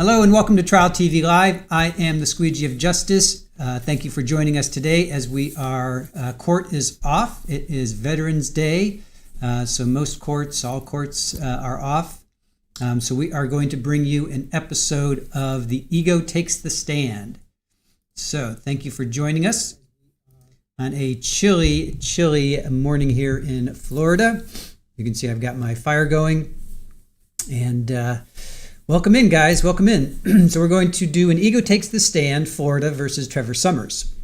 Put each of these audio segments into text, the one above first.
Hello and welcome to Trial TV Live. I am the Squeegee of Justice. Thank you for joining us today as court is off. It is Veterans Day, so all courts are off. So we are going to bring you an episode of The Ego Takes the Stand. So thank you for joining us on a chilly morning here in Florida. You can see I've got my fire going. And welcome in, guys. Welcome in. So we're going to do an Ego Takes the Stand, Florida versus Trevor Summers.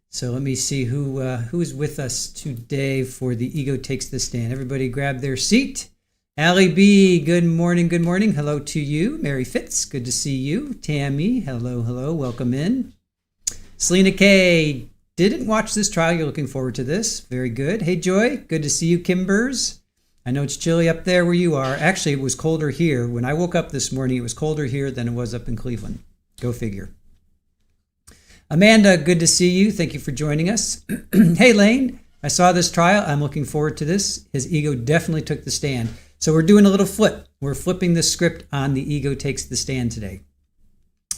So let me see who is with us today for the Ego Takes the Stand. Everybody grab their seat. Allie B, good morning, good morning. Hello to you. Mary Fitz, good to see you. Tammy, hello, welcome in. Selena K, didn't watch this trial. You're looking forward to this. Very good. Hey, Joy, good to see you. Kimbers. I know it's chilly up there where you are. Actually, it was colder here. When I woke up this morning, it was colder here than it was up in Cleveland. Go figure. Amanda, good to see you. Thank you for joining us. Hey, Lane, I saw this trial. I'm looking forward to this. His ego definitely took the stand. So we're doing a little flip. We're flipping the script on The Ego Takes the Stand today.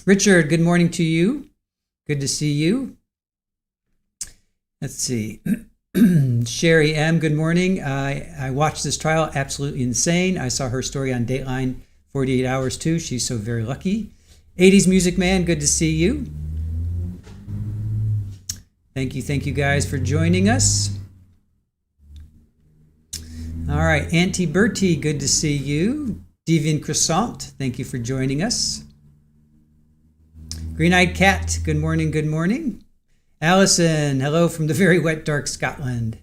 Richard, good morning to you. Good to see you. Let's see. Sherry M, good morning. I watched this trial, absolutely insane. I saw her story on Dateline 48 Hours too. She's so very lucky. 80s Music Man, good to see you. Thank you guys for joining us. All right, Auntie Bertie, good to see you. Deviant Croissant, thank you for joining us. Green-Eyed Cat, good morning, good morning. Allison, hello from the very wet, dark Scotland.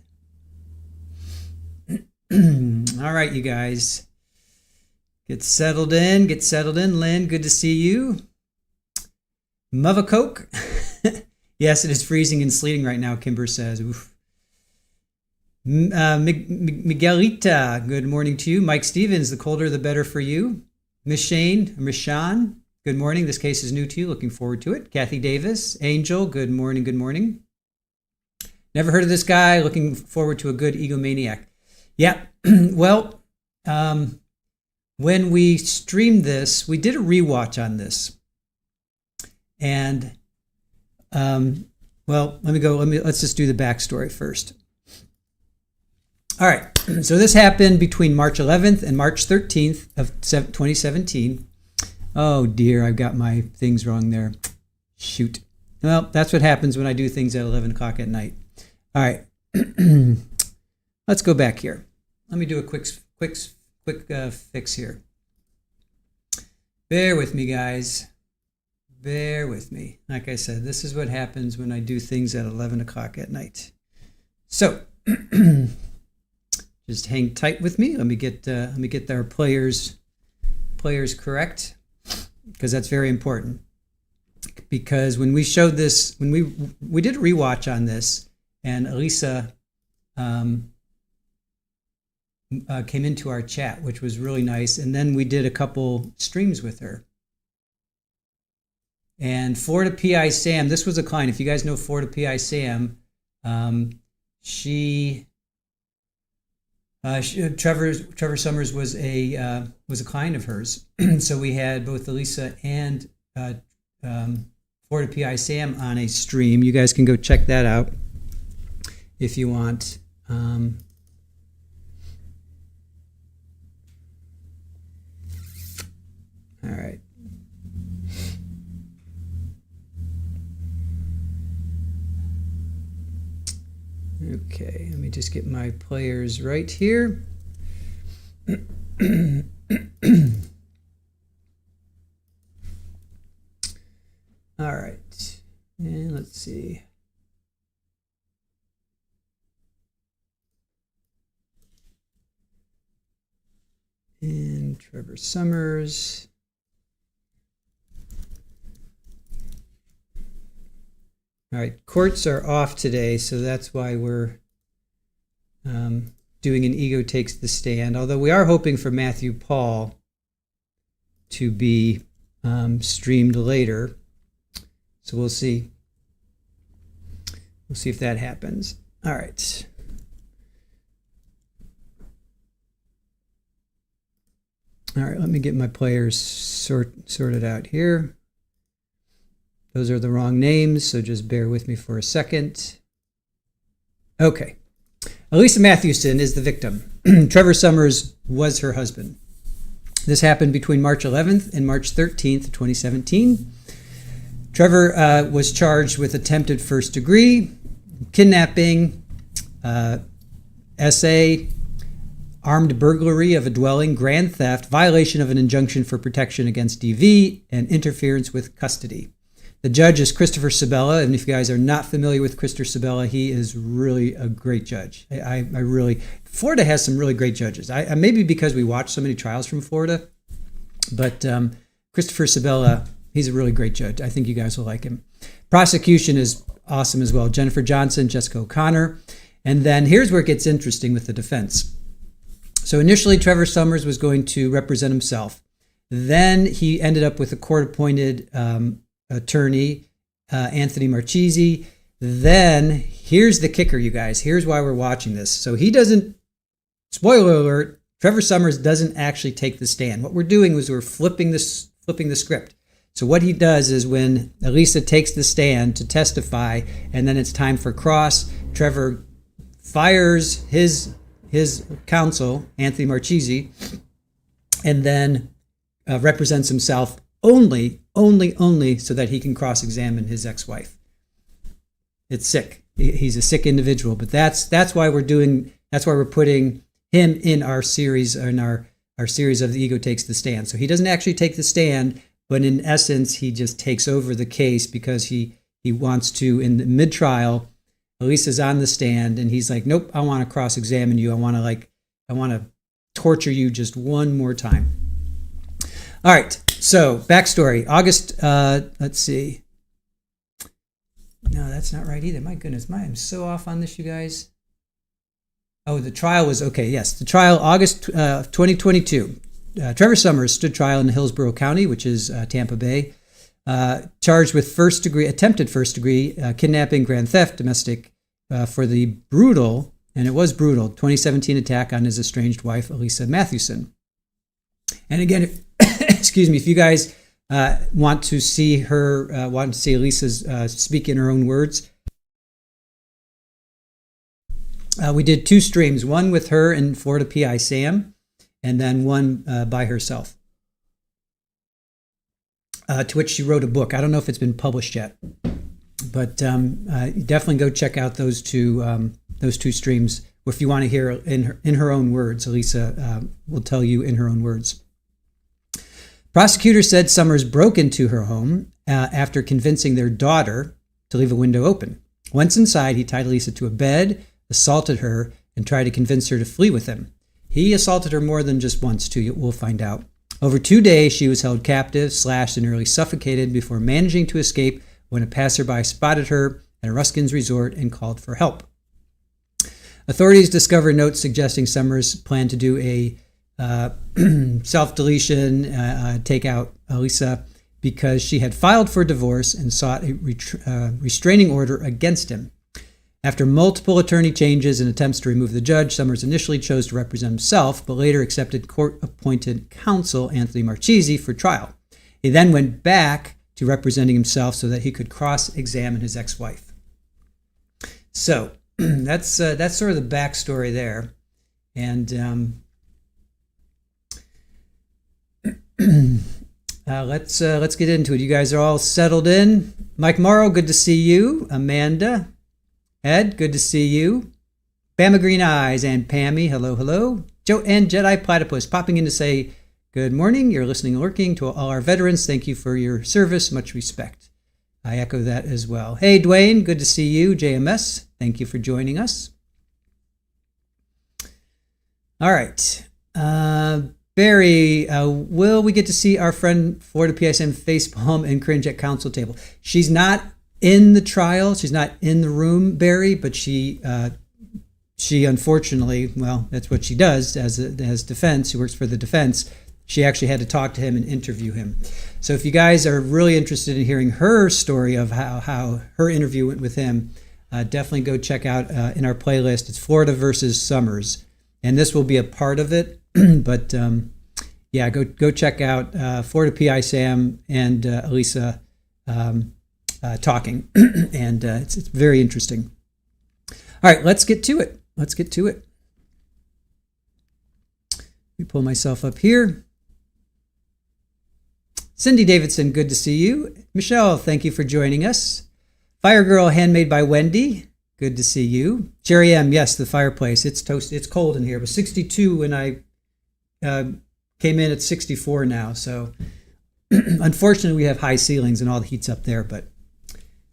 All right, you guys. Get settled in. Lynn, good to see you. Mother Coke. Yes, it is freezing and sleeting right now, Kimber says. Oof. Miguelita, good morning to you. Mike Stevens, the colder the better for you. Mishan, good morning. This case is new to you. Looking forward to it. Kathy Davis. Angel, good morning, good morning. Never heard of this guy. Looking forward to a good egomaniac. Yeah, well, when we streamed this, we did a rewatch on this. And, let's just do the backstory first. All right, so this happened between March 11th and March 13th of 2017. Oh dear, I've got my things wrong there. Shoot. Well, that's what happens when I do things at 11 o'clock at night. All right. Let's go back here. Let me do a quick fix here. Bear with me, guys. Bear with me. Like I said, this is what happens when I do things at 11 o'clock at night. So, just hang tight with me. Let me get our players correct, because that's very important. Because when we showed this, when we did a rewatch on this, and Alisa came into our chat, which was really nice, and then we did a couple streams with her. And Florida PI Sam, this was a client. If you guys know Florida PI Sam, Trevor Summers was a client of hers. So we had both Alisa and Florida PI Sam on a stream. You guys can go check that out if you want. All right. Okay, let me just get my players right here. All right, and let's see. And Trevor Summers. All right, courts are off today, so that's why we're doing an Ego Takes the Stand, although we are hoping for Matthew Paul to be streamed later. So we'll see. We'll see if that happens. All right. All right, let me get my players sorted out here. Those are the wrong names, so just bear with me for a second. Okay. Alisa Mathewson is the victim. Trevor Summers was her husband. This happened between March 11th and March 13th, 2017. Trevor was charged with attempted first degree, kidnapping, SA, armed burglary of a dwelling, grand theft, violation of an injunction for protection against DV, and interference with custody. The judge is Christopher Sabella, and if you guys are not familiar with Christopher Sabella, he is really a great judge. Florida has some really great judges. Maybe because we watch so many trials from Florida, but Christopher Sabella, he's a really great judge. I think you guys will like him. Prosecution is awesome as well. Jennifer Johnson, Jessica O'Connor. And then here's where it gets interesting with the defense. So initially, Trevor Summers was going to represent himself. Then he ended up with a court-appointed attorney, Anthony Marchese. Then here's the kicker, you guys. Here's why we're watching this. So he doesn't, spoiler alert, Trevor Summers doesn't actually take the stand. What we're doing is we're flipping the script. So what he does is when Alisa takes the stand to testify, and then it's time for cross, Trevor fires his counsel, Anthony Marchese, and then represents himself only so that he can cross-examine his ex-wife. It's sick. He's a sick individual, but that's why we're putting him in our series, our series of The Ego Takes the Stand. So he doesn't actually take the stand, but in essence, he just takes over the case because he wants to, in the mid-trial, Alisa's on the stand and he's like, nope, I want to cross-examine you. I want to torture you just one more time. All right. So backstory, August, let's see. No, that's not right either. My goodness, I'm so off on this, you guys. Oh, the trial was, okay, yes. The trial, August 2022. Trevor Summers stood trial in Hillsborough County, which is Tampa Bay, charged with attempted first degree kidnapping, grand theft, domestic, for the brutal, and it was brutal, 2017 attack on his estranged wife, Alisa Mathewson. And again, excuse me, if you guys want to see Alisa's speak in her own words, we did 2 streams, one with her and Florida PI Sam, and then one by herself, to which she wrote a book. I don't know if it's been published yet, but definitely go check out those two streams if you want to hear in her own words. Alisa will tell you in her own words. Prosecutor said Summers broke into her home after convincing their daughter to leave a window open. Once inside, he tied Alisa to a bed, assaulted her, and tried to convince her to flee with him. He assaulted her more than just once, too. We'll find out. Over 2 days, she was held captive, slashed, and nearly suffocated before managing to escape when a passerby spotted her at a Ruskin's resort and called for help. Authorities discovered notes suggesting Summers planned to do a self-deletion, take out Alisa, because she had filed for divorce and sought a restraining order against him. After multiple attorney changes and attempts to remove the judge, Summers initially chose to represent himself, but later accepted court-appointed counsel Anthony Marchese for trial. He then went back to representing himself so that he could cross-examine his ex-wife. So that's sort of the backstory there, and let's get into it. You guys are all settled in. Mike Morrow, good to see you. Amanda, Ed, good to see you. Bama Green Eyes and Pammy, hello. Joe and Jedi Platypus popping in to say good morning. You're listening and lurking. To all our veterans, thank you for your service. Much respect. I echo that as well. Hey, Dwayne, good to see you. JMS, thank you for joining us. All right. Barry, will we get to see our friend Florida PSM facepalm and cringe at council table? She's not in the trial. She's not in the room, Barry, but she unfortunately, well, that's what she does as defense. She works for the defense. She actually had to talk to him and interview him. So if you guys are really interested in hearing her story of how her interview went with him, definitely go check out in our playlist. It's Florida versus Summers. And this will be a part of it. But yeah, go check out Florida PI Sam and Alisa talking, and it's very interesting. All right, let's get to it. Let me pull myself up here. Cindy Davidson, good to see you. Michelle, thank you for joining us. Fire Girl, handmade by Wendy, good to see you. Jerry M, yes, the fireplace. It's toasted. It's cold in here. It was 62 when I came in. It's 64 now. So unfortunately, we have high ceilings and all the heat's up there. But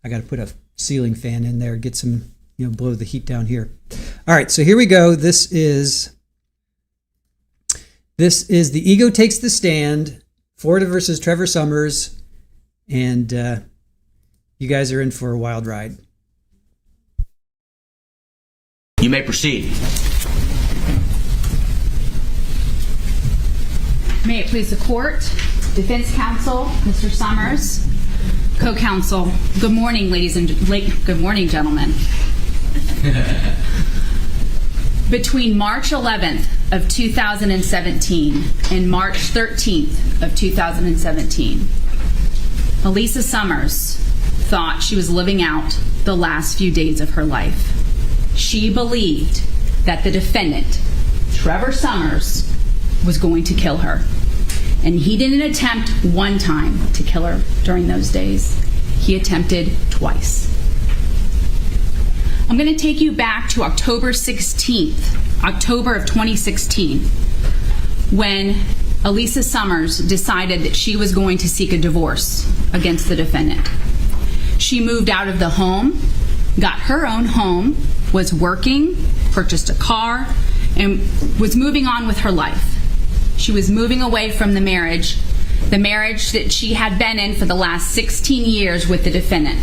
I got to put a ceiling fan in there, get some, blow the heat down here. All right, so here we go. This is The Ego Takes the Stand, Florida versus Trevor Summers, and you guys are in for a wild ride. You may proceed. May it please the court, defense counsel, Mr. Summers, co-counsel. Good morning, good morning, gentlemen. Between March 11th of 2017 and March 13th of 2017, Alisa Summers thought she was living out the last few days of her life. She believed that the defendant, Trevor Summers, was going to kill her. And he didn't attempt one time to kill her during those days. He attempted twice. I'm going to take you back to October 16th, October of 2016, when Alisa Summers decided that she was going to seek a divorce against the defendant. She moved out of the home, got her own home, was working, purchased a car, and was moving on with her life. She was moving away from the marriage that she had been in for the last 16 years with the defendant.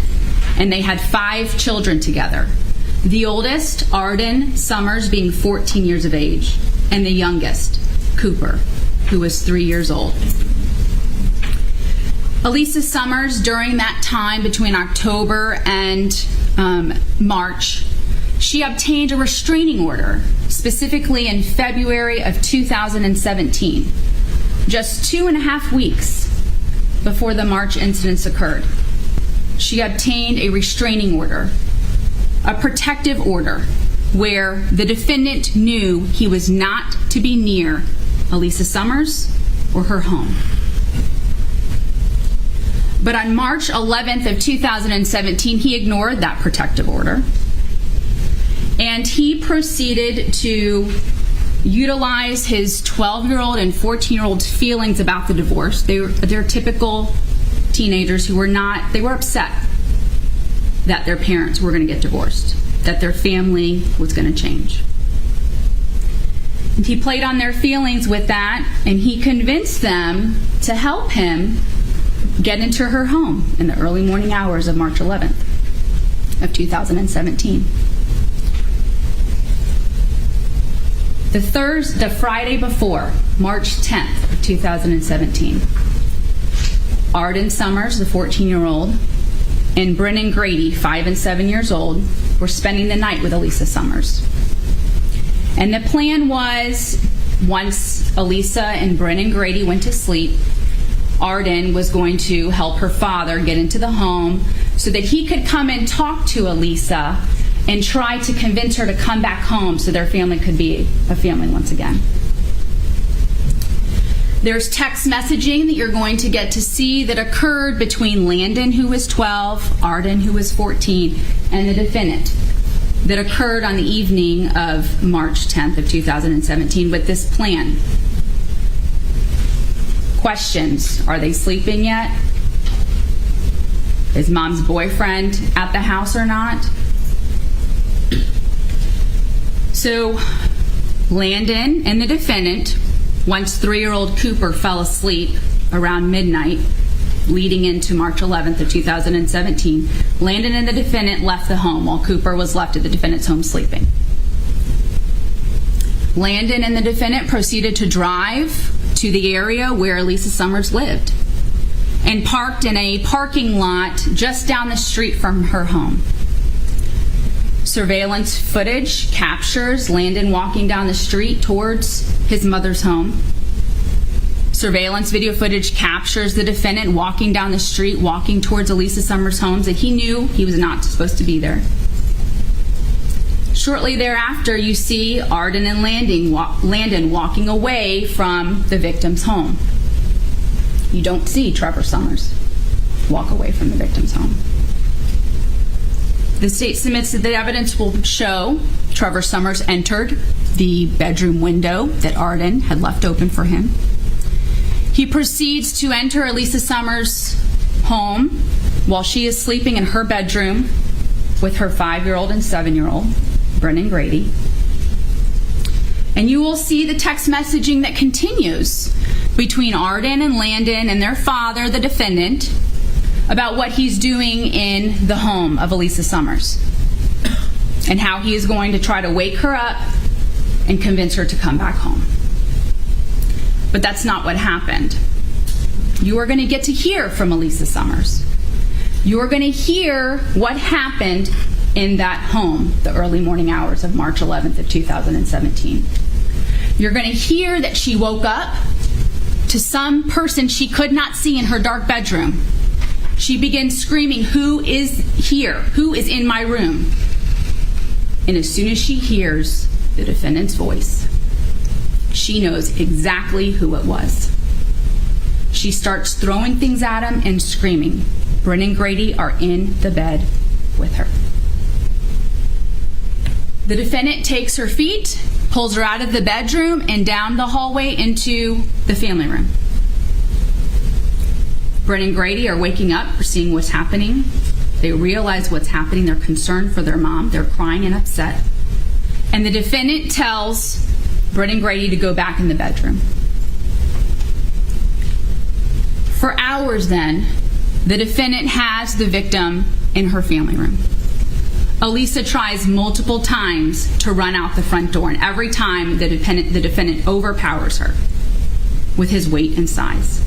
And they had 5 children together. The oldest, Arden Summers, being 14 years of age, and the youngest, Cooper, who was 3 years old. Alisa Summers, during that time between October and March, she obtained a restraining order, specifically in February of 2017, just 2.5 weeks before the March incidents occurred. She obtained a restraining order, a protective order, where the defendant knew he was not to be near Alisa Summers or her home. But on March 11th of 2017, he ignored that protective order, and he proceeded to utilize his 12-year-old and 14-year-old feelings about the divorce. They're typical teenagers who were upset that their parents were going to get divorced, that their family was going to change. And he played on their feelings with that, and he convinced them to help him get into her home in the early morning hours of March 11th of 2017. The Friday before, March 10th of 2017, Arden Summers, the 14-year-old, and Brennan Grady, 5 and 7 years old, were spending the night with Alisa Summers. And the plan was, once Alisa and Brennan Grady went to sleep, Arden was going to help her father get into the home so that he could come and talk to Alisa and try to convince her to come back home so their family could be a family once again. There's text messaging that you're going to get to see that occurred between Landon, who was 12, Arden, who was 14, and the defendant, that occurred on the evening of March 10th of 2017 with this plan. Questions: are they sleeping yet? Is mom's boyfriend at the house or not? So Landon and the defendant, once 3-year-old Cooper fell asleep around midnight leading into March 11th of 2017, Landon and the defendant left the home while Cooper was left at the defendant's home sleeping. Landon and the defendant proceeded to drive to the area where Alisa Summers lived and parked in a parking lot just down the street from her home. Surveillance footage captures Landon walking down the street towards his mother's home. Surveillance video footage captures the defendant walking down the street, walking towards Alisa Summers' home that he knew he was not supposed to be there. Shortly thereafter, you see Arden and Landon walking away from the victim's home. You don't see Trevor Summers walk away from the victim's home. The state submits that the evidence will show Trevor Summers entered the bedroom window that Arden had left open for him. He proceeds to enter Alisa Summers' home while she is sleeping in her bedroom with her 5-year-old and 7-year-old, Brennan Grady. And you will see the text messaging that continues between Arden and Landon and their father, the defendant, about what he's doing in the home of Alisa Summers and how he is going to try to wake her up and convince her to come back home. But that's not what happened. You are going to get to hear from Alisa Summers. You are going to hear what happened in that home the early morning hours of March 11th of 2017. You're going to hear that she woke up to some person she could not see in her dark bedroom. She begins screaming, "Who is here? Who is in my room?" And as soon as she hears the defendant's voice, she knows exactly who it was. She starts throwing things at him and screaming. Brennan Grady are in the bed with her. The defendant takes her feet, pulls her out of the bedroom and down the hallway into the family room. Brennan Grady are waking up, seeing what's happening. They realize what's happening. They're concerned for their mom. They're crying and upset. And the defendant tells Brennan Grady to go back in the bedroom. For hours then, the defendant has the victim in her family room. Alisa tries multiple times to run out the front door, and every time the defendant overpowers her with his weight and size.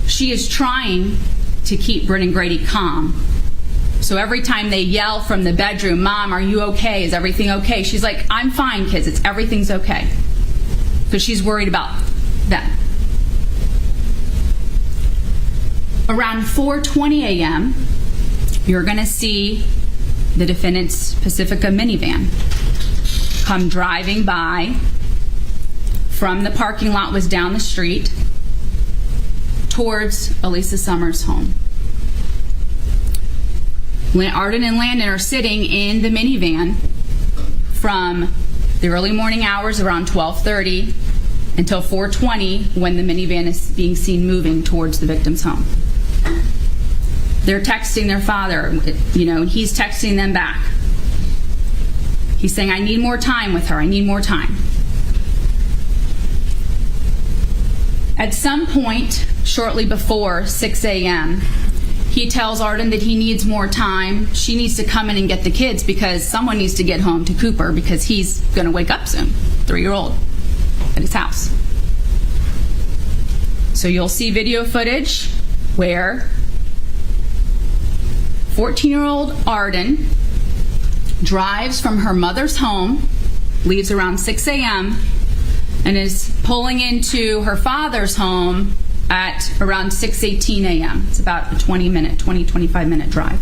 She is trying to keep Brennan Grady calm. So every time they yell from the bedroom, "Mom, are you okay? Is everything okay?" She's like, "I'm fine, kids. Everything's okay." Because she's worried about them. Around 4:20 a.m., you're going to see the defendant's Pacifica minivan come driving by from the parking lot was down the street towards Alisa Summers' home. Arden and Landon are sitting in the minivan from the early morning hours around 12:30 until 4:20 when the minivan is being seen moving towards the victim's home. They're texting their father, and he's texting them back. He's saying, "I need more time with her. I need more time." At some point, shortly before 6 a.m., he tells Arden that he needs more time. She needs to come in and get the kids because someone needs to get home to Cooper because he's going to wake up soon, 3-year-old, at his house. So you'll see video footage where 14-year-old Arden drives from her mother's home, leaves around 6 a.m., and is pulling into her father's home at around 6:18 a.m. It's about a 25-minute drive.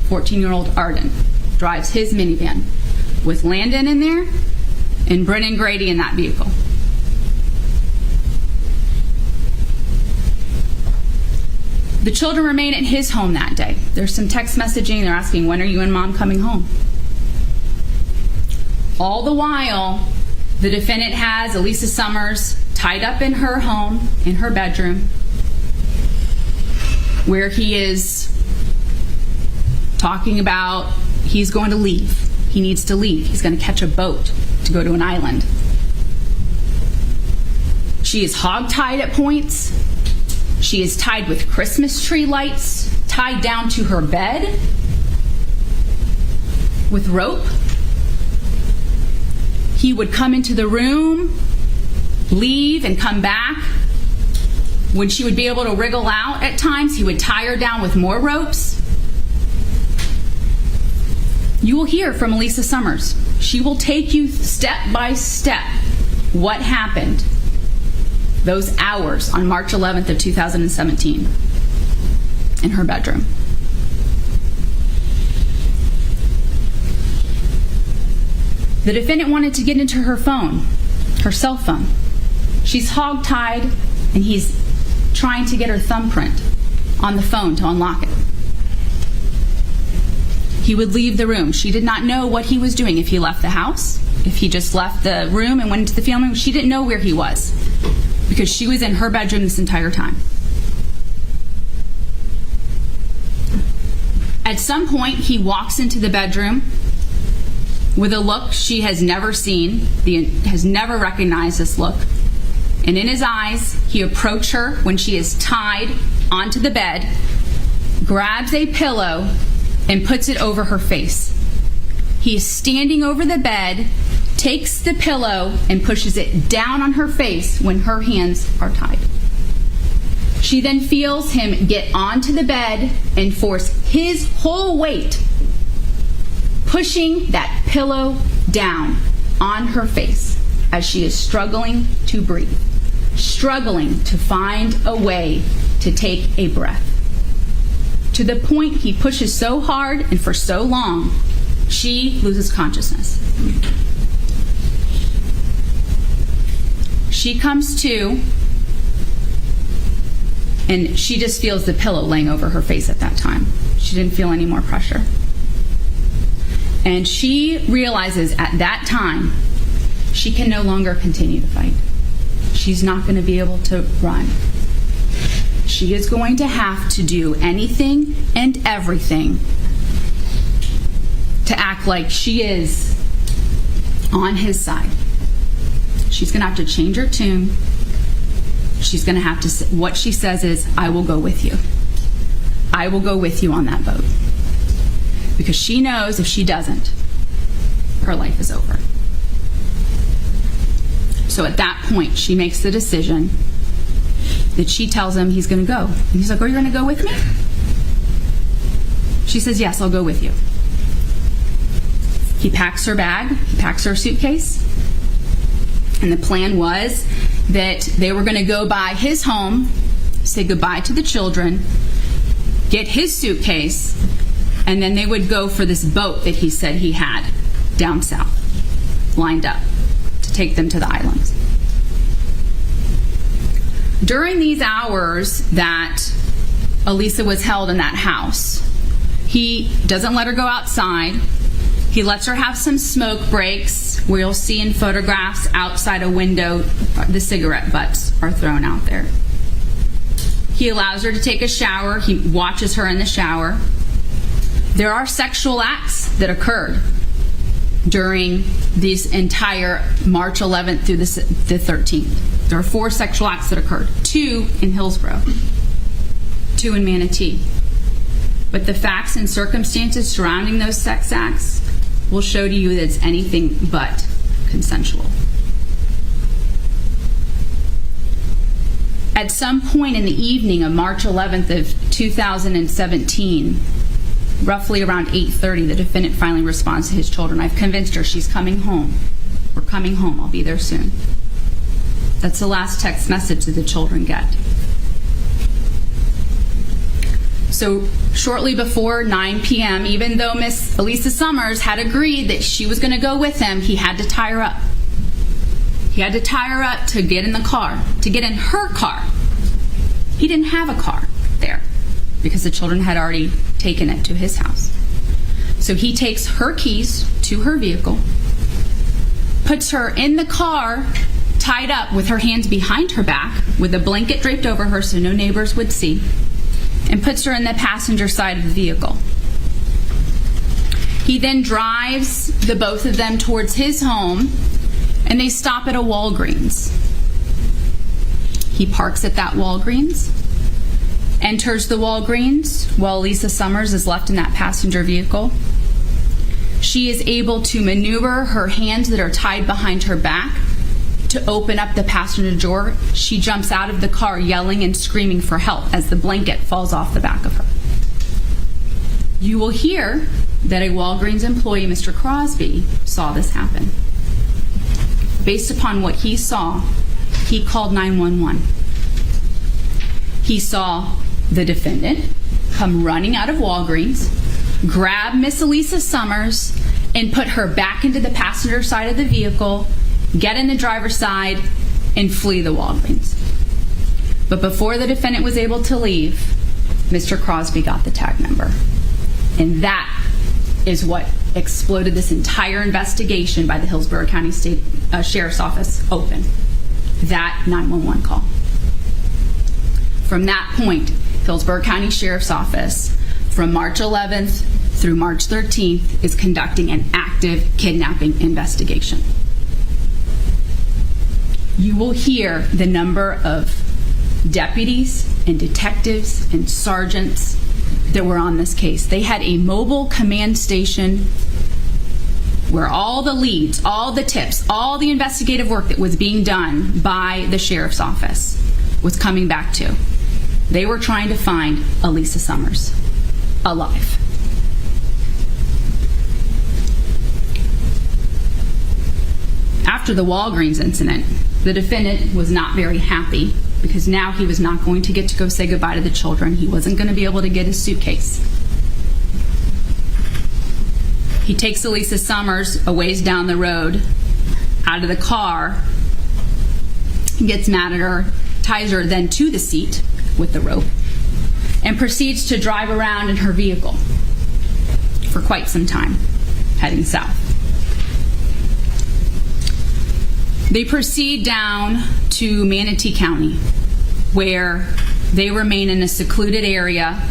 14-year-old Arden drives his minivan with Landon in there and Brennan Grady in that vehicle. The children remain at his home that day. There's some text messaging. They're asking, "When are you and Mom coming home?" All the while, the defendant has Alisa Summers tied up in her home, in her bedroom, where he is talking about he's going to leave. He needs to leave. He's going to catch a boat to go to an island. She is hogtied at points. She is tied with Christmas tree lights, tied down to her bed with rope. He would come into the room, leave, and come back. When she would be able to wriggle out at times, he would tie her down with more ropes. You will hear from Alisa Summers. She will take you step by step what happened those hours on March 11th of 2017 in her bedroom. The defendant wanted to get into her phone, her cell phone. She's hog-tied, and he's trying to get her thumbprint on the phone to unlock it. He would leave the room. She did not know what he was doing, if he left the house, if he just left the room and went into the family room. She didn't know where he was because she was in her bedroom this entire time. At some point, he walks into the bedroom with a look she has never seen, has never recognized this look. And in his eyes, he approached her when she is tied onto the bed, grabs a pillow, and puts it over her face. He is standing over the bed, takes the pillow, and pushes it down on her face when her hands are tied. She then feels him get onto the bed and force his whole weight, pushing that pillow down on her face as she is struggling to breathe, struggling to find a way to take a breath. To the point he pushes so hard and for so long, she loses consciousness. She comes to, and she just feels the pillow laying over her face at that time. She didn't feel any more pressure. And she realizes at that time she can no longer continue to fight. She's not going to be able to run. She is going to have to do anything and everything to act like she is on his side. She's going to have to change her tune. She's going to have to say, what she says is, I will go with you. I will go with you on that boat. Because she knows if she doesn't, her life is over. So at that point, she makes the decision that she tells him he's going to go. And he's like, are you going to go with me? She says, yes, I'll go with you. He packs her bag, he packs her suitcase, and the plan was that they were going to go by his home, say goodbye to the children, get his suitcase, and then they would go for this boat that he said he had down south, lined up to take them to the islands. During these hours that Alisa was held in that house, he doesn't let her go outside. He lets her have some smoke breaks where you'll see in photographs outside a window the cigarette butts are thrown out there. He allows her to take a shower. He watches her in the shower. There are sexual acts that occurred during this entire March 11th through the 13th. There are 4 sexual acts that occurred. 2 in Hillsborough. 2 in Manatee. But the facts and circumstances surrounding those sex acts will show to you that it's anything but consensual. At some point in the evening of March 11th of 2017, roughly around 8:30, the defendant finally responds to his children. I've convinced her she's coming home. We're coming home. I'll be there soon. That's the last text message that the children get. So shortly before 9 p.m., even though Miss Alisa Summers had agreed that she was going to go with him, he had to tie her up. He had to tie her up to get in the car, to get in her car. He didn't have a car there because the children had already taken it to his house. So he takes her keys to her vehicle, puts her in the car, tied up with her hands behind her back, with a blanket draped over her so no neighbors would see, and puts her in the passenger side of the vehicle. He then drives the both of them towards his home, and they stop at a Walgreens. He parks at that Walgreens, enters the Walgreens while Alisa Summers is left in that passenger vehicle. She is able to maneuver her hands that are tied behind her back to open up the passenger door. She jumps out of the car yelling and screaming for help as the blanket falls off the back of her. You will hear that a Walgreens employee, Mr. Crosby, saw this happen. Based upon what he saw, he called 911. He saw the defendant come running out of Walgreens, grab Miss Alisa Summers, and put her back into the passenger side of the vehicle, get in the driver's side, and flee the Walgreens. But before the defendant was able to leave, Mr. Crosby got the tag number. And that is what exploded this entire investigation by the Hillsborough County State Sheriff's Office open. That 911 call. From that point, Hillsborough County Sheriff's Office, from March 11th through March 13th, is conducting an active kidnapping investigation. You will hear the number of deputies and detectives and sergeants that were on this case. They had a mobile command station where all the leads, all the tips, all the investigative work that was being done by the sheriff's office was coming back to. They were trying to find Alisa Summers alive. After the Walgreens incident, the defendant was not very happy because now he was not going to get to go say goodbye to the children. He wasn't going to be able to get his suitcase. He takes Alisa Summers a ways down the road, out of the car, gets mad at her, ties her then to the seat with the rope, and proceeds to drive around in her vehicle for quite some time, heading south. They proceed down to Manatee County, where they remain in a secluded area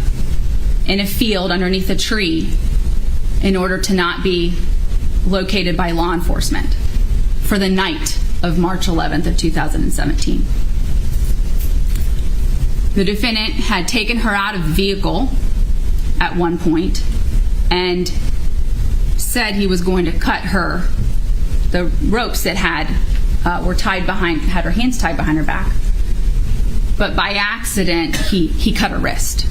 in a field underneath a tree in order to not be located by law enforcement for the night of March 11th of 2017. The defendant had taken her out of the vehicle at one point and said he was going to cut her the ropes that were tied behind, had her hands tied behind her back. But by accident, he cut her wrist.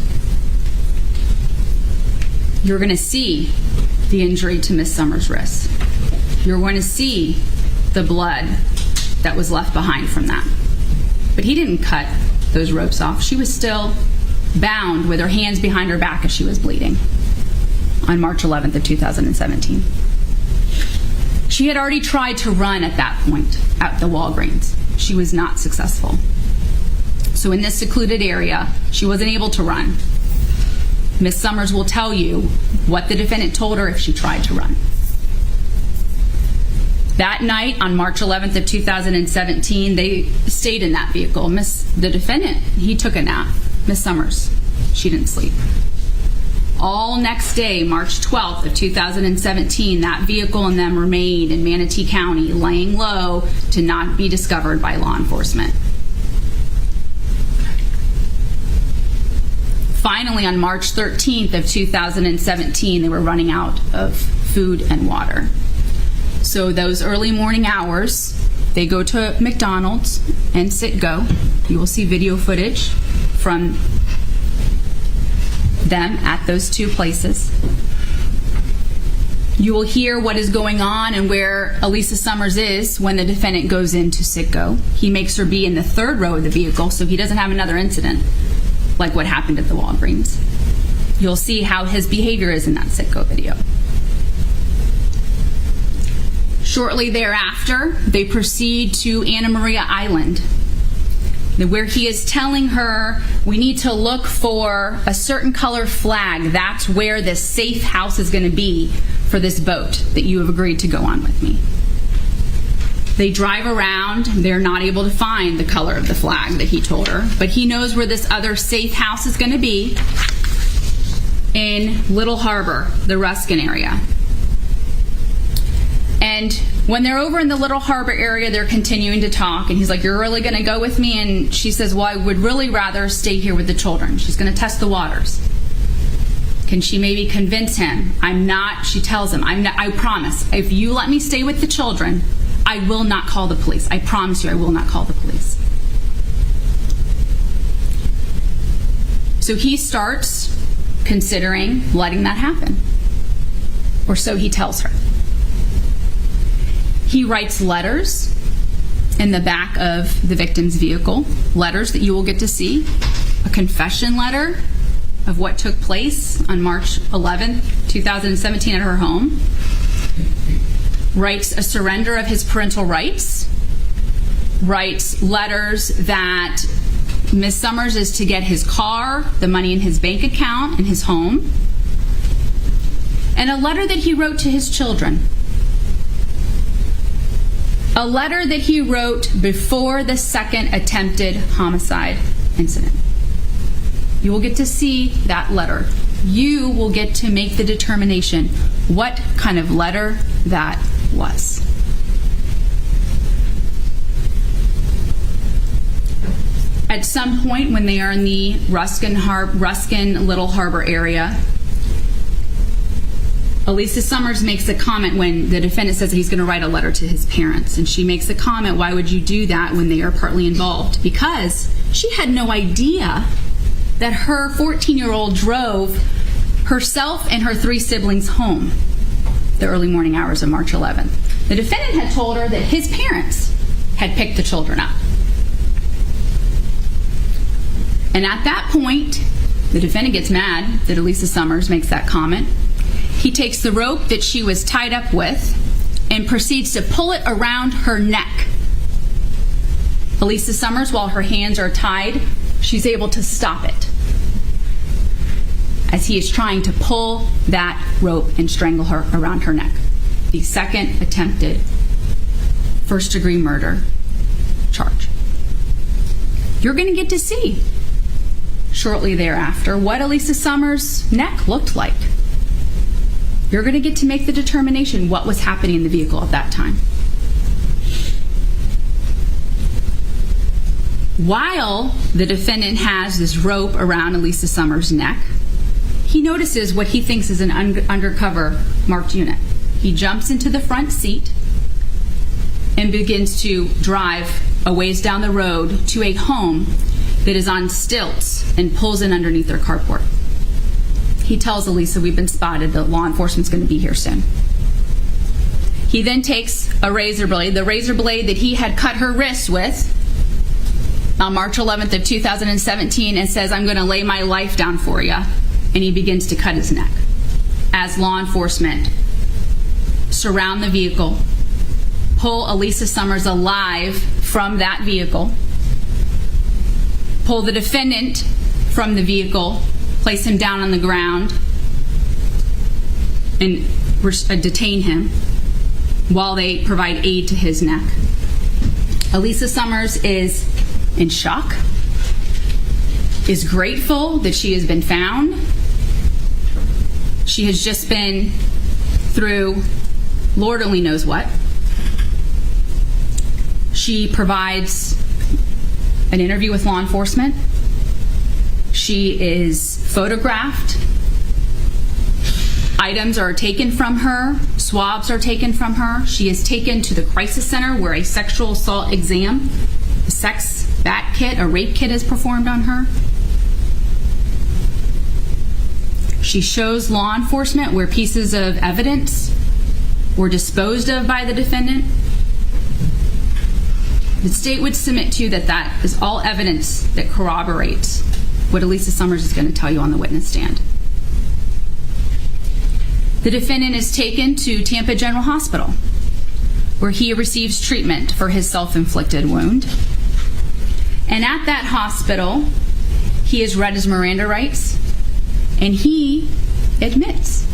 You're going to see the injury to Miss Summers' wrist. You're going to see the blood that was left behind from that. But he didn't cut those ropes off. She was still bound with her hands behind her back as she was bleeding on March 11th of 2017. She had already tried to run at that point at the Walgreens. She was not successful. So in this secluded area, she wasn't able to run. Miss Summers will tell you what the defendant told her if she tried to run. That night on March 11th of 2017, they stayed in that vehicle. The defendant, he took a nap. Miss Summers, she didn't sleep. All next day, March 12th of 2017, that vehicle and them remained in Manatee County, laying low to not be discovered by law enforcement. Finally, on March 13th of 2017, they were running out of food and water. So those early morning hours, they go to McDonald's and Citgo. You will see video footage from them at those two places. You will hear what is going on and where Alisa Summers is when the defendant goes into Citgo. He makes her be in the third row of the vehicle so he doesn't have another incident like what happened at the Walgreens. You'll see how his behavior is in that Citgo video. Shortly thereafter, they proceed to Anna Maria Island, where he is telling her, we need to look for a certain color flag. That's where this safe house is going to be for this boat that you have agreed to go on with me. They drive around. They're not able to find the color of the flag that he told her, but he knows where this other safe house is going to be in Little Harbor, the Ruskin area. And when they're over in the Little Harbor area, they're continuing to talk. And he's like, you're really going to go with me? And she says, well, I would really rather stay here with the children. She's going to test the waters. Can she maybe convince him? She tells him, I promise, if you let me stay with the children, I will not call the police. I promise you I will not call the police. So he starts considering letting that happen. Or so he tells her. He writes letters in the back of the victim's vehicle, letters that you will get to see, a confession letter of what took place on March 11, 2017 at her home, writes a surrender of his parental rights, writes letters that Ms. Summers is to get his car, the money in his bank account, and his home, and a letter that he wrote to his children. A letter that he wrote before the second attempted homicide incident. You will get to see that letter. You will get to make the determination what kind of letter that was. At some point when they are in the Ruskin Little Harbor area, Alisa Summers makes a comment when the defendant says that he's going to write a letter to his parents. And she makes a comment, why would you do that when they are partly involved? Because she had no idea that her 14-year-old drove herself and her 3 siblings home the early morning hours of March 11th. The defendant had told her that his parents had picked the children up. And at that point, the defendant gets mad that Alisa Summers makes that comment. He takes the rope that she was tied up with and proceeds to pull it around her neck. Alisa Summers, while her hands are tied, she's able to stop it as he is trying to pull that rope and strangle her around her neck. The second attempted first-degree murder charge. You're going to get to see shortly thereafter what Alisa Summers' neck looked like. You're going to get to make the determination what was happening in the vehicle at that time. While the defendant has this rope around Alisa Summers' neck, he notices what he thinks is an undercover marked unit. He jumps into the front seat and begins to drive a ways down the road to a home that is on stilts and pulls in underneath their carport. He tells Alisa, we've been spotted, that law enforcement's going to be here soon. He then takes a razor blade, the razor blade that he had cut her wrists with on March 11th of 2017, and says, I'm going to lay my life down for you. And he begins to cut his neck as law enforcement surround the vehicle, pull Alisa Summers alive from that vehicle, pull the defendant from the vehicle, place him down on the ground, and detain him while they provide aid to his neck. Alisa Summers is in shock, is grateful that she has been found. She has just been through Lord only knows what. She provides an interview with law enforcement. She is photographed. Items are taken from her. Swabs are taken from her. She is taken to the crisis center where a sexual assault exam, a sex bat kit, a rape kit is performed on her. She shows law enforcement where pieces of evidence were disposed of by the defendant. The state would submit to you that that is all evidence that corroborates what Alisa Summers is going to tell you on the witness stand. The defendant is taken to Tampa General Hospital, where he receives treatment for his self-inflicted wound. And at that hospital, he is read his Miranda rights, and he admits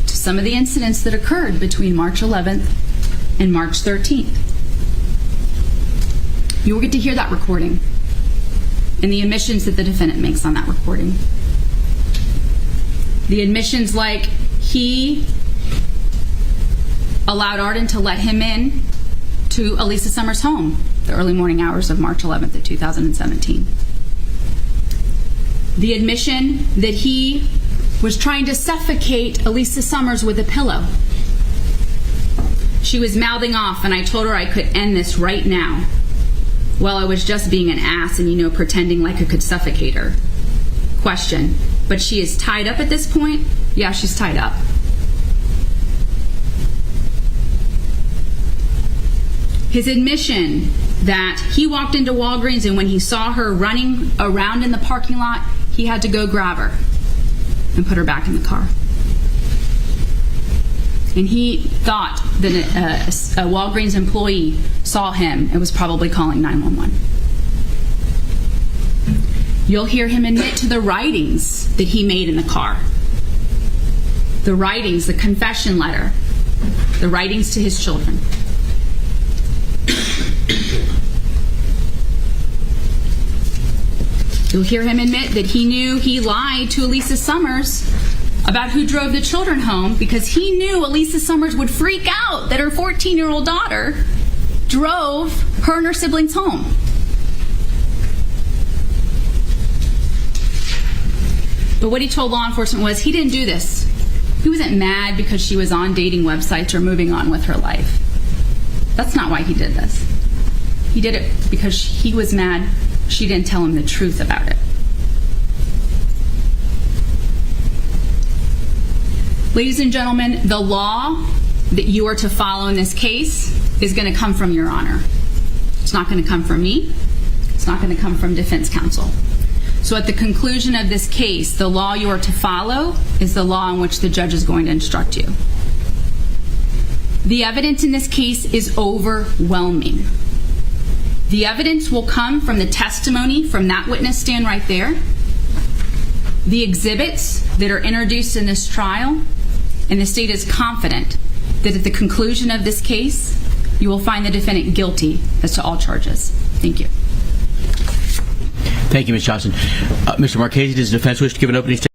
to some of the incidents that occurred between March 11th and March 13th. You will get to hear that recording and the admissions that the defendant makes on that recording. The admissions like he allowed Arden to let him in to Alisa Summers' home the early morning hours of March 11th of 2017. The admission that he was trying to suffocate Alisa Summers with a pillow. She was mouthing off, and I told her I could end this right now. Well, I was just being an ass and, pretending like I could suffocate her. Question, but she is tied up at this point? Yeah, she's tied up. His admission that he walked into Walgreens and when he saw her running around in the parking lot, he had to go grab her and put her back in the car. And he thought that a Walgreens employee saw him and was probably calling 911. You'll hear him admit to the writings that he made in the car. The writings, the confession letter, the writings to his children. You'll hear him admit that he knew he lied to Alisa Summers about who drove the children home because he knew Alisa Summers would freak out that her 14-year-old daughter drove her and her siblings home. But what he told law enforcement was he didn't do this. He wasn't mad because she was on dating websites or moving on with her life. That's not why he did this. He did it because he was mad she didn't tell him the truth about it. Ladies and gentlemen, the law that you are to follow in this case is going to come from Your Honor. It's not going to come from me. It's not going to come from defense counsel. So at the conclusion of this case, the law you are to follow is the law in which the judge is going to instruct you. The evidence in this case is overwhelming. The evidence will come from the testimony from that witness stand right there, the exhibits that are introduced in this trial, and the state is confident that at the conclusion of this case, you will find the defendant guilty as to all charges. Thank you. Thank you, Ms. Johnson. Mr. Marchese, does the defense wish to give an opening statement?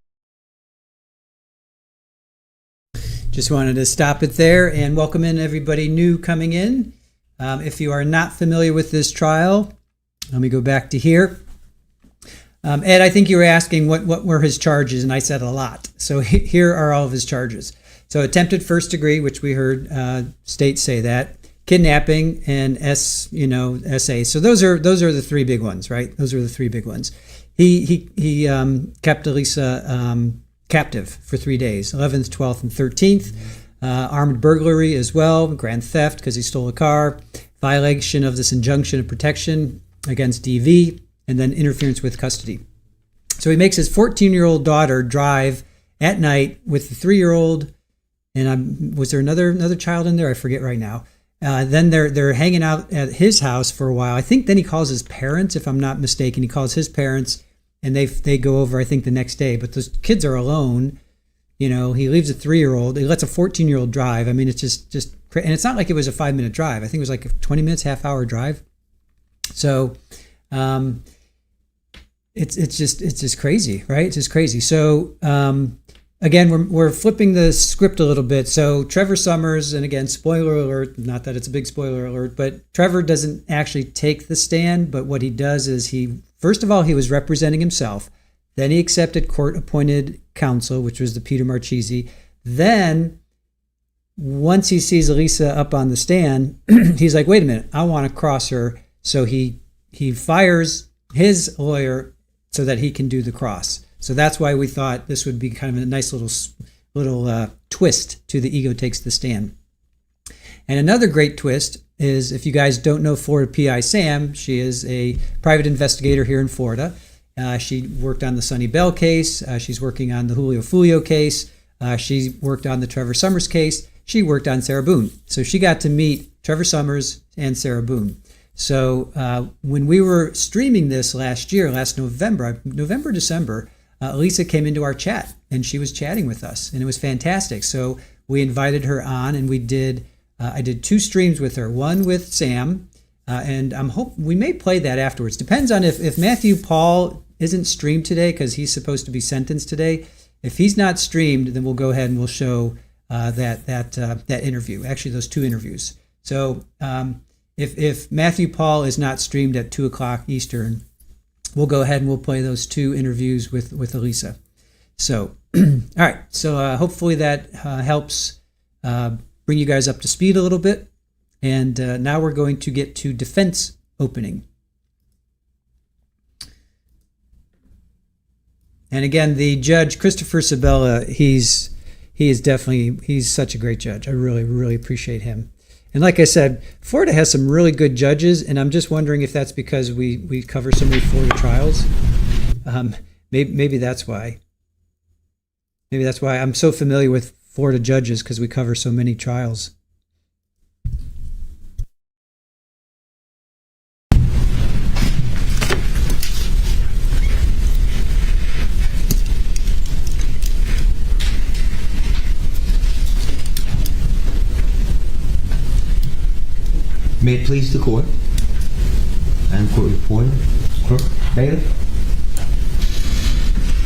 Just wanted to stop it there and welcome in everybody new coming in. If you are not familiar with this trial, let me go back to here. Ed, I think you were asking what were his charges, and I said a lot. So here are all of his charges. So attempted first degree, which we heard state say that, kidnapping, and SA. So those are the three big ones, right? Those are the three big ones. He kept Alisa captive for 3 days, 11th, 12th, and 13th. Armed burglary as well, grand theft because he stole a car, violation of this injunction of protection against DV, and then interference with custody. So he makes his 14-year-old daughter drive at night with the 3-year-old, and was there another child in there? I forget right now. Then they're hanging out at his house for a while. I think then he calls his parents, if I'm not mistaken. He calls his parents, and they go over, I think, the next day. But those kids are alone. You know, he leaves a 3-year-old. He lets a 14-year-old drive. I mean, it's just and it's not like it was a 5-minute drive. I think it was like a 20 minutes, half-hour drive. So it's just crazy, right? It's just crazy. So again, we're flipping the script a little bit. So Trevor Summers, and again, spoiler alert, not that it's a big spoiler alert, but Trevor doesn't actually take the stand. But what he does is first of all, he was representing himself. Then he accepted court-appointed counsel, which was the Peter Marchese. Then, once he sees Alisa up on the stand, he's like, wait a minute, I want to cross her. So he fires his lawyer so that he can do the cross. So that's why we thought this would be kind of a nice little twist to the ego takes the stand. And another great twist is, if you guys don't know Florida PI Sam, she is a private investigator here in Florida. She worked on the Sonny Bell case. She's working on the Julio Fulio case. She worked on the Trevor Summers case. She worked on Sarah Boone. So she got to meet Trevor Summers and Sarah Boone. So when we were streaming this last November, December, Alisa came into our chat and she was chatting with us, and it was fantastic. So we invited her on, and I did 2 streams with her, one with Sam, and we may play that afterwards. Depends on if Matthew Paul isn't streamed today, because he's supposed to be sentenced today. If he's not streamed, then we'll go ahead and we'll show that interview. Actually, those 2 interviews. So if Matthew Paul is not streamed at 2:00 Eastern, we'll go ahead and we'll play those 2 interviews with Alisa. So all right. So hopefully that helps bring you guys up to speed a little bit. And now we're going to get to defense opening. And again, the judge, Christopher Sabella, he's such a great judge. I really, really appreciate him. And like I said, Florida has some really good judges, and I'm just wondering if that's because we cover so many Florida trials. Maybe that's why. Maybe that's why I'm so familiar with Florida judges, because we cover so many trials. May it please the court. I am court reporter, clerk, bailiff,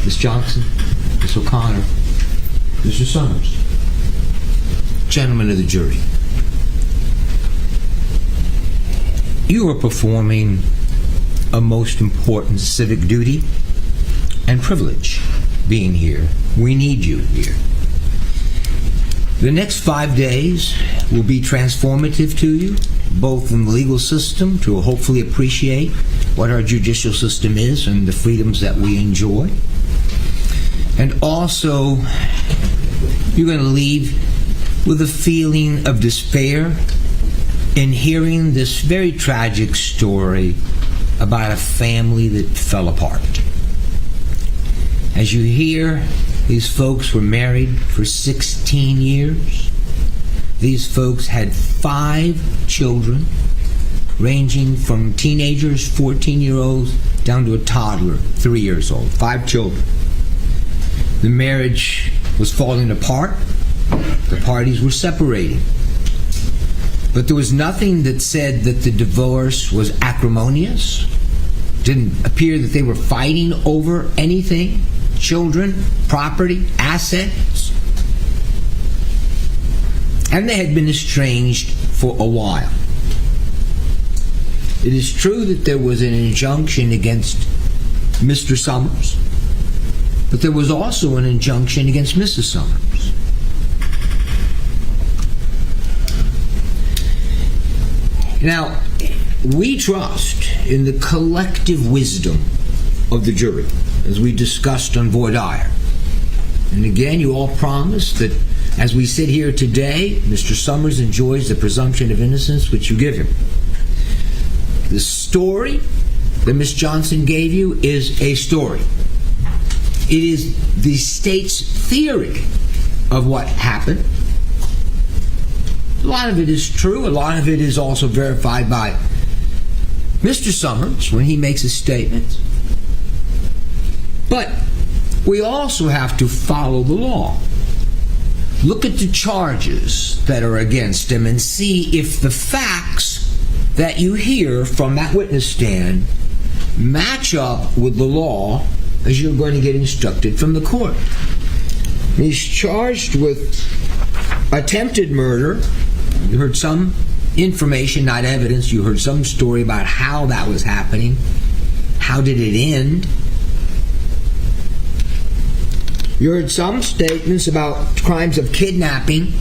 Ms. Johnson, Ms. O'Connor, Mr. Summers, gentlemen of the jury. You are performing a most important civic duty and privilege being here. We need you here. The next 5 days will be transformative to you, both in the legal system to hopefully appreciate what our judicial system is and the freedoms that we enjoy. And also, you're going to leave with a feeling of despair in hearing this very tragic story about a family that fell apart. As you hear, these folks were married for 16 years. These folks had 5 children, ranging from teenagers, 14-year-olds, down to a toddler, 3 years old. 5 children. The marriage was falling apart. The parties were separating. But there was nothing that said that the divorce was acrimonious. Didn't appear that they were fighting over anything. Children, property, assets. And they had been estranged for a while. It is true that there was an injunction against Mr. Summers, but there was also an injunction against Mrs. Summers. Now, we trust in the collective wisdom of the jury, as we discussed on voir dire. And again, you all promise that as we sit here today, Mr. Summers enjoys the presumption of innocence which you give him. The story that Ms. Johnson gave you is a story. It is the state's theory of what happened. A lot of it is true. A lot of it is also verified by Mr. Summers when he makes a statement. But we also have to follow the law. Look at the charges that are against him and see if the facts that you hear from that witness stand match up with the law as you're going to get instructed from the court. He's charged with attempted murder. You heard some information, not evidence. You heard some story about how that was happening. How did it end? You heard some statements about crimes of kidnapping,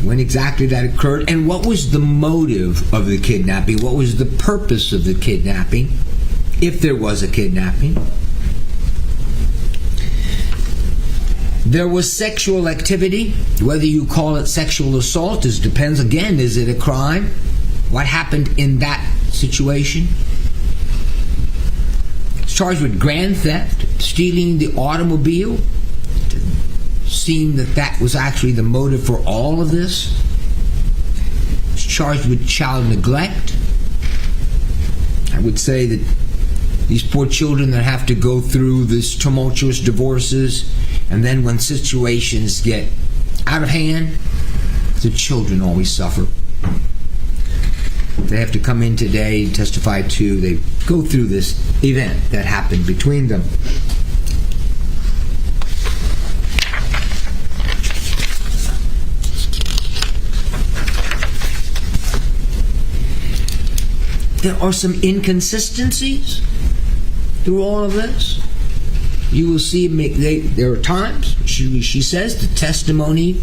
when exactly that occurred, and what was the motive of the kidnapping, what was the purpose of the kidnapping, if there was a kidnapping. There was sexual activity. Whether you call it sexual assault depends, again, is it a crime? What happened in that situation? Charged with grand theft, stealing the automobile. It seemed that was actually the motive for all of this. It's charged with child neglect. I would say that these poor children that have to go through this tumultuous divorces, and then when situations get out of hand, the children always suffer. They have to come in today and testify to, they go through this event that happened between them. There are some inconsistencies through all of this. You will see there are times, she says, the testimony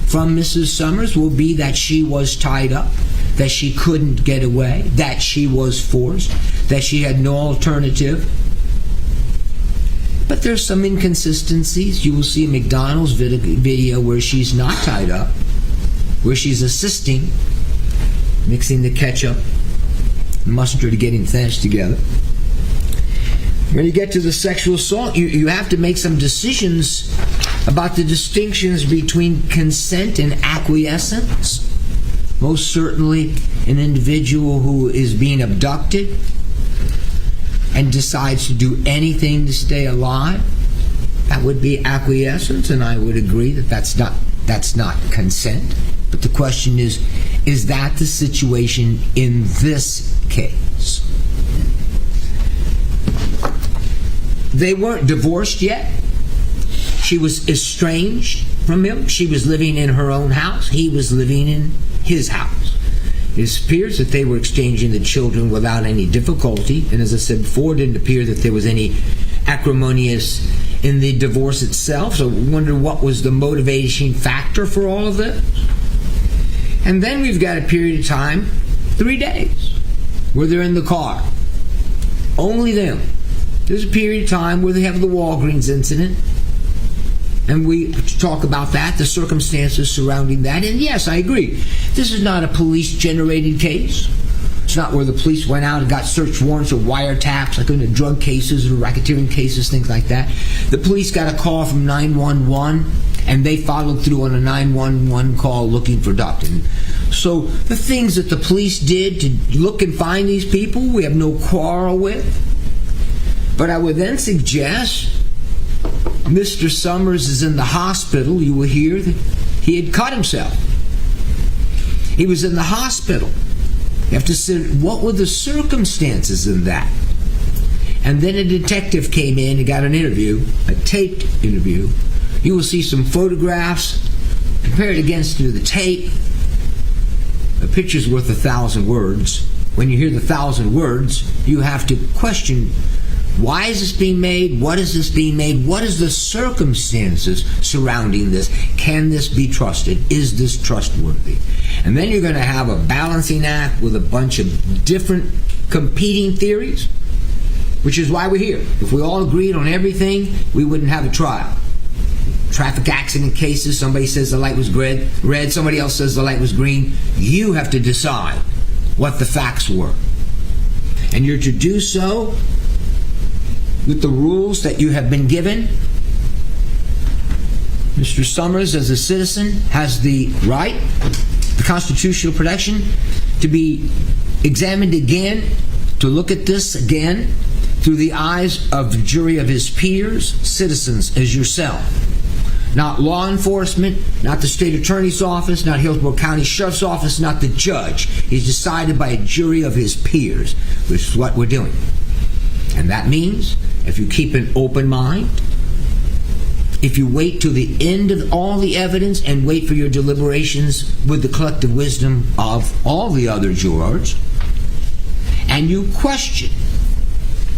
from Mrs. Summers will be that she was tied up, that she couldn't get away, that she was forced, that she had no alternative. But there's some inconsistencies. You will see a McDonald's video where she's not tied up. where she's assisting, mixing the ketchup, mustard, getting things together. When you get to the sexual assault, you have to make some decisions about the distinctions between consent and acquiescence. Most certainly, an individual who is being abducted and decides to do anything to stay alive, that would be acquiescence, and I would agree that that's not consent. But the question is that the situation in this case? They weren't divorced yet. She was estranged from him. She was living in her own house. He was living in his house. It appears that they were exchanging the children without any difficulty. And as I said before, it didn't appear that there was any acrimonious in the divorce itself. So I wonder what was the motivating factor for all of this. And then we've got a period of time, 3 days, where they're in the car. Only them. There's a period of time where they have the Walgreens incident. And we talk about that, the circumstances surrounding that. And yes, I agree. This is not a police-generated case. It's not where the police went out and got search warrants or wiretaps, like in the drug cases or racketeering cases, things like that. The police got a call from 911, and they followed through on a 911 call looking for Dutton. So the things that the police did to look and find these people, we have no quarrel with. But I would then suggest Mr. Summers is in the hospital. You will hear that he had cut himself. He was in the hospital. You have to say, what were the circumstances in that? And then a detective came in and got an interview, a taped interview. You will see some photographs compared against the tape. A picture's worth 1,000 words. When you hear the 1,000 words, you have to question, why is this being made? What is this being made? What is the circumstances surrounding this? Can this be trusted? Is this trustworthy? And then you're going to have a balancing act with a bunch of different competing theories, which is why we're here. If we all agreed on everything, we wouldn't have a trial. Traffic accident cases, somebody says the light was red, somebody else says the light was green. You have to decide what the facts were. And you're to do so with the rules that you have been given. Mr. Summers, as a citizen, has the right, the constitutional protection, to be examined again, to look at this again through the eyes of the jury of his peers, citizens as yourself. Not law enforcement, not the state attorney's office, not Hillsborough County Sheriff's Office, not the judge. He's decided by a jury of his peers, which is what we're doing. And that means, if you keep an open mind, if you wait till the end of all the evidence and wait for your deliberations with the collective wisdom of all the other jurors, and you question,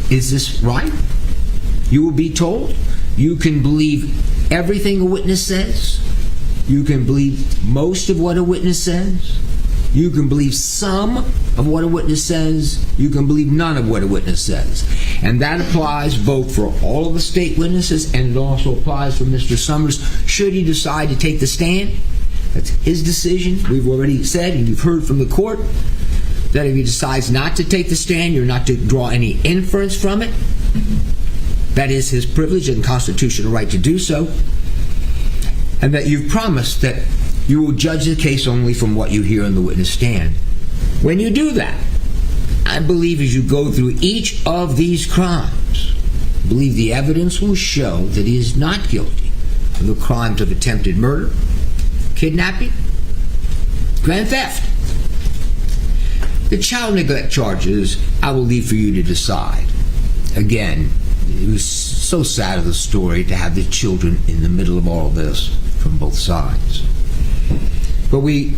is this right? You will be told you can believe everything a witness says. You can believe most of what a witness says. You can believe some of what a witness says. You can believe none of what a witness says. And that applies both for all of the state witnesses, and it also applies for Mr. Summers should he decide to take the stand. That's his decision. We've already said, and you've heard from the court, that if he decides not to take the stand, you're not to draw any inference from it. That is his privilege and constitutional right to do so. And that you've promised that you will judge the case only from what you hear on the witness stand. When you do that, I believe as you go through each of these crimes, I believe the evidence will show that he is not guilty of the crimes of attempted murder, kidnapping, grand theft. The child neglect charges, I will leave for you to decide. Again, it was so sad of the story to have the children in the middle of all of this from both sides. But we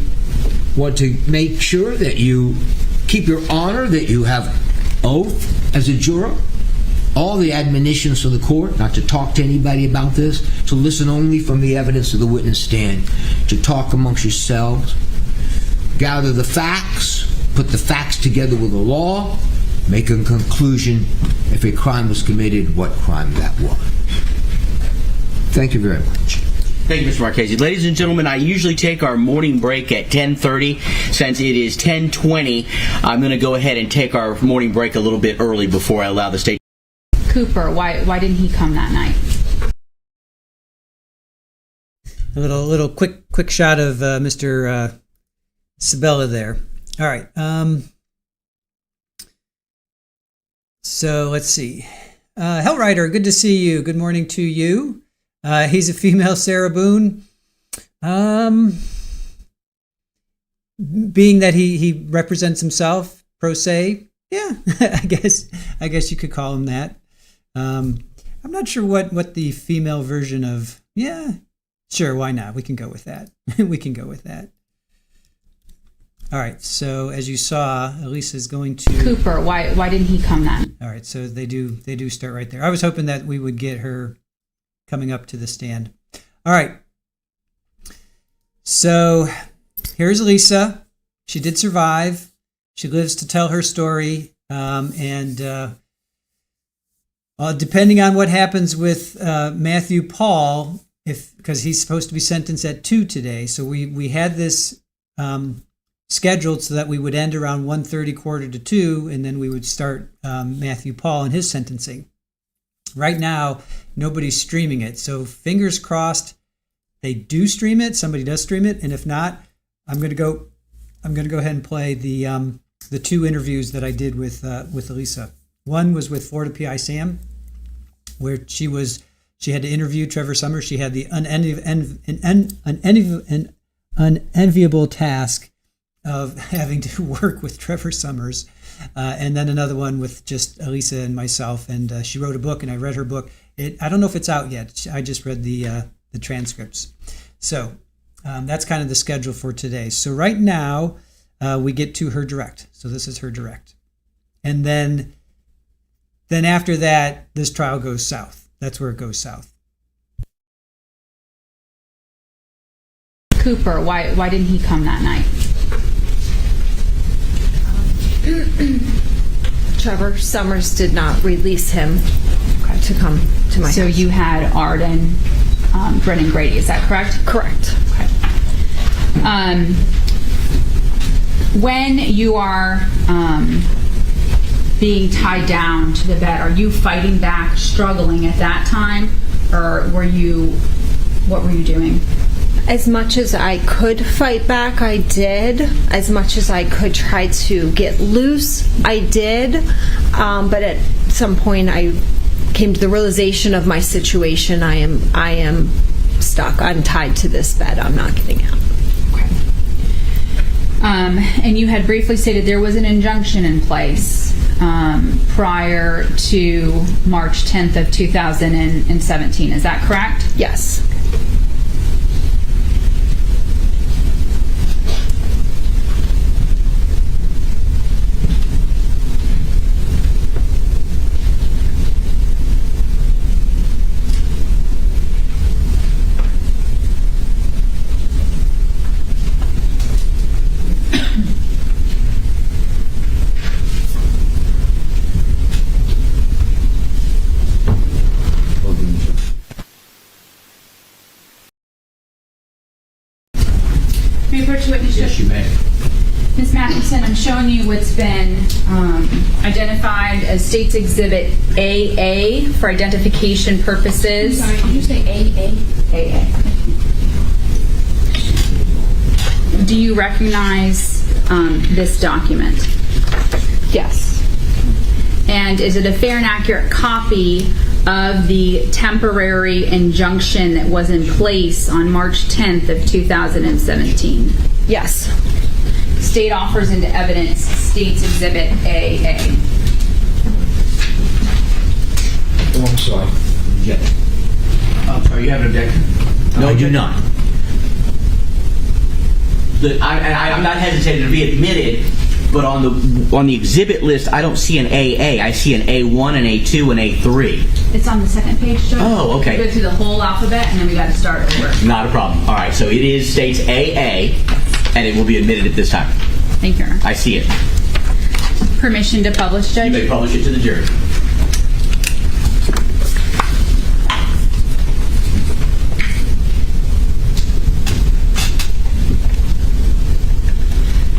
want to make sure that you keep your honor, that you have oath as a juror, all the admonitions from the court, not to talk to anybody about this, to listen only from the evidence of the witness stand, to talk amongst yourselves, gather the facts, put the facts together with the law, make a conclusion if a crime was committed, what crime that was. Thank you very much. Thank you, Mr. Marchese. Ladies and gentlemen, I usually take our morning break at 10:30. Since it is 10:20, I'm going to go ahead and take our morning break a little bit early before I allow the state. Cooper, why didn't he come that night? A little quick shot of Mr. Sabella there. All right. So let's see. Hellrider, good to see you. Good morning to you. He's a female Sarah Boone. Being that he represents himself pro se, yeah, I guess you could call him that. I'm not sure what the female version of, yeah, sure, why not? We can go with that. We can go with that. All right, so as you saw, Alisa is going to... Cooper, why didn't he come then? All right, so they do start right there. I was hoping that we would get her coming up to the stand. All right, so here's Alisa. She did survive. She lives to tell her story, and depending on what happens with Matthew Paul, because he's supposed to be sentenced at 2 today, so we had this... scheduled so that we would end around 1:30, 1:45, and then we would start Matthew Paul and his sentencing. Right now, nobody's streaming it, so fingers crossed they do stream it. Somebody does stream it, and if not, I'm going to go ahead and play the 2 interviews that I did with Alisa. One was with Florida PI Sam, where she had to interview Trevor Summers. She had the unenviable task of having to work with Trevor Summers, and then another one with just Alisa and myself. And she wrote a book, and I read her book. I don't know if it's out yet. I just read the transcripts. So that's kind of the schedule for today. So right now we get to her direct. So this is her direct, and then after that, this trial goes south. That's where it goes south. Cooper, why didn't he come that night? Trevor Summers did not release him to come to my house. So you had Arden, Brennan Grady, is that correct? Correct. Okay. When you are being tied down to the bed, are you fighting back, struggling at that time, or what were you doing? As much as I could fight back, I did. As much as I could try to get loose, I did. But at some point, I came to the realization of my situation. I am stuck. I'm tied to this bed. I'm not getting out. Okay. And you had briefly stated there was an injunction in place prior to March 10th of 2017. Is that correct? Yes. Yes, you may. Ms. Mathewson, I'm showing you what's been identified as State's Exhibit AA for identification purposes. Sorry, did you say AA? AA. Do you recognize this document? Yes. And is it a fair and accurate copy of the temporary injunction that was in place on March 10th of 2017? Yes. State offers into evidence State's Exhibit AA. Oh, I'm sorry. Yeah. I'm sorry, you have an objection? No, I do not. I'm not hesitating to be admitted, but on the exhibit list, I don't see an AA. I see an A1, an A2, and A3. It's on the second page, Joe. Oh, okay. We go through the whole alphabet, and then we got to start over. Not a problem. All right, so it is states AA, and it will be admitted at this time. Thank you. I see it. Permission to publish, Judge? You may publish it to the jury.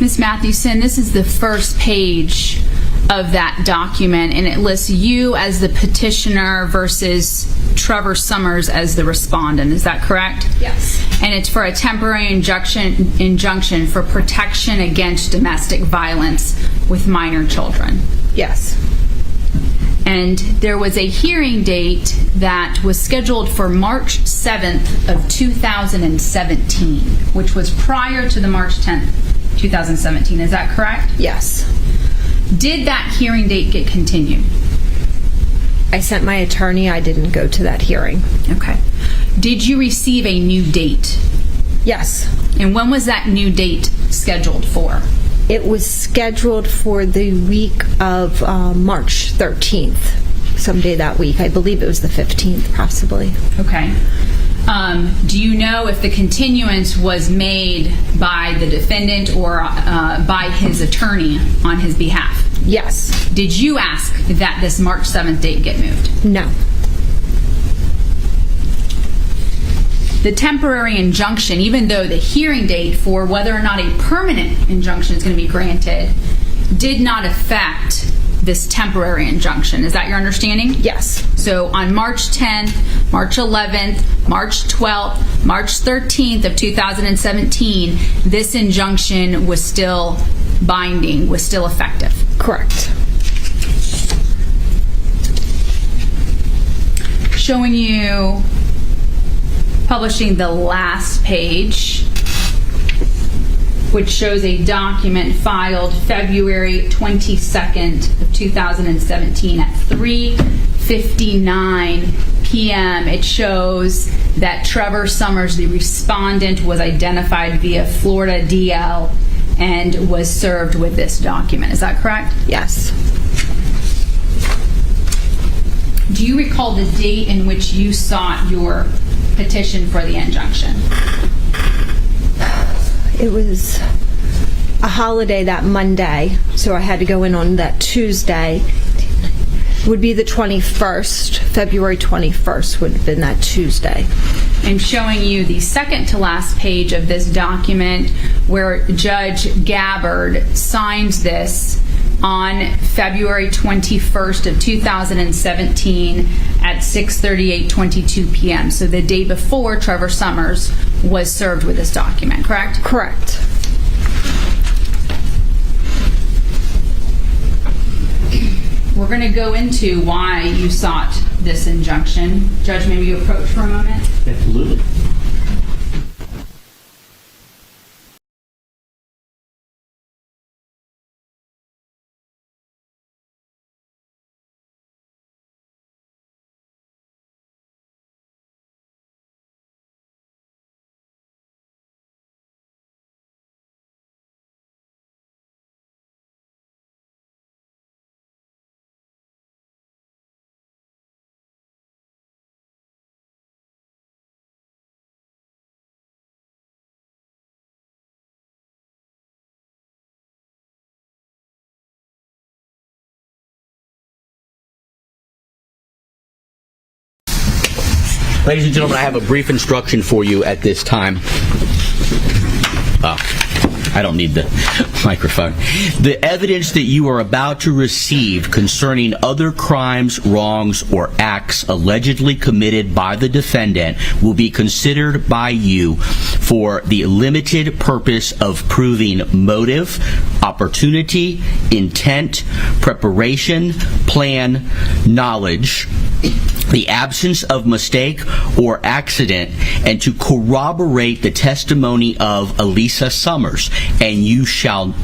Ms. Mathewson, this is the first page of that document, and it lists you as the petitioner versus Trevor Summers as the respondent. Is that correct? Yes. And it's for a temporary injunction for protection against domestic violence with minor children. Yes. And there was a hearing date that was scheduled for March 7th of 2017, which was prior to the March 10th, 2017. Is that correct? Yes. Did that hearing date get continued? I sent my attorney. I didn't go to that hearing. Okay. Did you receive a new date? Yes. And when was that new date scheduled for? It was scheduled for the week of March 13th, someday that week. I believe it was the 15th, possibly. Okay. Do you know if the continuance was made by the defendant or by his attorney on his behalf? Yes. Did you ask that this March 7th date get moved? No. The temporary injunction, even though the hearing date for whether or not a permanent injunction is going to be granted, did not affect this temporary injunction. Is that your understanding? Yes. So on March 10th, March 11th, March 12th, March 13th of 2017, this injunction was still binding, was still effective. Correct. Showing you publishing the last page, which shows a document filed February 22nd of 2017 at 3:59 p.m. It shows that Trevor Summers, the respondent, was identified via Florida DL and was served with this document. Is that correct? Yes. Do you recall the date in which you sought your petition for the injunction? It was a holiday that Monday, so I had to go in on that Tuesday. It would be the 21st. February 21st would have been that Tuesday. I'm showing you the second to last page of this document where Judge Gabbard signs this on February 21st of 2017 at 6:38:22 p.m. So the day before Trevor Summers was served with this document, correct? Correct. We're going to go into why you sought this injunction. Judge, maybe you approach for a moment? Absolutely. Ladies and gentlemen, I have a brief instruction for you at this time. I don't need the microphone. The evidence that you are about to receive concerning other crimes, wrongs, or acts allegedly committed by the defendant will be considered by you for the limited purpose of proving motive, opportunity, intent, preparation, plan, knowledge, the absence of mistake or accident, and to corroborate the testimony of Alisa Summers, and you shall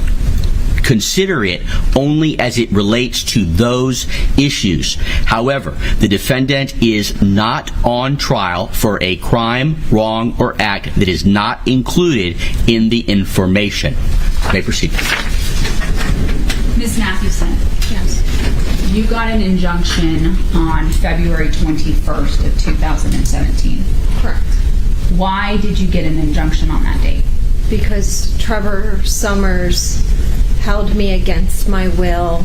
consider it only as it relates to those issues. However, the defendant is not on trial for a crime, wrong, or act that is not included in the information. You may proceed. Ms. Mathewson. Yes. You got an injunction on February 21st of 2017. Correct. Why did you get an injunction on that date? Because Trevor Summers held me against my will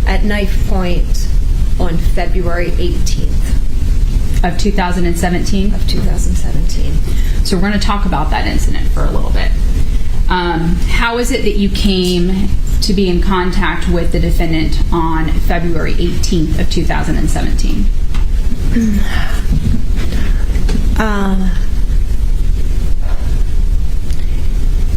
at knife point on February 18th Of 2017? of 2017. So we're going to talk about that incident for a little bit. How is it that you came to be in contact with the defendant on February 18th of 2017?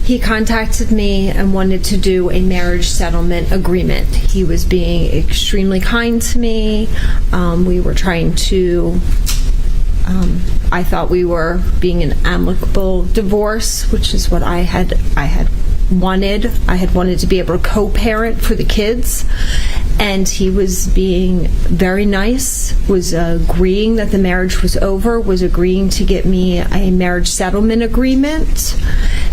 He contacted me and wanted to do a marriage settlement agreement. He was being extremely kind to me. We were trying to, I thought we were being an amicable divorce, which is what I had wanted. I had wanted to be able to co-parent for the kids. And he was being very nice, was agreeing that the marriage was over, was agreeing to get me a marriage settlement agreement,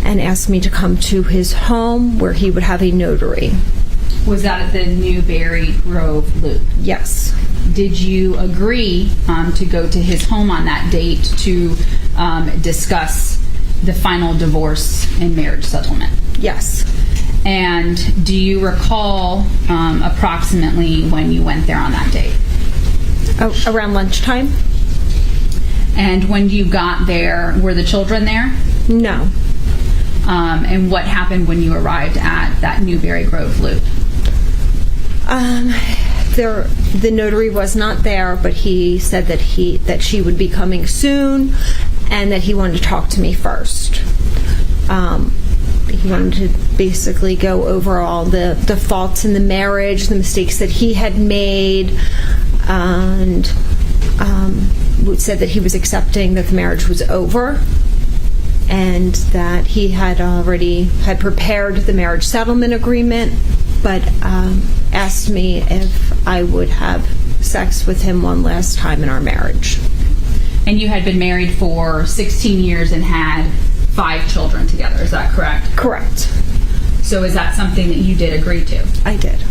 and asked me to come to his home where he would have a notary. Was that at the Newberry Grove Loop? Yes. Did you agree to go to his home on that date to discuss the final divorce and marriage settlement? Yes. And do you recall approximately when you went there on that date? Around lunchtime? And when you got there, were the children there? No. And what happened when you arrived at that Newberry Grove Loop? The notary was not there, but he said that she would be coming soon, and that he wanted to talk to me first. He wanted to basically go over all the faults in the marriage, the mistakes that he had made, and said that he was accepting that the marriage was over, and that he had already prepared the marriage settlement agreement, but asked me if I would have sex with him one last time in our marriage. And you had been married for 16 years and had 5 children together, is that correct? Correct. So is that something that you did agree to? I did.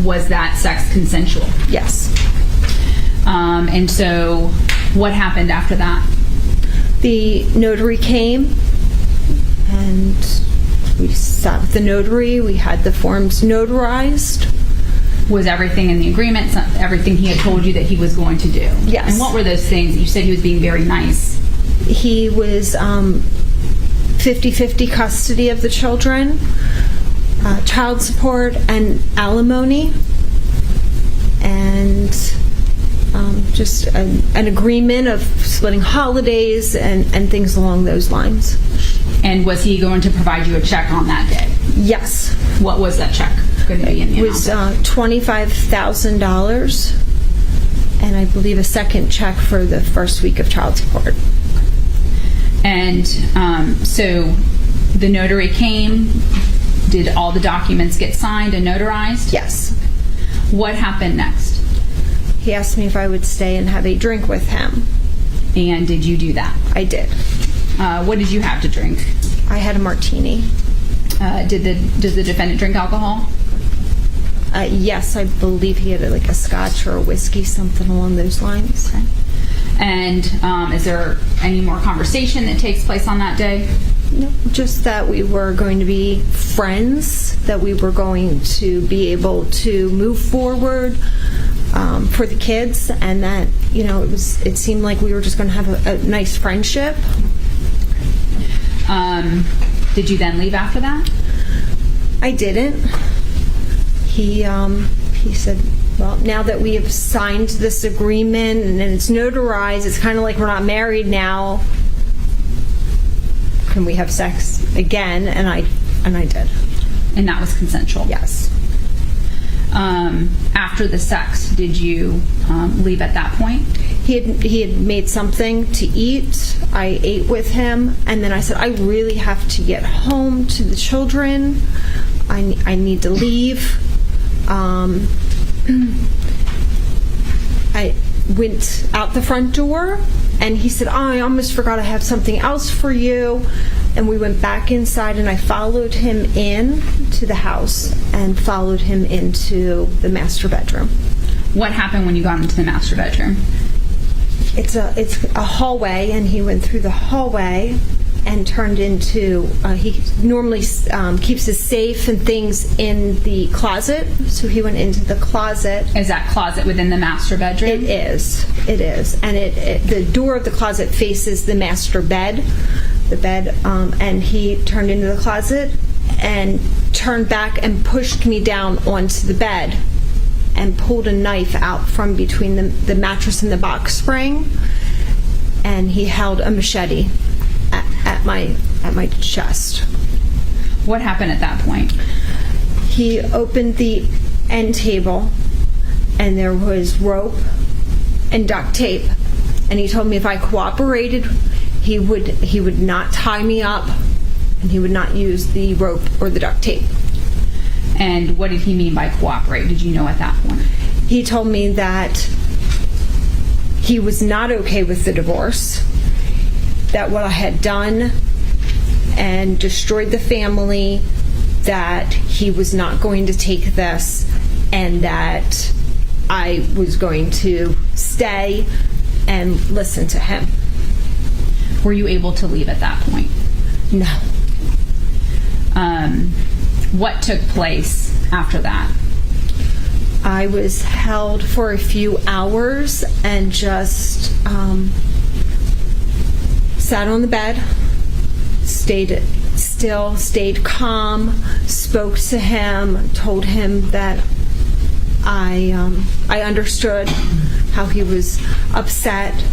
Was that sex consensual? Yes. And so what happened after that? The notary came, and we sat with the notary. We had the forms notarized. Was everything in the agreement, everything he had told you that he was going to do? Yes. And what were those things? You said he was being very nice. He was 50-50 custody of the children, child support, and alimony, and just an agreement of splitting holidays and things along those lines. And was he going to provide you a check on that day? Yes. What was that check going to be in the amount? It was $25,000, and I believe a second check for the first week of child support. And so the notary came. Did all the documents get signed and notarized? Yes. What happened next? He asked me if I would stay and have a drink with him. And did you do that? I did. What did you have to drink? I had a martini. Does the defendant drink alcohol? Yes, I believe he had like a scotch or a whiskey, something along those lines. Okay. And is there any more conversation that takes place on that day? No, just that we were going to be friends, that we were going to be able to move forward for the kids, and that, you know, it seemed like we were just going to have a nice friendship. Did you then leave after that? I didn't. He said, well, now that we have signed this agreement and it's notarized, it's kind of like we're not married now. Can we have sex again? And I did. And that was consensual? Yes. After the sex, did you leave at that point? He had made something to eat. I ate with him, and then I said, I really have to get home to the children. I need to leave. I went out the front door, and he said, oh, I almost forgot I have something else for you. And we went back inside, and I followed him in to the house and followed him into the master bedroom. What happened when you got into the master bedroom? It's a hallway, and he went through the hallway and turned into, he normally keeps his safe and things in the closet, so he went into the closet. Is that closet within the master bedroom? It is. It is, and the door of the closet faces the master bed, and he turned into the closet and turned back and pushed me down onto the bed and pulled a knife out from between the mattress and the box spring, and he held a machete at my chest. What happened at that point? He opened the end table, and there was rope and duct tape, and he told me if I cooperated, he would not tie me up, and he would not use the rope or the duct tape. And what did he mean by cooperate? Did you know at that point? He told me that he was not okay with the divorce, that what I had done and destroyed the family, that he was not going to take this, and that I was going to stay and listen to him. Were you able to leave at that point? No. What took place after that? I was held for a few hours and just sat on the bed, stayed still, stayed calm, spoke to him, told him that I understood how he was upset,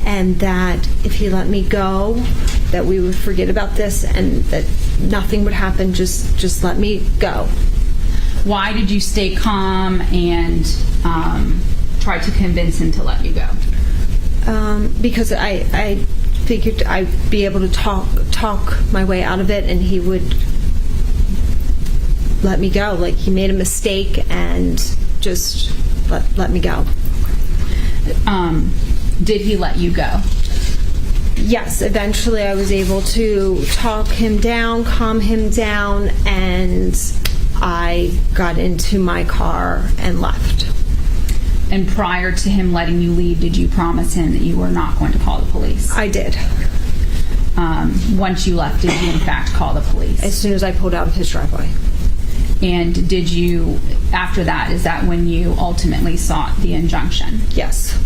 and that if he let me go, that we would forget about this and that nothing would happen. Just let me go. Why did you stay calm and try to convince him to let you go? Because I figured I'd be able to talk my way out of it, and he would let me go. Like, he made a mistake and just let me go. Did he let you go? Yes, eventually I was able to talk him down, calm him down, and I got into my car and left. And prior to him letting you leave, did you promise him that you were not going to call the police? I did. Once you left, did you in fact call the police? As soon as I pulled out of his driveway. And did you, after that, is that when you ultimately sought the injunction? Yes.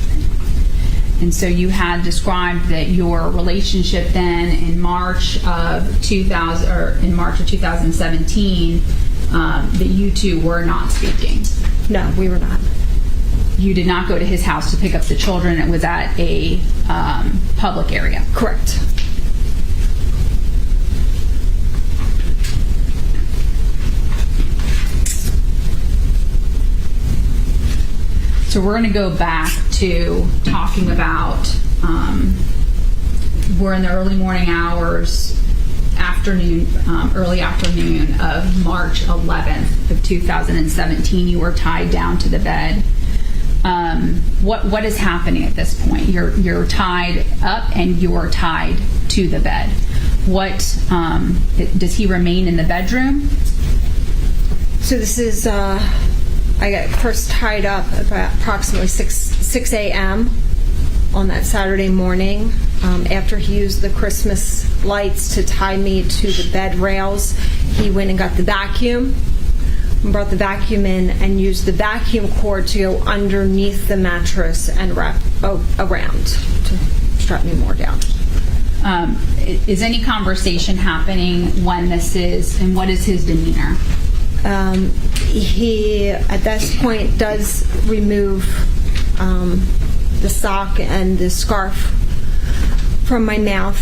And so you had described that your relationship then in March of 2017, that you two were not speaking. No, we were not. You did not go to his house to pick up the children. It was at a public area. Correct. So we're going to go back to talking about, we're in the early morning hours, early afternoon of March 11th of 2017. You were tied down to the bed. What is happening at this point? You're tied up and you're tied to the bed. What does he remain in the bedroom? So this is, I got first tied up about approximately 6 a.m. on that Saturday morning. After he used the Christmas lights to tie me to the bed rails, he went and got the vacuum, brought the vacuum in, and used the vacuum cord to go underneath the mattress and wrap around to strap me more down. Is any conversation happening when this is, and what is his demeanor? He, at this point, does remove the sock and the scarf from my mouth,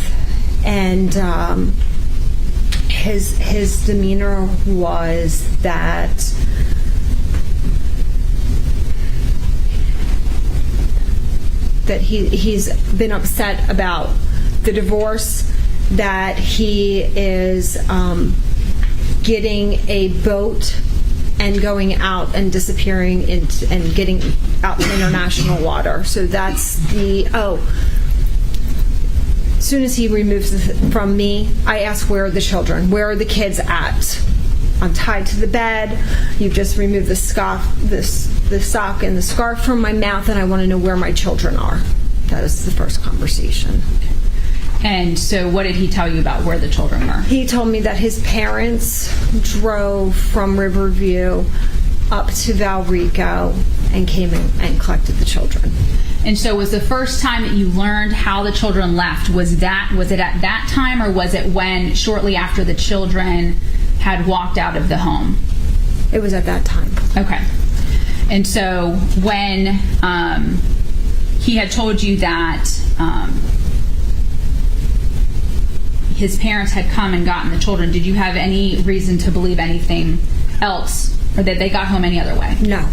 and his demeanor was that he's been upset about the divorce, that he is getting a boat and going out and disappearing and getting out in international water. So that's as soon as he removes it from me, I ask, where are the children? Where are the kids at? I'm tied to the bed. You've just removed the sock and the scarf from my mouth, and I want to know where my children are. That is the first conversation. And so what did he tell you about where the children were? He told me that his parents drove from Riverview up to Valrico and came in and collected the children. And so was the first time that you learned how the children left, was it at that time, or was it when shortly after the children had walked out of the home? It was at that time. Okay. And so when he had told you that his parents had come and gotten the children, did you have any reason to believe anything else, or that they got home any other way? No.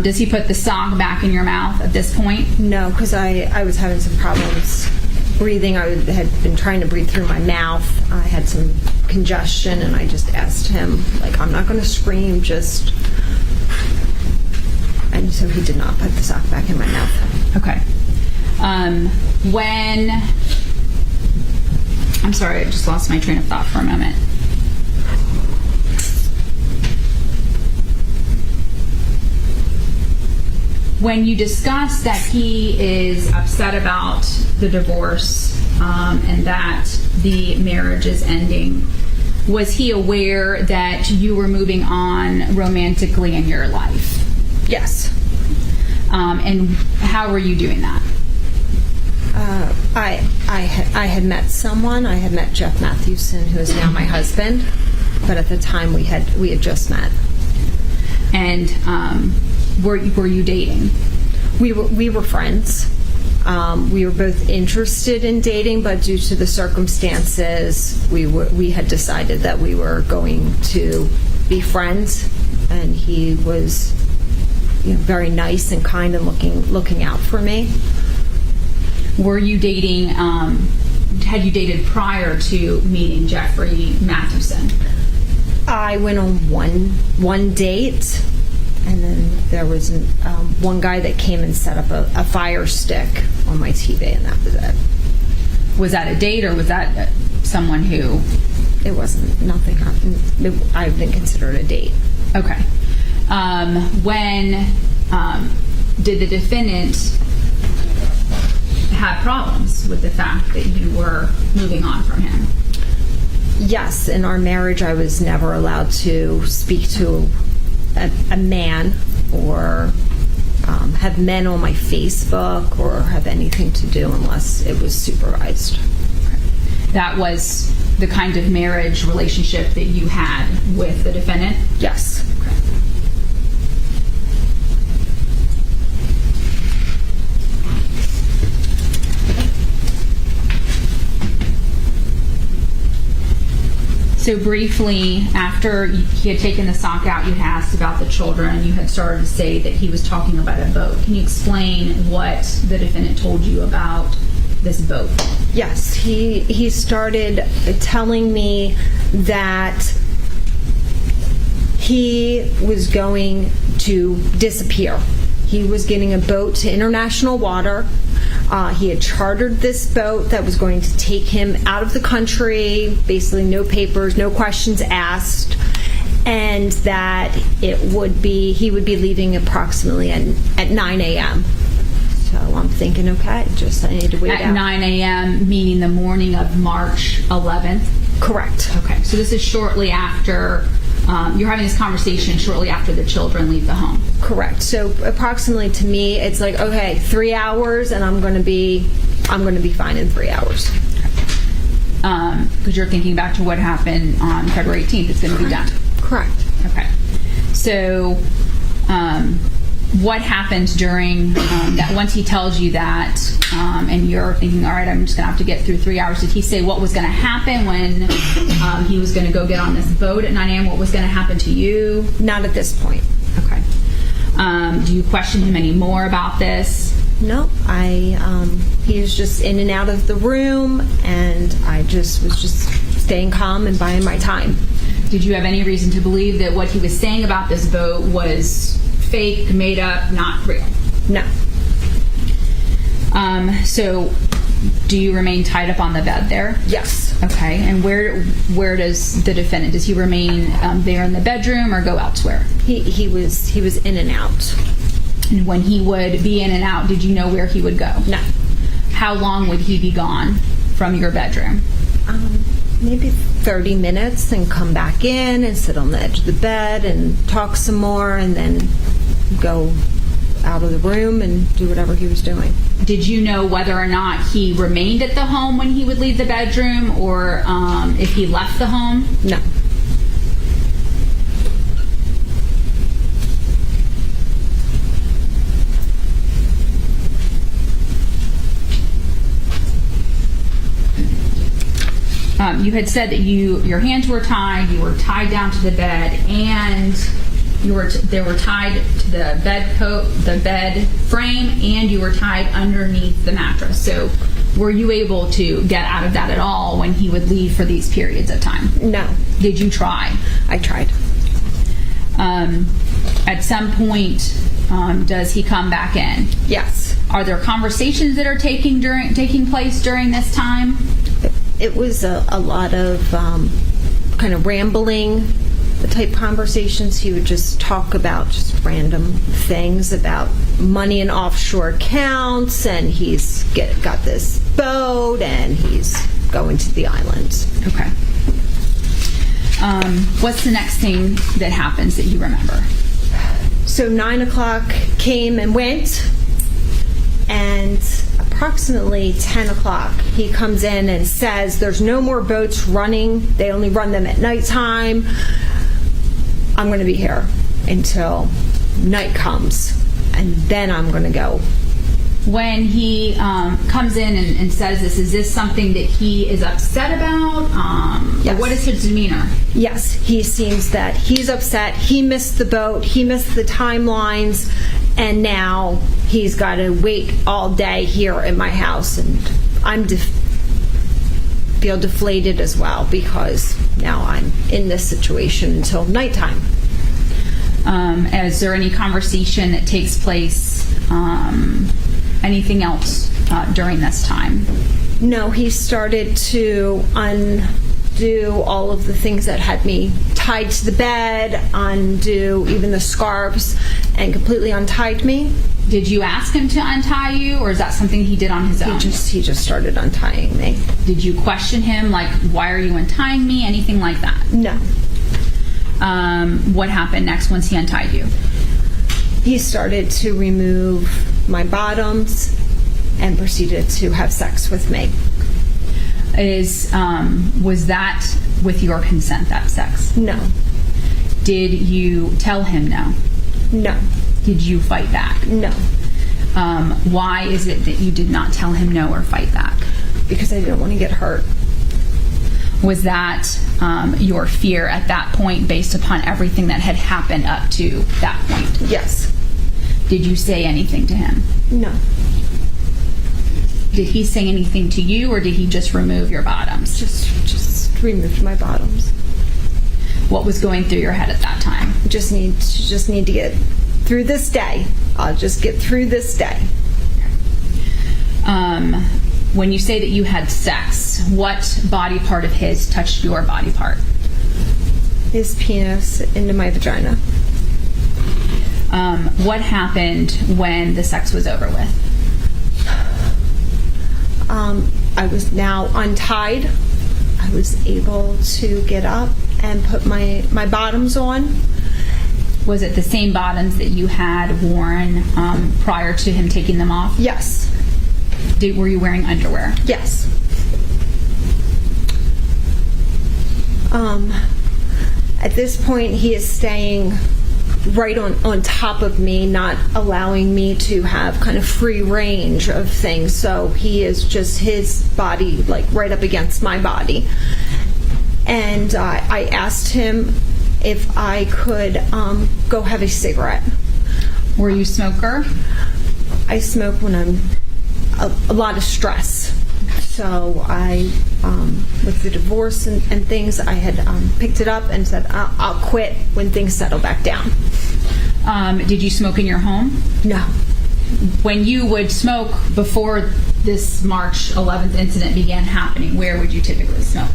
Does he put the sock back in your mouth at this point? No, because I was having some problems breathing. I had been trying to breathe through my mouth. I had some congestion, and I just asked him, like, I'm not going to scream, just... And so he did not put the sock back in my mouth. Okay. I'm sorry, I just lost my train of thought for a moment. When you discuss that he is upset about the divorce and that the marriage is ending, was he aware that you were moving on romantically in your life? Yes. And how were you doing that? I had met someone. I had met Jeff Mathewson, who is now my husband, but at the time we had just met. And were you dating? We were friends. We were both interested in dating, but due to the circumstances, we had decided that we were going to be friends. And he was, very nice and kind and looking out for me. Were you dating? Had you dated prior to meeting Jeffrey Mathewson? I went on one date. And then there was one guy that came and set up a fire stick on my TV, and that was it. Was that a date, or was that someone who... It wasn't, nothing happened. I didn't consider it a date. Okay. When did the defendant have problems with the fact that you were moving on from him? Yes, in our marriage, I was never allowed to speak to a man or have men on my Facebook or have anything to do unless it was supervised. That was the kind of marriage relationship that you had with the defendant? Yes. Okay. So briefly, after he had taken the sock out, you had asked about the children, and you had started to say that he was talking about a boat. Can you explain what the defendant told you about this boat? Yes, he started telling me that he was going to disappear. He was getting a boat to international water. He had chartered this boat that was going to take him out of the country, basically no papers, no questions asked, and that he would be leaving approximately at 9 a.m. So I'm thinking, okay, I need to wait out. At 9 a.m., meaning the morning of March 11th? Correct. Okay, so this is shortly after, you're having this conversation shortly after the children leave the home? Correct. So approximately to me, it's like, okay, 3 hours, and I'm going to be fine in 3 hours. Because you're thinking back to what happened on February 18th, it's going to be done. Correct. Okay. So, what happens during that? Once he tells you that, and you're thinking, all right, I'm just going to have to get through 3 hours. Did he say what was going to happen when he was going to go get on this boat at 9 a.m.? What was going to happen to you? Not at this point. Okay. Do you question him any more about this? No, he was just in and out of the room, and I just was staying calm and buying my time. Did you have any reason to believe that what he was saying about this boat was fake, made up, not real? No. So, do you remain tied up on the bed there? Yes. Okay. And where does the defendant? Does he remain there in the bedroom or go elsewhere? He was in and out. And when he would be in and out, did you know where he would go? No. How long would he be gone from your bedroom? Maybe 30 minutes, and come back in and sit on the edge of the bed and talk some more, and then go out of the room and do whatever he was doing. Did you know whether or not he remained at the home when he would leave the bedroom, or if he left the home? No. You had said that your hands were tied, you were tied down to the bed, and they were tied to the bed frame, and you were tied underneath the mattress. So were you able to get out of that at all when he would leave for these periods of time? No. Did you try? I tried. At some point, does he come back in? Yes. Are there conversations that are taking place during this time? It was a lot of kind of rambling type conversations. He would just talk about just random things about money in offshore accounts, and he's got this boat, and he's going to the islands. Okay. What's the next thing that happens that you remember? So 9 o'clock came and went, and approximately 10 o'clock he comes in and says there's no more boats running. They only run them at nighttime. I'm going to be here until night comes, and then I'm going to go. When he comes in and says this, is this something that he is upset about? Yes. What is his demeanor? Yes, he seems that he's upset. He missed the boat. He missed the timelines, and now he's got to wait all day here at my house, and I'm feel deflated as well because now I'm in this situation until nighttime. Is there any conversation that takes place? Anything else during this time? No, he started to undo all of the things that had me tied to the bed, undo even the scarves, and completely untied me. Did you ask him to untie you, or is that something he did on his own? He just started untying me. Did you question him, like, why are you untying me? Anything like that? No. What happened next once he untied you? He started to remove my bottoms and proceeded to have sex with me. Was that with your consent, that sex? No. Did you tell him no? No. Did you fight back? No. Why is it that you did not tell him no or fight back? Because I didn't want to get hurt. Was that your fear at that point based upon everything that had happened up to that point? Yes. Did you say anything to him? No. Did he say anything to you, or did he just remove your bottoms? Just removed my bottoms. What was going through your head at that time? Just need to get through this day. I'll just get through this day. When you say that you had sex, what body part of his touched your body part? His penis into my vagina. What happened when the sex was over with? I was now untied. I was able to get up and put my bottoms on. Was it the same bottoms that you had worn prior to him taking them off? Yes. Were you wearing underwear? Yes. At this point, he is staying right on top of me, not allowing me to have kind of free range of things. So he is just his body like right up against my body. And I asked him if I could go have a cigarette. Were you a smoker? I smoke when I'm a lot of stress. So I, with the divorce and things, I had picked it up and said, I'll quit when things settle back down. Did you smoke in your home? No. When you would smoke before this March 11th incident began happening, where would you typically smoke?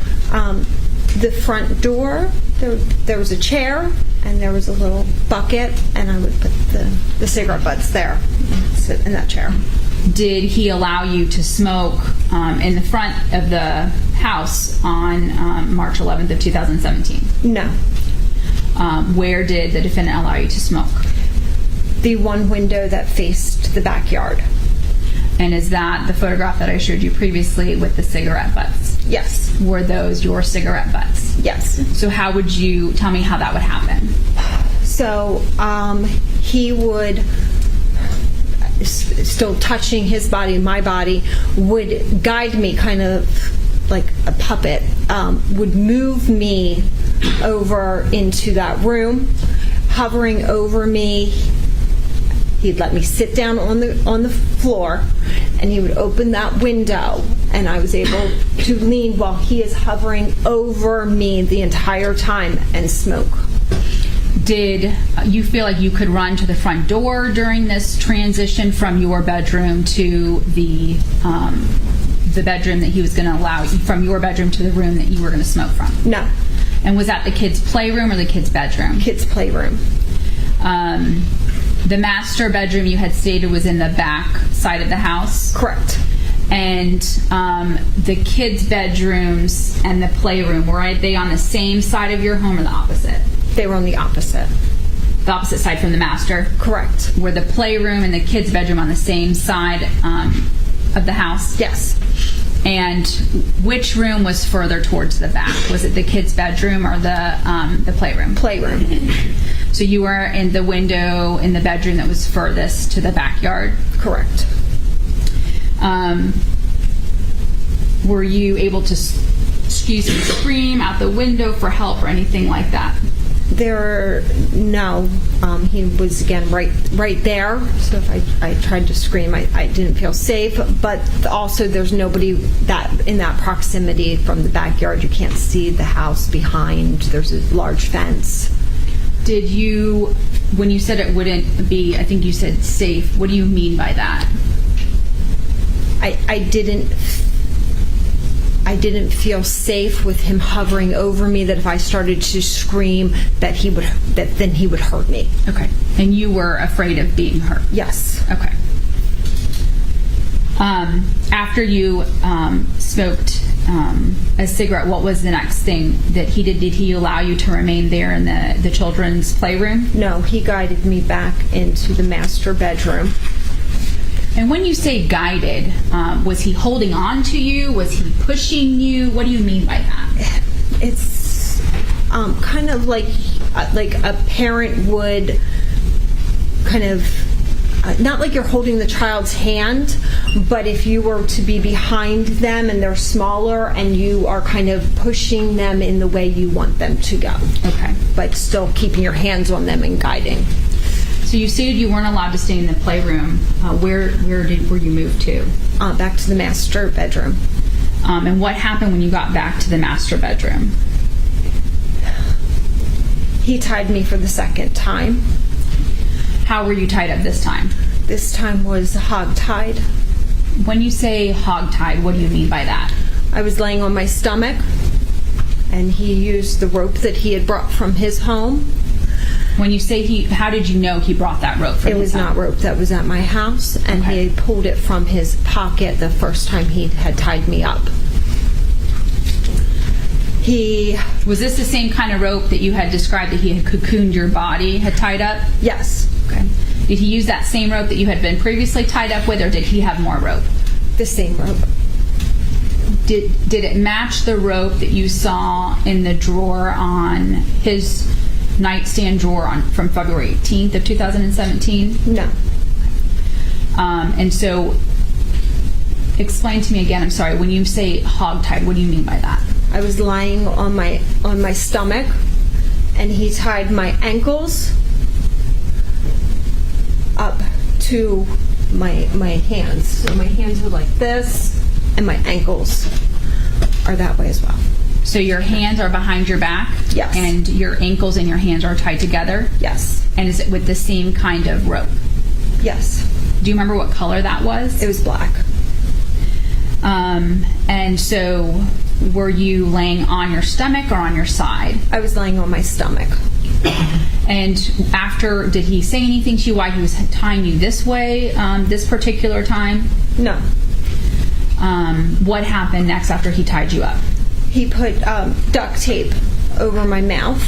The front door, there was a chair, and there was a little bucket, and I would put the cigarette butts there and sit in that chair. Did he allow you to smoke in the front of the house on March 11th of 2017? No. Where did the defendant allow you to smoke? The one window that faced the backyard. And is that the photograph that I showed you previously with the cigarette butts? Yes. Were those your cigarette butts? Yes. So how would you tell me how that would happen? So he would, still touching his body, my body, would guide me kind of like a puppet, would move me over into that room, hovering over me. He'd let me sit down on the floor, and he would open that window, and I was able to lean while he is hovering over me the entire time and smoke. Did you feel like you could run to the front door during this transition from your bedroom to the bedroom that he was going to allow you, from your bedroom to the room that you were going to smoke from? No. And was that the kids' playroom or the kids' bedroom? Kids' playroom. The master bedroom you had stated was in the back side of the house? Correct. And the kids' bedrooms and the playroom, were they on the same side of your home or the opposite? They were on the opposite. The opposite side from the master? Correct. Were the playroom and the kids' bedroom on the same side of the house? Yes. And which room was further towards the back? Was it the kids' bedroom or the playroom? Playroom. So you were in the window in the bedroom that was furthest to the backyard? Correct. Were you able to, scream out the window for help or anything like that? No. He was again right there. So if I tried to scream, I didn't feel safe. But also, there's nobody that in that proximity from the backyard. You can't see the house behind. There's a large fence. Did you, when you said it wouldn't be, I think you said safe, what do you mean by that? I didn't feel safe with him hovering over me, that if I started to scream that then he would hurt me. Okay. And you were afraid of being hurt? Yes. Okay. After you smoked a cigarette, what was the next thing that he did? Did he allow you to remain there in the children's playroom? No, he guided me back into the master bedroom. And when you say guided, was he holding on to you? Was he pushing you? What do you mean by that? It's kind of like a parent would kind of, not like you're holding the child's hand, but if you were to be behind them and they're smaller and you are kind of pushing them in the way you want them to go. Okay. But still keeping your hands on them and guiding. So you stated you weren't allowed to stay in the playroom. Where were you moved to? Back to the master bedroom. And what happened when you got back to the master bedroom? He tied me for the second time. How were you tied up this time? This time was hog-tied. When you say hog-tied, what do you mean by that? I was laying on my stomach, and he used the rope that he had brought from his home. When you say how did you know he brought that rope from his home? It was not rope that was at my house, and Okay. he pulled it from his pocket the first time he had tied me up. Was this the same kind of rope that you had described that he had cocooned your body, had tied up? Yes. Okay. Did he use that same rope that you had been previously tied up with, or did he have more rope? The same rope. Did it match the rope that you saw in the drawer on his nightstand drawer from February 18th of 2017? No. And so, explain to me again, I'm sorry, when you say hog-tied, what do you mean by that? I was lying on my stomach, and he tied my ankles up to my hands. So my hands were like this, and my ankles are that way as well. So your hands are behind your back? Yes. And your ankles and your hands are tied together? Yes. And is it with the same kind of rope? Yes. Do you remember what color that was? It was black. And so were you laying on your stomach or on your side? I was laying on my stomach. And after, did he say anything to you why he was tying you this way, this particular time? No. What happened next after he tied you up? He put duct tape over my mouth,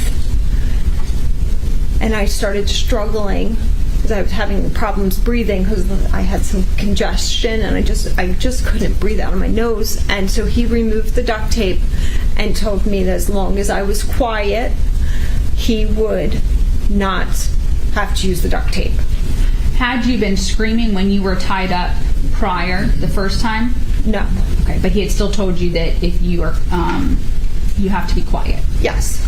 and I started struggling because I was having problems breathing because I had some congestion and I just couldn't breathe out of my nose. And so he removed the duct tape and told me that as long as I was quiet, he would not have to use the duct tape. Had you been screaming when you were tied up prior, the first time? No. Okay, but he had still told you that if you are, you have to be quiet. Yes.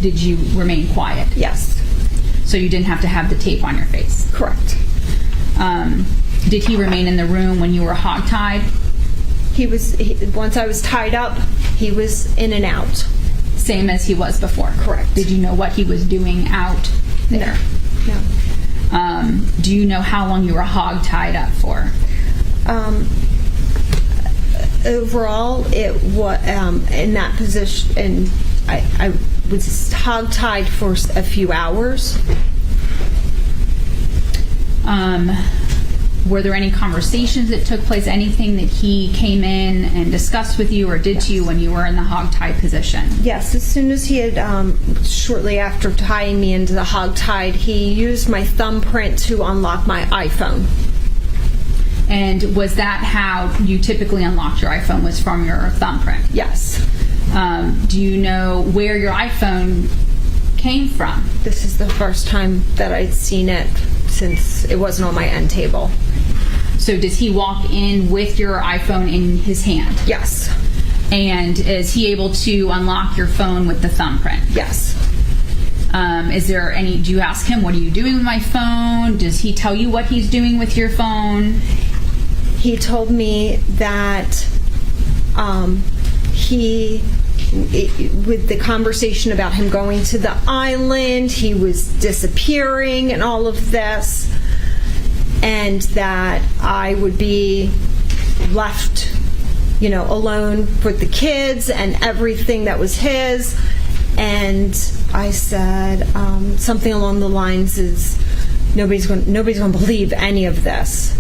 Did you remain quiet? Yes. So you didn't have to have the tape on your face? Correct. Did he remain in the room when you were hogtied? Once I was tied up, he was in and out. Same as he was before? Correct. Did you know what he was doing out there? No. Do you know how long you were hogtied up for? Overall, it was in that position, and I was hogtied for a few hours. Were there any conversations that took place, anything that he came in and discussed with you or did to you when you were in the hogtied position? Yes, as soon as he had, shortly after tying me into the hogtied, he used my thumbprint to unlock my iPhone. And was that how you typically unlocked your iPhone, was from your thumbprint? Yes. Do you know where your iPhone came from? This is the first time that I'd seen it since it wasn't on my end table. So does he walk in with your iPhone in his hand? Yes. And is he able to unlock your phone with the thumbprint? Yes. Do you ask him, what are you doing with my phone? Does he tell you what he's doing with your phone? He told me that with the conversation about him going to the island, he was disappearing and all of this, and that I would be left, alone with the kids and everything that was his. And I said something along the lines is, nobody's going to believe any of this.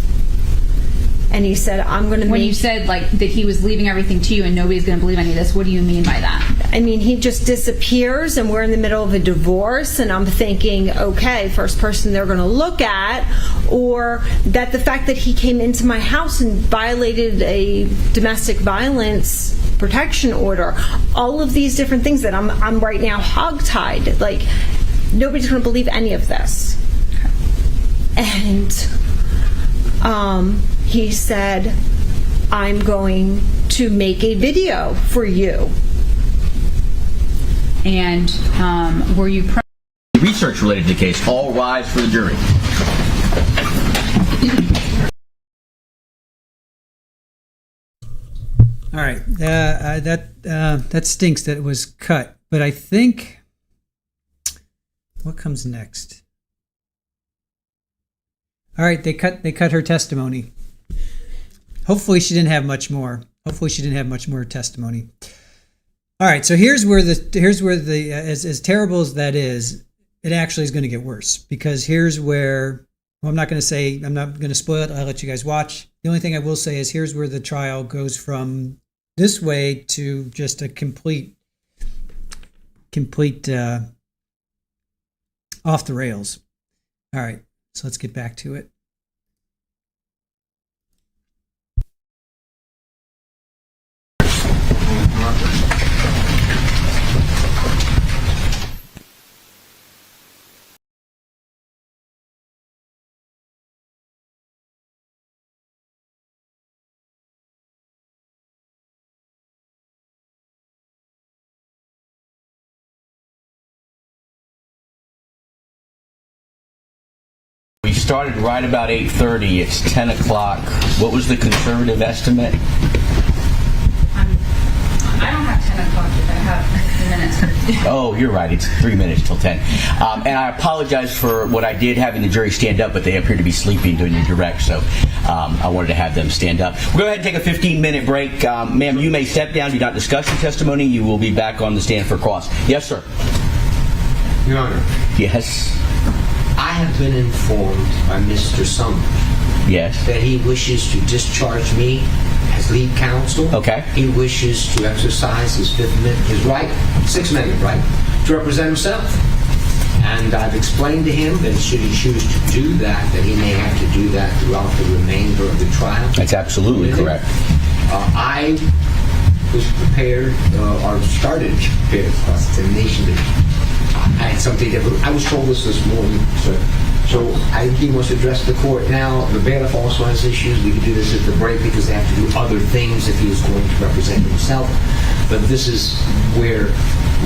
And he said, I'm going to When you said that he was leaving everything to you and nobody's going to believe any of this, what do you mean by that? I mean, he just disappears and we're in the middle of a divorce and I'm thinking, okay, first person they're going to look at, or that the fact that he came into my house and violated a domestic violence protection order, all of these different things that I'm right now hogtied. Nobody's going to believe any of this. And he said, I'm going to make a video for you. And were you Research related to the case. All rise for the jury. All right, that stinks that it was cut. But I think, what comes next? All right, they cut her testimony. Hopefully she didn't have much more. Testimony. All right, so here's where the as terrible as that is, it actually is going to get worse, because here's where, well, I'm not going to spoil it. I'll let you guys watch. The only thing I will say is here's where the trial goes from this way to just a complete off the rails. All right, so let's get back to it. We started right about 8:30. It's 10 o'clock. What was the conservative estimate? I don't have 10 o'clock yet. I have 3 minutes. Oh, you're right. It's 3 minutes till 10. And I apologize for what I did having the jury stand up, but they appear to be sleeping during the direct, so I wanted to have them stand up. We'll go ahead and take a 15-minute break. Ma'am, you may step down. Do not discuss your testimony. You will be back on the stand for cross. Yes, sir. Your Honor. Yes. I have been informed by Mr. Summers Yes. that he wishes to discharge me as lead counsel. Okay. He wishes to exercise his Sixth Amendment right, to represent himself. And I've explained to him that should he choose to do that he may have to do that throughout the remainder of the trial. That's absolutely correct. I was prepared, or started to prepare for cross-examination. I had something that I was told this morning, so he must address the court now. The bailiff also has issues. We can do this at the break because they have to do other things if he was going to represent himself. But this is where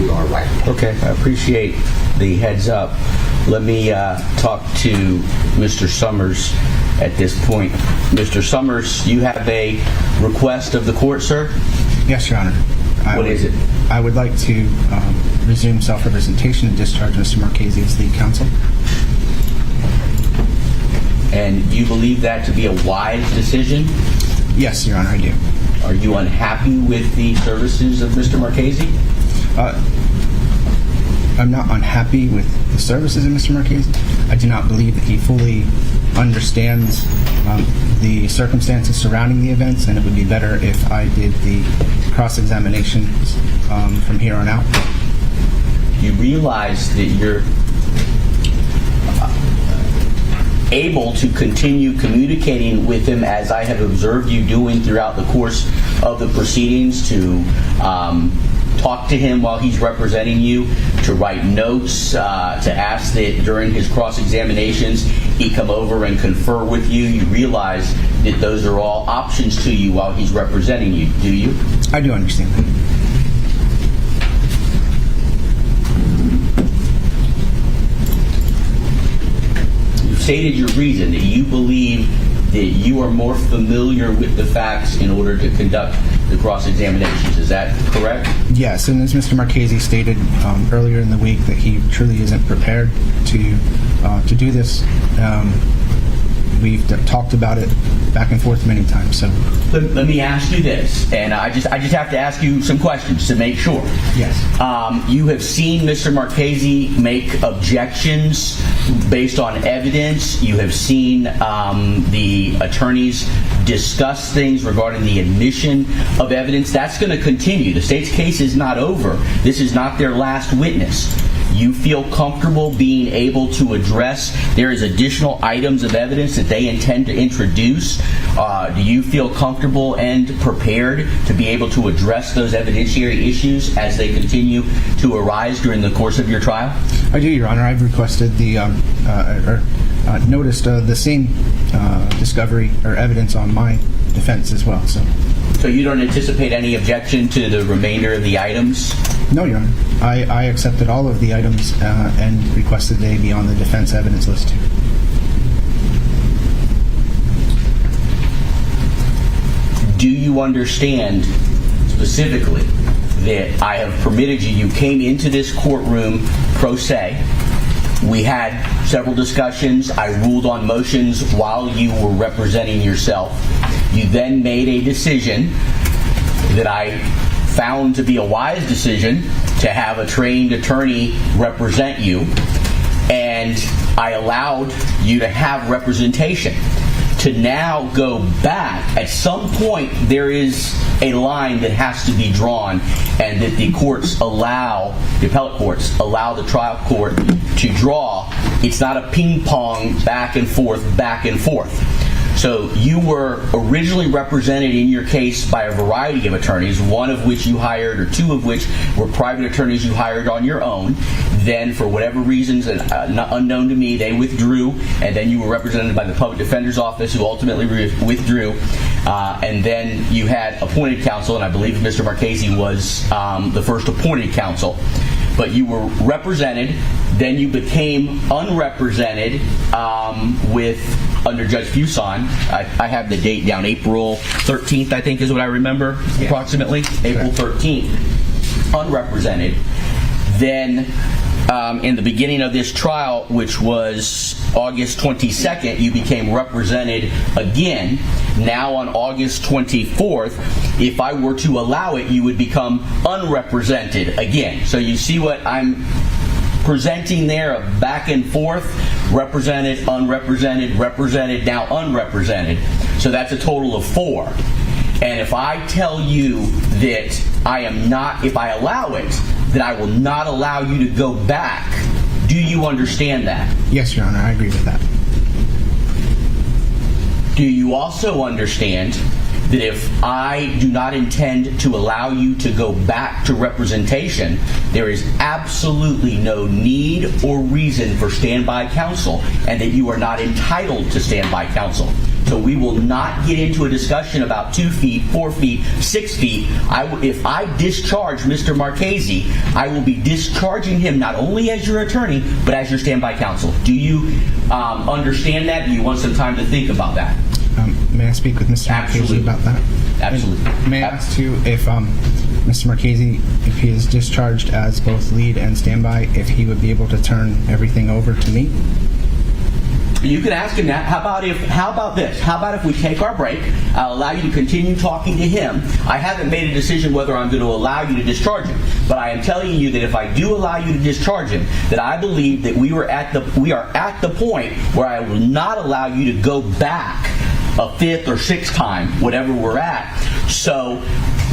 we are right now. Okay, I appreciate the heads up. Let me talk to Mr. Summers at this point. Mr. Summers, you have a request of the court, sir? Yes, Your Honor. What is it? I would like to resume self-representation and discharge Mr. Marchese as lead counsel. And you believe that to be a wise decision? Yes, Your Honor, I do. Are you unhappy with the services of Mr. Marchese? I'm not unhappy with the services of Mr. Marchese. I do not believe that he fully understands the circumstances surrounding the events, and it would be better if I did the cross-examinations from here on out. You realize that you're able to continue communicating with him, as I have observed you doing throughout the course of the proceedings, to talk to him while he's representing you, to write notes, to ask that during his cross-examinations he come over and confer with you. You realize that those are all options to you while he's representing you, do you? I do understand that. Stated your reason that you believe that you are more familiar with the facts in order to conduct the cross-examinations. Is that correct? Yes, and as Mr. Marchese stated earlier in the week, that he truly isn't prepared to do this. We've talked about it back and forth many times. So let me ask you this, and I just have to ask you some questions to make sure. Yes. You have seen Mr. Marchese make objections based on evidence. You have seen the attorneys discuss things regarding the admission of evidence. That's going to continue. The state's case is not over. This is not their last witness. You feel comfortable being able to address there is additional items of evidence that they intend to introduce? Do you feel comfortable and prepared to be able to address those evidentiary issues as they continue to arise during the course of your trial? I do, Your Honor. I've requested noticed the same discovery or evidence on my defense as well. So you don't anticipate any objection to the remainder of the items? No, Your Honor. I accepted all of the items and requested they be on the defense evidence list too. Do you understand specifically that I have permitted you? You came into this courtroom pro se. We had several discussions. I ruled on motions while you were representing yourself. You then made a decision that I found to be a wise decision to have a trained attorney represent you, and I allowed you to have representation. To now go back, at some point there is a line that has to be drawn, and that the appellate courts allow the trial court to draw. It's not a ping pong back and forth. So you were originally represented in your case by a variety of attorneys, one of which you hired, or two of which were private attorneys you hired on your own. Then, for whatever reasons unknown to me, they withdrew, and then you were represented by the Public Defender's Office, who ultimately withdrew. And then you had appointed counsel, and I believe Mr. Marchese was the first appointed counsel. But you were represented, then you became unrepresented under Judge Fuson. I have the date down, April 13th, I think is what I remember, approximately. April 13th, unrepresented. Then in the beginning of this trial, which was August 22nd, you became represented again. Now on August 24th, if I were to allow it, you would become unrepresented again. So you see what I'm presenting there, of back and forth, represented, unrepresented, represented, now unrepresented. So that's a total of 4. And if I tell you that I am not, if I allow it, that I will not allow you to go back Do you understand that? Yes, Your Honor, I agree with that. Do you also understand that if I do not intend to allow you to go back to representation, there is absolutely no need or reason for standby counsel, and that you are not entitled to standby counsel? So we will not get into a discussion about 2 feet, 4 feet, 6 feet. If I discharge Mr. Marchese, I will be discharging him not only as your attorney, but as your standby counsel. Do you understand that? Do you want some time to think about that? May I speak with Mr. Marchese about that? Absolutely. And may I ask too if Mr. Marchese, if he is discharged as both lead and standby, if he would be able to turn everything over to me? You can ask him that. How about this? How about if we take our break? I'll allow you to continue talking to him. I haven't made a decision whether I'm going to allow you to discharge him, but I am telling you that if I do allow you to discharge him, that I believe that we are at the point where I will not allow you to go back a 5th or 6th time, whatever we're at. So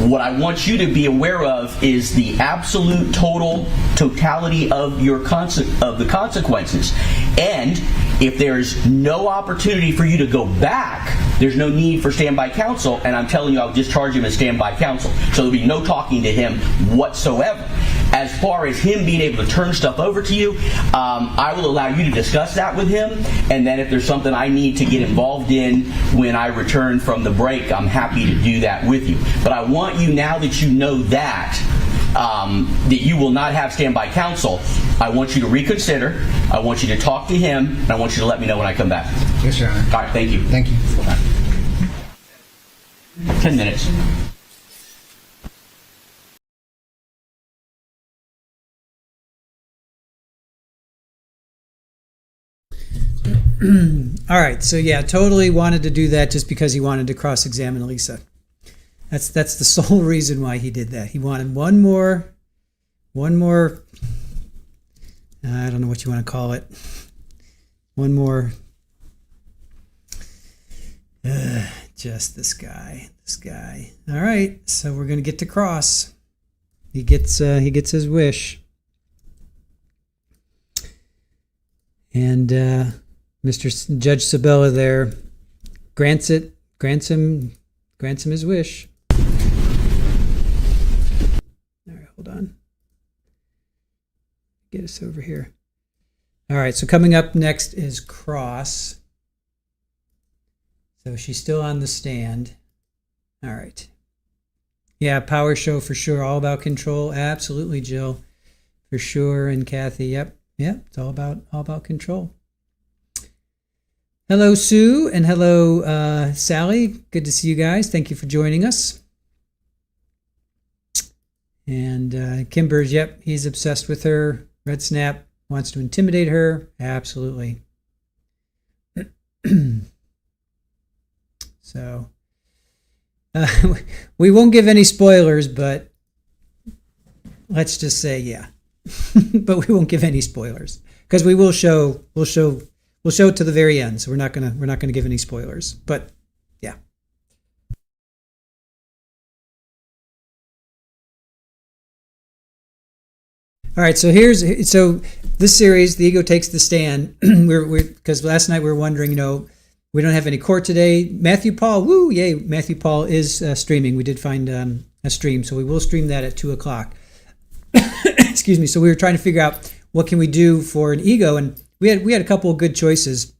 what I want you to be aware of is the absolute totality of the consequences. And if there's no opportunity for you to go back, there's no need for standby counsel, and I'm telling you I'll discharge him as standby counsel. So there'll be no talking to him whatsoever. As far as him being able to turn stuff over to you, I will allow you to discuss that with him, and then if there's something I need to get involved in when I return from the break, I'm happy to do that with you. But I want you, now that you know that you will not have standby counsel, I want you to reconsider, I want you to talk to him, and I want you to let me know when I come back. Yes, Your Honor. All right, thank you. Thank you. 10 minutes. All right, so yeah, totally wanted to do that just because he wanted to cross-examine Alisa. That's the sole reason why he did that. He wanted one more, I don't know what you want to call it. One more, just this guy. All right, so we're going to get to cross. He gets his wish. And Mr. Judge Sabella there grants him his wish. All right, hold on. Get us over here. All right, so coming up next is cross. So she's still on the stand. All right. Yeah, power show for sure. All about control. Absolutely, Jill. For sure. And Kathy, yep. It's all about control. Hello, Sue, and hello, Sally. Good to see you guys. Thank you for joining us. And Kimber's, yep, he's obsessed with her. Red Snap wants to intimidate her. Absolutely. So, we won't give any spoilers, but let's just say, yeah. But we won't give any spoilers because we'll show it to the very end. So we're not gonna give any spoilers. But yeah. All right. So this series, The Ego Takes the Stand. Because last night we were wondering, we don't have any court today. Matthew Paul, woo, yay! Matthew Paul is streaming. We did find a stream, so we will stream that at 2:00. Excuse me. So we were trying to figure out what can we do for an ego, and we had a couple of good choices,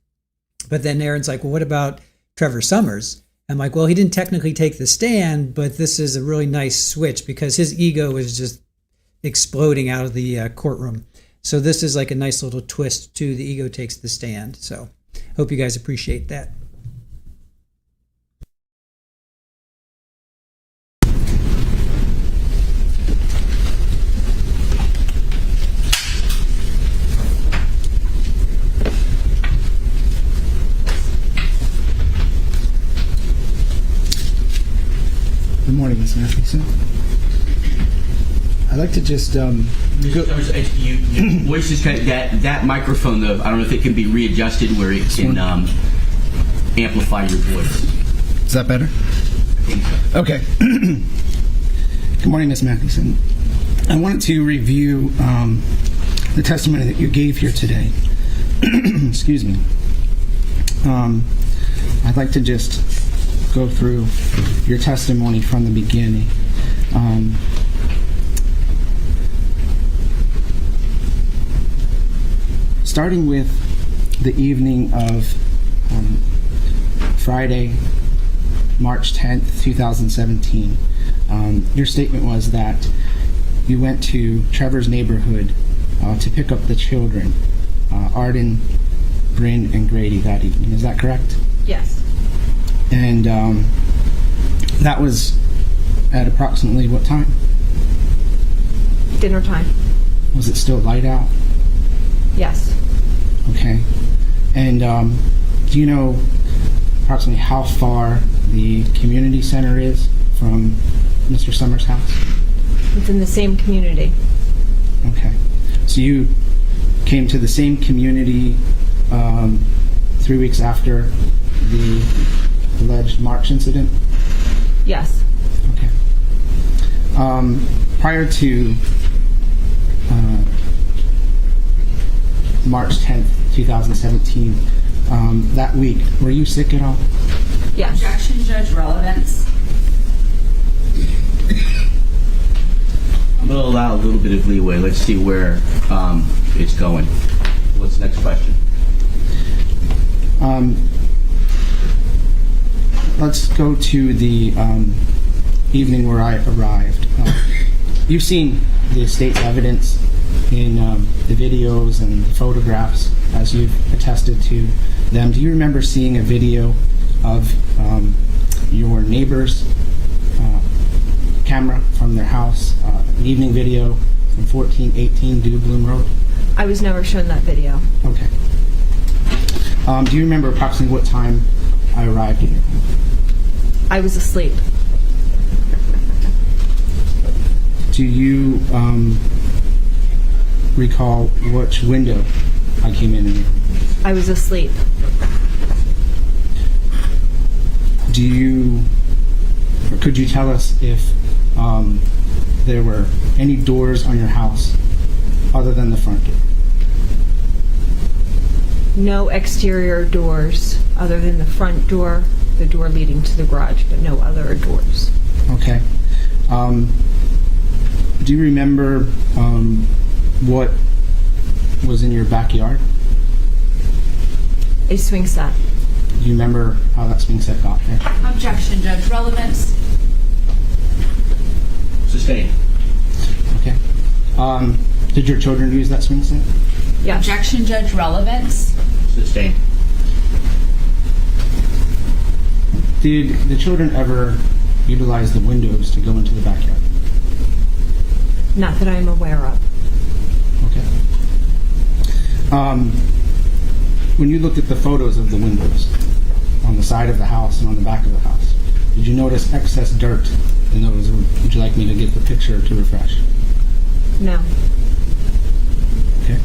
but then Aaron's like, well, what about Trevor Summers? I'm like, well, he didn't technically take the stand, but this is a really nice switch because his ego is just exploding out of the courtroom. So this is like a nice little twist to The Ego Takes the Stand. So hope you guys appreciate that. Good morning, Ms. Mathewson. I'd like to just Your voice is kind of, that microphone though. I don't know if it can be readjusted where it can amplify your voice. Is that better? I think so. Okay. Good morning, Ms. Mathewson. I wanted to review the testimony that you gave here today. Excuse me. I'd like to just go through your testimony from the beginning. Starting with the evening of Friday, March 10th, 2017, your statement was that you went to Trevor's neighborhood to pick up the children, Arden, Bryn, and Grady, that evening. Is that correct? Yes. And that was at approximately what time? Dinner time. Was it still light out? Yes. Okay. And do you know approximately how far the community center is from Mr. Summers' house? It's in the same community. Okay. So you came to the same community 3 weeks after the alleged March incident? Yes. Okay. Prior to March 10th, 2017, that week, were you sick at all? Yes. Objection, Judge. Relevance. I'm going to allow a little bit of leeway. Let's see where it's going. What's the next question? Let's go to the evening where I arrived. You've seen the state's evidence in the videos and photographs as you've attested to them. Do you remember seeing a video of your neighbor's camera from their house, an evening video from 1418 Dew Bloom Road? I was never shown that video. Okay. Do you remember approximately what time I arrived in your home? I was asleep. Do you recall which window I came in your home? I was asleep. Do you, or could you tell us if there were any doors on your house other than the front door? No exterior doors other than the front door, the door leading to the garage, but no other doors. Okay. Do you remember what was in your backyard? A swing set. Do you remember how that swing set got there? Objection, Judge. Relevance. Sustained. Okay. Did your children use that swing set? Yes. Objection, Judge. Relevance. Sustained. Did the children ever utilize the windows to go into the backyard? Not that I'm aware of. Okay. When you looked at the photos of the windows on the side of the house and on the back of the house, did you notice excess dirt in those? Or would you like me to get the picture to refresh? No. Okay.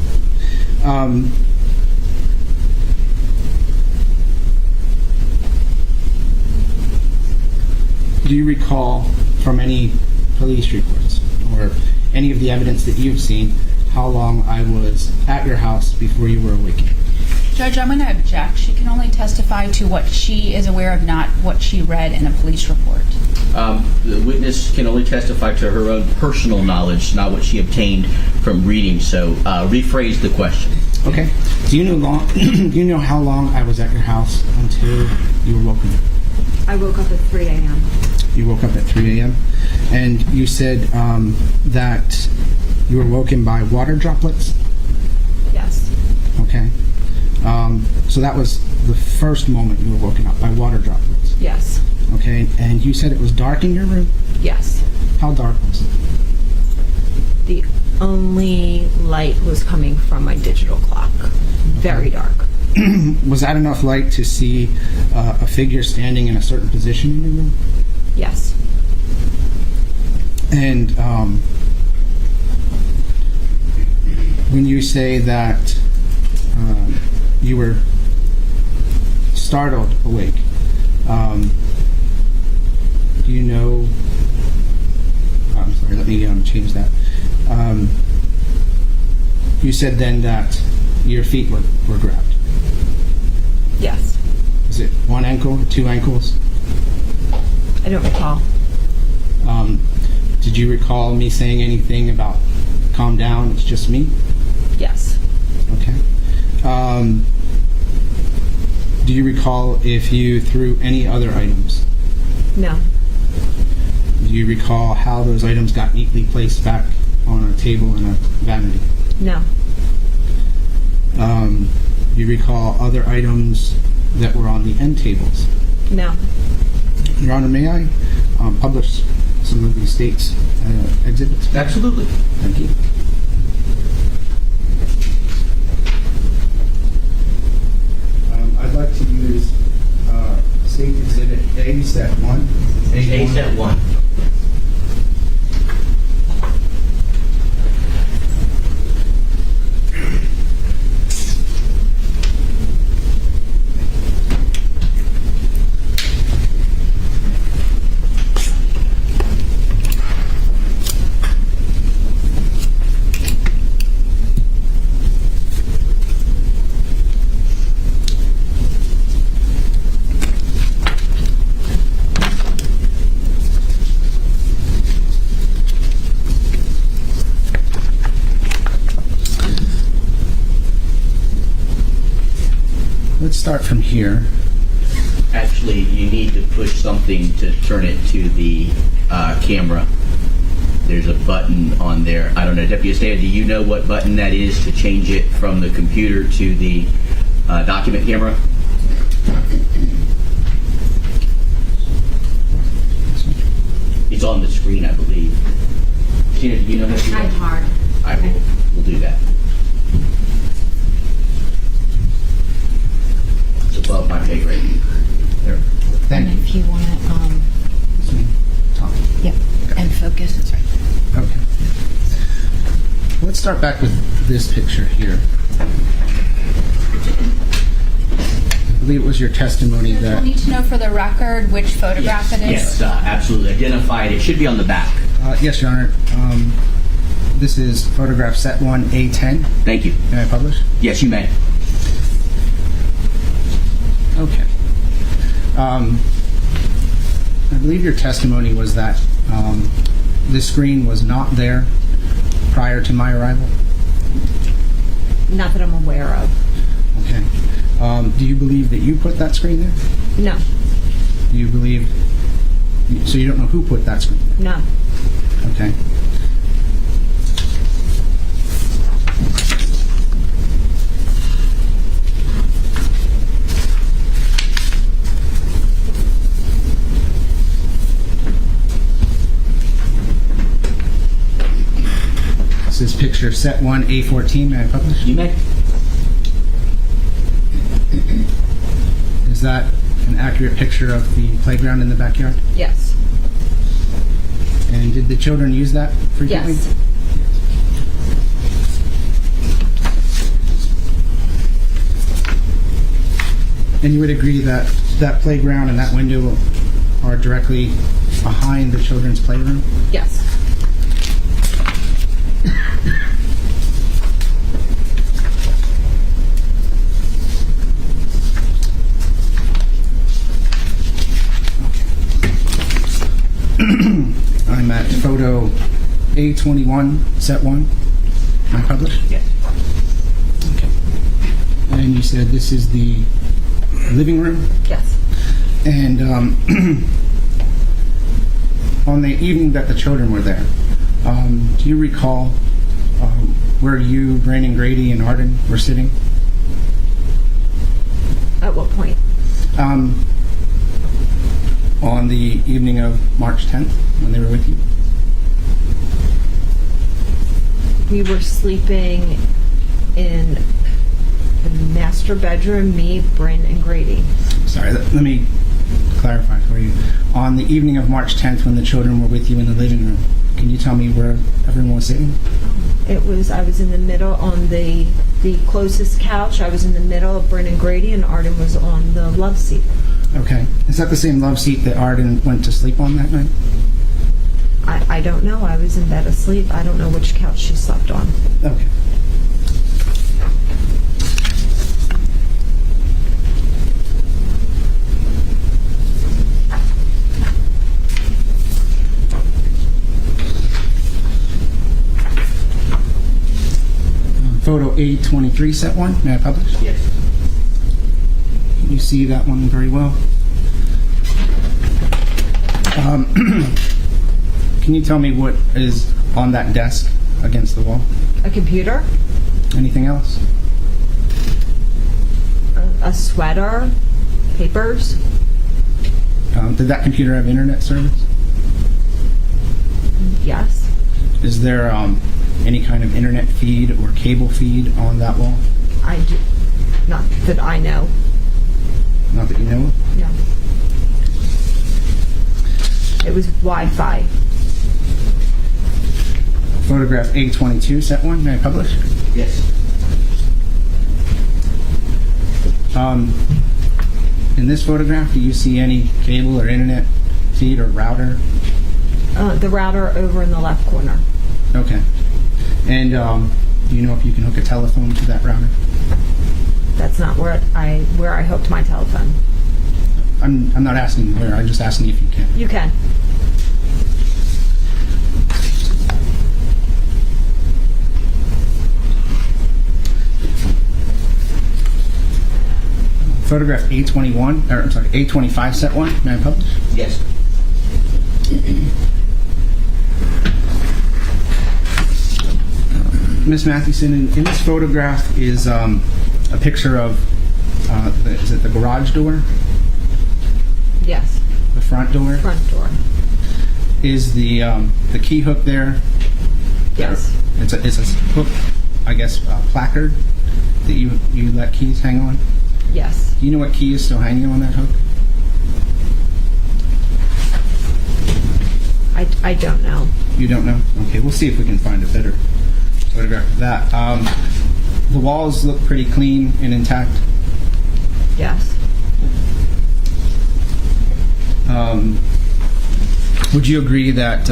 Do you recall from any police reports or any of the evidence that you've seen how long I was at your house before you were awakened? Judge, I'm going to object. She can only testify to what she is aware of, not what she read in a police report. The witness can only testify to her own personal knowledge, not what she obtained from reading. So rephrase the question. Okay. Do you know how long I was at your house until you were woken up? I woke up at 3 a.m. You woke up at 3 a.m. and you said that you were woken by water droplets? Yes. Okay. So that was the first moment you were woken up by water droplets. Yes. Okay. And you said it was dark in your room? Yes. How dark was it? The only light was coming from my digital clock. Very dark. Was that enough light to see a figure standing in a certain position in your room? Yes. And when you say that you were startled awake, do you know? I'm sorry. Let me change that. You said then that your feet were grabbed. Yes. Is it one ankle, two ankles? I don't recall. Did you recall me saying anything about calm down, it's just me? Yes. Okay. Do you recall if you threw any other items? No. Do you recall how those items got neatly placed back on a table in a vanity? No. Do you recall other items that were on the end tables? No. Your Honor, may I publish some of these state's exhibits? Absolutely. Thank you. I'd like to use State Exhibit A, Set 1. A set 1. Let's start from here. Actually, you need to push something to turn it to the camera. There's a button on there. I don't know, Deputy Esteo, do you know what button that is to change it from the computer to the document camera? It's on the screen, I believe. Tina, do you know how to do that? Kind of hard. I will do that. It's above my pay grade. There. Thank you. If you want to, Tom. yep, and focus. That's right. Okay. Let's start back with this picture here. I believe it was your testimony We'll that... need to know for the record which photograph it is. Yes, absolutely. Identified. It should be on the back. yes, Your Honor. This is photograph Set 1, A10. Thank you. May I publish? Yes, you may. Okay. I believe your testimony was that this screen was not there prior to my arrival. Not that I'm aware of. Okay. Do you believe that you put that screen there? No. Do you believe... So you don't know who put that screen there? No. Okay. This is picture Set 1, A14. May I publish? You may. Is that an accurate picture of the playground in the backyard? Yes. And did the children use that frequently? Yes. And you would agree that that playground and that window are directly behind the children's playroom? Yes. I'm at photo A21, Set 1. Am I published? Yes. Okay. And you said this is the living room? Yes. And on the evening that the children were there, do you recall where you, Brandon Grady, and Arden were sitting? At what point? On the evening of March 10th, when they were with you? We were sleeping in the master bedroom, me, Bryn, and Grady. Sorry, let me clarify for you. On the evening of March 10th, when the children were with you in the living room, can you tell me where everyone was sitting? I was in the middle on the closest couch. I was in the middle of Bryn and Grady, and Arden was on the love seat. Okay. Is that the same love seat that Arden went to sleep on that night? I don't know. I was in bed asleep. I don't know which couch she slept on. Okay. Photo A23, set 1. May I publish? Yes. Can you see that one very well? Can you tell me what is on that desk against the wall? A computer, Anything else? a sweater, papers. Did that computer have internet service? Yes. Is there any kind of internet feed or cable feed on that wall? I do. Not that I know. Not that you know of? No. It was Wi-Fi. Photograph A22, set 1. May I publish? Yes. In this photograph, do you see any cable or internet feed or router? The router over in the left corner. Okay. And do you know if you can hook a telephone to that router? That's not where I hooked my telephone. I'm not asking you where. I'm just asking if you can. You can. Photograph A21, or I'm sorry, A25, set 1. May I publish? Yes. Miss Mathewson, in this photograph is a picture of, is it the garage door? Yes. The front door? Front door. Is the key hook there? Yes. It's a hook, I guess, placard that you let keys hang on? Yes. Do you know what key is still hanging on that hook? I don't know. You don't know? Okay, we'll see if we can find a better photograph of that. The walls look pretty clean and intact. Yes. Would you agree that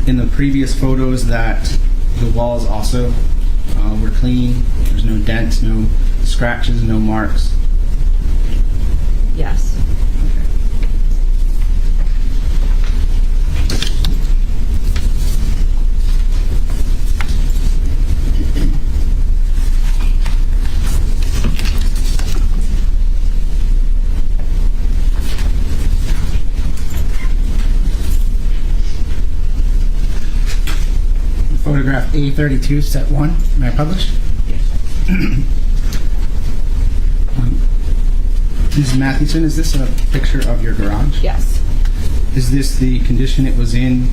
in the previous photos that the walls also were clean? There's no dents, no scratches, no marks? Yes. Photograph A32, set 1. May I publish? Yes. Mrs. Mathewson, is this a picture of your garage? Yes. Is this the condition it was in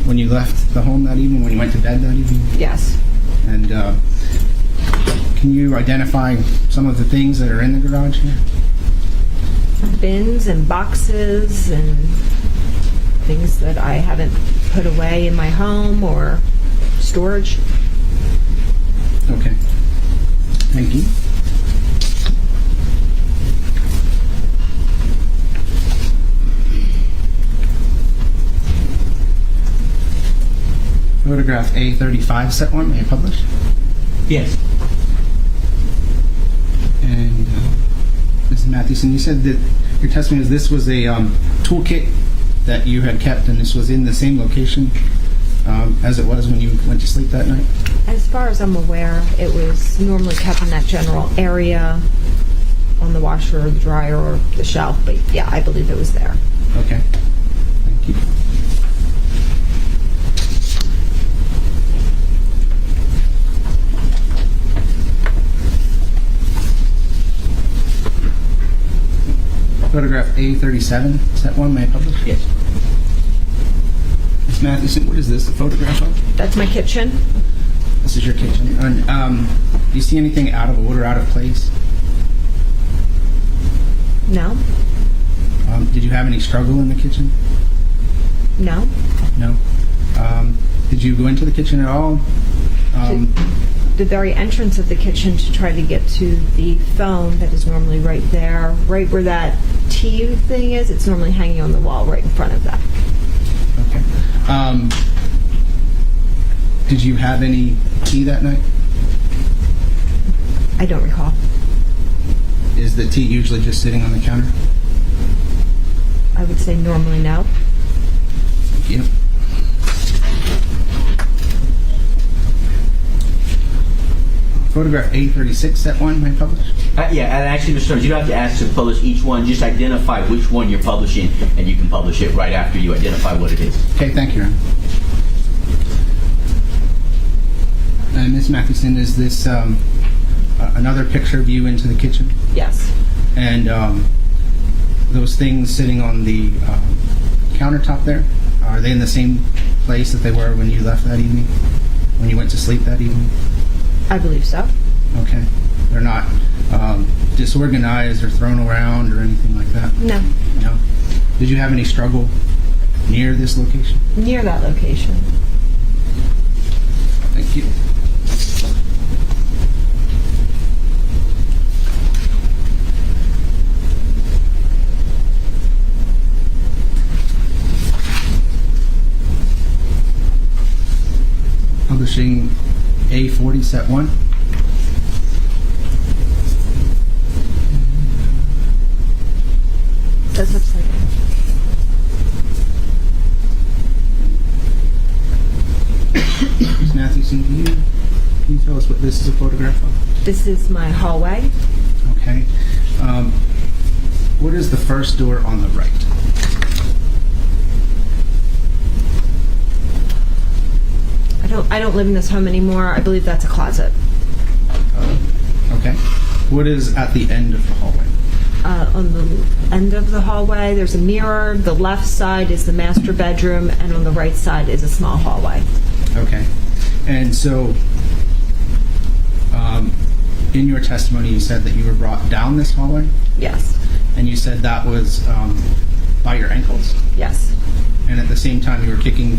when you left the home that evening, when you went to bed that evening? Yes. And can you identify some of the things that are in the garage here? Bins and boxes and things that I haven't put away in my home or storage. Okay. Thank you. Photograph A35, set 1. May I publish? Yes. And Mrs. Mathewson, you said that your testimony is this was a toolkit that you had kept, and this was in the same location as it was when you went to sleep that night? As far as I'm aware, it was normally kept in that general area on the washer or the dryer or the shelf, but yeah, I believe it was there. Okay. Thank you. Photograph A37, set 1. May I publish? Yes. Ms. Mathewson, what is this a photograph of? That's my kitchen. This is your kitchen. And, do you see anything out of order, out of place? No. Did you have any struggle in the kitchen? No. No. Did you go into the kitchen at all? The very entrance of the kitchen to try to get to the phone that is normally right there, right where that tea thing is. It's normally hanging on the wall right in front of that. Okay. Did you have any tea that night? I don't recall. Is the tea usually just sitting on the counter? I would say normally no. Thank you. Photograph A36, set 1, may I publish? Yeah, and actually, Mr. Summers, you don't have to ask to publish each one. Just identify which one you're publishing, and you can publish it right after you identify what it is. Okay, thank you, Your Honor. And Ms. Mathewson, is this another picture of you into the kitchen? Yes. And those things sitting on the countertop there, are they in the same place that they were when you left that evening? When you went to sleep that evening? I believe so. Okay. They're not disorganized or thrown around or anything like that? No. No. Did you have any struggle near this location? Near that location. Thank you. Publishing A40, set 1. That's upside down. Ms. Mathewson, can you tell us what this is a photograph of? This is my hallway. Okay. What is the first door on the right? I don't live in this home anymore. I believe that's a closet. Okay. What is at the end of the hallway? On the end of the hallway, there's a mirror. The left side is the master bedroom, and on the right side is a small hallway. Okay. And so, in your testimony, you said that you were brought down this hallway, Yes. and you said that was by your ankles, Yes. and at the same time you were kicking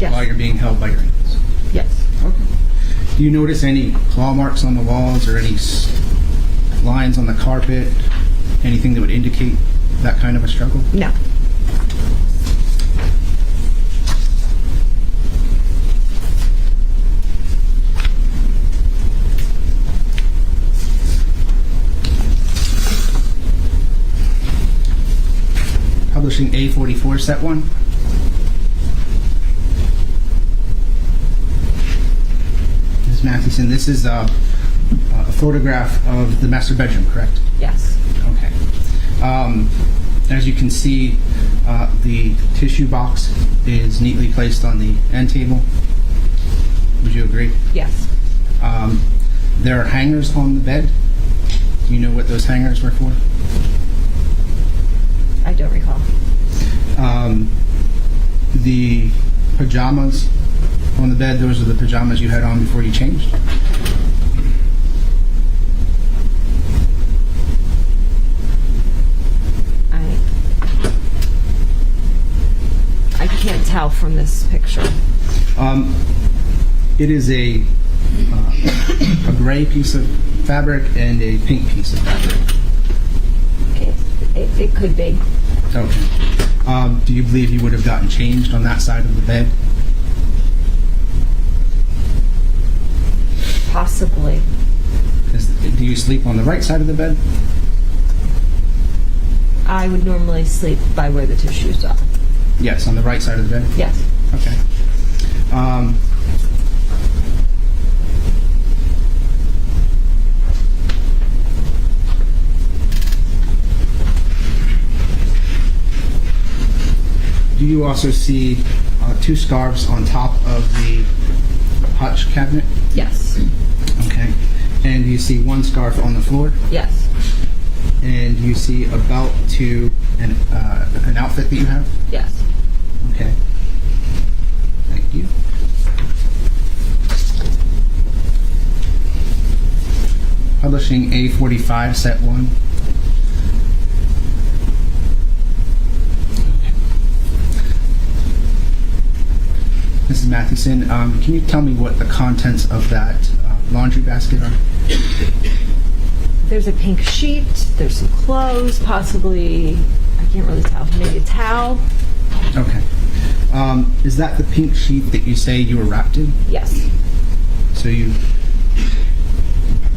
Yes. while you're being held by your ankles. Yes. Okay. Do you notice any claw marks on the walls or any lines on the carpet? Anything that would indicate that kind of a struggle? No. Publishing A44, set 1. Ms. Mathewson, this is a photograph of the master bedroom, correct? Yes. Okay. As you can see, the tissue box is neatly placed on the end table. Would you agree? Yes. There are hangers on the bed. Do you know what those hangers were for? I don't recall. The pajamas on the bed, those are the pajamas you had on before you changed? I can't tell from this picture. It is a gray piece of fabric and a pink piece of fabric. It could be. Okay. Do you believe you would have gotten changed on that side of the bed? Possibly. Do you sleep on the right side of the bed? I would normally sleep by where the tissues are. Yes, on the right side of the bed? Yes. Okay. Do you also see two scarves on top of the hutch cabinet? Yes. Okay. And you see one scarf on the floor? Yes. And you see a belt to an outfit that you have? Yes. Okay. Thank you. Publishing A45, set 1. Mrs. Mathewson, can you tell me what the contents of that laundry basket are? There's a pink sheet. There's some clothes, possibly, I can't really tell, maybe a towel. Okay. Is that the pink sheet that you say you were wrapped in? Yes. So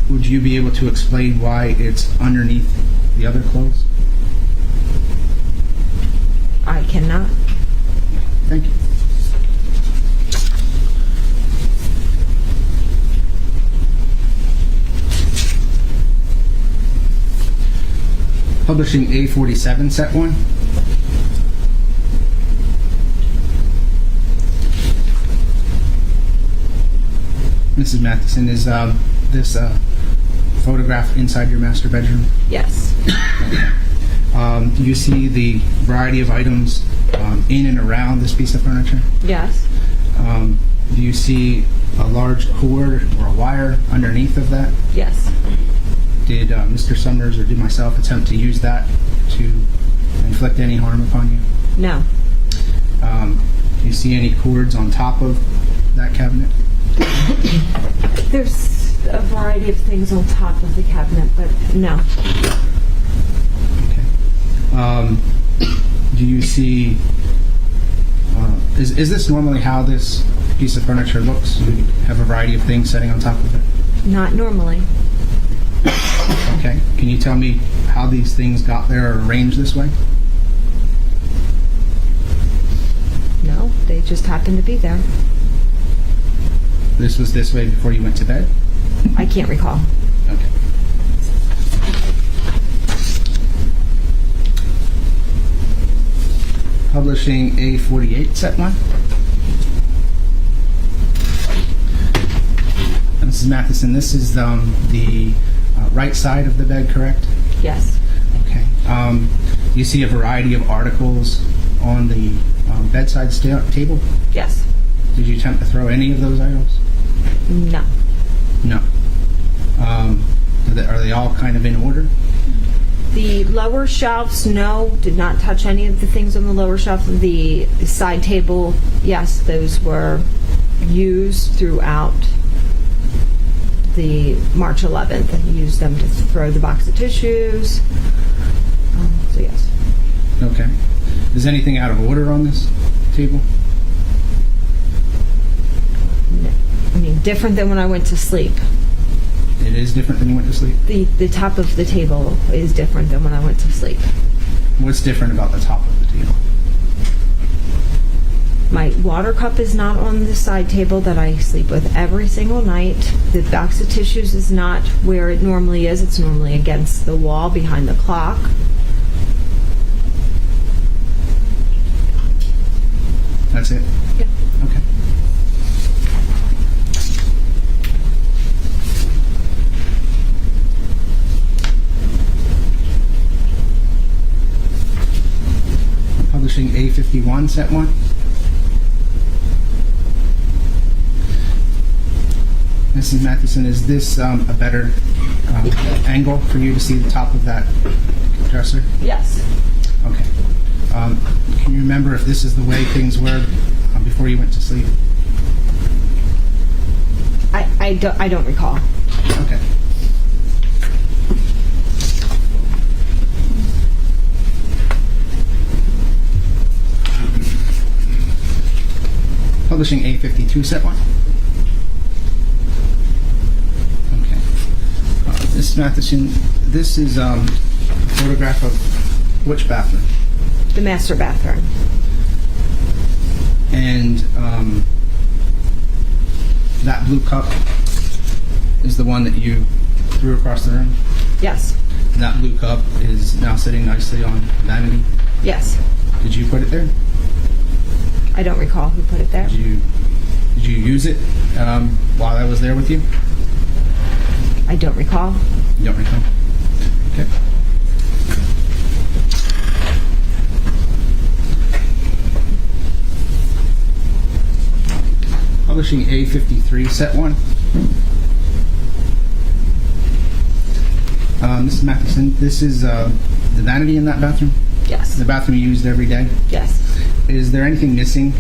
would you be able to explain why it's underneath the other clothes? I cannot. Thank you. Publishing A47, set 1. Mrs. Mathewson, is this photograph inside your master bedroom? Yes. Do you see the variety of items in and around this piece of furniture? Yes. Do you see a large cord or a wire underneath of that? Yes. Did Mr. Summers or did myself attempt to use that to inflict any harm upon you? No. Do you see any cords on top of that cabinet? There's a variety of things on top of the cabinet, but no. Okay. Do you see? Is this normally how this piece of furniture looks? You have a variety of things sitting on top of it. Not normally. Okay. Can you tell me how these things got there or arranged this way? No, they just happened to be there. This was this way before you went to bed? I can't recall. Okay. Publishing A48, set 1. Mrs. Mathewson, this is the right side of the bed, correct? Yes. Okay. You see a variety of articles on the bedside table? Yes. Did you attempt to throw any of those items? No. No. Are they all kind of in order? The lower shelves, no, did not touch any of the things on the lower shelf. The side table, yes, those were used throughout the March 11th. I used them to throw the box of tissues. So yes. Okay. Is anything out of order on this table? No. I mean, different than when I went to sleep. It is different than you went to sleep? The top of the table is different than when I went to sleep. What's different about the top of the table? My water cup is not on the side table that I sleep with every single night. The box of tissues is not where it normally is. It's normally against the wall behind the clock. That's it? Yeah. Okay. Publishing A51, set 1. Mrs. Mathewson, is this a better angle for you to see the top of that dresser? Yes. Okay. Can you remember if this is the way things were before you went to sleep? I don't recall. Okay. Publishing A52, set 1. Okay. Mrs. Mathewson, this is a photograph of which bathroom? The master bathroom. And that blue cup is the one that you threw across the room? Yes. And that blue cup is now sitting nicely on vanity? Yes. Did you put it there? I don't recall who put it there. Did you use it while I was there with you? I don't recall. You don't recall? Okay. Publishing A53, set 1. Mrs. Mathewson, this is the vanity in that bathroom? Yes. The bathroom you used every day? Yes. Is there anything missing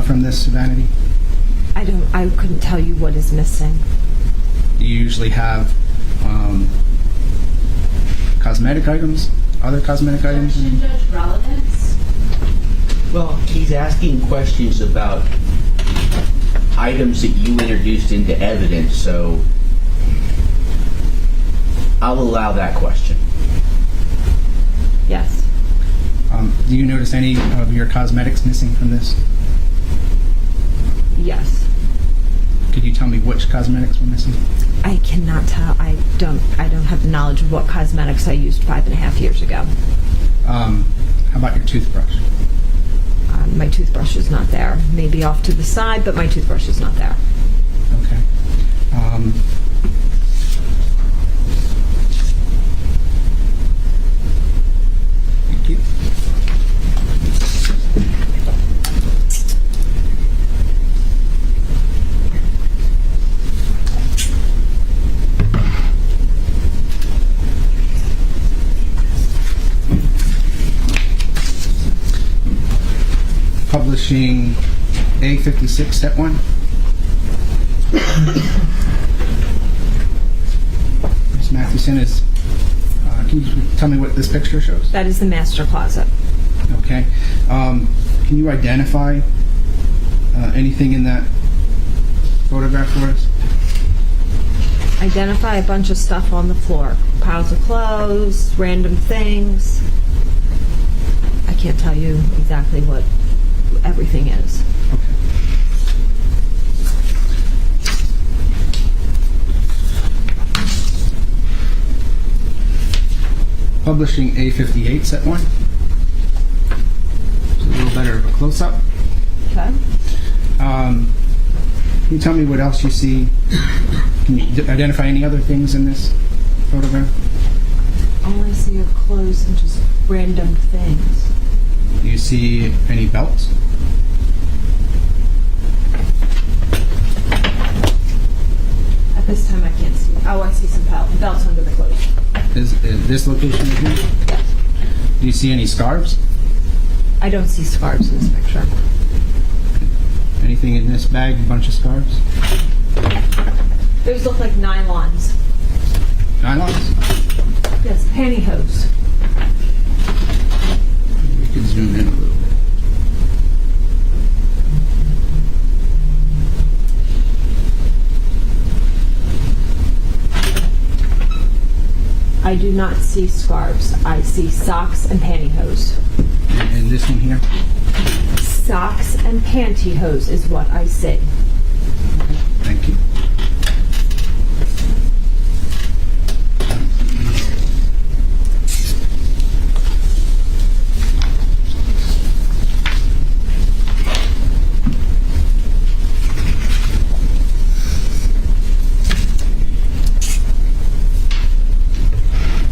from this vanity? I couldn't tell you what is missing. Do you usually have cosmetic items? Other cosmetic items? Judge relevance. Well, he's asking questions about items that you introduced into evidence, so I'll allow that question. Yes. Do you notice any of your cosmetics missing from this? Yes. Could you tell me which cosmetics were missing? I cannot tell. I don't have the knowledge of what cosmetics I used 5.5 years ago. How about your toothbrush? My toothbrush is not there. Maybe off to the side, but my toothbrush is not there. Okay. Thank you. Publishing A56, set 1. Ms. Mathewson is, can you tell me what this picture shows? That is the master closet. Okay. Can you identify anything in that photograph for us? Identify a bunch of stuff on the floor. Piles of clothes, random things. I can't tell you exactly what everything is. Okay. Publishing A58, set 1. Just a little better of a close-up. Okay. Can you tell me what else you see? Can you identify any other things in this photograph? All I see are clothes and just random things. Do you see any belts? At this time, I can't see. Oh, I see some belts under the clothes. Is this location here? Do you see any scarves? I don't see scarves in this picture. Anything in this bag? A bunch of scarves? Those look like nylons. Nylons? Yes, pantyhose. We can zoom in a little bit. I do not see scarves. I see socks and pantyhose. And this one here? Socks and pantyhose is what I see. Thank you.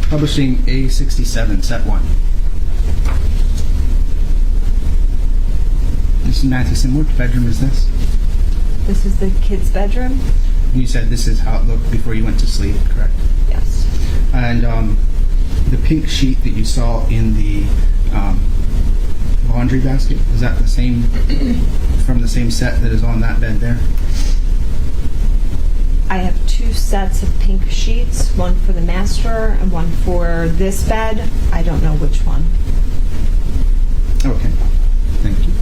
Publishing A67, set 1. Mrs. Mathewson, what bedroom is this? This is the kid's bedroom? You said this is how it looked before you went to sleep, correct? Yes. And the pink sheet that you saw in the laundry basket, is that the same, from the same set that is on that bed there? I have 2 sets of pink sheets, one for the master and one for this bed. I don't know which one. Okay, thank you.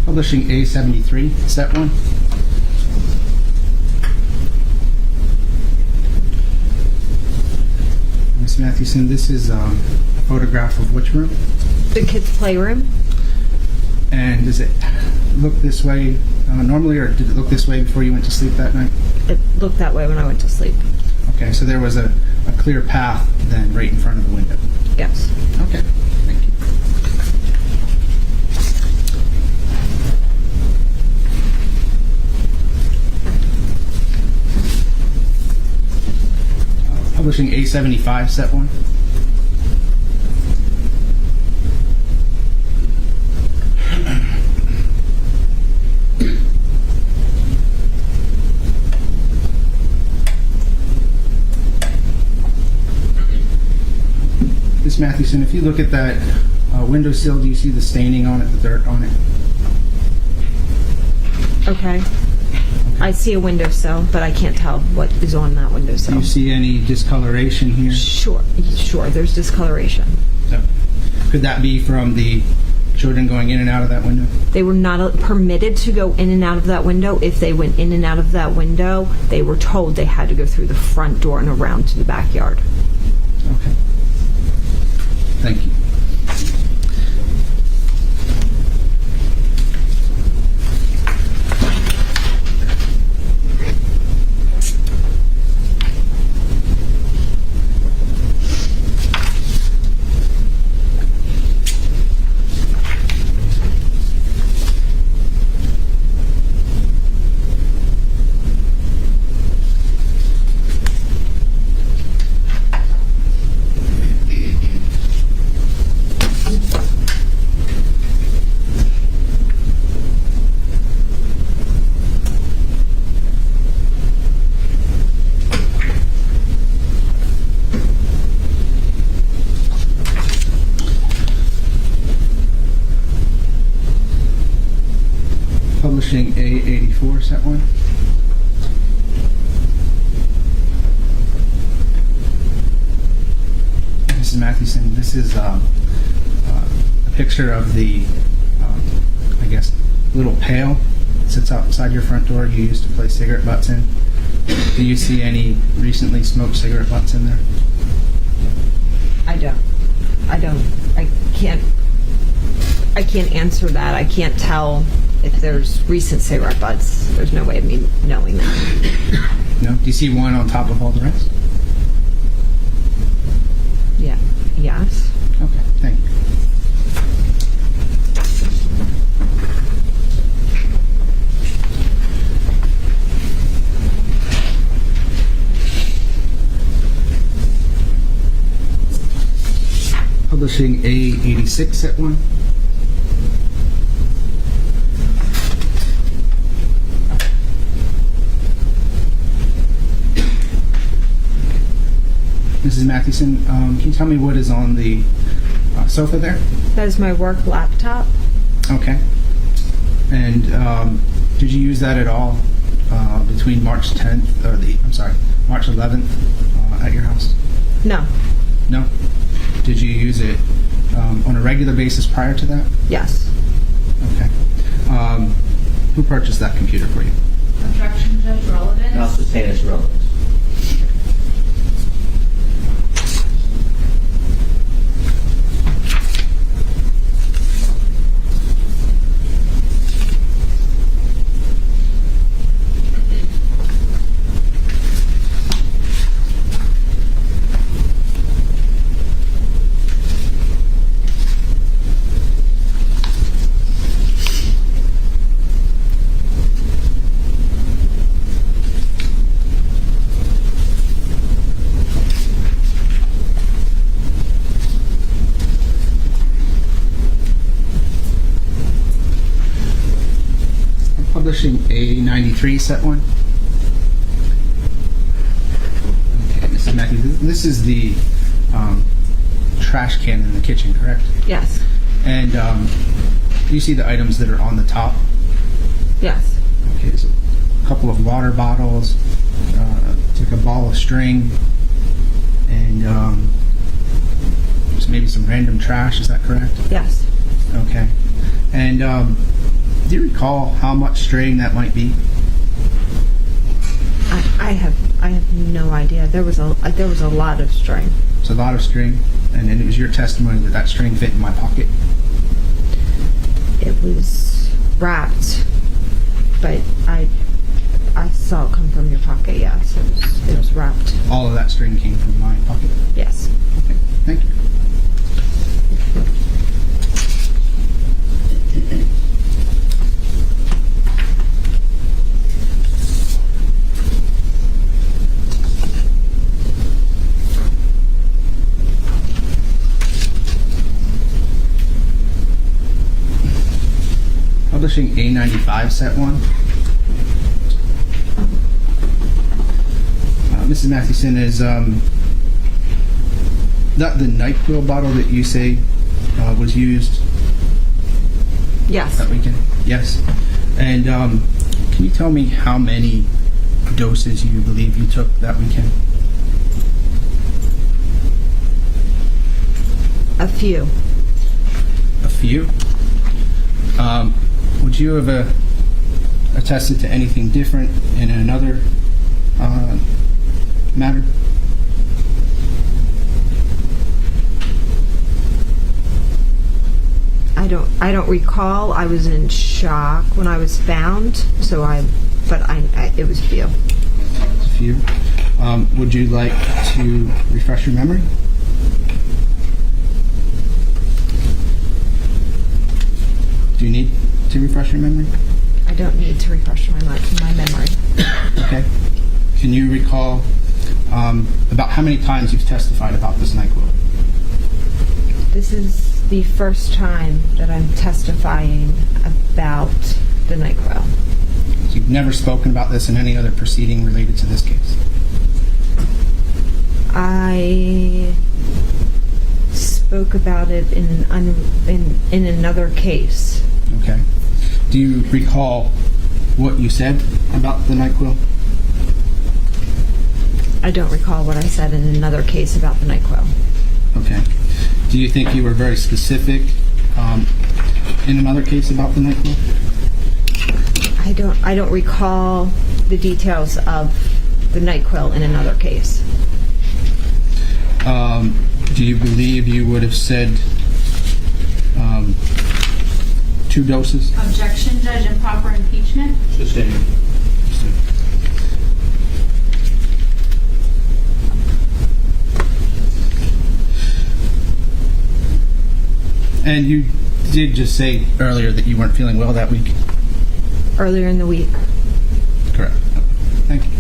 Publishing A73, set 1. Ms. Mathewson, this is a photograph of which room? The kid's playroom? And does it look this way normally, or did it look this way before you went to sleep that night? It looked that way when I went to sleep. Okay, so there was a clear path then right in front of the window. Yes. Okay, thank you. Publishing A75, set 1. Ms. Mathewson, if you look at that windowsill, do you see the staining on it, the dirt on it? Okay. I see a windowsill, but I can't tell what is on that Do windowsill. you see any discoloration here? Sure, there's discoloration. So, could that be from the children going in and out of that window? They were not permitted to go in and out of that window. If they went in and out of that window, they were told they had to go through the front door and around to the backyard. Okay. Thank you. Publishing A84, set one. Mrs. Mathewson, this is a picture of the, I guess, little pail that sits outside your front door you used to place cigarette butts in. Do you see any recently smoked cigarette butts in there? I can't answer that. I can't tell if there's recent cigarette butts. There's no way of me knowing that. No? Do you see one on top of all the rest? Yeah. Yes. Okay, thank you. Publishing A86, set one. Mrs. Mathewson, can you tell me what is on the sofa there? That is my work laptop. Okay. And did you use that at all between March 10th, or March 11th at your house? No. No? Did you use it on a regular basis prior to that? Yes. Okay. Who purchased that computer for you? Objection, Judge. Relevance. I'll sustain its relevance. Publishing A93, set one. Okay, Mrs. Matthews, this is the trash can in the kitchen, correct? Yes. And do you see the items that are on the top? Yes. Okay, so a couple of water bottles, like a ball of string, and just maybe some random trash. Is that correct? Yes. Okay. And do you recall how much string that might be? I have no idea. There was a lot of string. It's a lot of string, and then it was your testimony that that string fit in my pocket. It was wrapped, but I saw it come from your pocket. Yes, it was wrapped. All of that string came from my pocket. Yes. Okay, thank you. Publishing A95, set one. Mrs. Mathewson, is that the NyQuil bottle that you say was used Yes. that weekend? Yes. And can you tell me how many doses you believe you took that weekend? A few. A few? Would you have attested to anything different in another matter? I don't recall. I was in shock when I was found, but it was few. It's a few. Would you like to refresh your memory? Do you need to refresh your memory? I don't need to refresh my memory. Okay. Can you recall about how many times you've testified about this NyQuil? This is the first time that I'm testifying about the NyQuil. So you've never spoken about this in any other proceeding related to this case? I spoke about it in another case. Okay. Do you recall what you said about the NyQuil? I don't recall what I said in another case about the NyQuil. Okay. Do you think you were very specific in another case about the NyQuil? I don't recall the details of the NyQuil in another case. Do you believe you would have said 2 doses? Objection, Judge. Improper impeachment. Sustained. And you did just say earlier that you weren't feeling well that week? Earlier in the week. Correct. Thank you.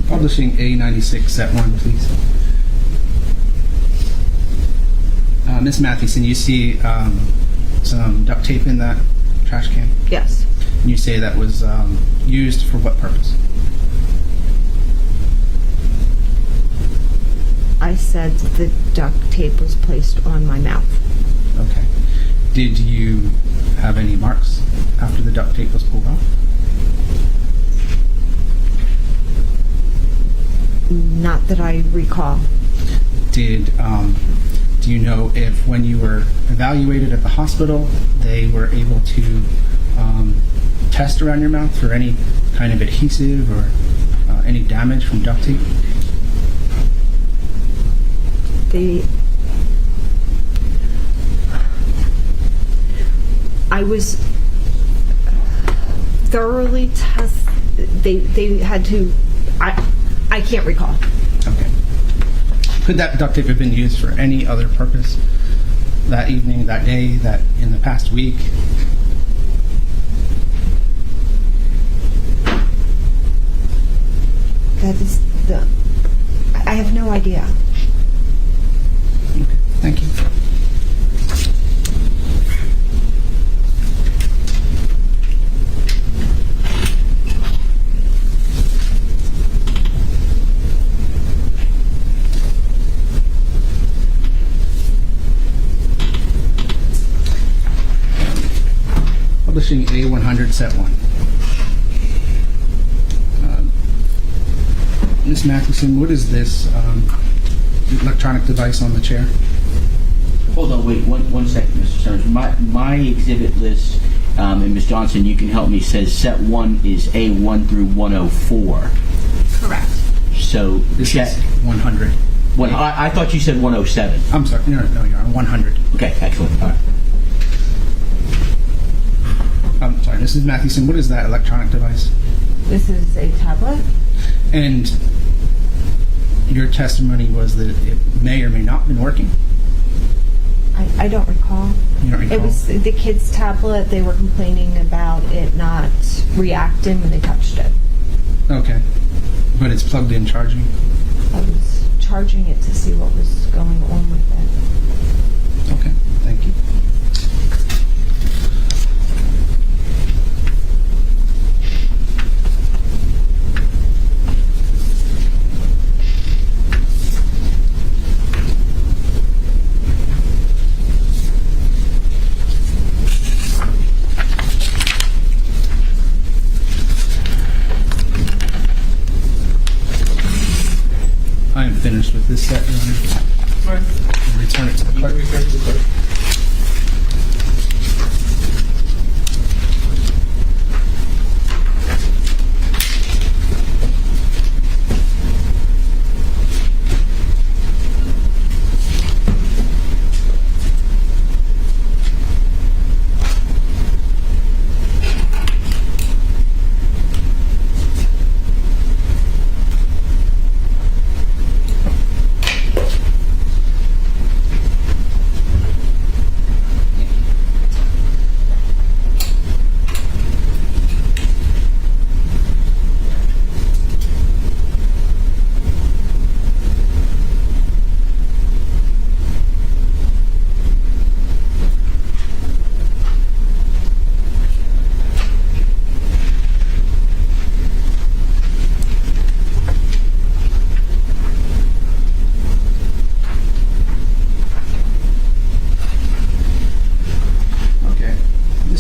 Publishing A96, set 1, please. Ms. Mathewson, you see some duct tape in that trash can? Yes. And you say that was used for what purpose? I said that the duct tape was placed on my mouth. Okay. Did you have any marks after the duct tape was pulled off? Not that I recall. Do you know if when you were evaluated at the hospital, they were able to test around your mouth for any kind of adhesive or any damage from duct tape? I was thoroughly tested. They had to. I can't recall. Okay. Could that duct tape have been used for any other purpose that evening, that day, that in the past week? I have no idea. Okay. Thank you. Publishing A100, set 1. Ms. Mathewson, what is this electronic device on the chair? Hold on, wait one second, Mr. Summers. My exhibit list, and Ms. Johnson, you can help me, says set 1 is A1 through 104. Correct. So This is 100. I thought you said 107. I'm sorry. No, you're on 100. Okay, excellent. All right. I'm sorry, Mrs. Mathewson, what is that electronic device? This is a tablet. And your testimony was that it may or may not have been working? I don't recall. You don't recall? It was the kid's tablet. They were complaining about it not reacting when they touched it. Okay. But it's plugged in charging? I was charging it to see what was going on with it. Okay, thank you. I am finished with this set, Your Honor. fine. Return it to the clerk.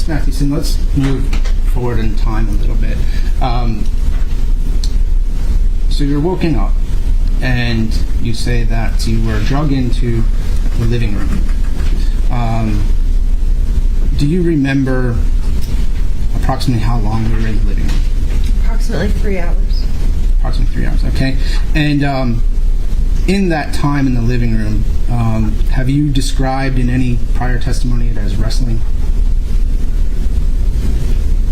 Mathewson, let's move forward in time a little bit. So you're woken up, and you say that you were drug into the living room. Do you remember approximately how long you were in the living room? Approximately 3 hours. Approximately 3 hours, okay. And in that time in the living room, have you described in any prior testimony it as wrestling?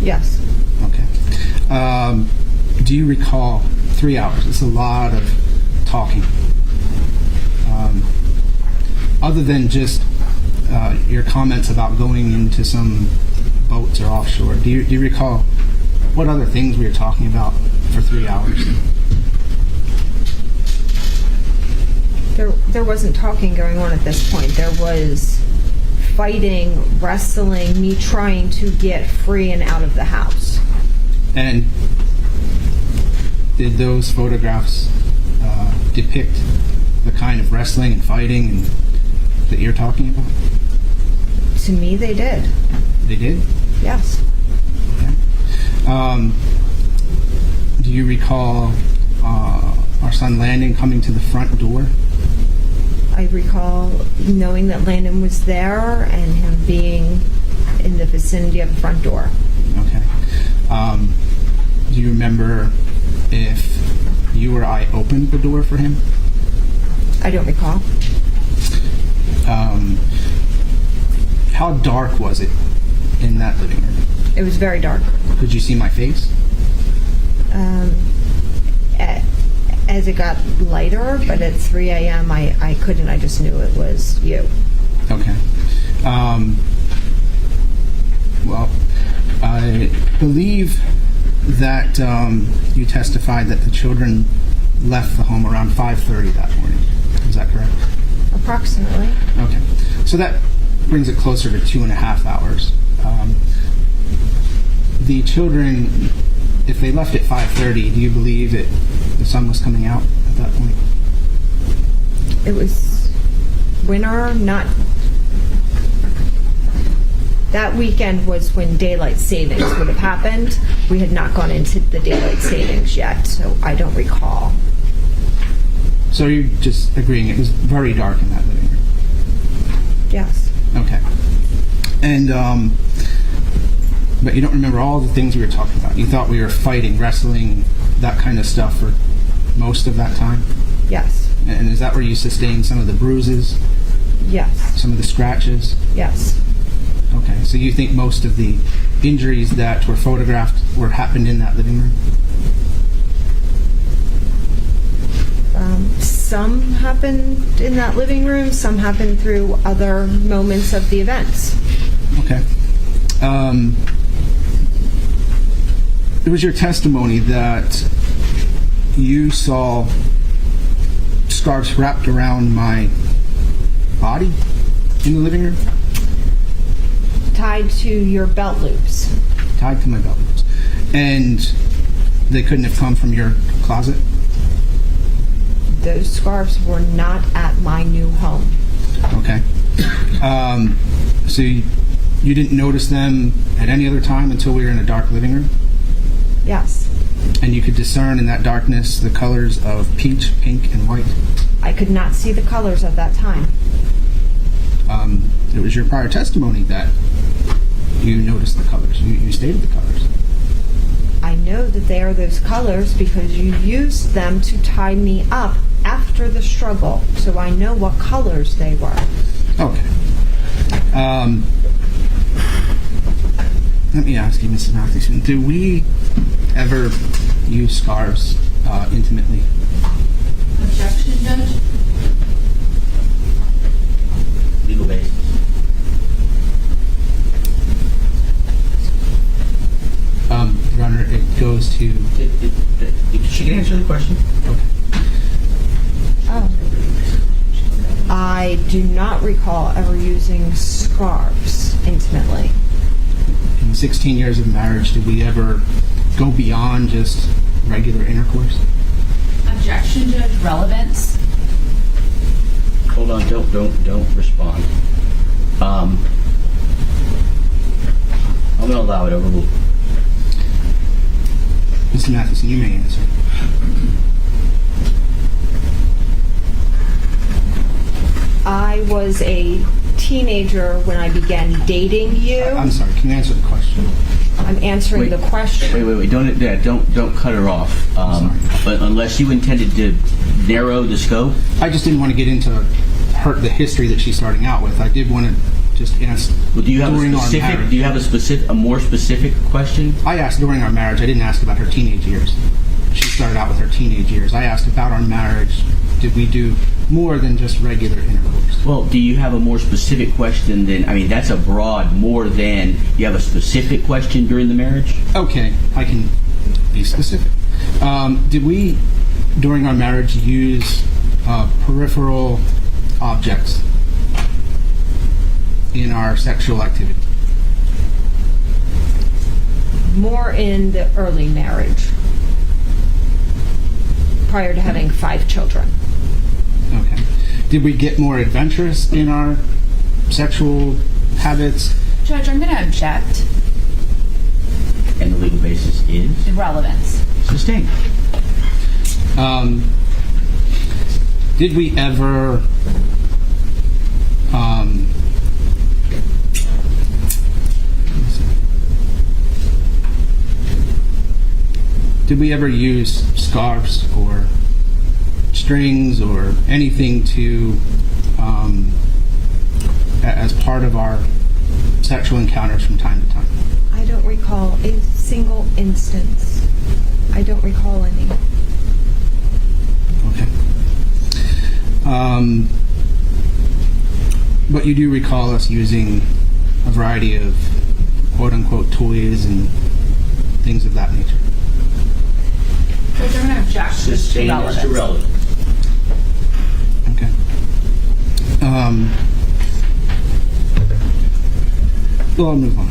Yes. Okay. Do you recall 3 hours? It's a lot of talking. Other than just your comments about going into some boats or offshore, do you recall what other things we were talking about for 3 hours? There wasn't talking going on at this point. There was fighting, wrestling, me trying to get free and out of the house. And did those photographs depict the kind of wrestling and fighting that you're talking about? To me, they did. They did? Yes. Okay. Do you recall our son Landon coming to the front door? I recall knowing that Landon was there and him being in the vicinity of the front door. Okay. Do you remember if you or I opened the door for him? I don't recall. How dark was it in that living room? It was very dark. Could you see my face? As it got lighter, but at 3 a.m. I couldn't. I just knew it was you. Okay. Well, I believe that you testified that the children left the home around 5:30 that morning. Is that correct? Approximately. Okay. So that brings it closer to 2.5 hours. The children, if they left at 5:30, do you believe that the sun was coming out at that point? It was winter, not... That weekend was when daylight savings would have happened. We had not gone into the daylight savings yet, so I don't recall. So you're just agreeing it was very dark in that living room? Yes. Okay. And, but you don't remember all the things we were talking about. You thought we were fighting, wrestling, that kind of stuff for most of that time? Yes. And is that where you sustained some of the bruises? Yes. Some of the scratches? Yes. Okay, so you think most of the injuries that were photographed happened in that living room? Some happened in that living room, some happened through other moments of the events. Okay. It was your testimony that you saw scarves wrapped around my body in the living room? Tied to your belt loops. Tied to my belt loops. And they couldn't have come from your closet? Those scarves were not at my new home. Okay. So you didn't notice them at any other time until we were in a dark living room? Yes. And you could discern in that darkness the colors of peach, pink, and white? I could not see the colors at that time. It was your prior testimony that you noticed the colors. You stated the colors. I know that they are those colors because you used them to tie me up after the struggle, so I know what colors they were. Okay. Let me ask you, Mrs. Mathewson, do we ever use scarves intimately? Objection, Judge? Legal basis. Your Honor, it goes to... She can answer the question. Oh. I do not recall ever using scarves intimately. In 16 years of marriage, did we ever go beyond just regular intercourse? Objection, Judge. Relevance. Hold on, don't respond. I'm going to allow it overruled. Mr. Mathewson, you may answer. I was a teenager when I began dating you. I'm sorry, can you answer the question? I'm answering the question. Wait. Don't cut her off. But unless you intended to narrow the scope. I just didn't want to get into the history that she's starting out with. I did want to just ask. Well, do you have during a our specific? marriage. Do you have a more specific question? I asked during our marriage. I didn't ask about her teenage years. She started out with her teenage years. I asked about our marriage. Did we do more than just regular intercourse? Well, do you have a more specific question than? I mean, that's a broad more than. You have a specific question during the marriage? Okay, I can be specific. Did we, during our marriage, use peripheral objects in our sexual activity? More in the early marriage, prior to having 5 children. Okay. Did we get more adventurous in our sexual habits? Judge, I'm going to object. And the legal basis is Relevance. sustained. Did we ever use scarves or strings or anything to as part of our sexual encounters from time to time? I don't recall a single instance. I don't recall any. Okay. But you do recall us using a variety of quote-unquote toys and things of that nature? Judge, I'm going to object to Sustained relevance. is irrelevant. Okay. Well, I'll move on.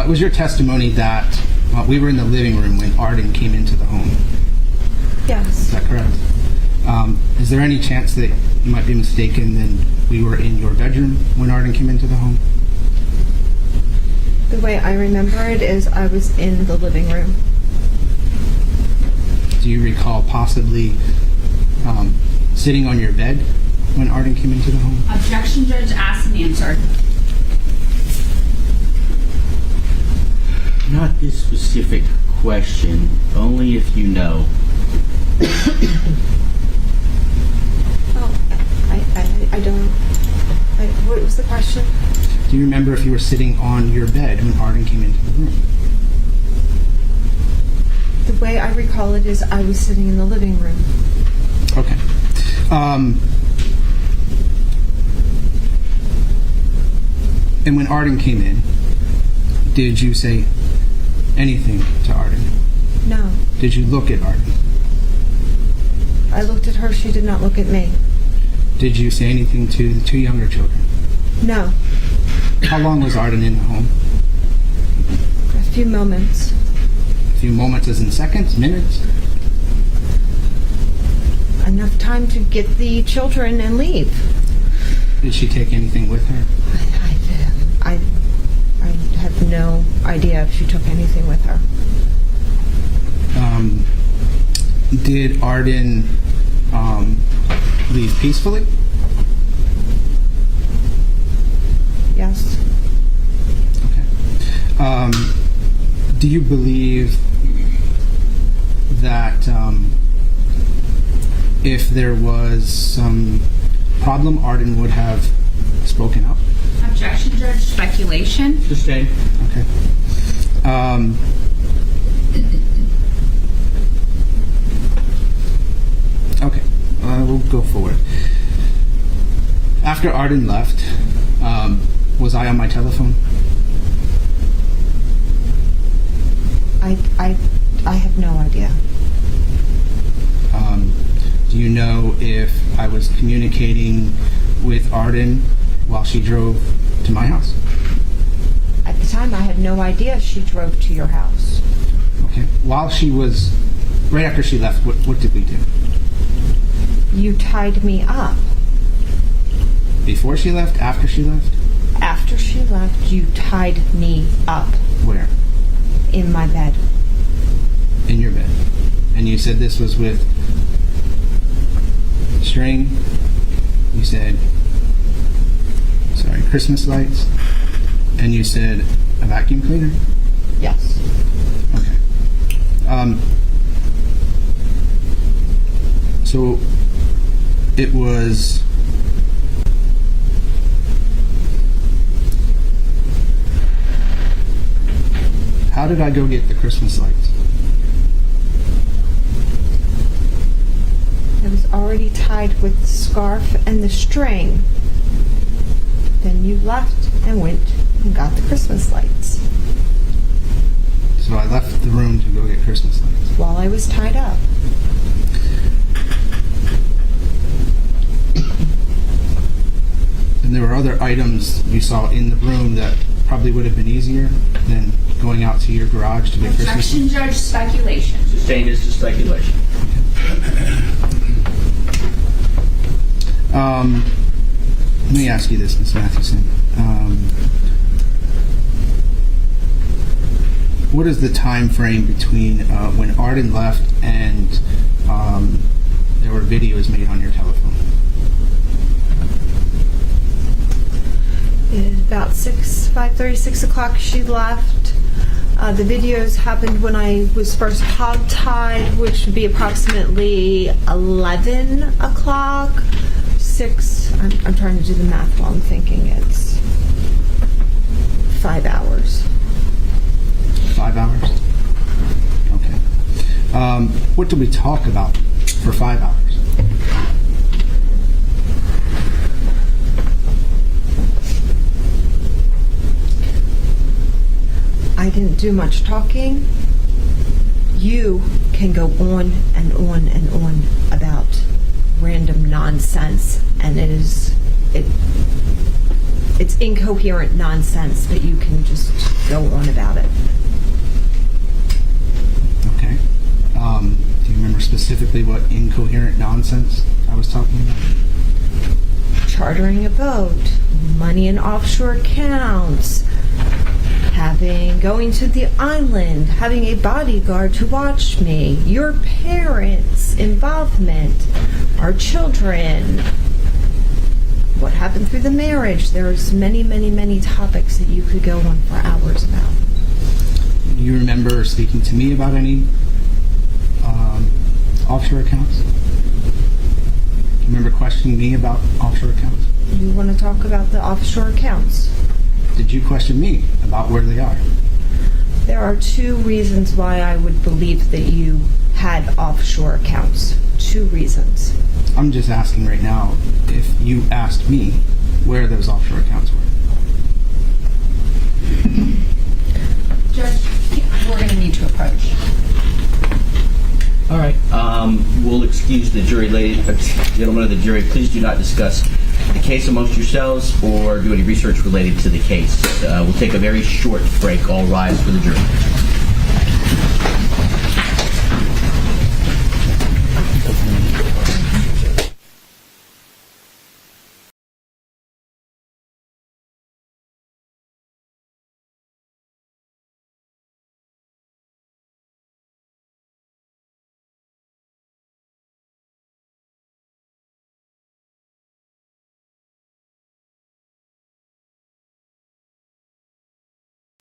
It was your testimony that we were in the living room when Arden came into the home. Is Yes. that correct? Is there any chance that you might be mistaken and we were in your bedroom when Arden came into the home? The way I remember it is I was in the living room. Do you recall possibly sitting on your bed when Arden came into the home? Objection, Judge. Asked and answered. Not this specific question, only if you know. Oh, I don't. What was the question? Do you remember if you were sitting on your bed when Arden came into the room? The way I recall it is I was sitting in the living room. Okay. And when Arden came in, did you say anything to Arden? No. Did you look at Arden? I looked at her. She did not look at me. Did you say anything to the 2 younger children? No. How long was Arden in the home? A few moments. A few moments as in seconds, minutes? Enough time to get the children and leave. Did she take anything with her? I have no idea if she took anything with her. Did Arden leave peacefully? Yes. Okay. Do you believe that if there was some problem, Arden would have spoken up? Objection, Judge. Speculation. Sustained. Okay. Okay. We'll go forward. After Arden left, was I on my telephone? I have no idea. Do you know if I was communicating with Arden while she drove to my house? At the time, I had no idea she drove to your house. Okay. While she was, right after she left, what did we do? You tied me up. Before she left? After she left? After she left, you tied me up Where? in my bed. In your bed. And you said this was with string. You said, sorry, Christmas lights. And you said a vacuum cleaner? Yes. Okay. So it was how did I go get the Christmas lights? It was already tied with the scarf and the string. Then you left and went and got the Christmas lights So I left the room to go get Christmas lights. while I was tied up. And there were other items you saw in the room that probably would have been easier than going out to your garage to get Christmas Objection, lights. Judge. Speculation. Sustained is to speculation. Let me ask you this, Ms. Mathewson. What is the time frame between when Arden left and there were videos made on your telephone? About 5:30, 6 o'clock, she left. The videos happened when I was first hog-tied, which would be approximately 11 o'clock. 6, I'm trying to do the math while I'm thinking. It's 5 hours. 5 hours? Okay. What did we talk about for 5 hours? I didn't do much talking. You can go on and on and on about random nonsense, and it's incoherent nonsense, but you can just go on about it. Okay. Do you remember specifically what incoherent nonsense I was talking about? Chartering a boat, money in offshore accounts, going to the island, having a bodyguard to watch me, your parents' involvement, our children, what happened through the marriage. There's many, many, many topics that you could go on for hours about. Do you remember speaking to me about any offshore accounts? Do you remember questioning me about offshore accounts? You want to talk about the offshore accounts? Did you question me about where they are? There are 2 reasons why I would believe that you had offshore accounts. 2 reasons. I'm just asking right now if you asked me where those offshore accounts were. Judge, we're going to need to approach. All right. We'll excuse the jury, gentlemen of the jury. Please do not discuss the case amongst yourselves or do any research related to the case. We'll take a very short break. All rise for the jury.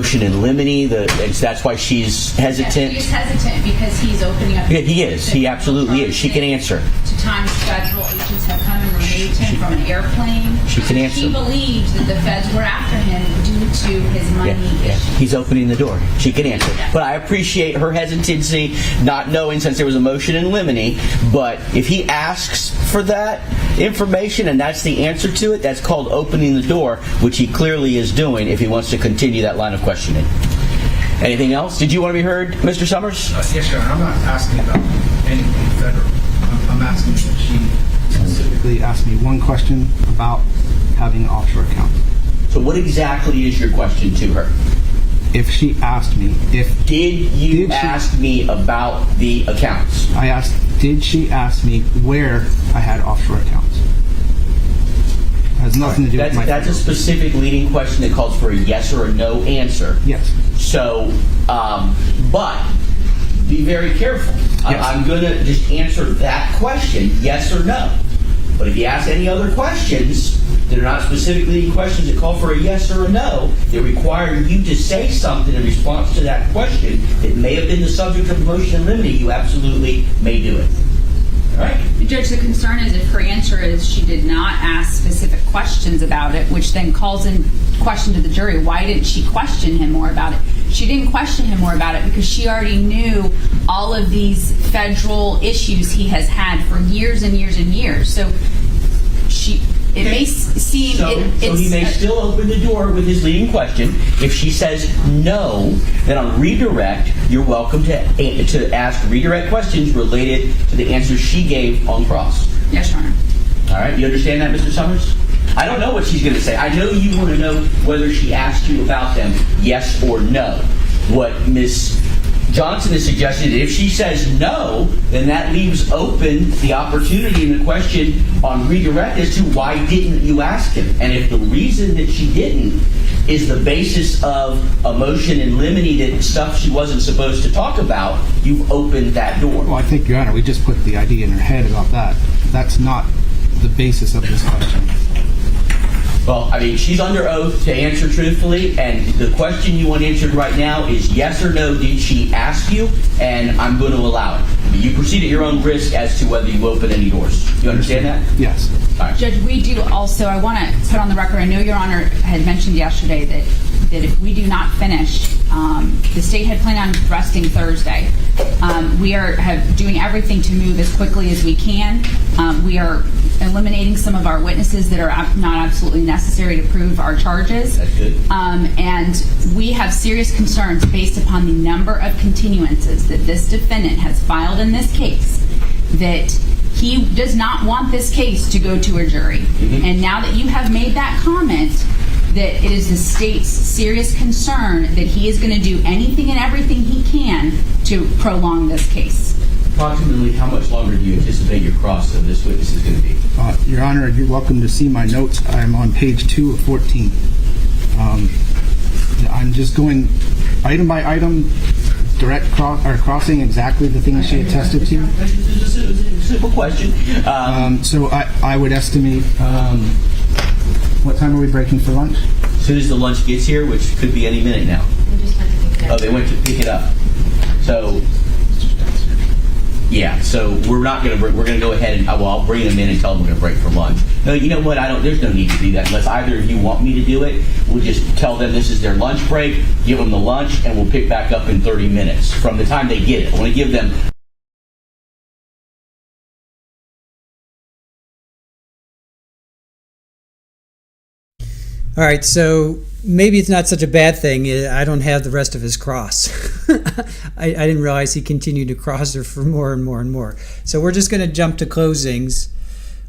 motion in limine, that's why she's hesitant. Yes, he's hesitant because he's opening up. Yeah, he is. He absolutely is. She can answer. To times federal agents have come and removed him from an airplane. She can answer. He believes that the feds were after him due to his money issues. He's opening the door. She can answer. But I appreciate her hesitancy, not knowing since there was a motion in limine. But if he asks for that information and that's the answer to it, that's called opening the door, which he clearly is doing if he wants to continue that line of questioning. Anything else? Did you want to be heard, Mr. Summers? Yes, Your Honor. I'm not asking about anything federal. I'm asking that she specifically asked me one question about having an offshore account. So what exactly is your question to her? If she asked me if... Did you ask me about the accounts? I asked, did she ask me where I had offshore accounts? It has nothing to do with my... That's a specific leading question that calls for a yes or a no answer. Yes. So, but be very careful. Yes. I'm going to just answer that question, yes or no. But if you ask any other questions that are not specific leading questions that call for a yes or a no, they require you to say something in response to that question that may have been the subject of the motion in limine, you absolutely may do it. All right? Judge, the concern is if her answer is she did not ask specific questions about it, which then calls in question to the jury, why didn't she question him more about it? She didn't question him more about it because she already knew all of these federal issues he has had for years and years and years. So it may seem... So he may still open the door with his leading question. If she says no, then on redirect, you're welcome to ask redirect questions related to the answers she gave on cross. Yes, Your Honor. All right, you understand that, Mr. Summers? I don't know what she's going to say. I know you want to know whether she asked you about them, yes or no. What Ms. Johnson has suggested, if she says no, then that leaves open the opportunity and the question on redirect as to why didn't you ask him? And if the reason that she didn't is the basis of a motion in limine that stuff she wasn't supposed to talk about, you've opened that door. Well, I think, Your Honor, we just put the idea in her head about that. That's not the basis of this question. Well, I mean, she's under oath to answer truthfully, and the question you want answered right now is yes or no, did she ask you? And I'm going to allow it. You proceed at your own risk as to whether you open any doors. You understand that? Yes. All right. Judge, we do also, I want to put on the record, I know Your Honor had mentioned yesterday that if we do not finish, the state had planned on resting Thursday. We are doing everything to move as quickly as we can. We are eliminating some of our witnesses that are not absolutely necessary to prove our charges. That's good. And we have serious concerns based upon the number of continuances that this defendant has filed in this case, that he does not want this case to go to a jury. Mm-hmm. And now that you have made that comment, that it is the state's serious concern that he is going to do anything and everything he can to prolong this case. Approximately how much longer do you anticipate your cross of this witness is going to be? Your Honor, you're welcome to see my notes. I'm on page 2 of 14. I'm just going item by item, crossing exactly the things she attested to. It's a simple question. So I would estimate, what time are we breaking for lunch? As soon as the lunch gets here, which could be any minute now. Oh, they went to pick it up. So, yeah. So we're not going to. We're going to go ahead and I'll bring them in and tell them we're going to break for lunch. No, you know what? There's no need to do that unless either of you want me to do it. We'll just tell them this is their lunch break. Give them the lunch, and we'll pick back up in 30 minutes from the time they get it. I want to give them. All right, so maybe it's not such a bad thing. I don't have the rest of his cross. I didn't realize he continued to cross her for more and more and more. So we're just going to jump to closings.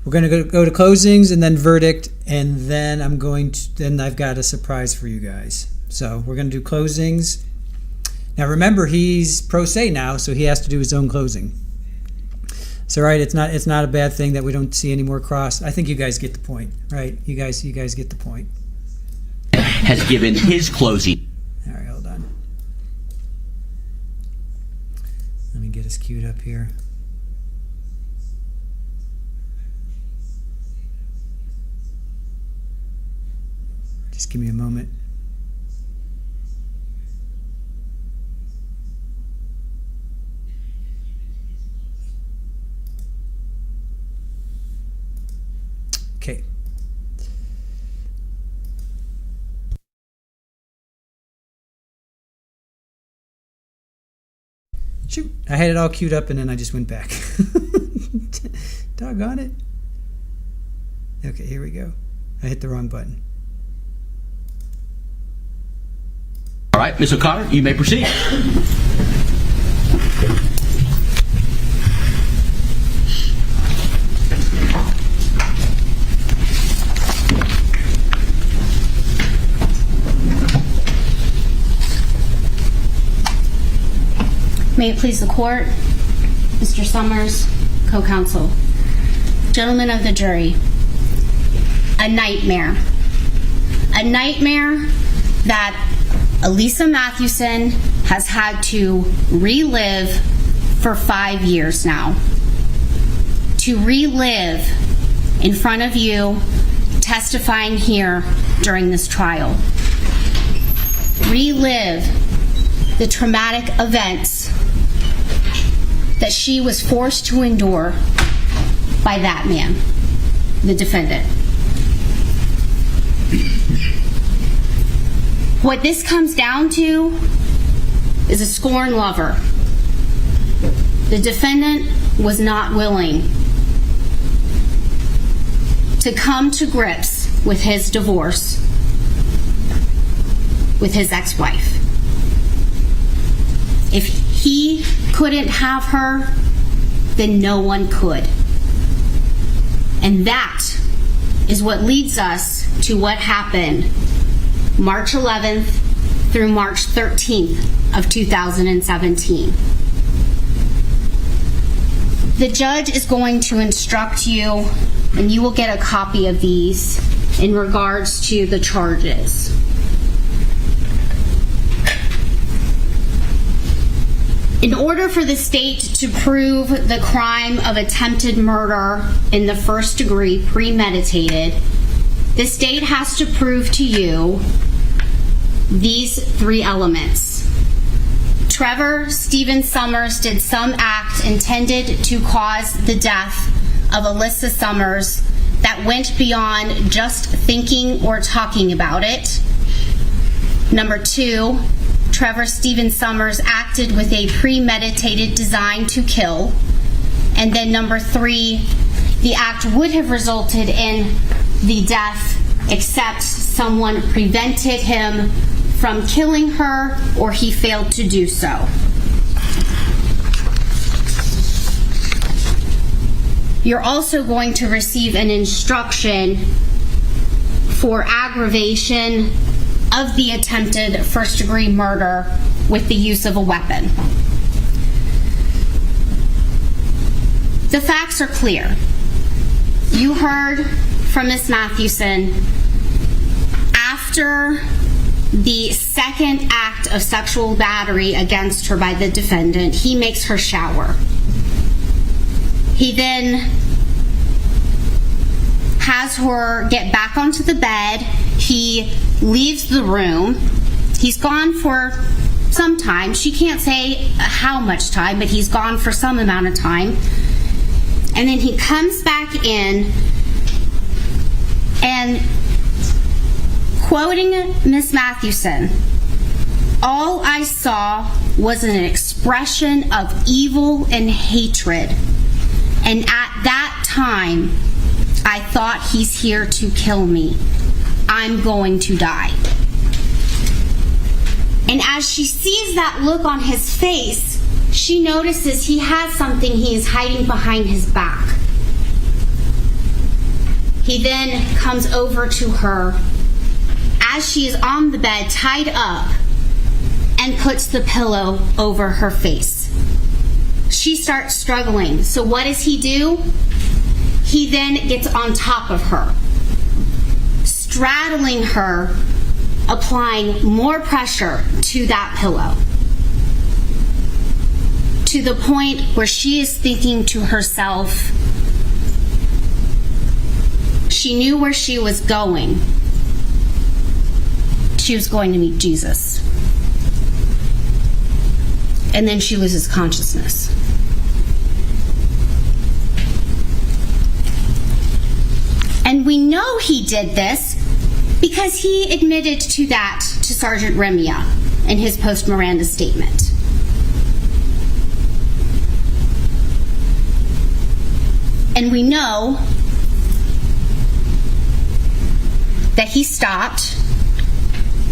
We're going to go to closings and then verdict, and then then I've got a surprise for you guys. So we're going to do closings. Now remember, he's pro se now, so he has to do his own closing. So right, it's not a bad thing that we don't see any more cross. I think you guys get the point, right? You guys get the point. Has given his closing. All right, hold on. Let me get us queued up here. Just give me a moment. Shoot, I had it all queued up and then I just went back. Doggone it. Okay, here we go. I hit the wrong button. All right, Ms. O'Connor, you may proceed. May it please the court, Mr. Summers, co-counsel, gentlemen of the jury, a nightmare. A nightmare that Alisa Mathewson has had to relive for 5 years now. To relive in front of you, testifying here during this trial. Relive the traumatic events that she was forced to endure by that man, the defendant. What this comes down to is a scorned lover. The defendant was not willing to come to grips with his divorce with his ex-wife. If he couldn't have her, then no one could. And that is what leads us to what happened March 11th through March 13th of 2017. The judge is going to instruct you, and you will get a copy of these in regards to the charges. In order for the state to prove the crime of attempted murder in the first degree premeditated, the state has to prove to you these 3 elements. Trevor Stephen Summers did some act intended to cause the death of Alisa Summers that went beyond just thinking or talking about it. Number 2, Trevor Stephen Summers acted with a premeditated design to kill. And then number 3, the act would have resulted in the death except someone prevented him from killing her or he failed to do so. You're also going to receive an instruction for aggravation of the attempted first-degree murder with the use of a weapon. The facts are clear. You heard from Ms. Mathewson after the second act of sexual battery against her by the defendant, he makes her shower. He then has her get back onto the bed. He leaves the room. He's gone for some time. She can't say how much time, but he's gone for some amount of time. And then he comes back in and, quoting Ms. Mathewson, "All I saw was an expression of evil and hatred. And at that time, I thought he's here to kill me. I'm going to die." And as she sees that look on his face, she notices he has something he is hiding behind his back. He then comes over to her as she is on the bed, tied up, and puts the pillow over her face. She starts struggling. So what does he do? He then gets on top of her, straddling her, applying more pressure to that pillow, to the point where she is thinking to herself, she knew where she was going. She was going to meet Jesus. And then she loses consciousness. And we know he did this because he admitted to that to Sergeant Remia in his post-Miranda statement. And we know that he stopped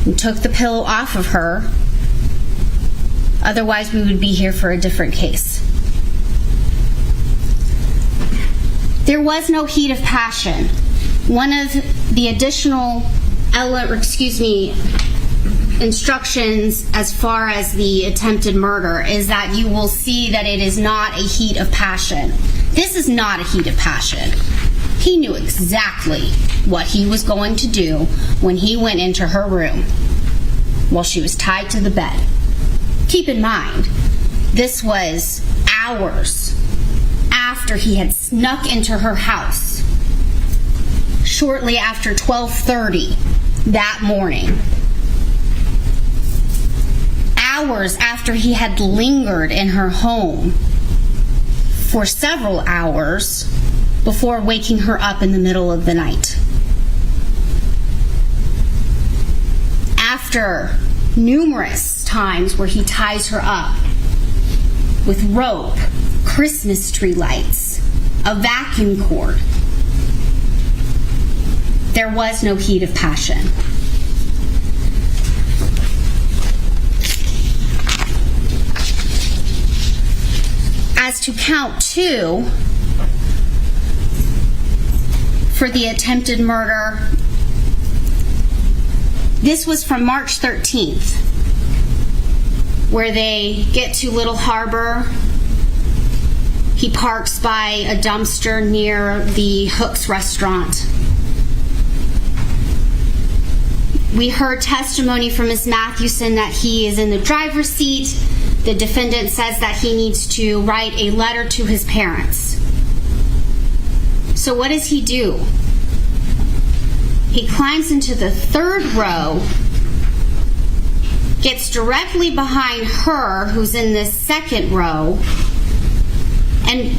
and took the pillow off of her. Otherwise, we would be here for a different case. There was no heat of passion. One of the additional instructions as far as the attempted murder is that you will see that it is not a heat of passion. This is not a heat of passion. He knew exactly what he was going to do when he went into her room while she was tied to the bed. Keep in mind, this was hours after he had snuck into her house, shortly after 12:30 that morning. Hours after he had lingered in her home for several hours before waking her up in the middle of the night. After numerous times where he ties her up with rope, Christmas tree lights, a vacuum cord, there was no heat of passion. As to count 2, for the attempted murder, this was from March 13th, where they get to Little Harbor. He parks by a dumpster near the Hooks restaurant. We heard testimony from Ms. Mathewson that he is in the driver's seat. The defendant says that he needs to write a letter to his parents. So what does he do? He climbs into the 3rd row, gets directly behind her, who's in the 2nd row, and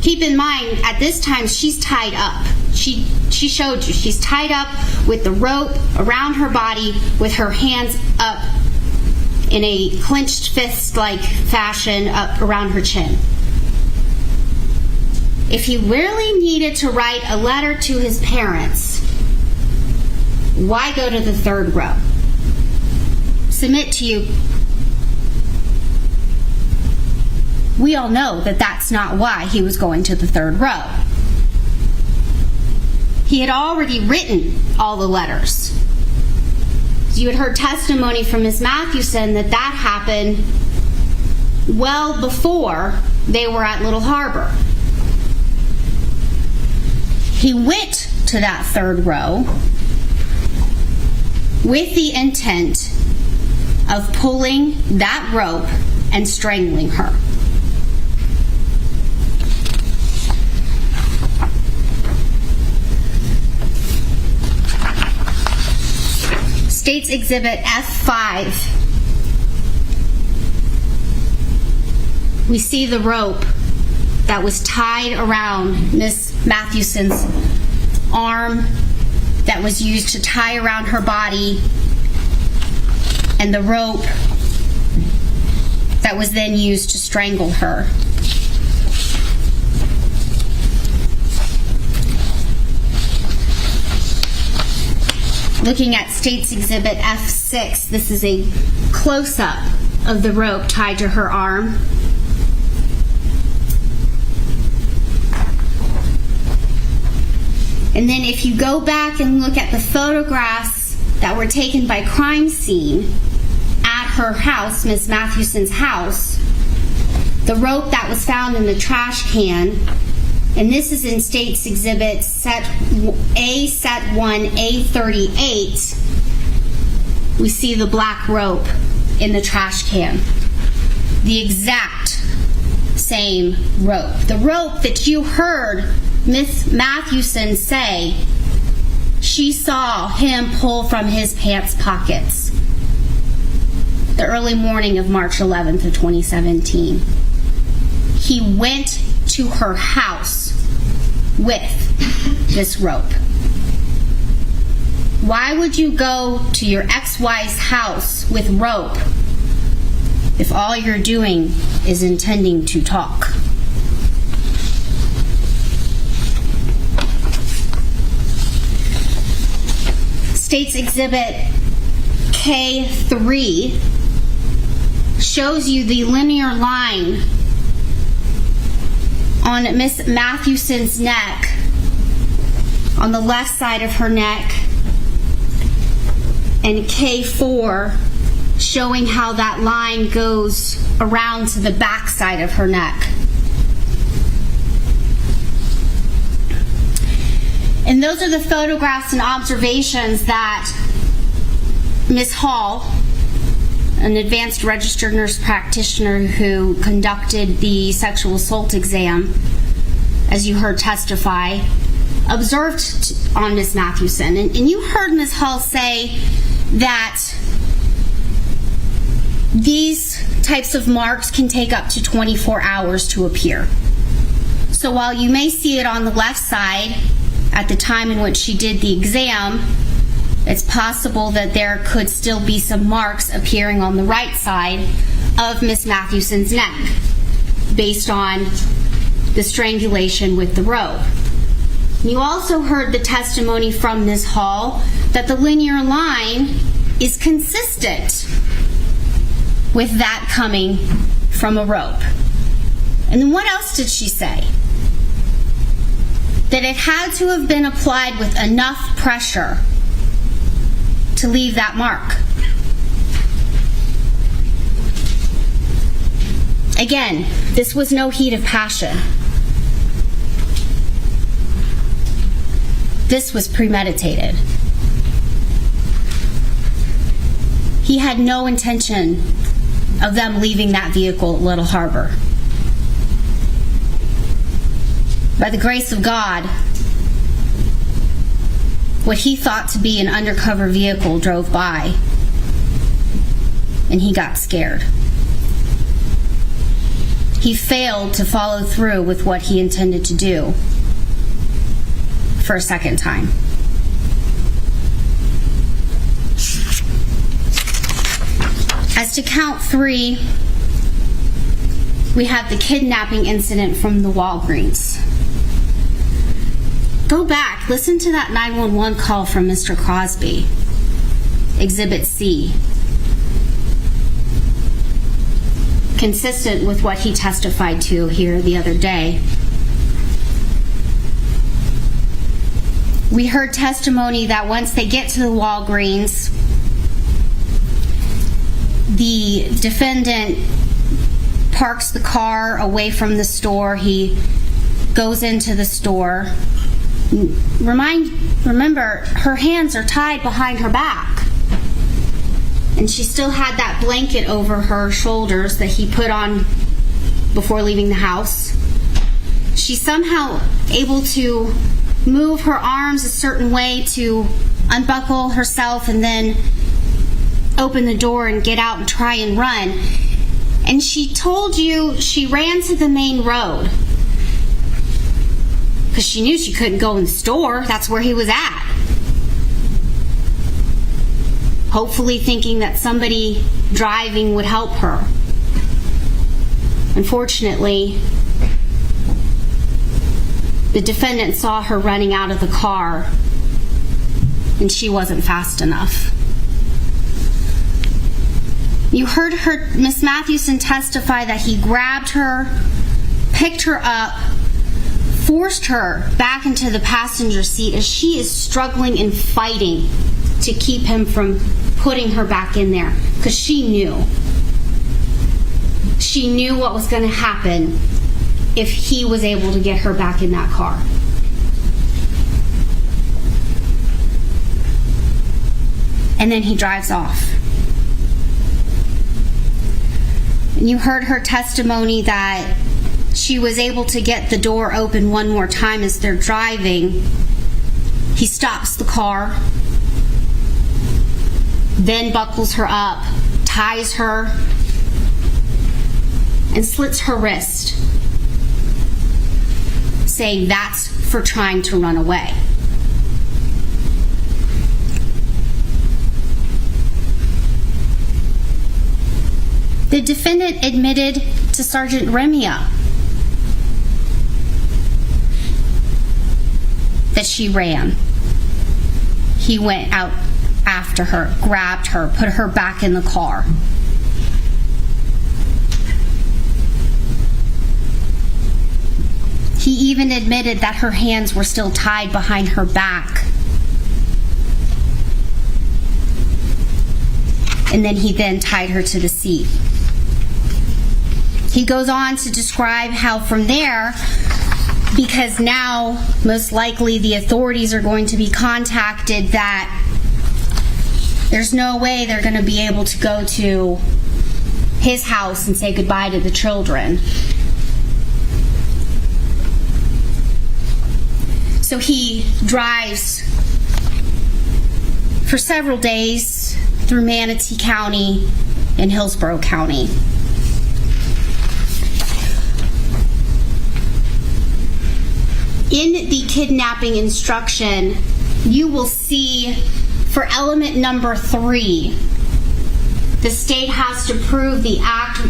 keep in mind, at this time, she's tied up. She showed you. She's tied up with the rope around her body with her hands up in a clenched fist-like fashion up around her chin. If he really needed to write a letter to his parents, why go to the 3rd row? Submit to you. We all know that that's not why he was going to the 3rd row. He had already written all the letters. You had heard testimony from Ms. Mathewson that happened well before they were at Little Harbor. He went to that 3rd row with the intent of pulling that rope and strangling her. State's Exhibit F5. We see the rope that was tied around Ms. Mathewson's arm, that was used to tie around her body, and the rope that was then used to strangle her. Looking at State's Exhibit F6, this is a close-up of the rope tied to her arm. And then if you go back and look at the photographs that were taken by crime scene at her house, Ms. Mathewson's house, the rope that was found in the trash can, and this is in State's Exhibit Set 1, A38, we see the black rope in the trash can. The exact same rope. The rope that you heard Ms. Mathewson say she saw him pull from his pants pockets the early morning of March 11th of 2017. He went to her house with this rope. Why would you go to your ex-wife's house with rope if all you're doing is intending to talk? State's Exhibit K3 shows you the linear line on Miss Mathewson's neck, on the left side of her neck, and K4 showing how that line goes around to the back side of her neck. And those are the photographs and observations that Ms. Hall, an advanced registered nurse practitioner who conducted the sexual assault exam, as you heard testify, observed on Ms. Mathewson. And you heard Ms. Hall say that these types of marks can take up to 24 hours to appear. So while you may see it on the left side at the time in which she did the exam, it's possible that there could still be some marks appearing on the right side of Miss Mathewson's neck based on the strangulation with the rope. You also heard the testimony from Ms. Hall that the linear line is consistent with that coming from a rope. And then what else did she say? That it had to have been applied with enough pressure to leave that mark. Again, this was no heat of passion. This was premeditated. He had no intention of them leaving that vehicle at Little Harbor. By the grace of God, what he thought to be an undercover vehicle drove by, and he got scared. He failed to follow through with what he intended to do for a second time. As to count 3, we have the kidnapping incident from the Walgreens. Go back, listen to that 911 call from Mr. Crosby, Exhibit C. Consistent with what he testified to here the other day. We heard testimony that once they get to the Walgreens, the defendant parks the car away from the store. He goes into the store. Remember, her hands are tied behind her back. And she still had that blanket over her shoulders that he put on before leaving the house. She's somehow able to move her arms a certain way to unbuckle herself and then open the door and get out and try and run. And she told you she ran to the main road because she knew she couldn't go in the store. That's where he was at. Hopefully thinking that somebody driving would help her. Unfortunately, the defendant saw her running out of the car and she wasn't fast enough. You heard Miss Mathewson testify that he grabbed her, picked her up, forced her back into the passenger seat as she is struggling and fighting to keep him from putting her back in there, because she knew. She knew what was going to happen if he was able to get her back in that car. And then he drives off. And you heard her testimony that she was able to get the door open one more time as they're driving. He stops the car, then buckles her up, ties her, and slits her wrist, saying that's for trying to run away. The defendant admitted to Sergeant Remia that she ran. He went out after her, grabbed her, put her back in the car. He even admitted that her hands were still tied behind her back. And then he tied her to the seat. He goes on to describe how from there, because now most likely the authorities are going to be contacted, that there's no way they're going to be able to go to his house and say goodbye to the children. So he drives for several days through Manatee County and Hillsborough County. In the kidnapping instruction, you will see for element number 3, the state has to prove the act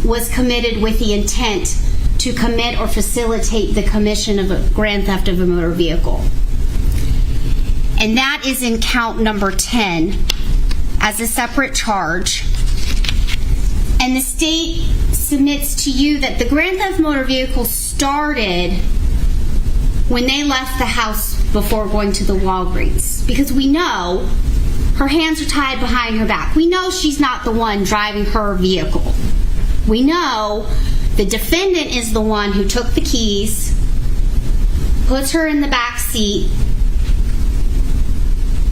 was committed with the intent to commit or facilitate the commission of a grand theft of a motor vehicle. And that is in count number 10 as a separate charge. And the state submits to you that the grand theft motor vehicle started when they left the house before going to the Walgreens. Because we know her hands are tied behind her back. We know she's not the one driving her vehicle. We know the defendant is the one who took the keys, puts her in the back seat,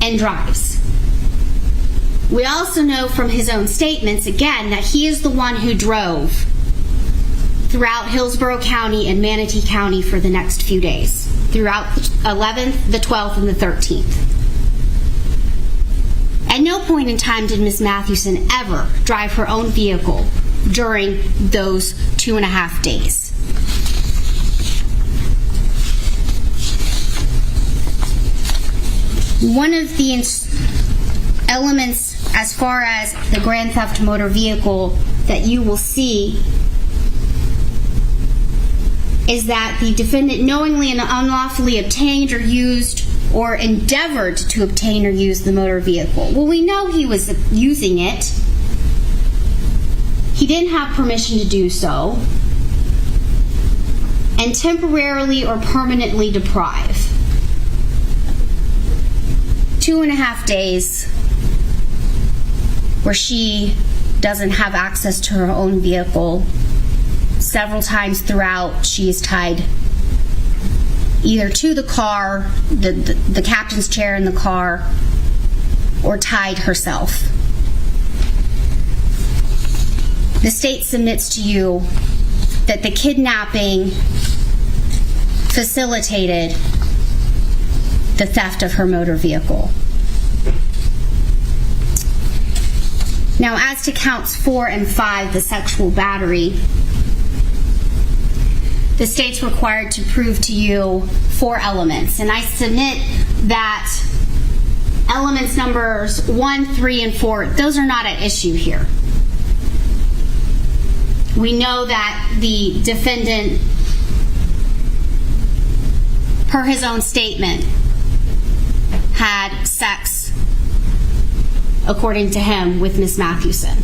and drives. We also know from his own statements, again, that he is the one who drove throughout Hillsborough County and Manatee County for the next few days, throughout the 11th, the 12th, and the 13th. At no point in time did Ms. Mathewson ever drive her own vehicle during those 2.5 days. One of the elements as far as the grand theft motor vehicle that you will see is that the defendant knowingly and unlawfully obtained or used or endeavored to obtain or use the motor vehicle. Well, we know he was using it. He didn't have permission to do so. And temporarily or permanently deprive. 2.5 days where she doesn't have access to her own vehicle. Several times throughout, she is tied either to the car, the captain's chair in the car, or tied herself. The state submits to you that the kidnapping facilitated the theft of her motor vehicle. Now, as to counts 4 and 5, the sexual battery, the state's required to prove to you 4 elements. And I submit that elements numbers 1, 3, and 4, those are not at issue here. We know that the defendant, per his own statement, had sex, according to him, with Ms. Mathewson,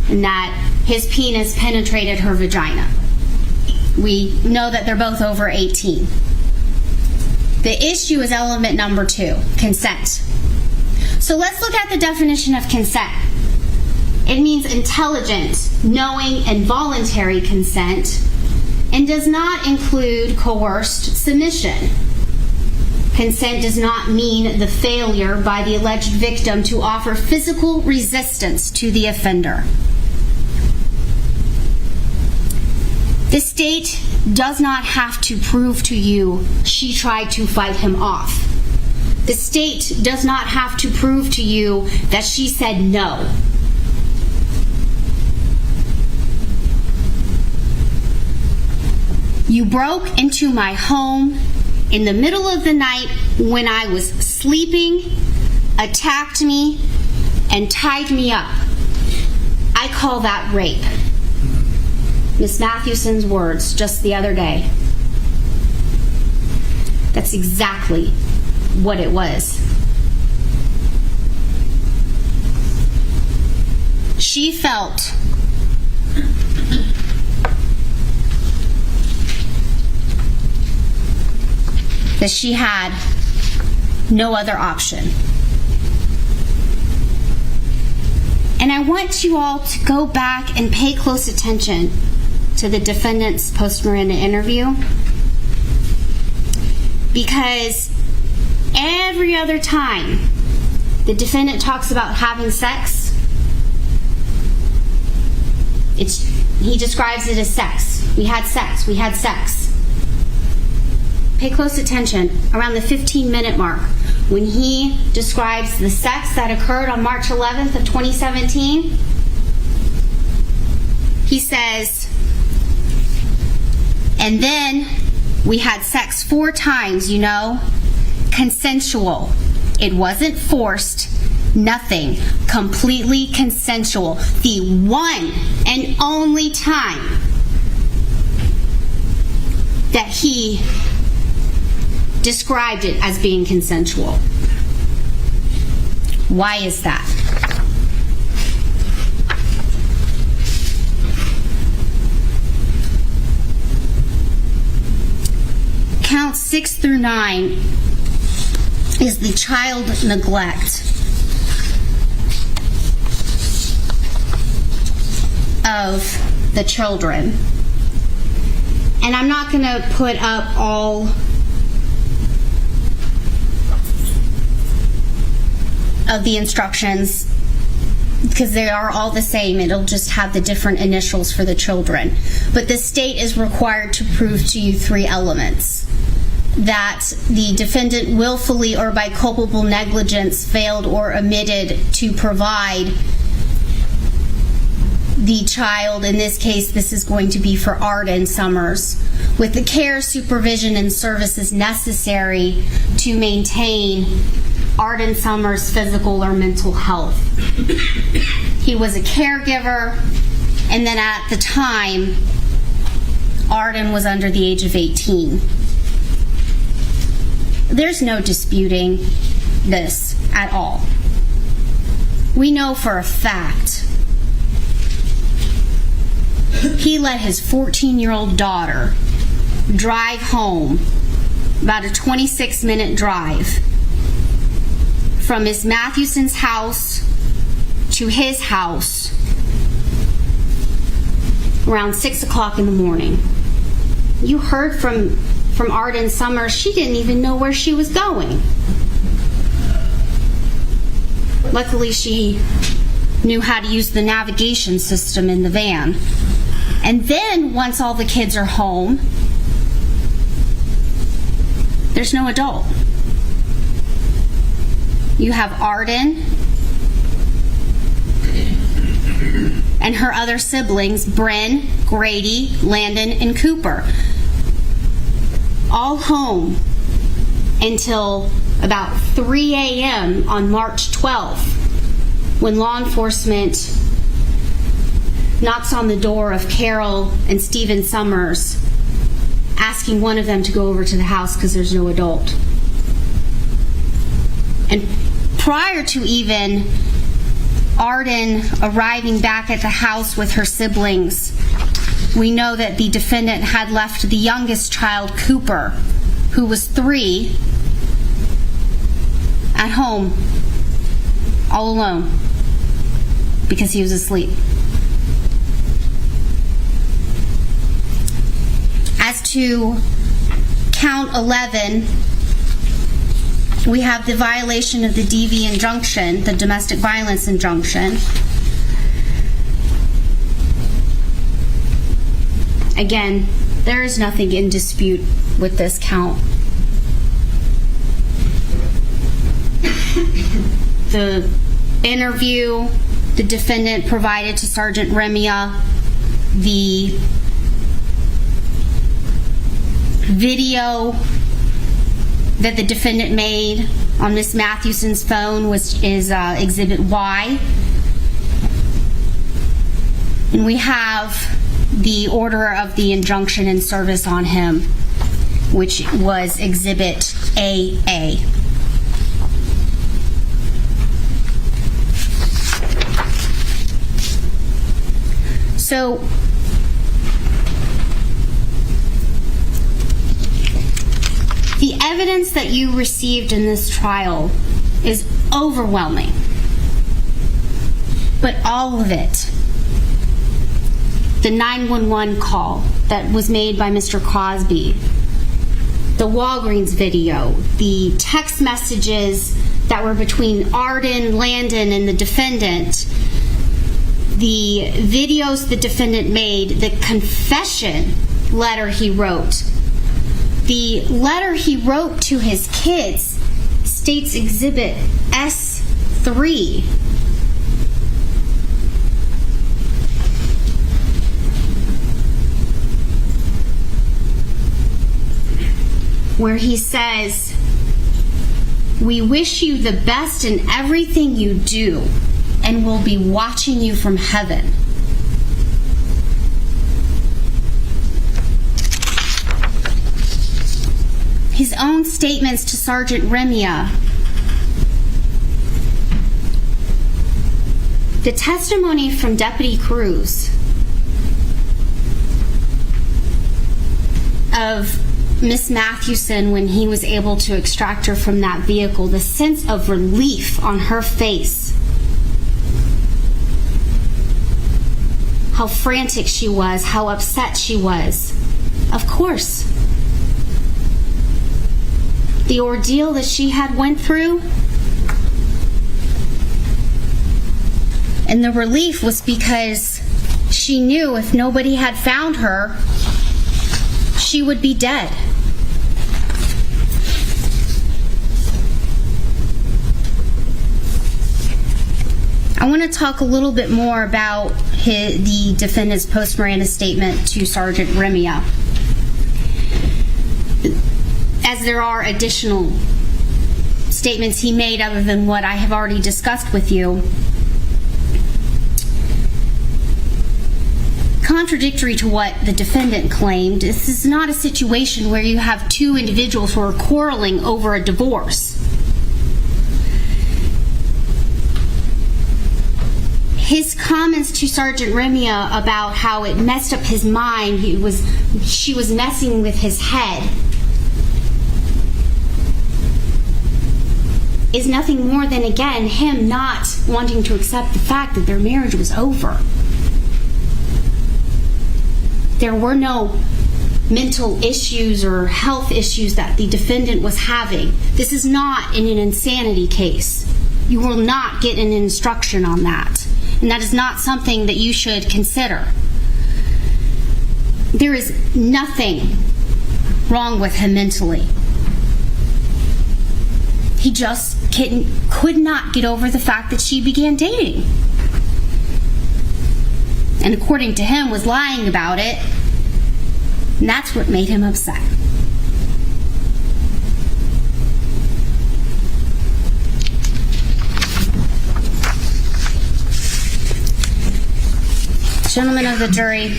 and that his penis penetrated her vagina. We know that they're both over 18. The issue is element number 2, consent. So let's look at the definition of consent. It means intelligent, knowing, and voluntary consent, and does not include coerced submission. Consent does not mean the failure by the alleged victim to offer physical resistance to the offender. The state does not have to prove to you she tried to fight him off. The state does not have to prove to you that she said no. You broke into my home in the middle of the night when I was sleeping, attacked me, and tied me up. I call that rape. Miss Mathewson's words just the other day. That's exactly what it was. she felt that she had no other option. And I want you all to go back and pay close attention to the defendant's post-Miranda interview, because every other time the defendant talks about having sex, he describes it as sex. We had sex. We had sex. Pay close attention around the 15-minute mark when he describes the sex that occurred on March 11th of 2017. He says, and then we had sex 4 times, consensual. It wasn't forced, nothing, completely consensual. The one and only time that he described it as being consensual. Why is that? Counts 6 through 9 is the child neglect of the children. And I'm not going to put up all of the instructions because they are all the same. It'll just have the different initials for the children. But the state is required to prove to you 3 elements. That the defendant willfully or by culpable negligence failed or omitted to provide the child, in this case this is going to be for Arden Summers, with the care, supervision, and services necessary to maintain Arden Summers' physical or mental health. He was a caregiver, and then at the time, Arden was under the age of 18. There's no disputing this at all. We know for a fact he let his 14-year-old daughter drive home, about a 26-minute drive, from Miss Mathewson's house to his house around 6 o'clock in the morning. You heard from Arden Summers, she didn't even know where she was going. Luckily, she knew how to use the navigation system in the van. And then, once all the kids are home, there's no adult. You have Arden and her other siblings, Bryn, Grady, Landon, and Cooper, all home until about 3 a.m. on March 12th, when law enforcement knocks on the door of Carol and Stephen Summers, asking one of them to go over to the house because there's no adult. And prior to even Arden arriving back at the house with her siblings, we know that the defendant had left the youngest child, Cooper, who was 3, at home all alone because he was asleep. As to count 11, we have the violation of the DV injunction, the domestic violence injunction. Again, there is nothing in dispute with this count. The interview the defendant provided to Sergeant Remia, the video that the defendant made on Miss Mathewson's phone is Exhibit Y. And we have the order of the injunction in service on him, which was Exhibit AA. So, the evidence that you received in this trial is overwhelming. But all of it, the 911 call that was made by Mr. Crosby, the Walgreens video, the text messages that were between Arden, Landon, and the defendant, the videos the defendant made, the confession letter he wrote, the letter he wrote to his kids, State's Exhibit S3. Where he says, "We wish you the best in everything you do, and we'll be watching you from heaven." His own statements to Sergeant Remia. The testimony from Deputy Cruz of Miss Mathewson when he was able to extract her from that vehicle, the sense of relief on her face, how frantic she was, how upset she was. Of course, the ordeal that she had went through, and the relief was because she knew if nobody had found her, she would be dead. I want to talk a little bit more about the defendant's post-Miranda statement to Sergeant Remia, as there are additional statements he made other than what I have already discussed with you. Contradictory to what the defendant claimed, this is not a situation where you have two individuals who are quarreling over a divorce. His comments to Sergeant Remia about how it messed up his mind, she was messing with his head, is nothing more than, again, him not wanting to accept the fact that their marriage was over. There were no mental issues or health issues that the defendant was having. This is not in an insanity case. You will not get an instruction on that. And that is not something that you should consider. There is nothing wrong with him mentally. He just could not get over the fact that she began dating. And according to him, was lying about it. And that's what made him upset. Gentlemen of the jury,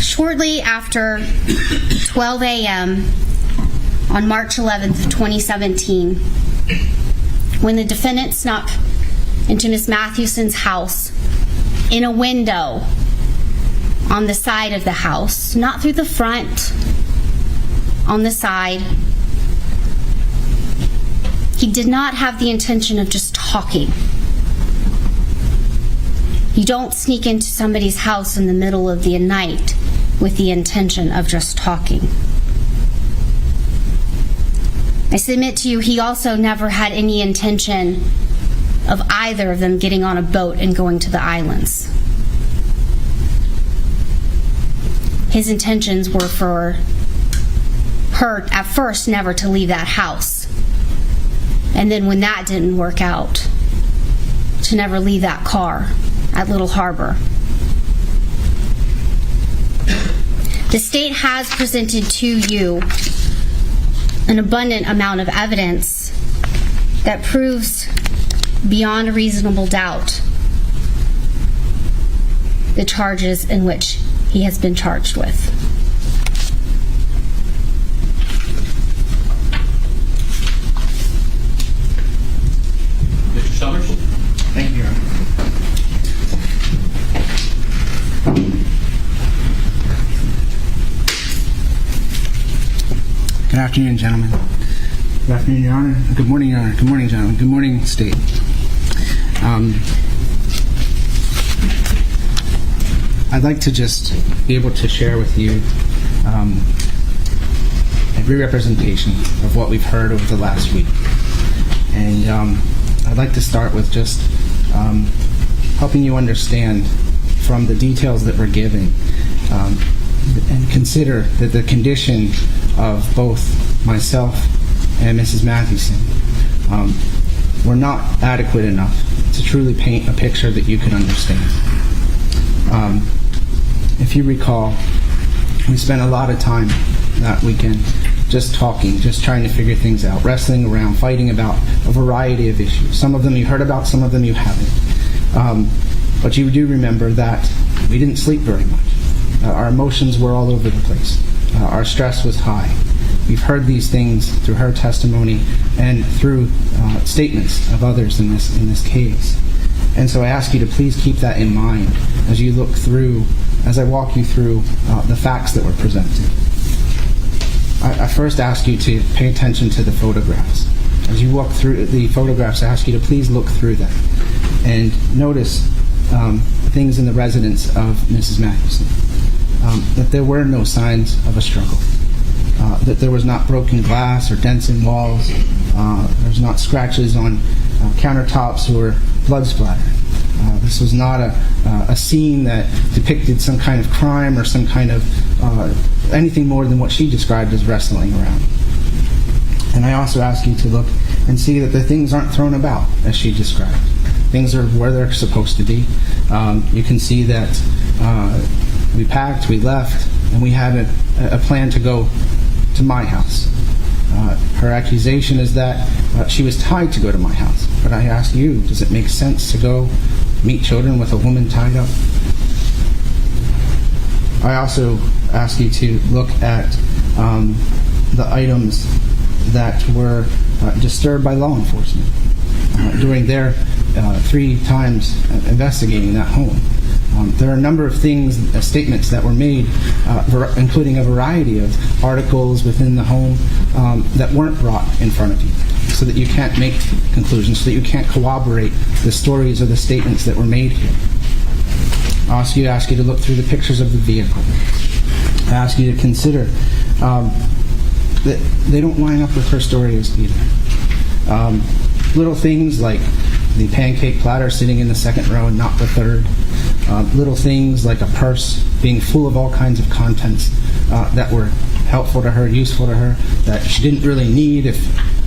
shortly after 12 a.m. on March 11th, 2017, when the defendant snuck into Miss Mathewson's house in a window on the side of the house, not through the front, on the side, he did not have the intention of just talking. You don't sneak into somebody's house in the middle of the night with the intention of just talking. I submit to you, he also never had any intention of either of them getting on a boat and going to the islands. His intentions were for her, at first, never to leave that house. And then when that didn't work out, to never leave that car at Little Harbor. The state has presented to you an abundant amount of evidence that proves beyond a reasonable doubt the charges in which he has been charged with. Mr. Summers? Thank you, Your Honor. afternoon, gentlemen. Good afternoon, Your Honor. Good morning, Your Honor. Good morning, gentlemen. Good morning, State. I'd like to just be able to share with you a re-representation of what we've heard over the last week. And I'd like to start with just helping you understand from the details that we're given and consider that the condition of both myself and Mrs. Mathewson were not adequate enough to truly paint a picture that you could understand. If you recall, we spent a lot of time that weekend just talking, just trying to figure things out, wrestling around, fighting about a variety of issues. Some of them you heard about, some of them you haven't. But you do remember that we didn't sleep very much. Our emotions were all over the place. Our stress was high. We've heard these things through her testimony and through statements of others in this case. And so I ask you to please keep that in mind as you look through, as I walk you through the facts that were presented. I first ask you to pay attention to the photographs. As you walk through the photographs, I ask you to please look through them and notice things in the residence of Mrs. Mathewson. That there were no signs of a struggle. That there was not broken glass or dents in walls. There's not scratches on countertops or blood splatter. This was not a scene that depicted some kind of crime or some kind of anything more than what she described as wrestling around. And I also ask you to look and see that the things aren't thrown about as she described. Things are where they're supposed to be. You can see that we packed, we left, and we had a plan to go to my house. Her accusation is that she was tied to go to my house. But I ask you, does it make sense to go meet children with a woman tied up? I also ask you to look at the items that were disturbed by law enforcement during their 3 times investigating that home. There are a number of things, statements that were made, including a variety of articles within the home that weren't brought in front of you, so that you can't make conclusions, so that you can't corroborate the stories or the statements that were made here. I also ask you to look through the pictures of the vehicle. I ask you to consider that they don't line up with her stories either. Little things like the pancake platter sitting in the second row and not the third. Little things like a purse being full of all kinds of contents that were helpful to her, useful to her, that she didn't really need if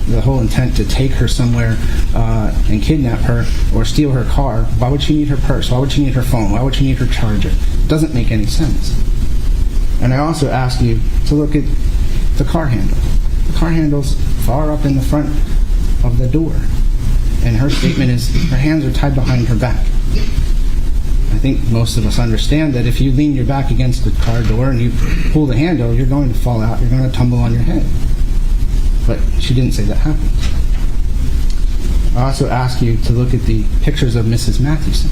the whole intent to take her somewhere and kidnap her or steal her car. Why would she need her purse? Why would she need her phone? Why would she need her charger? It doesn't make any sense. And I also ask you to look at the car handle. The car handle's far up in the front of the door. And her statement is her hands are tied behind her back. I think most of us understand that if you lean your back against the car door and you pull the handle, you're going to fall out, you're going to tumble on your head. But she didn't say that happened. I also ask you to look at the pictures of Mrs. Mathewson.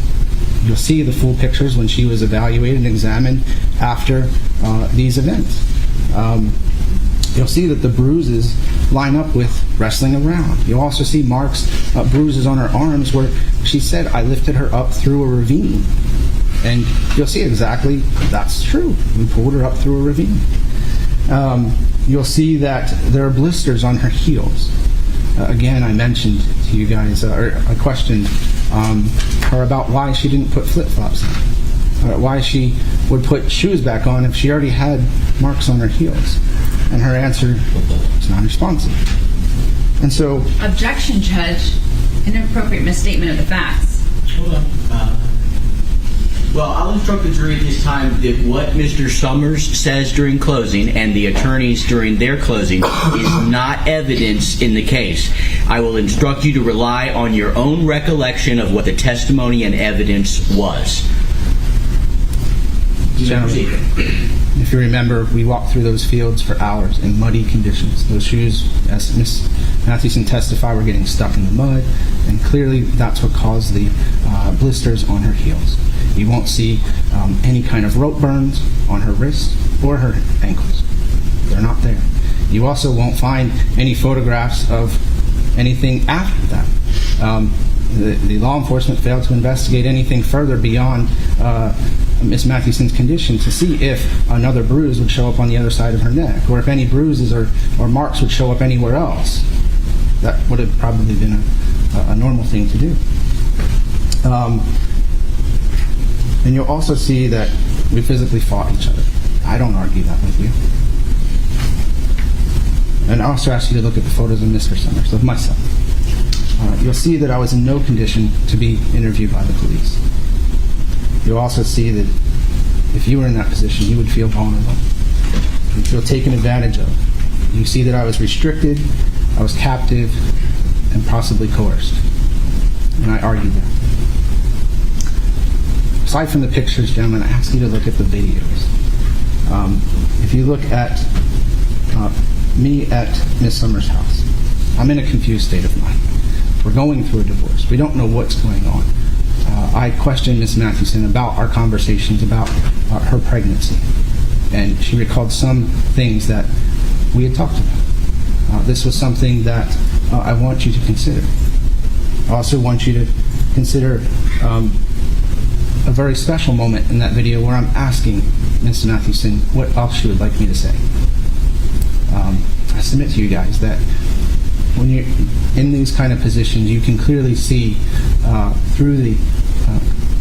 You'll see the full pictures when she was evaluated and examined after these events. You'll see that the bruises line up with wrestling around. You'll also see marks, bruises on her arms where she said, I lifted her up through a ravine. And you'll see exactly that's true. We pulled her up through a ravine. You'll see that there are blisters on her heels. Again, I mentioned to you guys, or I questioned her about why she didn't put flip-flops on, why she would put shoes back on if she already had marks on her heels. And her answer is non-responsive. And so... Objection, Judge. Inappropriate misstatement of the facts. Hold on. Well, I'll instruct the jury at this time that what Mr. Summers says during closing and the attorneys during their closing is not evidence in the case. I will instruct you to rely on your own recollection of what the testimony and evidence was. Gentlemen, if you remember, we walked through those fields for hours in muddy conditions. Those shoes, as Ms. Mathewson testified, were getting stuck in the mud, and clearly that's what caused the blisters on her heels. You won't see any kind of rope burns on her wrists or her ankles. They're not there. You also won't find any photographs of anything after that. The law enforcement failed to investigate anything further beyond Miss Mathewson's condition to see if another bruise would show up on the other side of her neck, or if any bruises or marks would show up anywhere else. That would have probably been a normal thing to do. And you'll also see that we physically fought each other. I don't argue that with you. And I also ask you to look at the photos of Mr. Summers, of myself. You'll see that I was in no condition to be interviewed by the police. You'll also see that if you were in that position, you would feel vulnerable. You'd feel taken advantage of. You see that I was restricted, I was captive, and possibly coerced. And I argue that. Aside from the pictures, gentlemen, I ask you to look at the videos. If you look at me at Miss Summers' house, I'm in a confused state of mind. We're going through a divorce. We don't know what's going on. I questioned Miss Mathewson about our conversations about her pregnancy, and she recalled some things that we had talked about. This was something that I want you to consider. I also want you to consider a very special moment in that video where I'm asking Miss Mathewson what else she would like me to say. I submit to you guys that when you're in these kind of positions, you can clearly see through the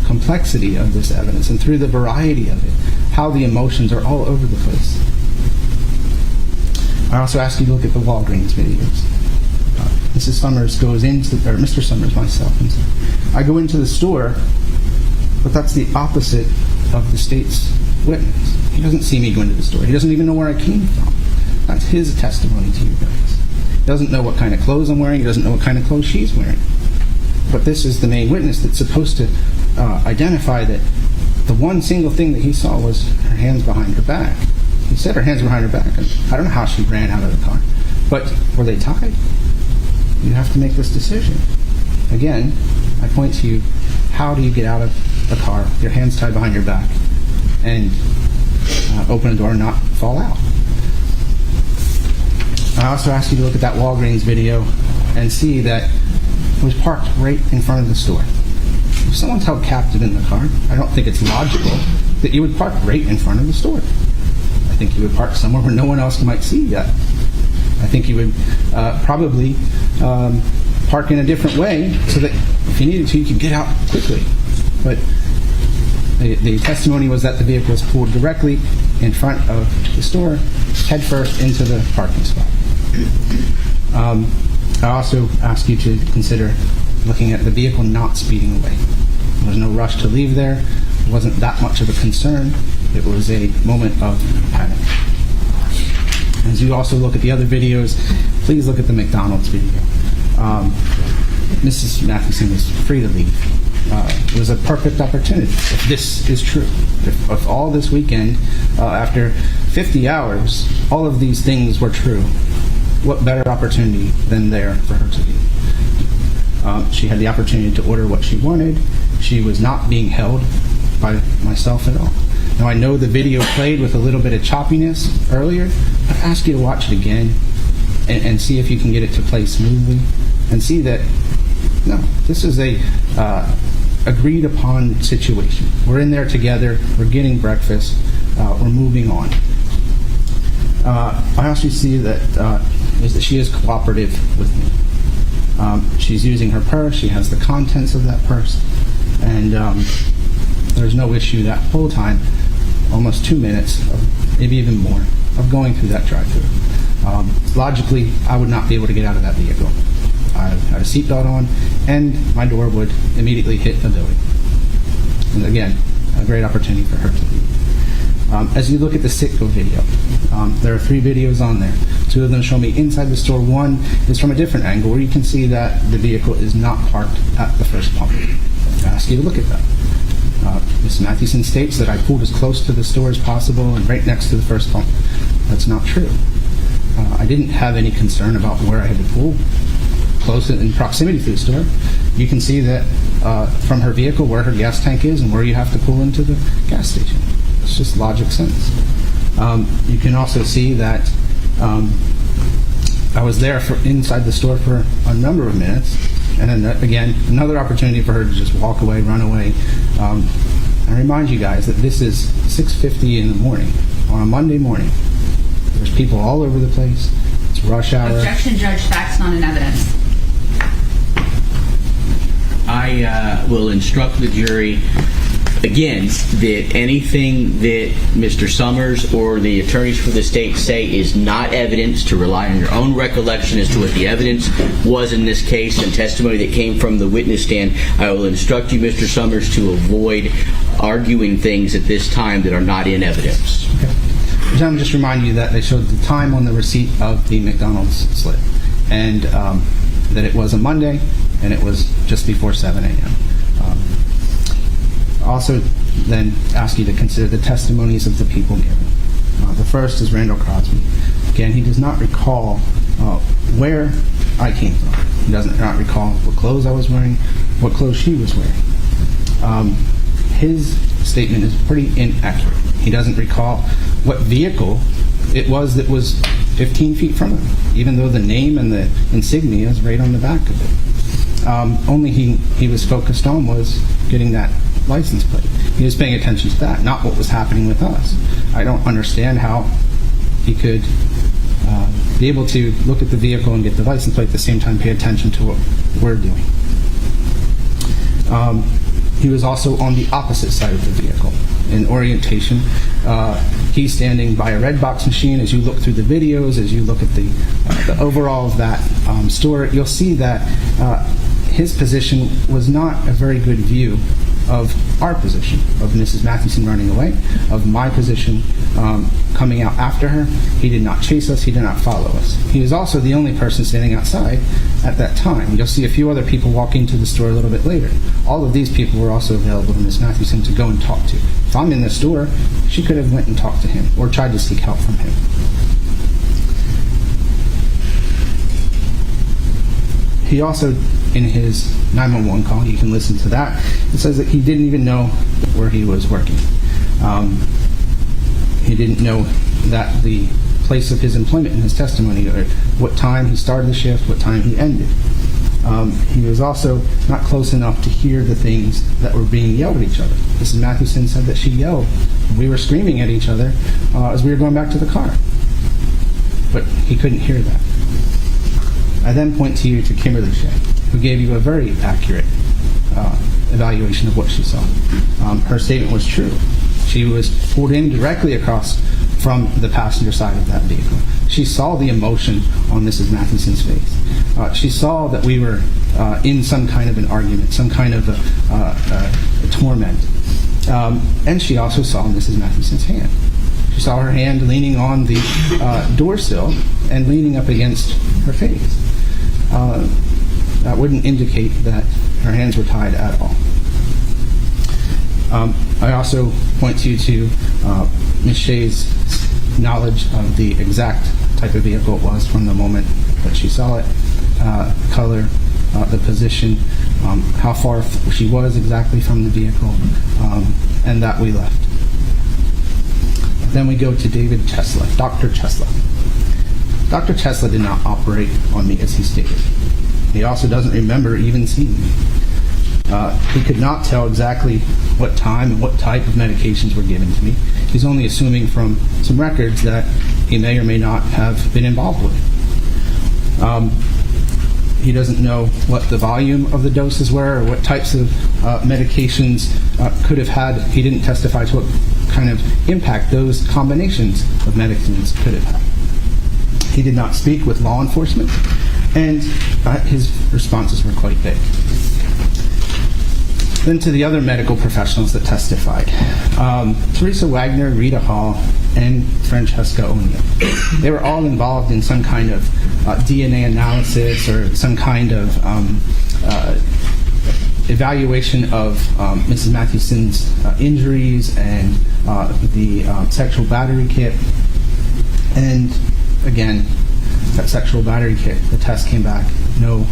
complexity of this evidence and through the variety of it, how the emotions are all over the place. I also ask you to look at the Walgreens videos. Mrs. Summers goes into, or Mr. Summers, myself, and I go into the store, but that's the opposite of the state's witness. He doesn't see me go into the store. He doesn't even know where I came from. That's his testimony to you guys. He doesn't know what kind of clothes I'm wearing. He doesn't know what kind of clothes she's wearing. But this is the main witness that's supposed to identify that the one single thing that he saw was her hands behind her back. He said her hands behind her back. And I don't know how she ran out of the car. But were they tied? You have to make this decision. Again, I point to you, how do you get out of a car, your hands tied behind your back, and open a door and not fall out? I also ask you to look at that Walgreens video and see that it was parked right in front of the store. If someone's held captive in the car, I don't think it's logical that you would park right in front of the store. I think you would park somewhere where no one else might see you. I think you would probably park in a different way so that if you needed to, you could get out quickly. But the testimony was that the vehicle was pulled directly in front of the store, head first into the parking spot. I also ask you to consider looking at the vehicle not speeding away. There was no rush to leave there. It wasn't that much of a concern. It was a moment of panic. As you also look at the other videos, please look at the McDonald's video. Mrs. Mathewson was free to leave. It was a perfect opportunity. If this is true, if all this weekend, after 50 hours, all of these things were true, what better opportunity than there for her to leave? She had the opportunity to order what she wanted. She was not being held by myself at all. Now, I know the video played with a little bit of choppiness earlier. I ask you to watch it again and see if you can get it to play smoothly and see that, no, this is a agreed upon situation. We're in there together. We're getting breakfast. We're moving on. I also see that she is cooperative with me. She's using her purse. She has the contents of that purse. And there's no issue that whole time, almost 2 minutes, maybe even more, of going through that drive-thru. Logically, I would not be able to get out of that vehicle. I had a seatbelt on, and my door would immediately hit the building. And again, a great opportunity for her to leave. As you look at the Citgo video, there are 3 videos on there. 2 of them show me inside the store. 1 is from a different angle where you can see that the vehicle is not parked at the first pump. I ask you to look at that. Ms. Mathewson states that I pulled as close to the store as possible and right next to the first pump. That's not true. I didn't have any concern about where I had to pull. Close in proximity to the store, you can see that from her vehicle where her gas tank is and where you have to pull into the gas station. It's just logic sense. You can also see that I was there inside the store for a number of minutes, and then again, another opportunity for her to just walk away, run away. I remind you guys that this is 6:50 in the morning on a Monday morning. There's people all over the place. It's rush hour. Objection, Judge. Facts not in evidence. I will instruct the jury again that anything that Mr. Summers or the attorneys for the state say is not evidence, to rely on your own recollection as to what the evidence was in this case and testimony that came from the witness stand. I will instruct you, Mr. Summers, to avoid arguing things at this time that are not in evidence. Okay. Gentlemen, just remind you that they showed the time on the receipt of the McDonald's slip, and that it was a Monday, and it was just before 7 a.m. Also, then ask you to consider the testimonies of the people given. The first is Randall Crosby. Again, he does not recall where I came from. He does not recall what clothes I was wearing, what clothes she was wearing. His statement is pretty inaccurate. He doesn't recall what vehicle it was that was 15 feet from him, even though the name and the insignia is right on the back of it. Only he was focused on was getting that license plate. He was paying attention to that, not what was happening with us. I don't understand how he could be able to look at the vehicle and get the license plate at the same time pay attention to what we're doing. He was also on the opposite side of the vehicle in orientation. He's standing by a red box machine. As you look through the videos, as you look at the overall of that store, you'll see that his position was not a very good view of our position, of Mrs. Mathewson running away, of my position coming out after her. He did not chase us. He did not follow us. He was also the only person standing outside at that time. You'll see a few other people walk into the store a little bit later. All of these people were also available to Miss Mathewson to go and talk to. If I'm in the store, she could have went and talked to him or tried to seek help from him. He also, in his 911 call, you can listen to that, it says that he didn't even know where he was working. He didn't know that the place of his employment in his testimony, or what time he started the shift, what time he ended. He was also not close enough to hear the things that were being yelled at each other. Mrs. Mathewson said that she yelled. We were screaming at each other as we were going back to the car. But he couldn't hear that. I then point to you to Kimberly Shea, who gave you a very accurate evaluation of what she saw. Her statement was true. She was pulled in directly across from the passenger side of that vehicle. She saw the emotion on Mrs. Mathewson's face. She saw that we were in some kind of an argument, some kind of a torment. And she also saw Mrs. Mathewson's hand. She saw her hand leaning on the door sill and leaning up against her face. That wouldn't indicate that her hands were tied at all. I also point you to Ms. Shea's knowledge of the exact type of vehicle it was from the moment that she saw it, color, the position, how far she was exactly from the vehicle, and that we left. Then we go to David Chesla, Dr. Chesla. Dr. Chesla did not operate on me as he stated. He also doesn't remember even seeing me. He could not tell exactly what time and what type of medications were given to me. He's only assuming from some records that he may or may not have been involved with. He doesn't know what the volume of the doses were or what types of medications could have had. He didn't testify to what kind of impact those combinations of medicines could have had. He did not speak with law enforcement, and his responses were quite vague. Then to the other medical professionals that testified. Teresa Wagner, Rita Hall, and Francesca O'Neill. They were all involved in some kind of DNA analysis or some kind of evaluation of Mrs. Mathewson's injuries and the sexual battery kit. And again, that sexual battery kit, the test came back, no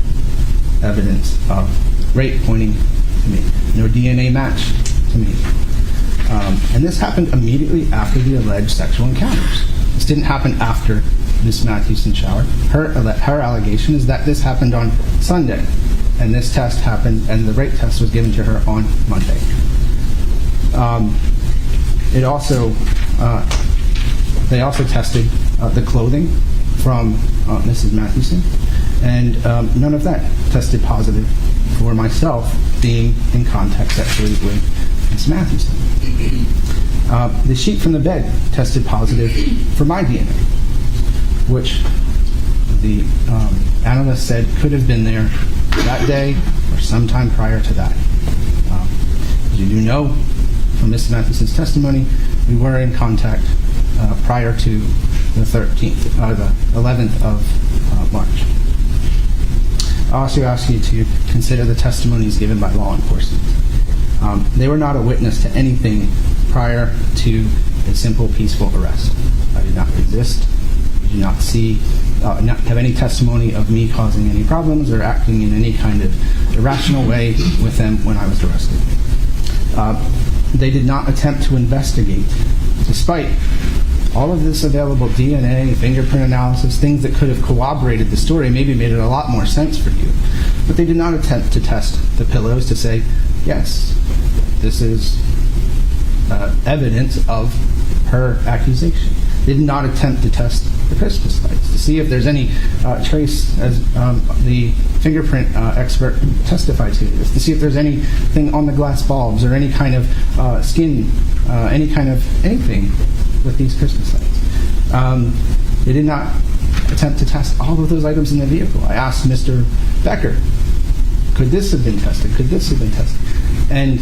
evidence of rape pointing to me, no DNA match to me. And this happened immediately after the alleged sexual encounters. This didn't happen after Miss Mathewson showered. Her allegation is that this happened on Sunday, and this test happened, and the rape test was given to her on Monday. They also tested the clothing from Mrs. Mathewson, and none of that tested positive for myself being in contact sexually with Miss Mathewson. The sheet from the bed tested positive for my DNA, which the analyst said could have been there that day or sometime prior to that. As you do know from Mrs. Mathewson's testimony, we were in contact prior to the 11th of March. I also ask you to consider the testimonies given by law enforcement. They were not a witness to anything prior to a simple, peaceful arrest. I did not resist. I did not not have any testimony of me causing any problems or acting in any kind of irrational way with them when I was arrested. They did not attempt to investigate, despite all of this available DNA, fingerprint analysis, things that could have corroborated the story, maybe made it a lot more sense for you. But they did not attempt to test the pillows to say, yes, this is evidence of her accusation. They did not attempt to test the Christmas lights to see if there's any trace, as the fingerprint expert testified to see if there's anything on the glass bulbs or any kind of skin, any kind of anything with these Christmas lights. They did not attempt to test all of those items in the vehicle. I asked Mr. Becker, could this have been tested? Could this have been tested? And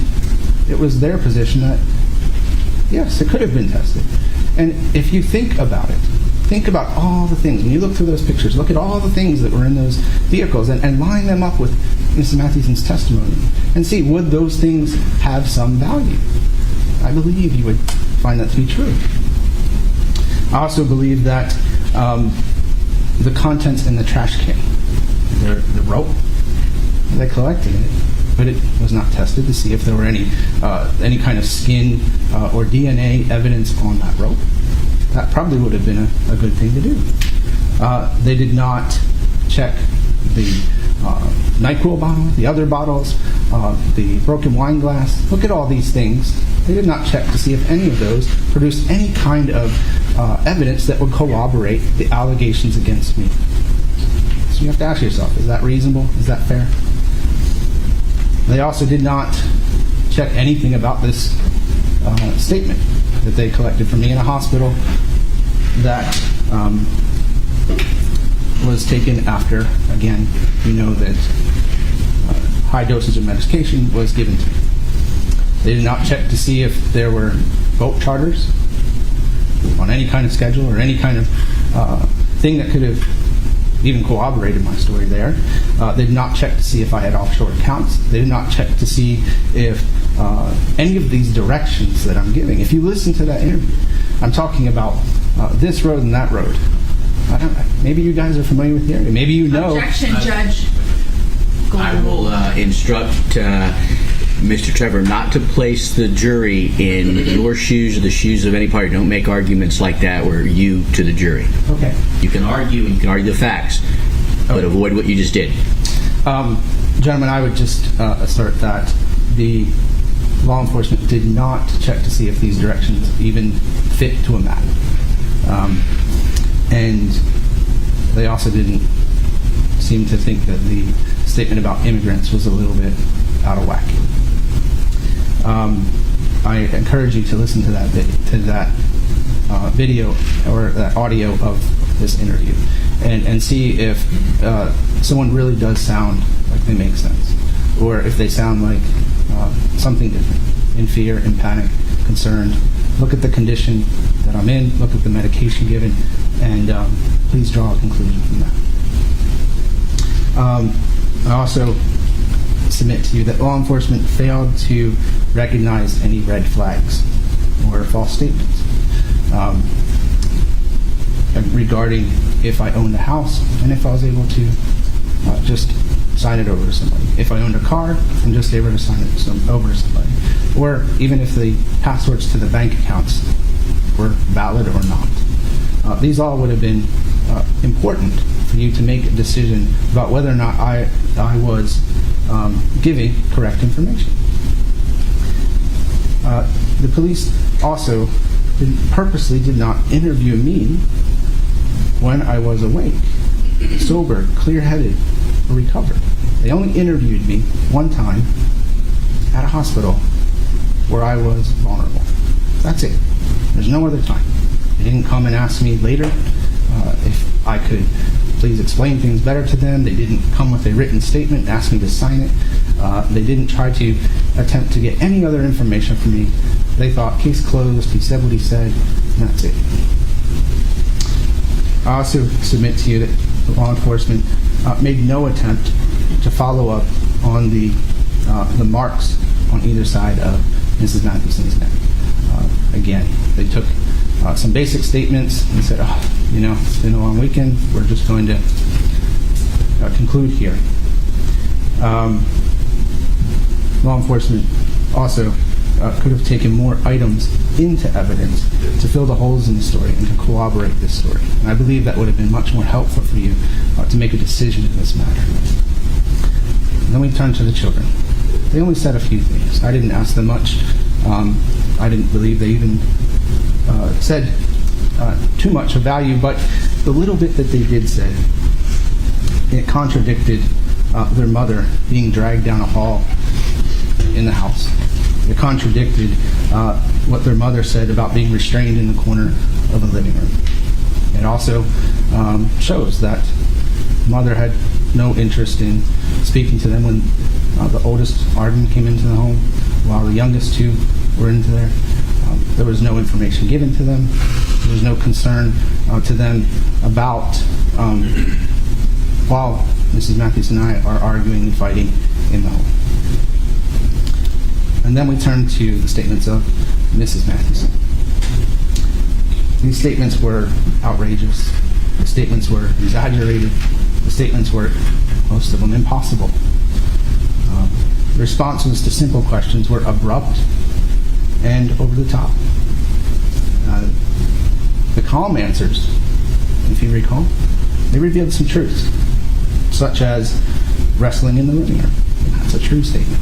it was their position that, yes, it could have been tested. And if you think about it, think about all the things. When you look through those pictures, look at all the things that were in those vehicles and line them up with Mrs. Mathewson's testimony and see, would those things have some value? I believe you would find that to be true. I also believe that the contents in the trash can, the rope, they collected it, but it was not tested to see if there were any kind of skin or DNA evidence on that rope. That probably would have been a good thing to do. They did not check the NyQuil bottle, the other bottles, the broken wine glass. Look at all these things. They did not check to see if any of those produced any kind of evidence that would corroborate the allegations against me. So you have to ask yourself, is that reasonable? Is that fair? They also did not check anything about this statement that they collected from me in a hospital that was taken after, again, you know that high dosage of medication was given to me. They did not check to see if there were boat charters on any kind of schedule or any kind of thing that could have even corroborated my story there. They did not check to see if I had offshore accounts. They did not check to see if any of these directions that I'm giving. If you listen to that interview, I'm talking about this road and that road. Maybe you guys are familiar with the area. Maybe you know. Objection, Judge. I will instruct Mr. Trevor not to place the jury in your shoes or the shoes of any party. Don't make arguments like that where you to the jury. Okay. You can argue and you can argue the facts, but avoid what you just did. Gentlemen, I would just assert that the law enforcement did not check to see if these directions even fit to a map. And they also didn't seem to think that the statement about immigrants was a little bit out of whack. I encourage you to listen to that video or that audio of this interview and see if someone really does sound like they make sense, or if they sound like something different, in fear, in panic, concerned. Look at the condition that I'm in, look at the medication given, and please draw a conclusion from that. I also submit to you that law enforcement failed to recognize any red flags or false statements regarding if I owned a house and if I was able to just sign it over to somebody. If I owned a car and just able to sign it over to somebody. Or even if the passwords to the bank accounts were valid or not. These all would have been important for you to make a decision about whether or not I was giving correct information. The police also purposely did not interview me when I was awake, sober, clear-headed, or recovered. They only interviewed me one time at a hospital where I was vulnerable. That's it. There's no other time. They didn't come and ask me later if I could please explain things better to them. They didn't come with a written statement and ask me to sign it. They didn't try to attempt to get any other information from me. They thought, case closed, he said what he said, and that's it. I also submit to you that law enforcement made no attempt to follow up on the marks on either side of Mrs. Mathewson's neck. Again, they took some basic statements and said, it's been a long weekend, we're just going to conclude here. Law enforcement also could have taken more items into evidence to fill the holes in the story and to corroborate this story. And I believe that would have been much more helpful for you to make a decision in this matter. And then we turn to the children. They only said a few things. I didn't ask them much. I didn't believe they even said too much of value, but the little bit that they did say, it contradicted their mother being dragged down a hall in the house. It contradicted what their mother said about being restrained in the corner of the living room. It also shows that mother had no interest in speaking to them when the oldest, Arden, came into the home, while the youngest two were into there. There was no information given to them. There was no concern to them about while Mrs. Mathewson and I are arguing and fighting in the home. And then we turn to the statements of Mrs. Mathewson. These statements were outrageous. The statements were exaggerated. The statements were, most of them, impossible. The responses to simple questions were abrupt and over the top. The calm answers, if you recall, they revealed some truths, such as wrestling in the living room. That's a true statement.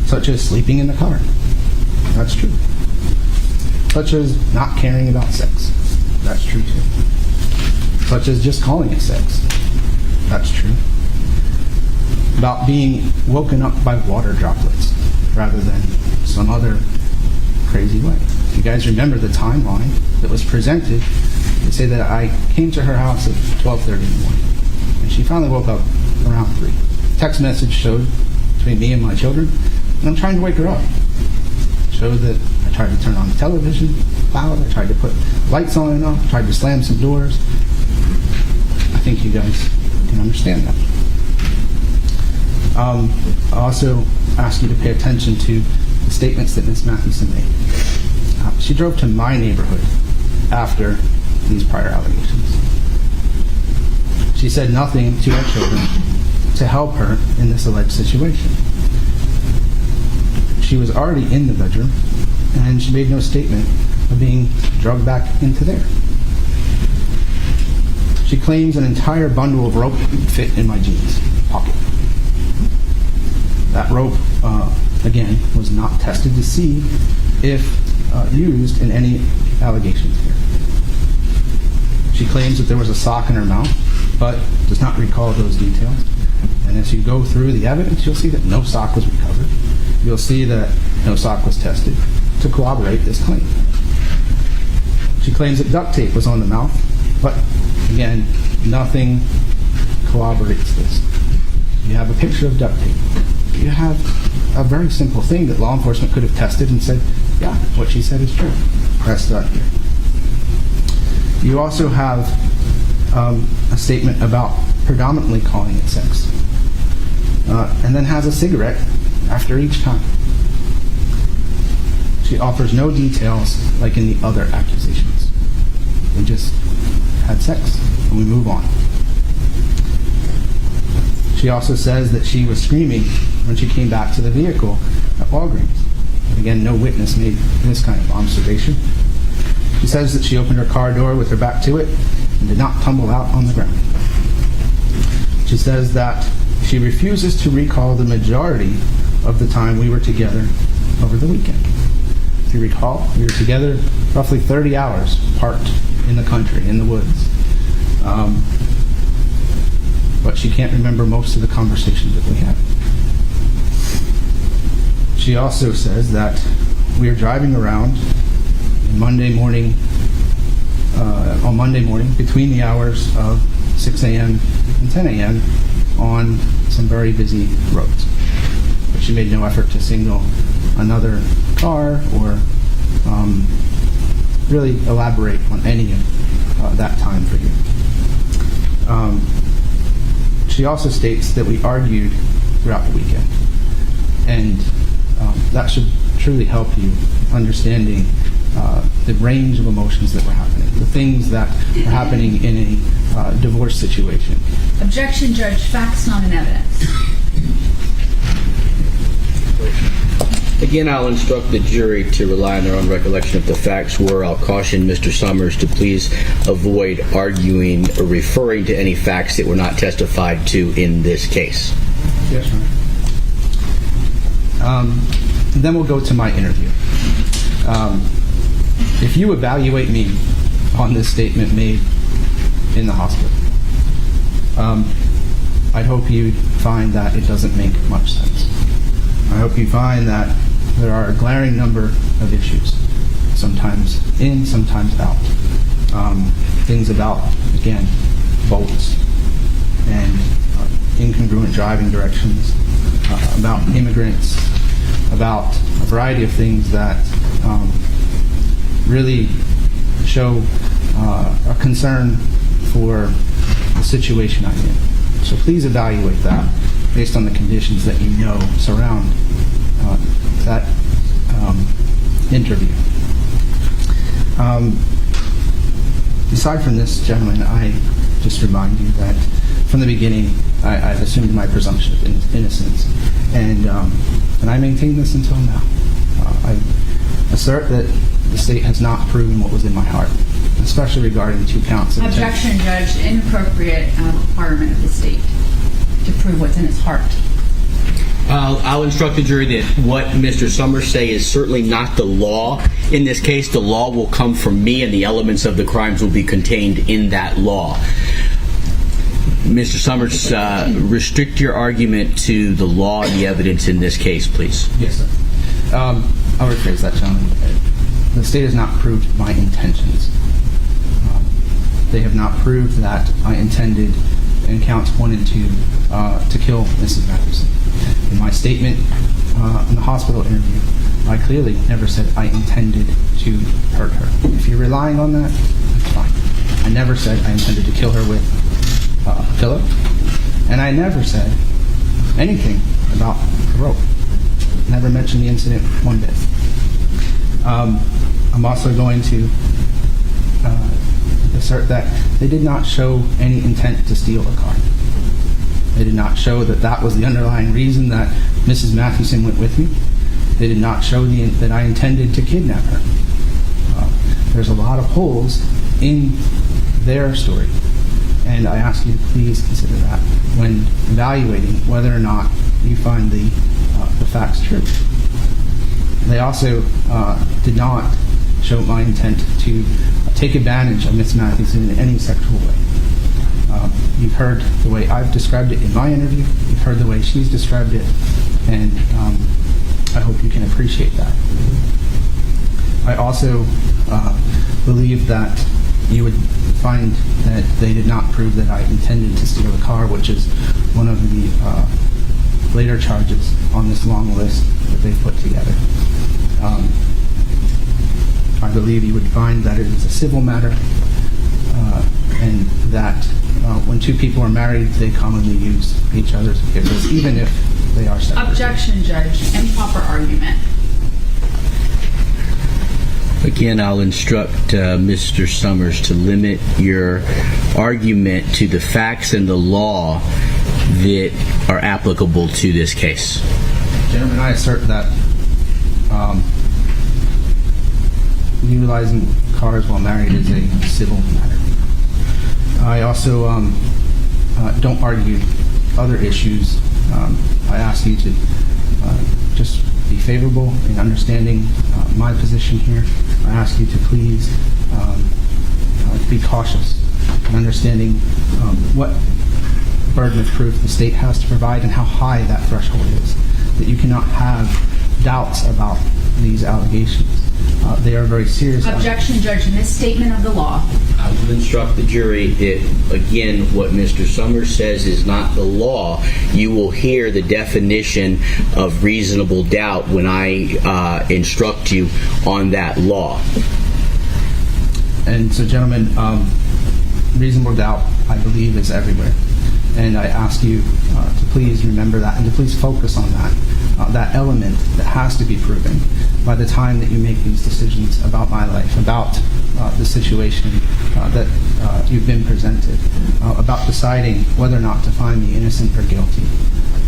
Such as sleeping in the car. That's true. Such as not caring about sex. That's true too. Such as just calling it sex. That's true. About being woken up by water droplets rather than some other crazy way. If you guys remember the timeline that was presented, they say that I came to her house at 12:30 in the morning, and she finally woke up around 3. Text message showed between me and my children, and I'm trying to wake her up. Showed that I tried to turn on the television loud, I tried to put lights on and off, tried to slam some doors. I think you guys can understand that. I also ask you to pay attention to the statements that Ms. Mathewson made. She drove to my neighborhood after these prior allegations. She said nothing to our children to help her in this alleged situation. She was already in the bedroom, and she made no statement of being drugged back into there. She claims an entire bundle of rope fit in my jeans pocket. That rope, again, was not tested to see if used in any allegations here. She claims that there was a sock in her mouth, but does not recall those details. And as you go through the evidence, you'll see that no sock was recovered. You'll see that no sock was tested to corroborate this claim. She claims that duct tape was on the mouth, but again, nothing corroborates this. You have a picture of duct tape. You have a very simple thing that law enforcement could have tested and said, yeah, what she said is true. Press start here. You also have a statement about predominantly calling it sex, and then has a cigarette after each time. She offers no details like in the other accusations. We just had sex, and we move on. She also says that she was screaming when she came back to the vehicle at Walgreens. But again, no witness made this kind of observation. She says that she opened her car door with her back to it and did not tumble out on the ground. She says that she refuses to recall the majority of the time we were together over the weekend. If you recall, we were together roughly 30 hours parked in the country, in the woods. But she can't remember most of the conversations that we had. She also says that we are driving around on Monday morning between the hours of 6 a.m. and 10 a.m. on some very busy roads. But she made no effort to signal another car or really elaborate on any of that time for you. She also states that we argued throughout the weekend, and that should truly help you understanding the range of emotions that were happening, the things that were happening in a divorce situation. Objection, Judge. Facts, not an evidence. Again, I'll instruct the jury to rely on their own recollection of the facts were. I'll caution Mr. Summers to please avoid arguing or referring to any facts that were not testified to in this case. Yes, Your Honor. Then we'll go to my interview. If you evaluate me on this statement made in the hospital, I hope you'd find that it doesn't make much sense. I hope you find that there are a glaring number of issues, sometimes in, sometimes out. Things about, again, bolts and incongruent driving directions, about immigrants, about a variety of things that really show a concern for the situation I'm in. So please evaluate that based on the conditions that you know surround that interview. Aside from this, gentlemen, I just remind you that from the beginning I've assumed my presumption of innocence, and I maintain this until now. I assert that the state has not proven what was in my heart, especially regarding 2 counts of Objection, Judge. Inappropriate requirement of the state to prove what's in its heart. I'll instruct the jury that what Mr. Summers say is certainly not the law. In this case, the law will come from me, and the elements of the crimes will be contained in that law. Mr. Summers, restrict your argument to the law and the evidence in this case, please. Yes, sir. I'll rephrase that, gentlemen. The state has not proved my intentions. They have not proved that I intended in counts 1 and 2 to kill Mrs. Mathewson. In my statement in the hospital interview, I clearly never said I intended to hurt her. If you're relying on that, that's fine. I never said I intended to kill her with a pillow, and I never said anything about the rope. Never mentioned the incident one bit. I'm also going to assert that they did not show any intent to steal a car. They did not show that that was the underlying reason that Mrs. Mathewson went with me. They did not show that I intended to kidnap her. There's a lot of holes in their story, and I ask you to please consider that when evaluating whether or not you find the facts true. They also did not show my intent to take advantage of Ms. Mathewson in any sexual way. You've heard the way I've described it in my interview. You've heard the way she's described it, and I hope you can appreciate that. I also believe that you would find that they did not prove that I intended to steal a car, which is one of the later charges on this long list that they put together. I believe you would find that it is a civil matter, and that when 2 people are married, they commonly use each other's vehicles, even if they are separate. Objection, Judge. Improper argument. Again, I'll instruct Mr. Summers to limit your argument to the facts and the law that are applicable to this case. Gentlemen, I assert that utilizing cars while married is a civil matter. I also don't argue other issues. I ask you to just be favorable in understanding my position here. I ask you to please be cautious in understanding what burden of proof the state has to provide and how high that threshold is, that you cannot have doubts about these allegations. They are very serious. Objection, Judge. Misstatement of the law. I will instruct the jury that, again, what Mr. Summers says is not the law. You will hear the definition of reasonable doubt when I instruct you on that law. And so, gentlemen, reasonable doubt, I believe, is everywhere. And I ask you to please remember that and to please focus on that element that has to be proven by the time that you make these decisions about my life, about the situation that you've been presented, about deciding whether or not to find me innocent or guilty.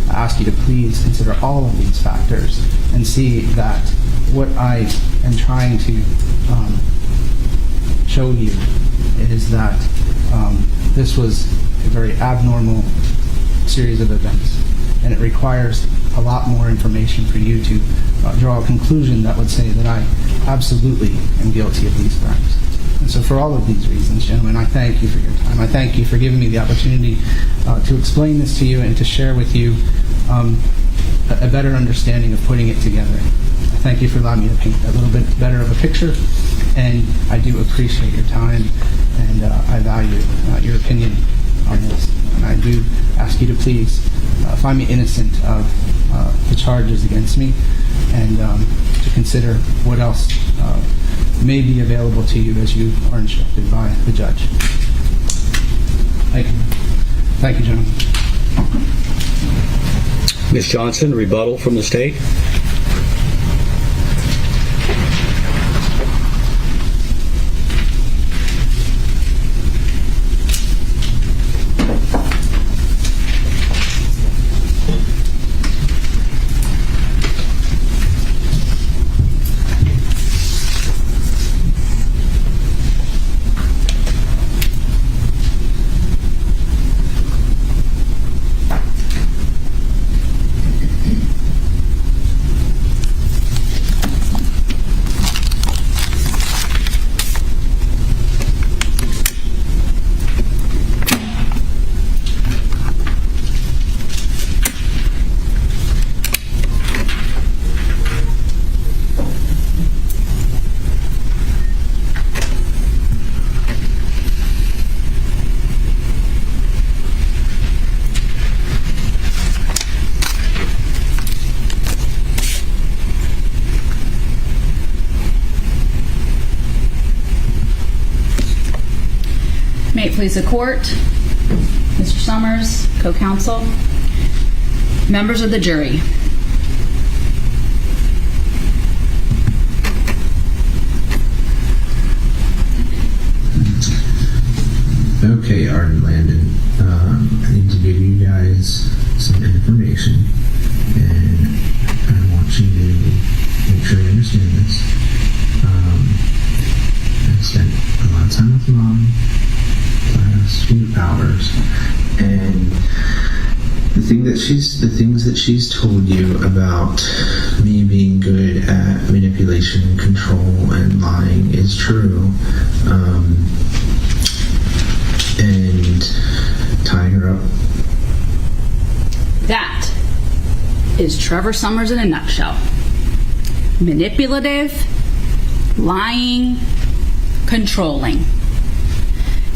I ask you to please consider all of these factors and see that what I am trying to show you is that this was a very abnormal series of events, and it requires a lot more information for you to draw a conclusion that would say that I absolutely am guilty of these crimes. And so for all of these reasons, gentlemen, I thank you for your time. I thank you for giving me the opportunity to explain this to you and to share with you a better understanding of putting it together. I thank you for allowing me to paint a little bit better of a picture, and I do appreciate your time, and I value your opinion on this. And I do ask you to please find me innocent of the charges against me, and to consider what else may be available to you as you are instructed by the judge. Thank you. Thank you, gentlemen. Ms. Johnson, rebuttal from the state. May it please the court, Mr. Summers, co-counsel, members of the jury. Okay, Art and Landon, I need to give you guys some information, and I want you to make sure you understand this. I spent a lot of time with Mom the last few hours, and the things that she's told you about me being good at manipulation, control, and lying is true. And tying her up. That is Trevor Summers in a nutshell. Manipulative, lying, controlling.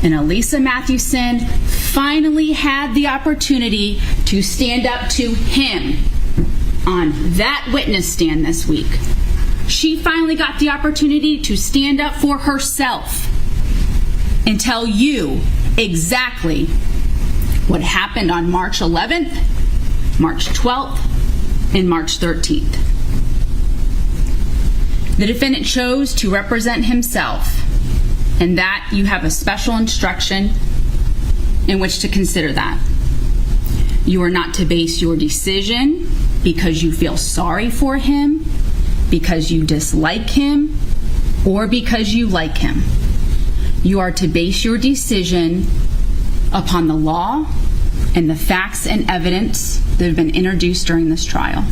And Alisa Mathewson finally had the opportunity to stand up to him on that witness stand this week. She finally got the opportunity to stand up for herself and tell you exactly what happened on March 11th, March 12th, and March 13th. The defendant chose to represent himself, and that you have a special instruction in which to consider that. You are not to base your decision because you feel sorry for him, because you dislike him, or because you like him. You are to base your decision upon the law and the facts and evidence that have been introduced during this trial.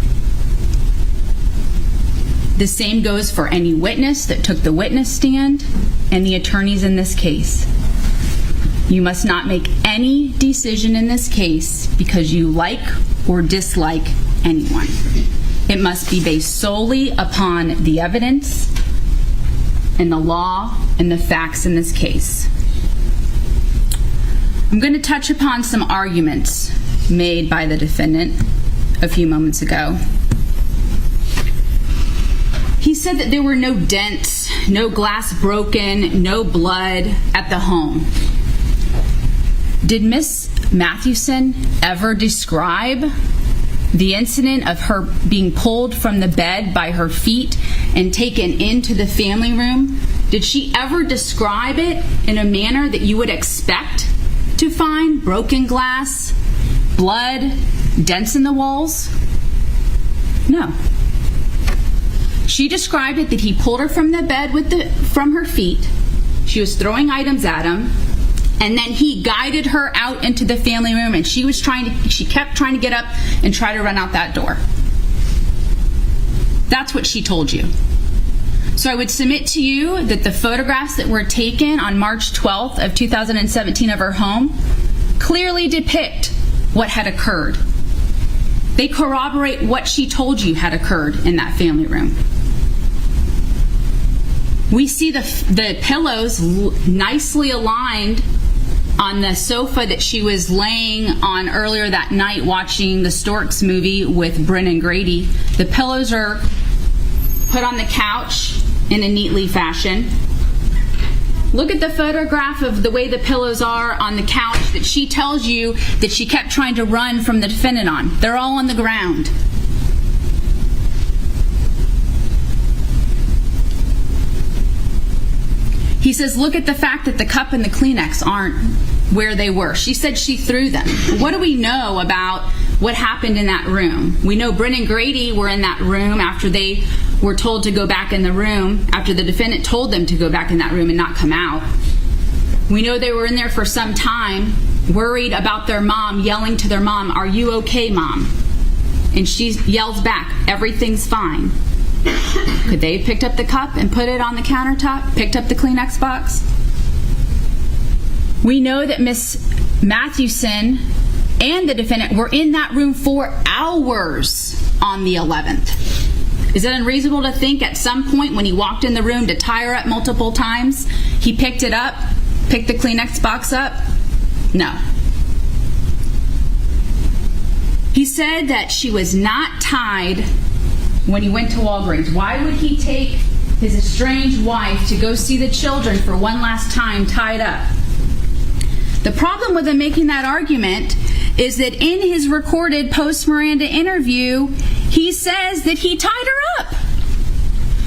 The same goes for any witness that took the witness stand and the attorneys in this case. You must not make any decision in this case because you like or dislike anyone. It must be based solely upon the evidence and the law and the facts in this case. I'm going to touch upon some arguments made by the defendant a few moments ago. He said that there were no dents, no glass broken, no blood at the home. Did Miss Mathewson ever describe the incident of her being pulled from the bed by her feet and taken into the family room? Did she ever describe it in a manner that you would expect to find from glass, blood, dents in the walls? No. She described it that he pulled her from the bed from her feet. She was throwing items at him, and then he guided her out into the family room, and she kept trying to get up and try to run out that door. That's what she told you. So I would submit to you that the photographs that were taken on March 12th of 2017 of her home clearly depict what had occurred. They corroborate what she told you had occurred in that family room. We see the pillows nicely aligned on the sofa that she was laying on earlier that night watching the Storks movie with Brennan Grady. The pillows are put on the couch in a neatly fashion. Look at the photograph of the way the pillows are on the couch that she tells you that she kept trying to run from the defendant on. They're all on the ground. He says, look at the fact that the cup and the Kleenex aren't where they were. She said she threw them. What do we know about what happened in that room? We know Brennan Grady were in that room after they were told to go back in the room, after the defendant told them to go back in that room and not come out. We know they were in there for some time, worried about their mom, yelling to their mom, "Are you okay, Mom?" And she yells back, "Everything's fine." Could they have picked up the cup and put it on the countertop, picked up the Kleenex box? We know that Miss Mathewson and the defendant were in that room for hours on the 11th. Is it unreasonable to think at some point when he walked in the room to tie her up multiple times, he picked it up, picked the Kleenex box up? No. He said that she was not tied when he went to Walgreens. Why would he take his estranged wife to go see the children for one last time tied up? The problem with him making that argument is that in his recorded post-Miranda interview, he says that he tied her up.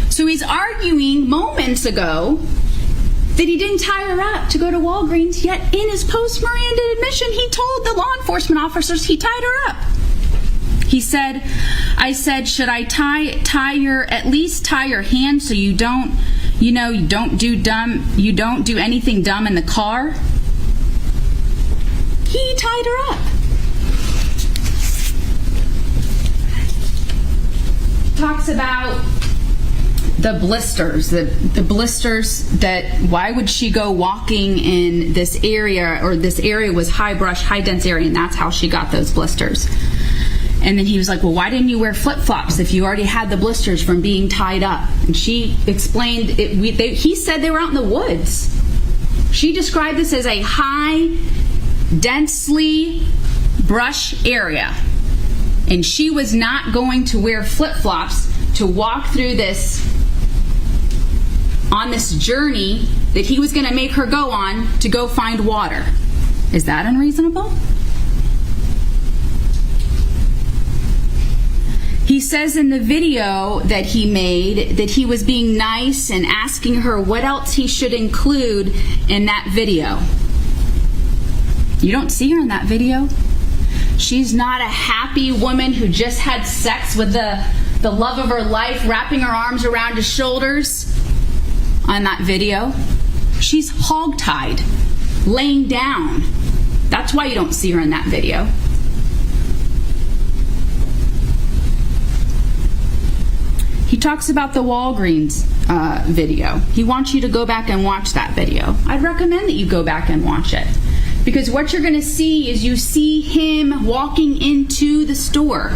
So he's arguing moments ago that he didn't tie her up to go to Walgreens, yet in his post-Miranda admission, he told the law enforcement officers he tied her up. He said, I said, should I at least tie your hand so you don't do anything dumb in the car? He tied her up. Talks about the blisters, the blisters that, why would she go walking in this area, or this area was high brush, high dense area, and that's how she got those blisters. And then he was like, well, why didn't you wear flip-flops if you already had the blisters from being tied up? And she explained, he said they were out in the woods. She described this as a high, densely brush area. And she was not going to wear flip-flops to walk through this, on this journey that he was going to make her go on to go find water. Is that unreasonable? He says in the video that he made that he was being nice and asking her what else he should include in that video. You don't see her in that video. She's not a happy woman who just had sex with the love of her life, wrapping her arms around his shoulders on that video. She's hogtied, laying down, That's why you don't see her in that video. He talks about the Walgreens video. He wants you to go back and watch that video. I'd recommend that you go back and watch it. Because what you're going to see is you see him walking into the store.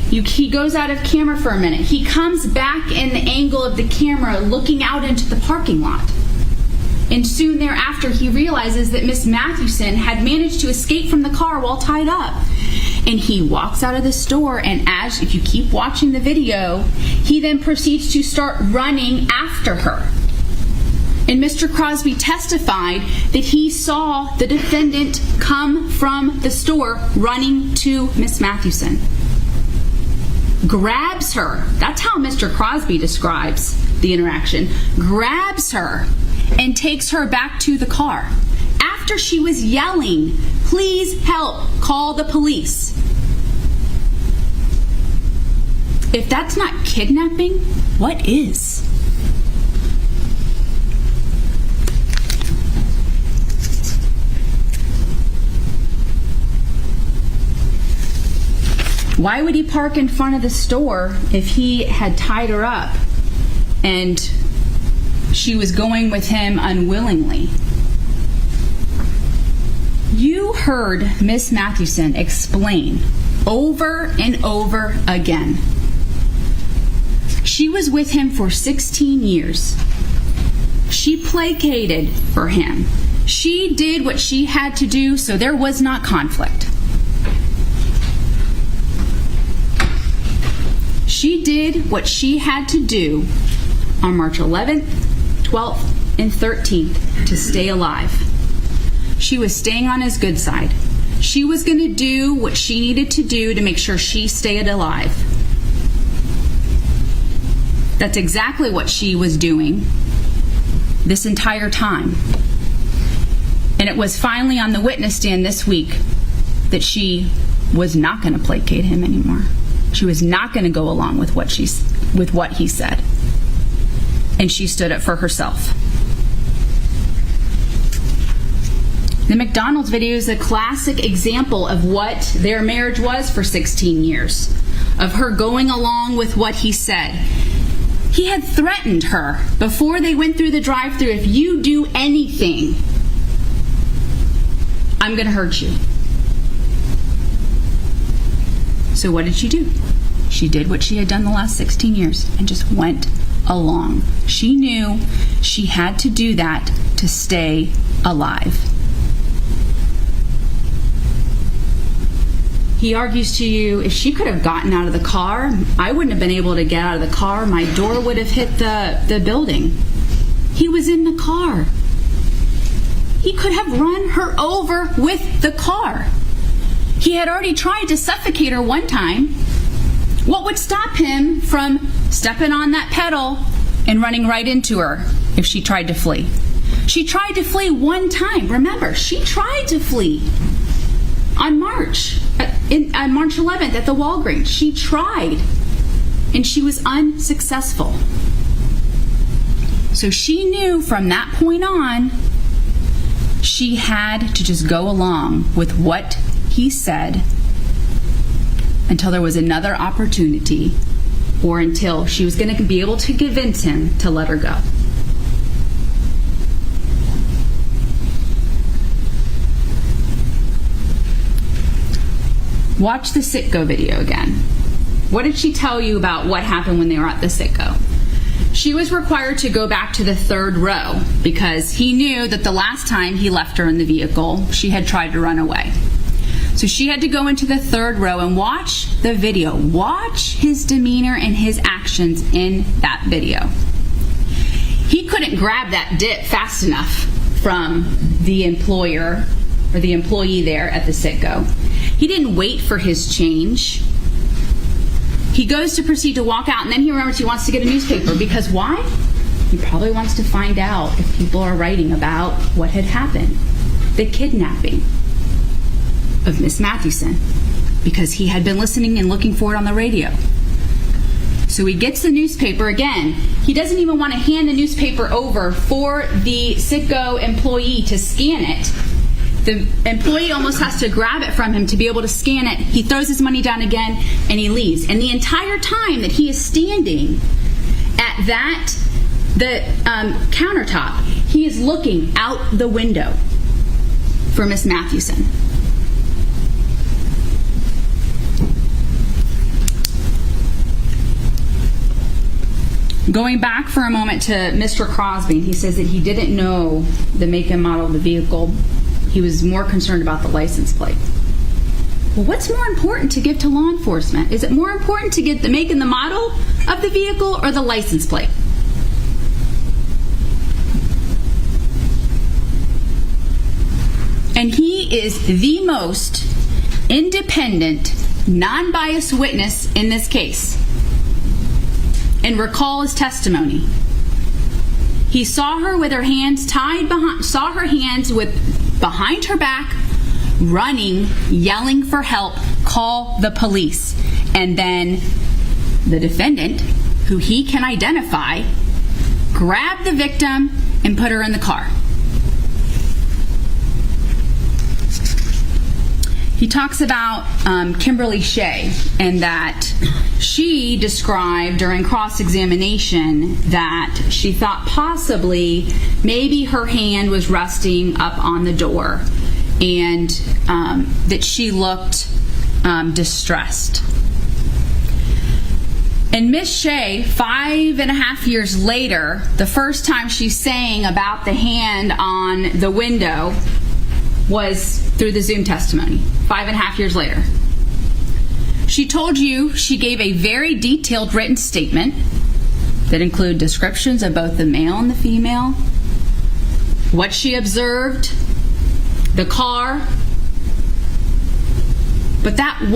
He goes out of camera for a minute. He comes back in the angle of the camera looking out into the parking lot. And soon thereafter, he realizes that Miss Mathewson had managed to escape from the car while tied up. And he walks out of the store, and if you keep watching the video, he then proceeds to start running after her. And Mr. Crosby testified that he saw the defendant come from the store running to Miss Mathewson. Grabs her. That's how Mr. Crosby describes the interaction. Grabs her and takes her back to the car. After she was yelling, "Please help, call the police." If that's not kidnapping, what is? Why would he park in front of the store if he had tied her up and she was going with him unwillingly? You heard Miss Mathewson explain over and over again. She was with him for 16 years. She placated for him. She did what she had to do, so there was not conflict. She did what she had to do on March 11th, 12th, and 13th to stay alive. She was staying on his good side. She was going to do what she needed to do to make sure she stayed alive. That's exactly what she was doing this entire time. And it was finally on the witness stand this week that she was not going to placate him anymore. She was not going to go along with what he said. And she stood up for herself. The McDonald's video is a classic example of what their marriage was for 16 years, of her going along with what he said. He had threatened her before they went through the drive-thru, "If you do anything, I'm going to hurt you." So what did she do? She did what she had done the last 16 years and just went along. She knew she had to do that to stay alive. He argues to you, if she could have gotten out of the car, I wouldn't have been able to get out of the car. My door would have hit the building. He was in the car. He could have run her over with the car. He had already tried to suffocate her one time. What would stop him from stepping on that pedal and running right into her if she tried to flee? She tried to flee one time. Remember, she tried to flee on March 11th at the Walgreens. She tried, and she was unsuccessful. So she knew from that point on, she had to just go along with what he said until there was another opportunity, or until she was going to be able to convince him to let her go. Watch the Sitco video again. What did she tell you about what happened when they were at the Sitco? She was required to go back to the third row because he knew that the last time he left her in the vehicle, she had tried to run away. So she had to go into the third row and watch the video. Watch his demeanor and his actions in that video. He couldn't grab that dip fast enough from the employer or the employee there at the Sitco. He didn't wait for his change. He goes to proceed to walk out, and then he remembers he wants to get a newspaper. Because why? He probably wants to find out if people are writing about what had happened. The kidnapping of Miss Mathewson. Because he had been listening and looking for it on the radio. So he gets the newspaper again. He doesn't even want to hand the newspaper over for the Sitco employee to scan it. The employee almost has to grab it from him to be able to scan it. He throws his money down again and he leaves. And the entire time that he is standing at the countertop, he is looking out the window for Miss Mathewson. Going back for a moment to Mr. Crosby, he says that he didn't know the make and model of the vehicle. He was more concerned about the license plate. Well, what's more important to give to law enforcement? Is it more important to get the make and the model of the vehicle or the license plate? And he is the most independent, non-biased witness in this case. And recall his testimony. He saw her with her hands tied behind, saw her hands behind her back, running, yelling for help, call the police. And then the defendant, who he can identify, grabbed the victim and put her in the car. He talks about Kimberly Shea, and that she described during cross-examination that she thought possibly maybe her hand was resting up on the door, and that she looked distressed. And Miss Shea, 5.5 years later, the first time she's saying about the hand on the window was through the Zoom testimony, 5.5 years later. She told you she gave a very detailed written statement that included descriptions of both the male and the female, what she observed, the car. But that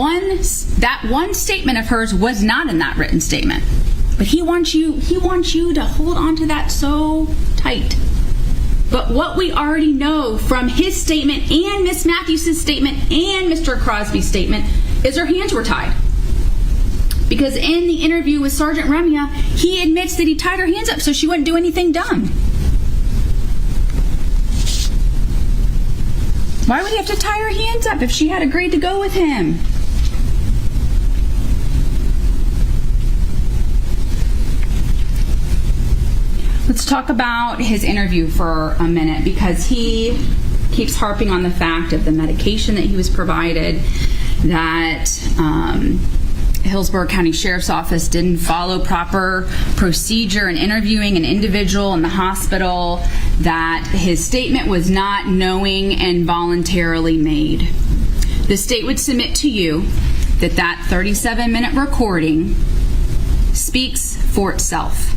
one statement of hers was not in that written statement. But he wants you to hold on to that so tight. But what we already know from his statement and Miss Mathewson's statement and Mr. Crosby's statement is her hands were tied. Because in the interview with Sergeant Remia, he admits that he tied her hands up so she wouldn't do anything dumb. Why would he have to tie her hands up if she had agreed to go with him? Let's talk about his interview for a minute, because he keeps harping on the fact of the medication that he was provided, that Hillsborough County Sheriff's Office didn't follow proper procedure in interviewing an individual in the hospital, that his statement was not knowing and voluntarily made. The state would submit to you that that 37-minute recording speaks for itself.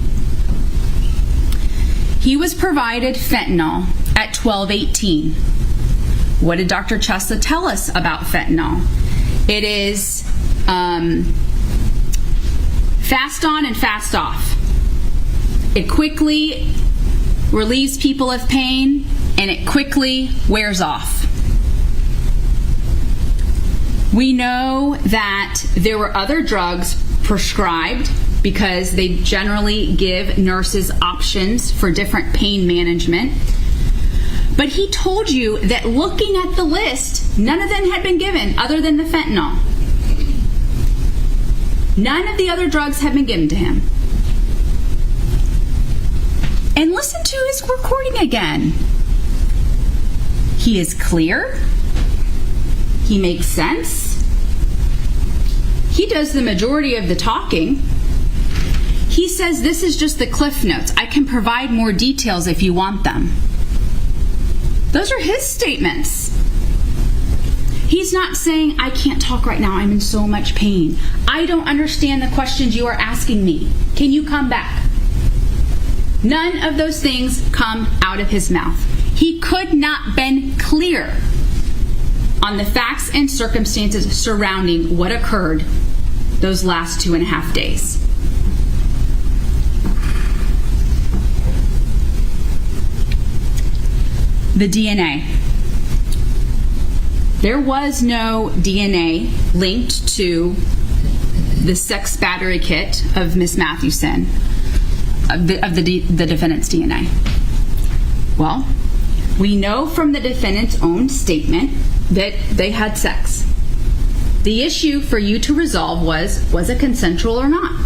He was provided fentanyl at 12:18. What did Dr. Chesla tell us about fentanyl? It is fast on and fast off. It quickly relieves people of pain, and it quickly wears off. We know that there were other drugs prescribed, because they generally give nurses options for different pain management. But he told you that looking at the list, none of them had been given other than the fentanyl. None of the other drugs had been given to him. And listen to his recording again. He is clear. He makes sense. He does the majority of the talking. He says, this is just the cliff notes. I can provide more details if you want them. Those are his statements. He's not saying, I can't talk right now. I'm in so much pain. I don't understand the questions you are asking me. Can you come back? None of those things come out of his mouth. He could not been clear on the facts and circumstances surrounding what occurred those last 2.5 days. The DNA. There was no DNA linked to the sex battery kit of Miss Mathewson, of the defendant's DNA. Well, We know from the defendant's own statement that they had sex. The issue for you to resolve was it consensual or not?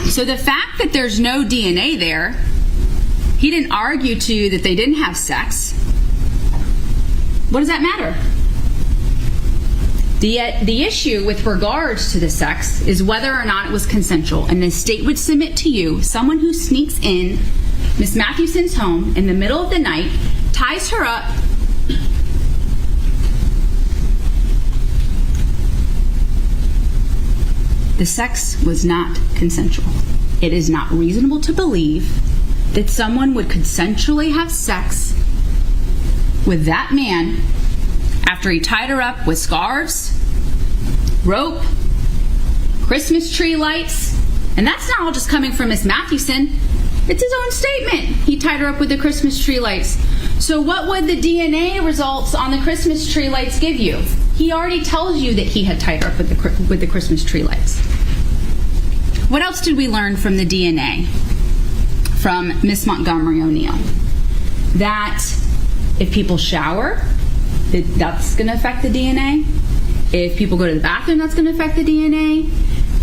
So the fact that there's no DNA there, he didn't argue to you that they didn't have sex. What does that matter? The issue with regards to the sex is whether or not it was consensual. And the state would submit to you someone who sneaks in Miss Mathewson's home in the middle of the night, ties her up, the sex was not consensual. It is not reasonable to believe that someone would consensually have sex with that man after he tied her up with scarves, rope, Christmas tree lights. And that's not all just coming from Miss Mathewson. It's his own statement. He tied her up with the Christmas tree lights. So what would the DNA results on the Christmas tree lights give you? He already tells you that he had tied her up with the Christmas tree lights. What else did we learn from the DNA from Miss Montgomery O'Neill? That if people shower, that's going to affect the DNA. If people go to the bathroom, that's going to affect the DNA.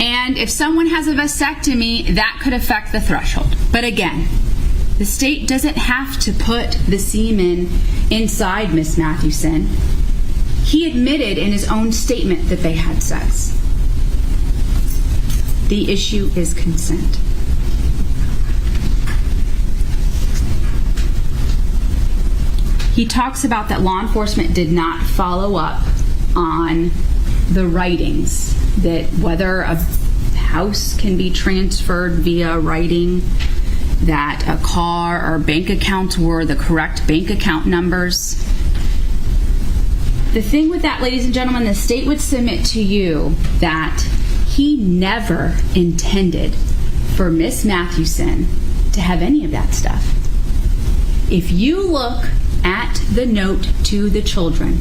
And if someone has a vasectomy, that could affect the threshold. But again, the state doesn't have to put the semen inside Miss Mathewson. He admitted in his own statement that they had sex. The issue is consent. He talks about that law enforcement did not follow up on the writings, that whether a house can be transferred via writing, that a car or bank accounts were the correct bank account numbers. The thing with that, ladies and gentlemen, the state would submit to you that he never intended for Miss Mathewson to have any of that stuff. If you look at the note to the children,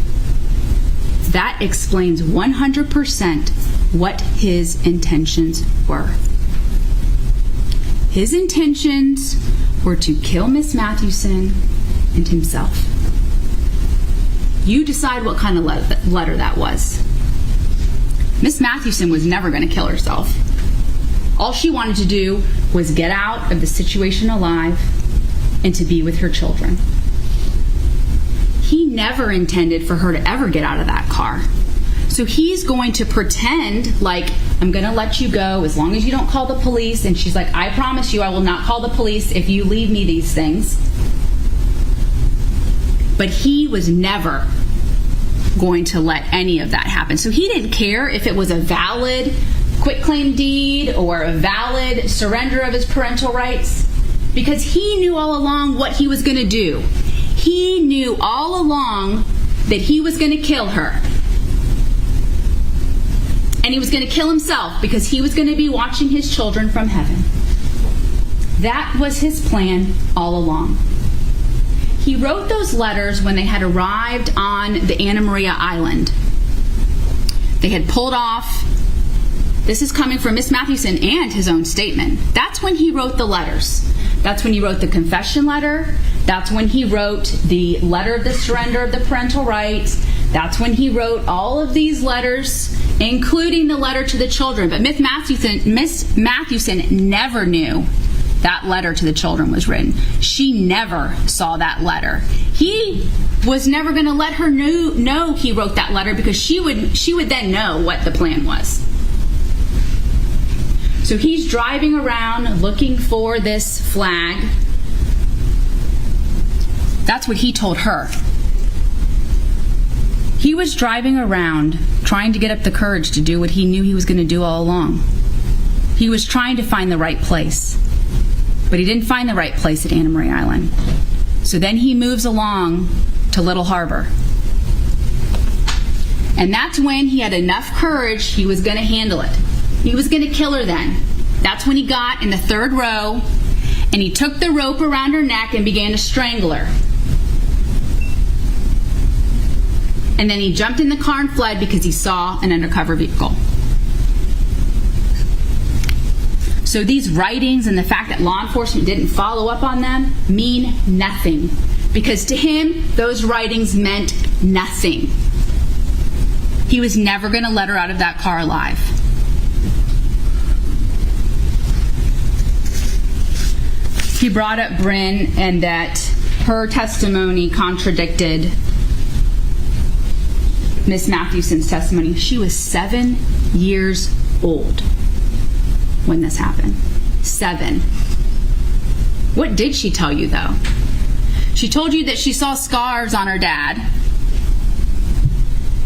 that explains 100% what his intentions were. His intentions were to kill Miss Mathewson and himself. You decide what kind of letter that was. Miss Mathewson was never going to kill herself. All she wanted to do was get out of the situation alive and to be with her children. He never intended for her to ever get out of that car. So he's going to pretend like, I'm going to let you go as long as you don't call the police. And she's like, I promise you I will not call the police if you leave me these things. But he was never going to let any of that happen. So he didn't care if it was a valid quitclaim deed or a valid surrender of his parental rights, because he knew all along what he was going to do. He knew all along that he was going to kill her. And he was going to kill himself because he was going to be watching his children from heaven. That was his plan all along. He wrote those letters when they had arrived on the Anna Maria Island. They had pulled off. This is coming from Miss Mathewson and his own statement. That's when he wrote the letters. That's when he wrote the confession letter. That's when he wrote the letter of the surrender of the parental rights. That's when he wrote all of these letters, including the letter to the children. But Miss Mathewson never knew that letter to the children was written. She never saw that letter. He was never going to let her know he wrote that letter, because she would then know what the plan was. So he's driving around looking for this flag. That's what he told her. He was driving around trying to get up the courage to do what he knew he was going to do all along. He was trying to find the right place, but he didn't find the right place at Anna Maria Island. So then he moves along to Little Harbor. And that's when he had enough courage, he was going to handle it. He was going to kill her then. That's when he got in the third row and he took the rope around her neck and began to strangle her. And then he jumped in the car and fled because he saw an undercover vehicle. So these writings and the fact that law enforcement didn't follow up on them mean nothing. because to him, those writings meant nothing. He was never going to let her out of that car alive. He brought up Bryn and that her testimony contradicted Miss Mathewson's testimony. She was 7 years old when this happened. 7. What did she tell you, though? She told you that she saw scars on her dad.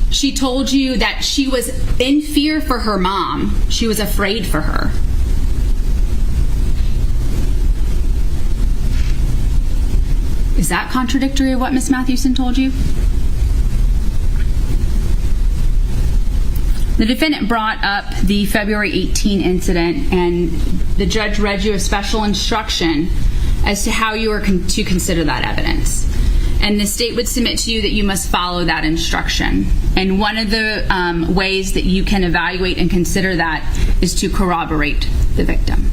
She told you that she was in fear for her mom. She was afraid for her. Is that contradictory of what Miss Mathewson told you? The defendant brought up the February 18 incident, and the judge read you a special instruction as to how you are to consider that evidence. And the state would submit to you that you must follow that instruction. And one of the ways that you can evaluate and consider that is to corroborate the victim.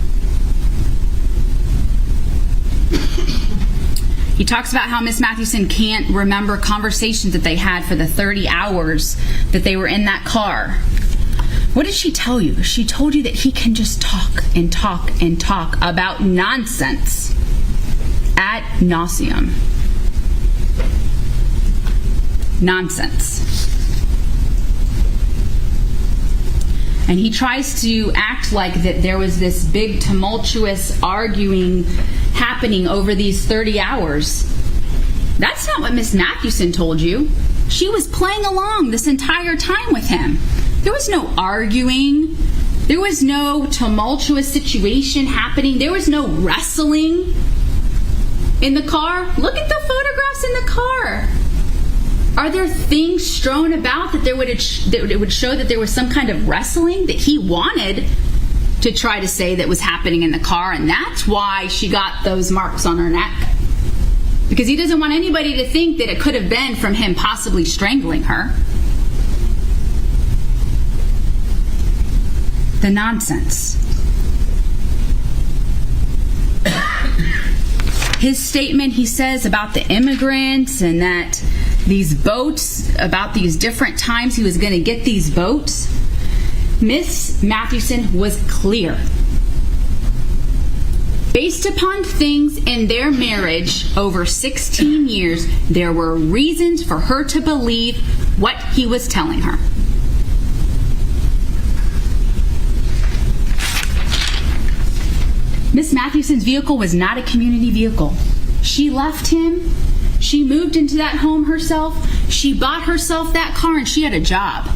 He talks about how Miss Mathewson can't remember conversations that they had for the 30 hours that they were in that car. What did she tell you? She told you that he can just talk and talk and talk about nonsense ad nauseum. Nonsense. And he tries to act like that there was this big tumultuous arguing happening over these 30 hours. That's not what Miss Mathewson told you. She was playing along this entire time with him. There was no arguing. There was no tumultuous situation happening. There was no wrestling in the car. Look at the photographs in the car. Are there things strewn about that it would show that there was some kind of wrestling that he wanted to try to say that was happening in the car? And that's why she got those marks on her neck. Because he doesn't want anybody to think that it could have been from him possibly strangling her. The nonsense. His statement, he says, about the immigrants and that these boats, about these different times he was going to get these boats. Miss Mathewson was clear. Based upon things in their marriage over 16 years, there were reasons for her to believe what he was telling her. Miss Mathewson's vehicle was not a community vehicle. She left him. She moved into that home herself. She bought herself that car, and she had a job.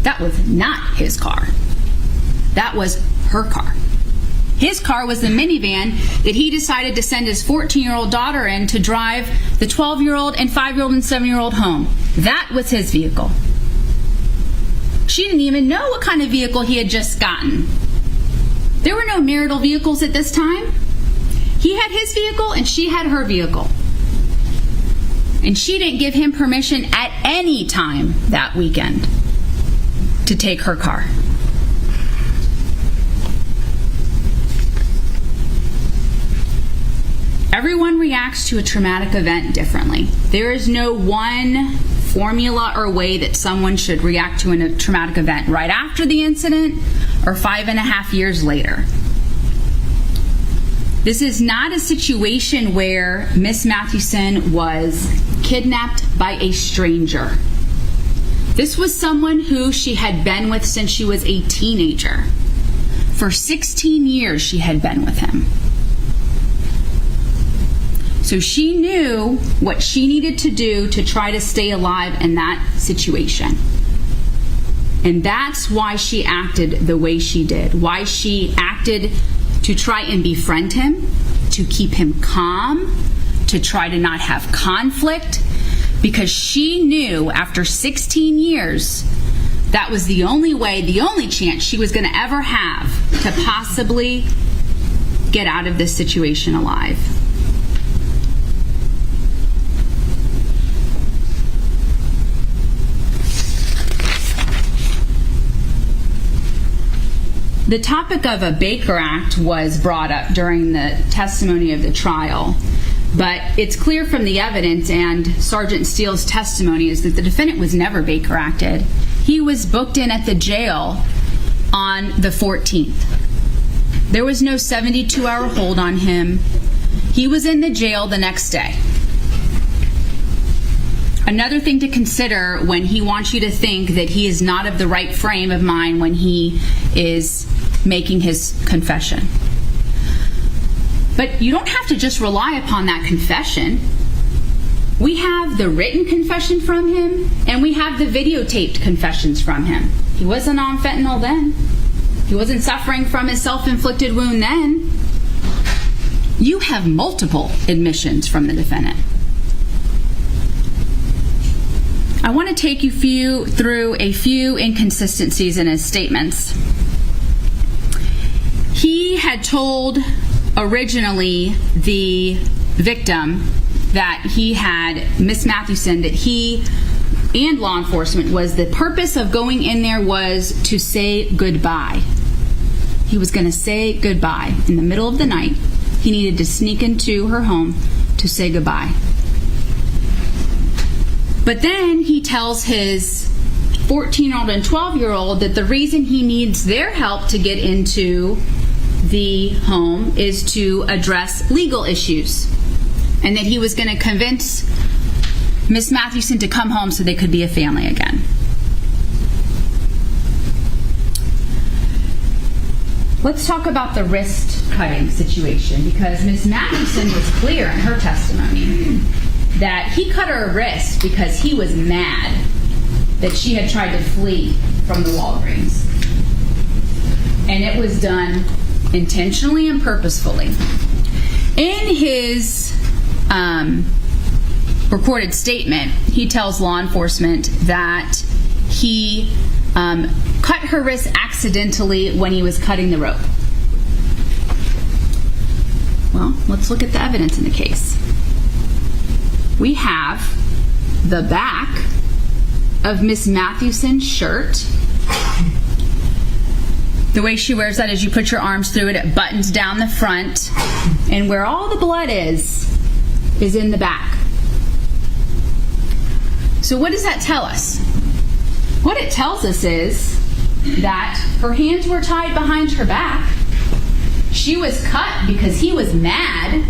That was not his car. That was her car. His car was the minivan that he decided to send his 14-year-old daughter in to drive the 12-year-old and 5-year-old and 7-year-old home. That was his vehicle. She didn't even know what kind of vehicle he had just gotten. There were no marital vehicles at this time. He had his vehicle and she had her vehicle. And she didn't give him permission at any time that weekend to take her car. Everyone reacts to a traumatic event differently. There is no one formula or way that someone should react to a traumatic event right after the incident or 5.5 years later. This is not a situation where Miss Mathewson was kidnapped by a stranger. This was someone who she had been with since she was a teenager. For 16 years she had been with him. So she knew what she needed to do to try to stay alive in that situation. And that's why she acted the way she did. Why she acted to try and befriend him, to keep him calm, to try to not have conflict, because she knew after 16 years that was the only way, the only chance she was going to ever have to possibly get out of this situation alive. The topic of a Baker Act was brought up during the testimony of the trial. But it's clear from the evidence and Sergeant Steele's testimony is that the defendant was never Baker acted. He was booked in at the jail on the 14th. There was no 72-hour hold on him. He was in the jail the next day. Another thing to consider when he wants you to think that he is not of the right frame of mind when he is making his confession. But you don't have to just rely upon that confession. We have the written confession from him, and we have the videotaped confessions from him. He wasn't on fentanyl then. He wasn't suffering from his self-inflicted wound then. You have multiple admissions from the defendant. I want to take you through a few inconsistencies in his statements. He had told originally the victim that he had, Miss Mathewson, that he and law enforcement was the purpose of going in there was to say goodbye. He was going to say goodbye. In the middle of the night, he needed to sneak into her home to say goodbye. But then he tells his 14-year-old and 12-year-old that the reason he needs their help to get into the home is to address legal issues, and that he was going to convince Miss Mathewson to come home so they could be a family again. Let's talk about the wrist cutting situation, because Miss Mathewson was clear in her testimony that he cut her wrist because he was mad that she had tried to flee from the Walgreens. And it was done intentionally and purposefully. In his recorded statement, he tells law enforcement that he cut her wrist accidentally when he was cutting the rope. Well, let's look at the evidence in the case. We have the back of Miss Mathewson's shirt. The way she wears that is you put your arms through it, it buttons down the front, and where all the blood is in the back. So what does that tell us? What it tells us is that her hands were tied behind her back. She was cut because he was mad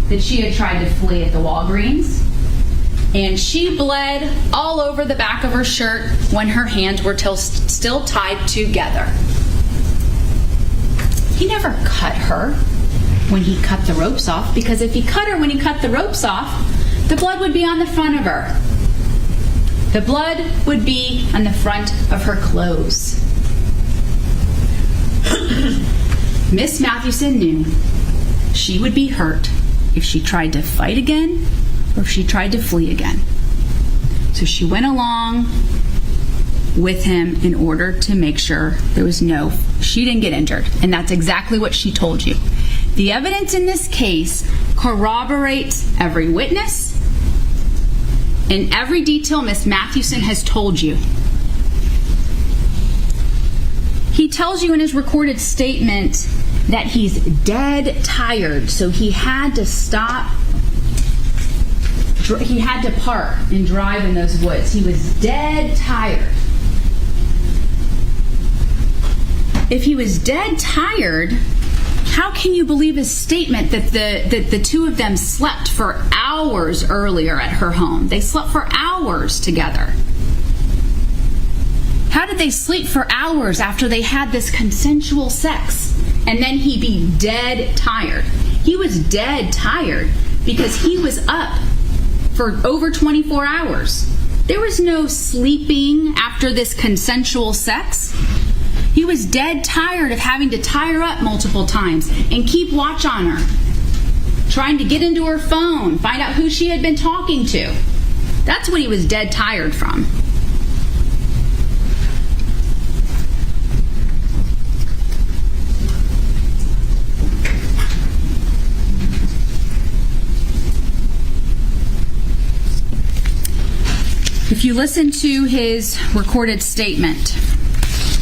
that she had tried to flee at the Walgreens. And she bled all over the back of her shirt when her hands were still tied together. He never cut her when he cut the ropes off, because if he cut her when he cut the ropes off, the blood would be on the front of her. The blood would be on the front of her clothes. Miss Mathewson knew she would be hurt if she tried to fight again or if she tried to flee again. So she went along with him in order to make sure she didn't get injured. And that's exactly what she told you. The evidence in this case corroborates every witness and every detail Miss Mathewson has told you. He tells you in his recorded statement that he's dead tired, so he had to stop. He had to park and drive in those woods. He was dead tired. If he was dead tired, how can you believe his statement that the two of them slept for hours earlier at her home? They slept for hours together. How did they sleep for hours after they had this consensual sex and then he be dead tired? He was dead tired because he was up for over 24 hours. There was no sleeping after this consensual sex. He was dead tired of having to tie her up multiple times and keep watch on her, trying to get into her phone, find out who she had been talking to. That's what he was dead tired from. If you listen to his recorded statement,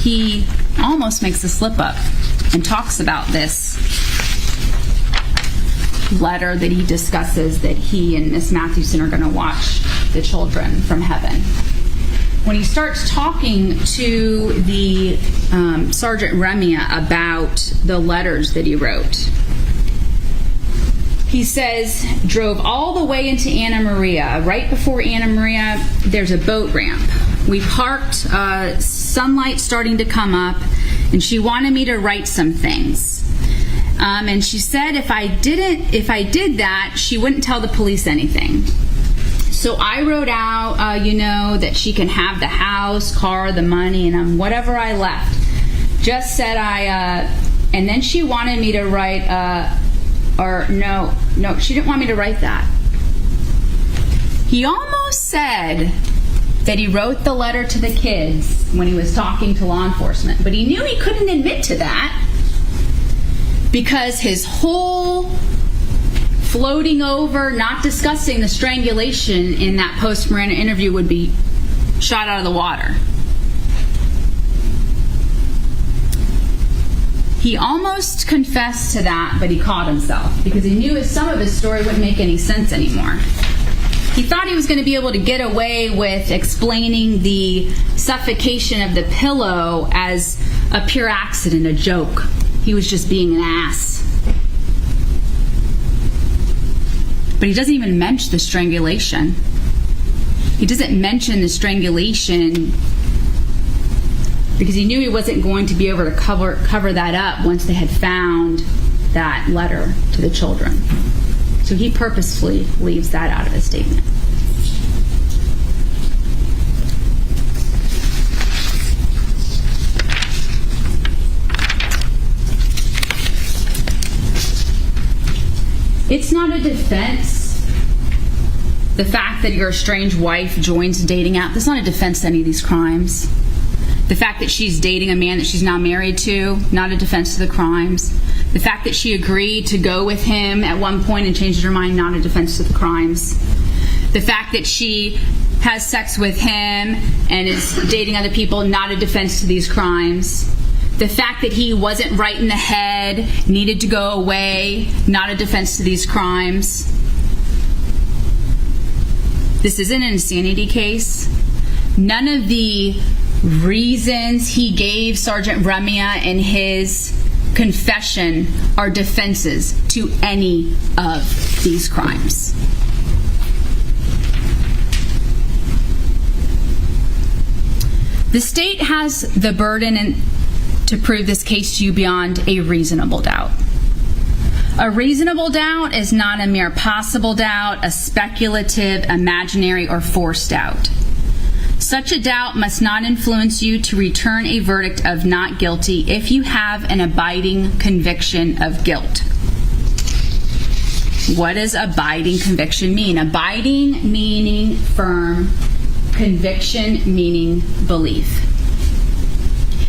he almost makes a slip up and talks about this. letter that he discusses that he and Miss Mathewson are going to watch the children from heaven. When he starts talking to the Sergeant Remia about the letters that he wrote, he says, drove all the way into Anna Maria. Right before Anna Maria, there's a boat ramp. We parked, sunlight starting to come up, and she wanted me to write some things. And she said if I did that, she wouldn't tell the police anything. So I wrote out, that she can have the house, car, the money, and whatever I left. Just said and then she wanted me to write, no, she didn't want me to write that. He almost said that he wrote the letter to the kids when he was talking to law enforcement, but he knew he couldn't admit to that because his whole floating over, not discussing the strangulation in that post-Miranda interview would be shot out of the water. He almost confessed to that, but he caught himself because he knew some of his story wouldn't make any sense anymore. He thought he was going to be able to get away with explaining the suffocation of the pillow as a pure accident, a joke. He was just being an ass. But he doesn't even mention the strangulation. He doesn't mention the strangulation because he knew he wasn't going to be able to cover that up once they had found that letter to the children. So he purposefully leaves that out of his statement. It's not a defense. The fact that your estranged wife joins a dating app, that's not a defense to any of these crimes. The fact that she's dating a man that she's now married to, not a defense to the crimes. The fact that she agreed to go with him at one point and changed her mind, not a defense to the crimes. The fact that she has sex with him and is dating other people, not a defense to these crimes. The fact that he wasn't right in the head, needed to go away, not a defense to these crimes. This isn't an insanity case. None of the reasons he gave Sergeant Remia in his confession are defenses to any of these crimes. The state has the burden to prove this case to you beyond a reasonable doubt. A reasonable doubt is not a mere possible doubt, a speculative, imaginary, or forced doubt. Such a doubt must not influence you to return a verdict of not guilty if you have an abiding conviction of guilt. What does abiding conviction mean? Abiding meaning firm, conviction meaning belief.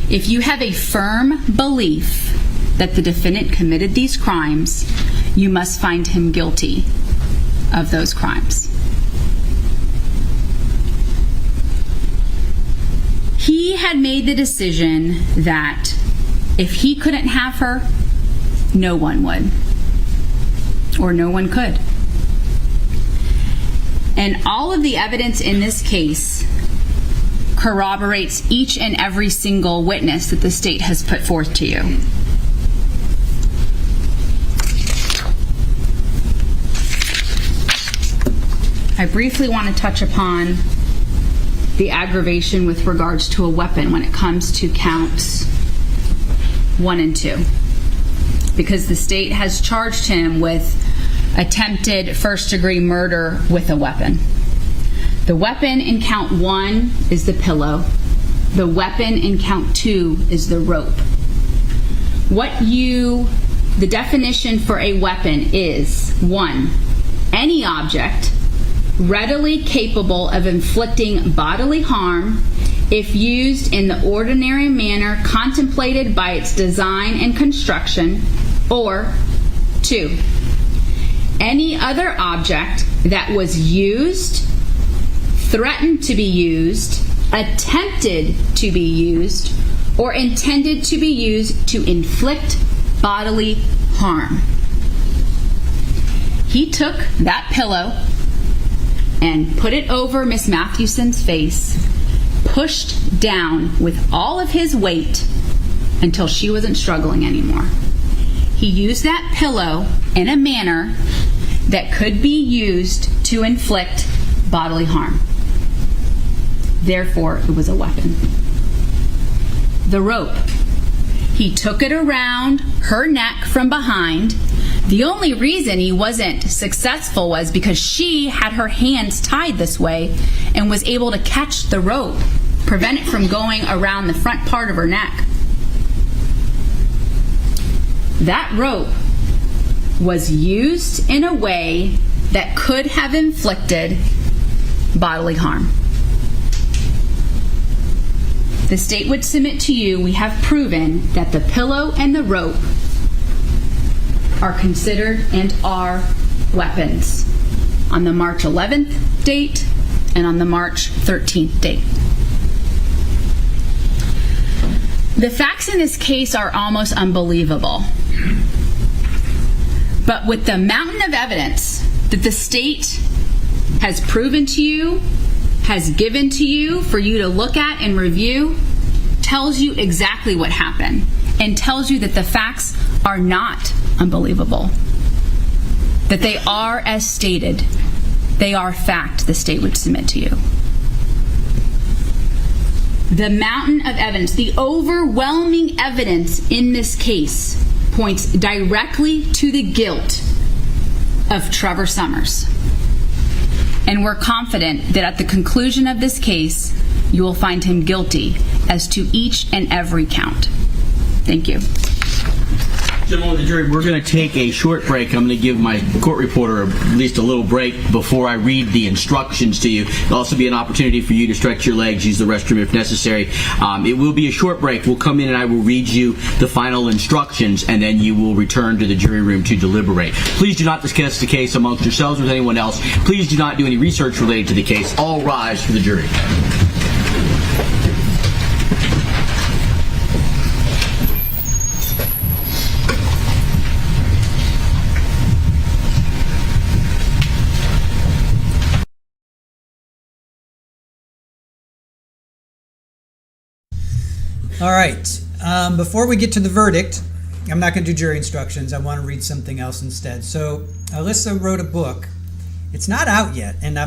If you have a firm belief that the defendant committed these crimes, you must find him guilty of those crimes. He had made the decision that if he couldn't have her, no one would, or no one could. And all of the evidence in this case corroborates each and every single witness that the state has put forth to you. I briefly want to touch upon the aggravation with regards to a weapon when it comes to counts 1 and 2, because the state has charged him with attempted first-degree murder with a weapon. The weapon in count 1 is the pillow. The weapon in count 2 is the rope. The definition for a weapon is 1, any object readily capable of inflicting bodily harm if used in the ordinary manner contemplated by its design and construction, or 2, any other object that was used, threatened to be used, attempted to be used, or intended to be used to inflict bodily harm. He took that pillow and put it over Miss Mathewson's face, pushed down with all of his weight until she wasn't struggling anymore. He used that pillow in a manner that could be used to inflict bodily harm. Therefore, it was a weapon. The rope. He took it around her neck from behind. The only reason he wasn't successful was because she had her hands tied this way and was able to catch the rope, prevent it from going around the front part of her neck. That rope was used in a way that could have inflicted bodily harm. The state would submit to you, we have proven that the pillow and the rope are considered and are weapons on the March 11th date and on the March 13th date. The facts in this case are almost unbelievable. But with the mountain of evidence that the state has proven to you, has given to you for you to look at and review, tells you exactly what happened and tells you that the facts are not unbelievable. That they are as stated. They are fact, the state would submit to you. The mountain of evidence, the overwhelming evidence in this case points directly to the guilt of Trevor Summers. And we're confident that at the conclusion of this case, you will find him guilty as to each and every count. Thank you. Gentlemen of the jury, we're going to take a short break. I'm going to give my court reporter at least a little break before I read the instructions to you. There'll also be an opportunity for you to stretch your legs, use the restroom if necessary. It will be a short break. We'll come in and I will read you the final instructions, and then you will return to the jury room to deliberate. Please do not discuss the case amongst yourselves or with anyone else. Please do not do any research related to the case. All rise for the jury. All right. Before we get to the verdict, I'm not going to do jury instructions. I want to read something else instead. So Alisa wrote a book. It's not out yet, and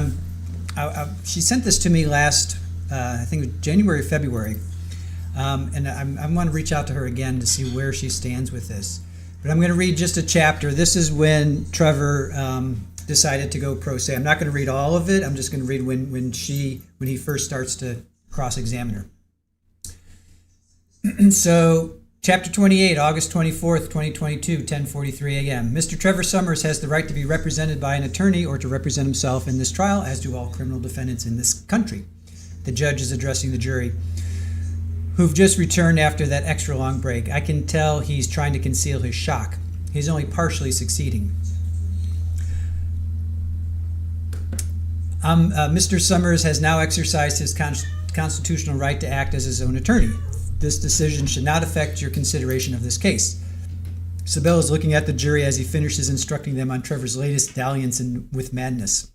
she sent this to me last, I think it was January, February, and I want to reach out to her again to see where she stands with this. But I'm going to read just a chapter. This is when Trevor decided to go pro se. I'm not going to read all of it. I'm just going to read when he first starts to cross-examine her. So, Chapter 28, August 24th, 2022, 10:43 a.m. Mr. Trevor Summers has the right to be represented by an attorney or to represent himself in this trial, as do all criminal defendants in this country. The judge is addressing the jury, who've just returned after that extra long break. I can tell he's trying to conceal his shock. He's only partially succeeding. Mr. Summers has now exercised his constitutional right to act as his own attorney. This decision should not affect your consideration of this case. Sabel is looking at the jury as he finishes instructing them on Trevor's latest dalliance with madness.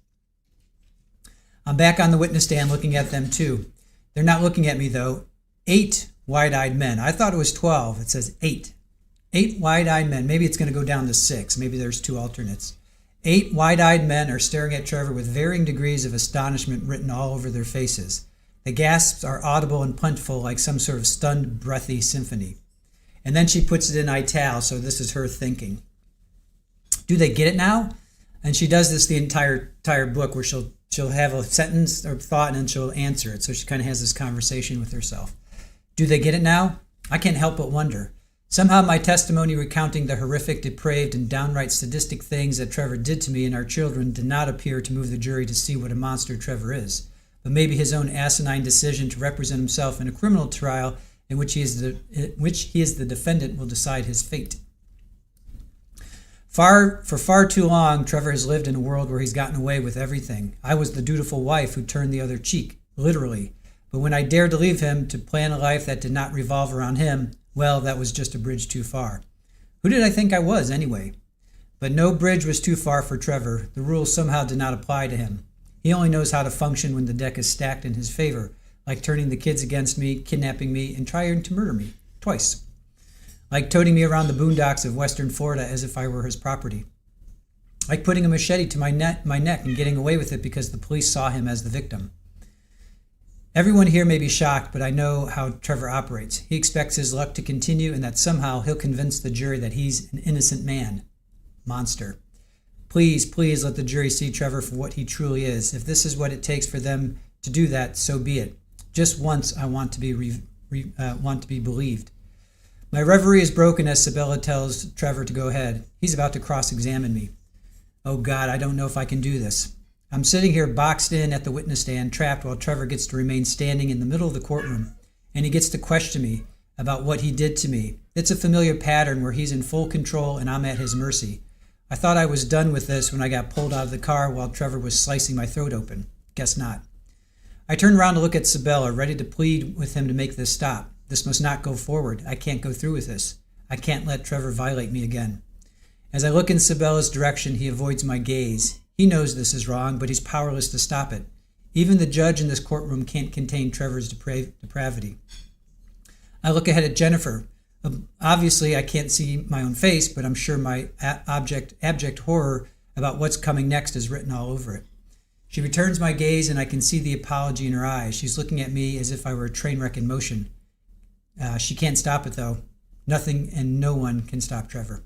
I'm back on the witness stand looking at them too. They're not looking at me though. 8 wide-eyed men. I thought it was 12. It says 8. 8 wide-eyed men. Maybe it's going to go down to 6. Maybe there's 2 alternates. 8 wide-eyed men are staring at Trevor with varying degrees of astonishment written all over their faces. The gasps are audible and plentiful like some sort of stunned, breathy symphony. And then she puts it in italics, so this is her thinking. Do they get it now? And she does this the entire book where she'll have a sentence or thought and then she'll answer it. So she kind of has this conversation with herself. Do they get it now? I can't help but wonder. Somehow my testimony recounting the horrific, depraved, and downright sadistic things that Trevor did to me and our children did not appear to move the jury to see what a monster Trevor is. But maybe his own asinine decision to represent himself in a criminal trial in which he is the defendant will decide his fate. For far too long, Trevor has lived in a world where he's gotten away with everything. I was the dutiful wife who turned the other cheek, literally. But when I dared to leave him to plan a life that did not revolve around him, well, that was just a bridge too far. Who did I think I was, anyway? But no bridge was too far for Trevor. The rules somehow did not apply to him. He only knows how to function when the deck is stacked in his favor, like turning the kids against me, kidnapping me, and trying to murder me, twice. Like toting me around the boondocks of western Florida as if I were his property. Like putting a machete to my neck and getting away with it because the police saw him as the victim. Everyone here may be shocked, but I know how Trevor operates. He expects his luck to continue and that somehow he'll convince the jury that he's an innocent man. Monster. Please, please let the jury see Trevor for what he truly is. If this is what it takes for them to do that, so be it. Just once I want to be believed. My reverie is broken as Sabella tells Trevor to go ahead. He's about to cross-examine me. Oh God, I don't know if I can do this. I'm sitting here boxed in at the witness stand, trapped while Trevor gets to remain standing in the middle of the courtroom, and he gets to question me about what he did to me. It's a familiar pattern where he's in full control and I'm at his mercy. I thought I was done with this when I got pulled out of the car while Trevor was slicing my throat open. Guess not. I turn around to look at Sabella, ready to plead with him to make this stop. This must not go forward. I can't go through with this. I can't let Trevor violate me again. As I look in Sabella's direction, he avoids my gaze. He knows this is wrong, but he's powerless to stop it. Even the judge in this courtroom can't contain Trevor's depravity. I look ahead at Jennifer. Obviously, I can't see my own face, but I'm sure my abject horror about what's coming next is written all over it. She returns my gaze, and I can see the apology in her eyes. She's looking at me as if I were a train wreck in motion. She can't stop it, though. Nothing and no one can stop Trevor.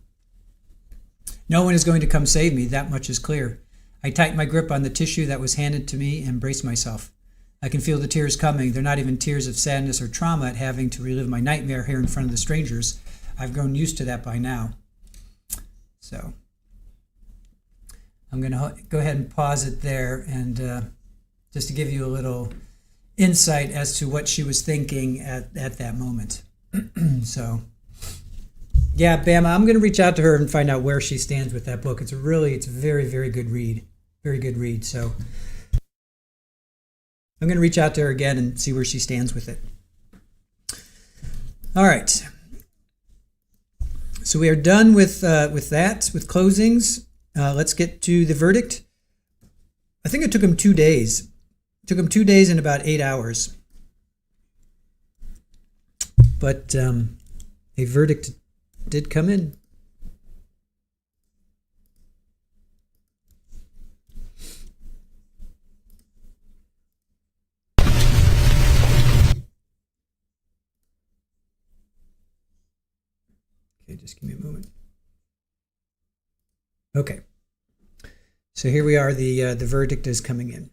No one is going to come save me, that much is clear. I tighten my grip on the tissue that was handed to me and brace myself. I can feel the tears coming. They're not even tears of sadness or trauma at having to relive my nightmare here in front of the strangers. I've grown used to that by now. So I'm going to go ahead and pause it there and just to give you a little insight as to what she was thinking at that moment. So, yeah, Bama, I'm going to reach out to her and find out where she stands with that book. It's a very, very good read. Very good read. So I'm going to reach out to her again and see where she stands with it. All right. So we are done with closings. Let's get to the verdict. I think it took him 2 days. It took him 2 days and about 8 hours. But a verdict did come in. Okay, just give me a moment. Okay. So here we are. The verdict is coming in.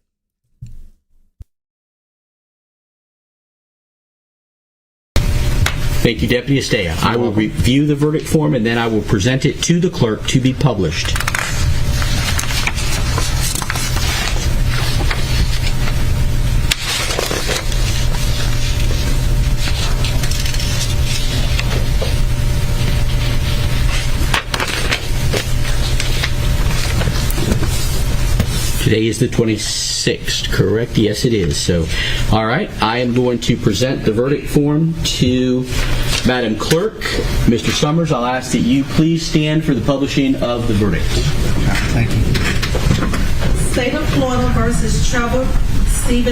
Thank you, Deputy Estea. I will review the verdict form and then I will present it to the clerk to be published. Today is the 26th, correct? Yes, it is. So, all right, I am going to present the verdict form to Madam Clerk. Mr. Summers, I'll ask that you please stand for the publishing of the verdict. Thank you. State of Florida versus Trevor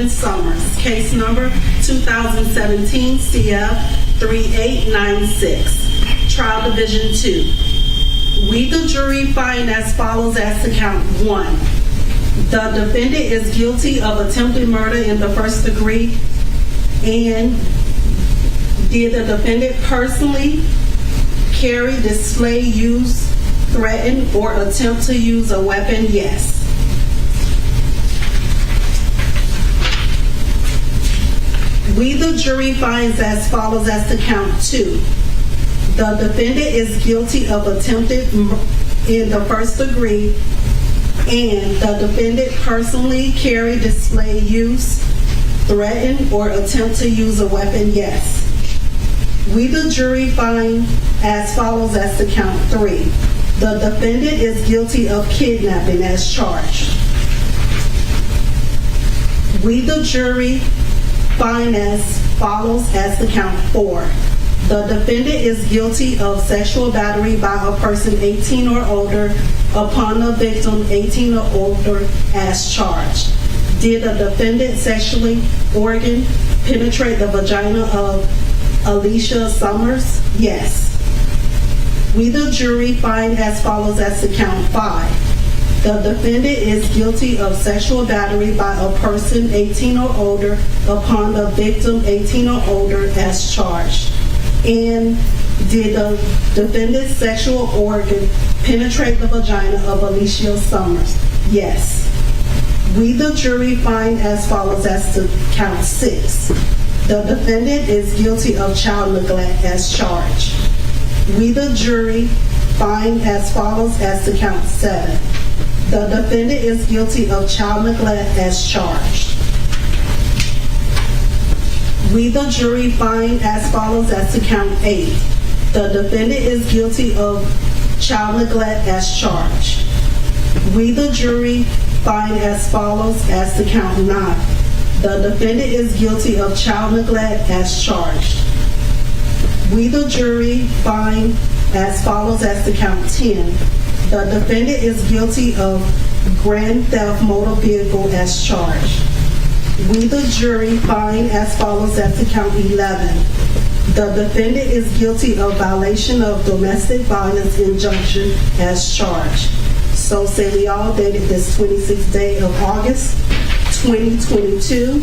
Summers, case number 2017 CF 3896, Trial Division 2. We, the jury, find as follows as to count 1. The defendant is guilty of attempted murder in the first degree, and did the defendant personally carry, display, use, threaten, or attempt to use a weapon? Yes. We, the jury, finds as follows as to count 2. The defendant is guilty of attempted in the first degree, and the defendant personally carry, display, use, threaten, or attempt to use a weapon? Yes. We, the jury, find as follows as to count 3. The defendant is guilty of kidnapping as charged. We, the jury, find as follows as to count 4. The defendant is guilty of sexual battery by a person 18 or older upon the victim 18 or older as charged. Did the defendant sexually organ penetrate the vagina of Alisa Summers? Yes. We, the jury, find as follows as to count 5. The defendant is guilty of sexual battery by a person 18 or older upon the victim 18 or older as charged. And did the defendant's sexual organ penetrate the vagina of Alisa Summers? Yes. We, the jury, find as follows as to count 6. The defendant is guilty of child neglect as charged. We, the jury, find as follows as to count 7. The defendant is guilty of child neglect as charged. We, the jury, find as follows as to count 8. The defendant is guilty of child neglect as charged. We, the jury, find as follows as to count 9. The defendant is guilty of child neglect as charged. We, the jury, find as follows as to count 10. The defendant is guilty of grand theft motor vehicle as charged. We, the jury, find as follows as to count 11. The defendant is guilty of violation of domestic violence injunction as charged. So say we all, dated this 26th day of August, 2022.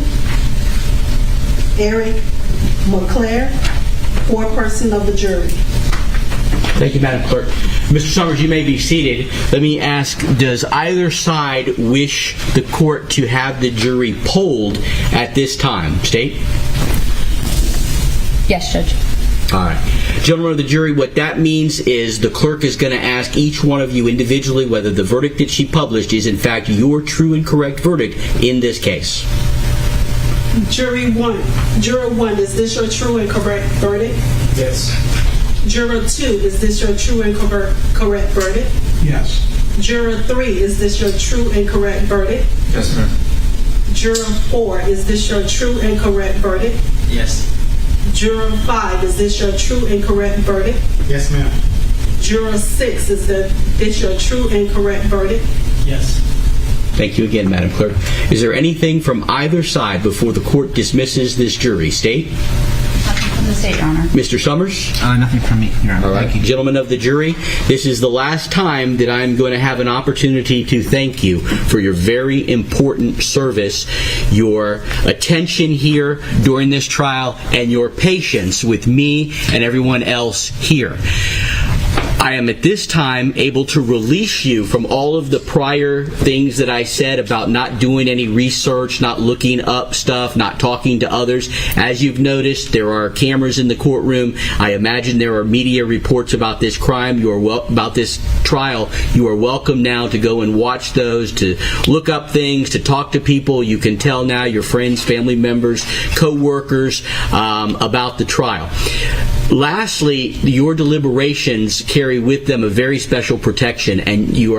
Eric McClare, foreperson of the jury. Thank you, Madam Clerk. Mr. Summers, you may be seated. Let me ask, does either side wish the court to have the jury polled at this time? State? Yes, Judge. All right. Gentlemen of the jury, what that means is the clerk is going to ask each one of you individually whether the verdict that she published is in fact your true and correct verdict in this case. Jury 1. Juror 1, is this your true and correct verdict? Yes. Juror 2, is this your true and correct verdict? Yes. Juror 3, is this your true and correct verdict? Yes, ma'am. Juror 4, is this your true and correct verdict? Yes. Juror 5, is this your true and correct verdict? Yes, ma'am. Juror 6, is this your true and correct verdict? Yes. Thank you again, Madam Clerk. Is there anything from either side before the court dismisses this jury? State? Nothing from the state, Your Honor. Mr. Summers? Nothing from me, Your Honor. All right. Thank you. Gentlemen of the jury, this is the last time that I'm going to have an opportunity to thank you for your very important service, your attention here during this trial, and your patience with me and everyone else here. I am at this time able to release you from all of the prior things that I said about not doing any research, not looking up stuff, not talking to others. As you've noticed, there are cameras in the courtroom. I imagine there are media reports about this crime. About this trial. You are welcome now to go and watch those, to look up things, to talk to people. You can tell now your friends, family members, co-workers about the trial. Lastly, your deliberations carry with them a very special protection, and you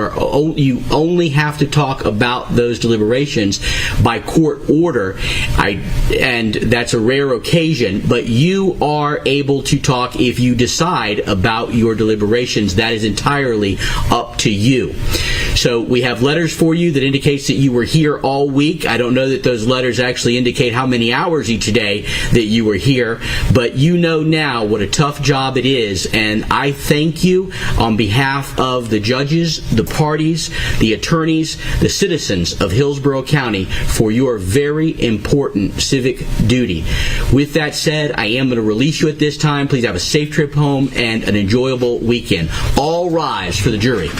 only have to talk about those deliberations by court order, and that's a rare occasion, but you are able to talk if you decide about your deliberations. That is entirely up to you. So we have letters for you that indicates that you were here all week. I don't know that those letters actually indicate how many hours each day that you were here, but you know now what a tough job it is, and I thank you on behalf of the judges, the parties, the attorneys, the citizens of Hillsborough County for your very important civic duty. With that said, I am going to release you at this time. Please have a safe trip home and an enjoyable weekend. All rise for the jury.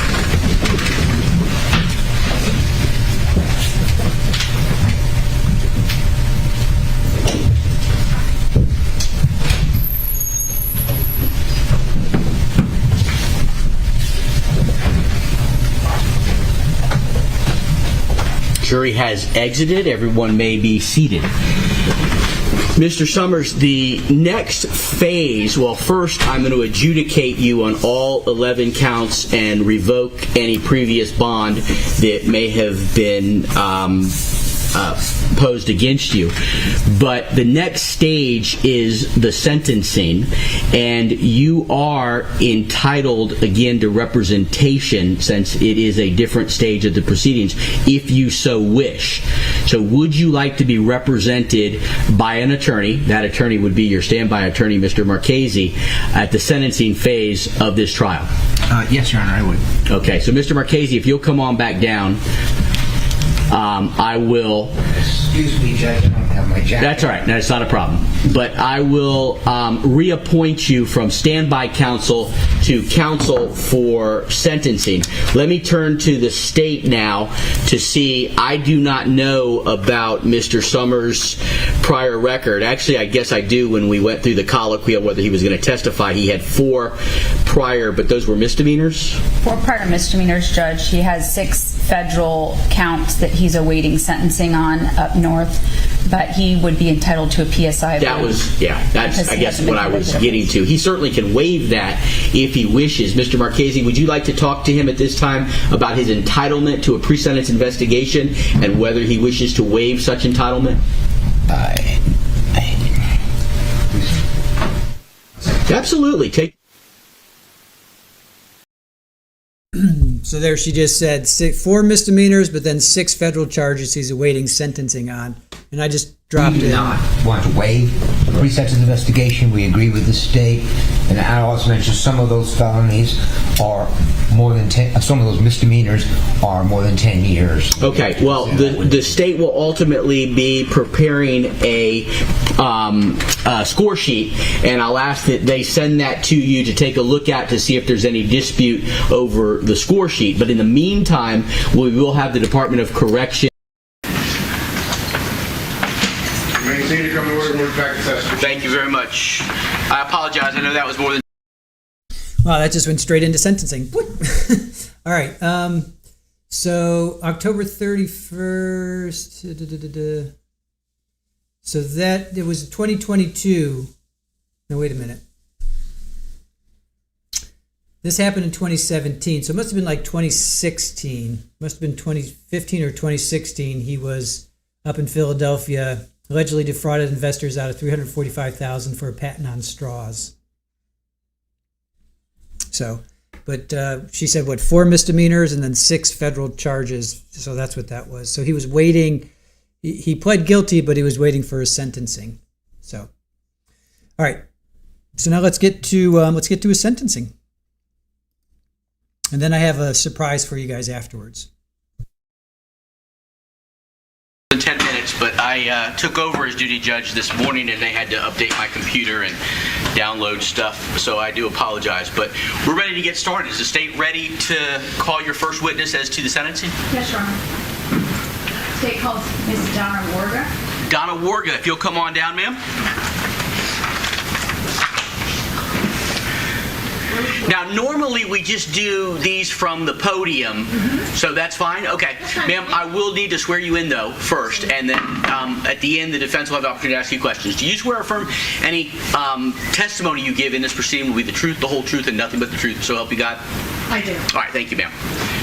Jury has exited. Everyone may be seated. Mr. Summers, the next phase, well, first I'm going to adjudicate you on all 11 counts and revoke any previous bond that may have been posed against you. But the next stage is the sentencing, and you are entitled again to representation since it is a different stage of the proceedings if you so wish. So would you like to be represented by an attorney? That attorney would be your standby attorney, Mr. Marchese, at the sentencing phase of this trial. Yes, Your Honor, I would. Okay, so Mr. Marchese, if you'll come on back down, I will... Excuse me, Judge, I don't have my jacket. That's all right. That's not a problem. But I will reappoint you from standby counsel to counsel for sentencing. Let me turn to the state now to see. I do not know about Mr. Summers' prior record. Actually, I guess I do. When we went through the colloquy on whether he was going to testify, he had 4 prior, but those were misdemeanors? 4 prior misdemeanors, Judge. He has 6 federal counts that he's awaiting sentencing on up north, but he would be entitled to a PSI. That's I guess what I was getting to. He certainly can waive that if he wishes. Mr. Marchese, would you like to talk to him at this time about his entitlement to a pre-sentence investigation and whether he wishes to waive such entitlement? Absolutely. So there she just said 4 misdemeanors, but then 6 federal charges he's awaiting sentencing on. And I just dropped We do it. not want to waive the pre-sentence investigation. We agree with the state. And I also mentioned some of those felonies are more than 10, some of those misdemeanors are more than 10 years. Okay, well, the state will ultimately be preparing a score sheet, and I'll ask that they send that to you to take a look at to see if there's any dispute over the score sheet. But in the meantime, we will have the Department of Correction. Thank you very much. I apologize. I know that was more than... Wow, that just went straight into sentencing. All right. So October 31st. So that, it was 2022. No, wait a minute. This happened in 2017. So it must have been like 2016. Must have been 2015 or 2016. He was up in Philadelphia, allegedly defrauded investors out of $345,000 for a patent on straws. So, but she said, 4 misdemeanors and then 6 federal charges. So that's what that was. So he was waiting. He pled guilty, but he was waiting for his sentencing. So, all right. So now let's get to his sentencing. And then I have a surprise for you guys afterwards. 10 minutes, but I took over as duty judge this morning and they had to update my computer and download stuff, so I do apologize. But we're ready to get started. Is the state ready to call your first witness as to the sentencing? Yes, Your Honor. State calls Ms. Donna Warga. Donna Warga, if you'll come on down, ma'am. Now, normally we just do these from the podium, so that's fine? Okay. Ma'am, I will need to swear you in, though, first, and then at the end, the defense will have the opportunity to ask you questions. Do you swear or affirm any testimony you give in this proceeding will be the truth, the whole truth, and nothing but the truth, so help you God? I do. All right, thank you, ma'am.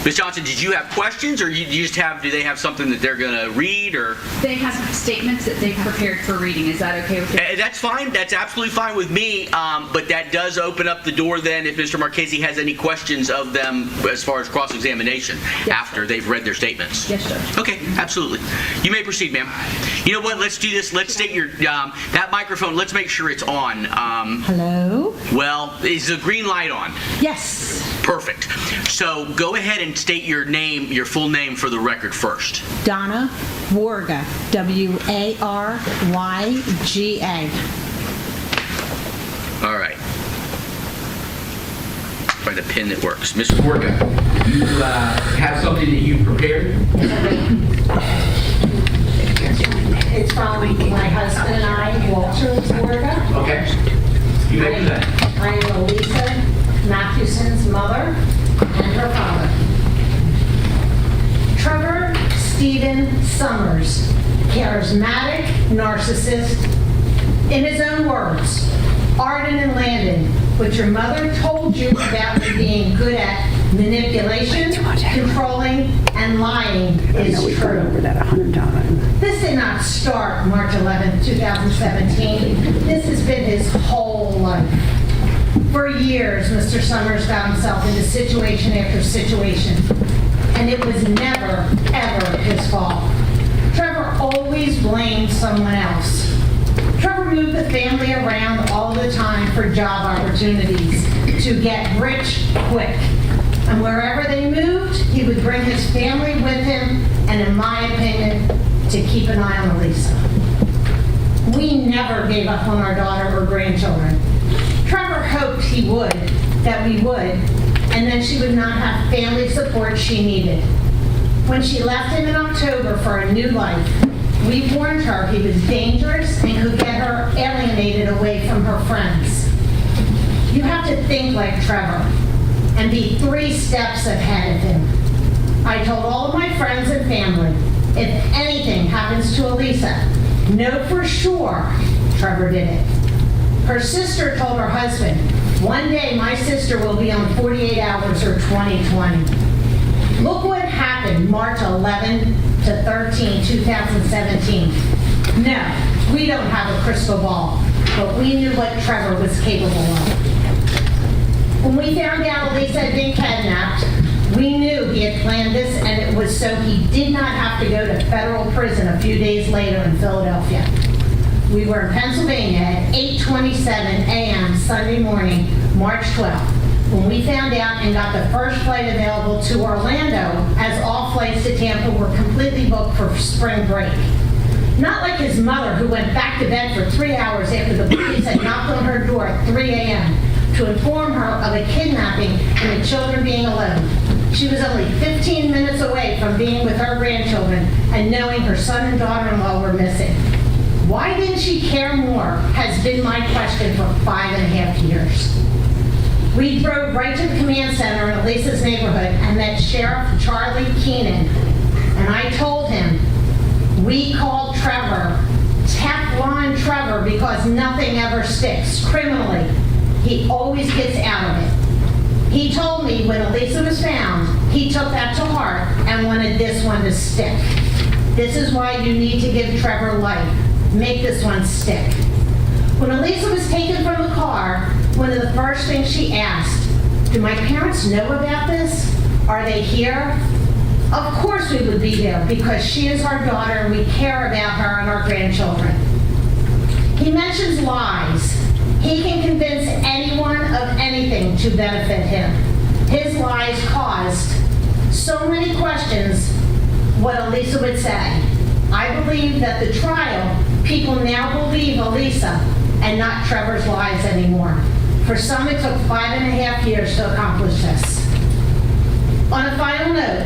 Ms. Johnson, did you have questions, or do they have something that they're going to read, or? They have some statements that they've prepared for reading. Is that okay with you? That's fine. That's absolutely fine with me, but that does open up the door then if Mr. Marchese has any questions of them as far as cross-examination after they've read their statements. Yes, Judge. Okay, absolutely. You may proceed, ma'am. You know what? Let's do this. Let's state your that microphone. Let's make sure it's on. Hello? Well, is the green light on? Yes. Perfect. So go ahead and state your name, your full name for the record first. Donna Warga. Waryga. All right. By the pin that works. Ms. Warga, you have something that you prepared? It's from my husband and I, Walter Warga. Okay. You may do that. I am Alisa Mathewson's mother and her father. Trevor Stephen Summers, charismatic narcissist. In his own words, Arden and Landon, what your mother told you about me being good at Manipulation, controlling, and lying is true. This did not start March 11, 2017. This has been his whole life. For years, Mr. Summers found himself into situation after situation, and it was never, ever his fault. Trevor always blamed someone else. Trevor moved the family around all the time for job opportunities to get rich quick. And wherever they moved, he would bring his family with him, and in my opinion, to keep an eye on Alisa. We never gave up on our daughter or grandchildren. Trevor hoped he would, that we would, and then she would not have family support she needed. When she left him in October for a new life, we warned her he was dangerous and could get her alienated away from her friends. You have to think like Trevor and be 3 steps ahead of him. I told all of my friends and family, if anything happens to Alisa, know for sure Trevor did it. Her sister told her husband, one day my sister will be on 48 Hours or 2020. Look what happened March 11 to 13, 2017. No, we don't have a crystal ball, but we knew what Trevor was capable of. When we found out Alisa had been kidnapped, we knew he had planned this, and it was so he did not have to go to federal prison a few days later in Philadelphia. We were in Pennsylvania at 8:27 a.m. Sunday morning, March 12th, when we found out and got the first flight available to Orlando, as all flights to Tampa were completely booked for spring break. Not like his mother, who went back to bed for 3 hours after the police had knocked on her door at 3 a.m. to inform her of a kidnapping and the children being alone. She was only 15 minutes away from being with her grandchildren and knowing her son and daughter-in-law were missing. Why didn't she care more has been my question for 5.5 years. We drove right to the command center in Alisa's neighborhood and met Sheriff Charlie Keenan. And I told him, we called Trevor Teflon Trevor because nothing ever sticks criminally. He always gets out of it. He told me when Alisa was found, he took that to heart and wanted this one to stick. This is why you need to give Trevor life. Make this one stick. When Alisa was taken from the car, one of the first things she asked, do my parents know about this? Are they here? Of course we would be there because she is our daughter and we care about her and our grandchildren. He mentions lies. He can convince anyone of anything to benefit him. His lies caused so many questions what Alisa would say. I believe that the trial, people now believe Alisa and not Trevor's lies anymore. For some, it took 5.5 years to accomplish this. On a final note,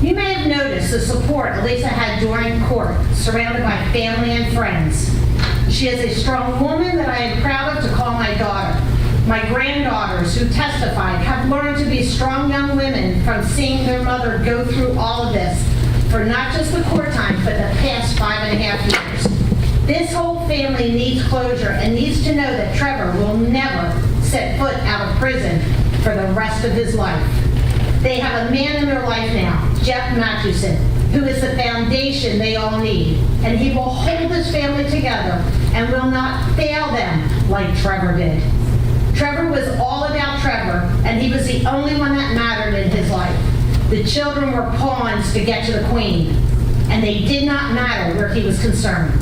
you may have noticed the support Alisa had during court, surrounded by family and friends. She is a strong woman that I am proud of to call my daughter. My granddaughters who testified have learned to be strong young women from seeing their mother go through all of this for not just the court time, but the past 5.5 years. This whole family needs closure and needs to know that Trevor will never set foot out of prison for the rest of his life. They have a man in their life now, Jeff Mathewson, who is the foundation they all need, and he will hold this family together and will not fail them like Trevor did. Trevor was all about Trevor, and he was the only one that mattered in his life. The children were pawns to get to the queen, and they did not matter where he was concerned.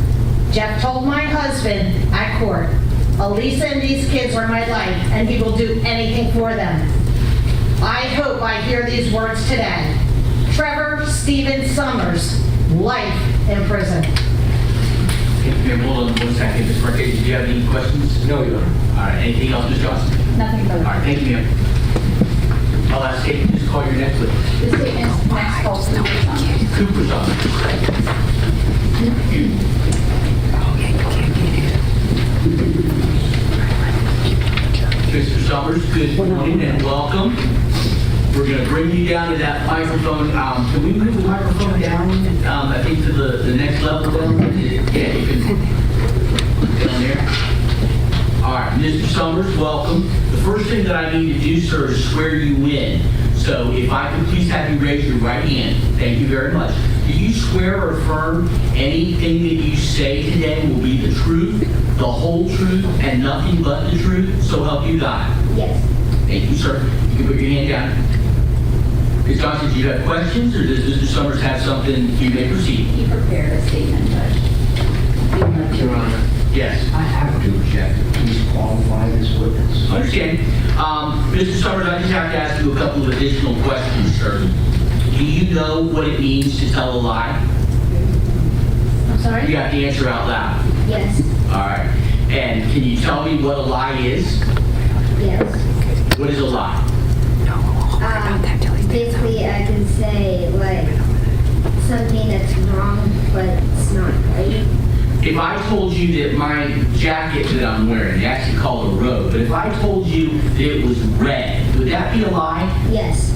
Jeff told my husband at court, Alisa and these kids are my life, and he will do anything for them. I hope I hear these words today. Trevor Stephen Summers, life in prison. Okay, ma'am, hold on 1 second. Ms. Marquez, do you have any questions? No, Your Honor. All right, anything else, Ms. Johnson? Nothing further. All right, thank you, ma'am. I'll ask Kate to just call your next witness. The statement's next call to Cooper's on. Mr. Summers, good morning and welcome. We're going to bring you down to that microphone. Can we move the microphone down, I think, to the next level down? Yeah, you can down there. All right, Mr. Summers, welcome. The first thing that I need to do, sir, is swear you in. So if I could please have you raise your right hand. Thank you very much. Do you swear or affirm anything that you say today will be the truth, the whole truth, and nothing but the truth? So help you God. Yes. Thank you, sir. You can put your hand down. Ms. Johnson, do you have questions, or does Mr. Summers have something? You may proceed. He prepared a statement, Judge. Your Honor, Yes. I have to object. Please qualify this witness. Understand. Mr. Summers, I just have to ask you a couple of additional questions, sir. Do you know what it means to tell a lie? I'm sorry? You have to answer out loud. Yes. All right. And can you tell me what a lie is? Yes. What is a lie? Basically, I can say, like, something that's wrong, but it's not right. If I told you that my jacket that I'm wearing, they actually call it a robe, but if I told you that it was red, would that be a lie? Yes.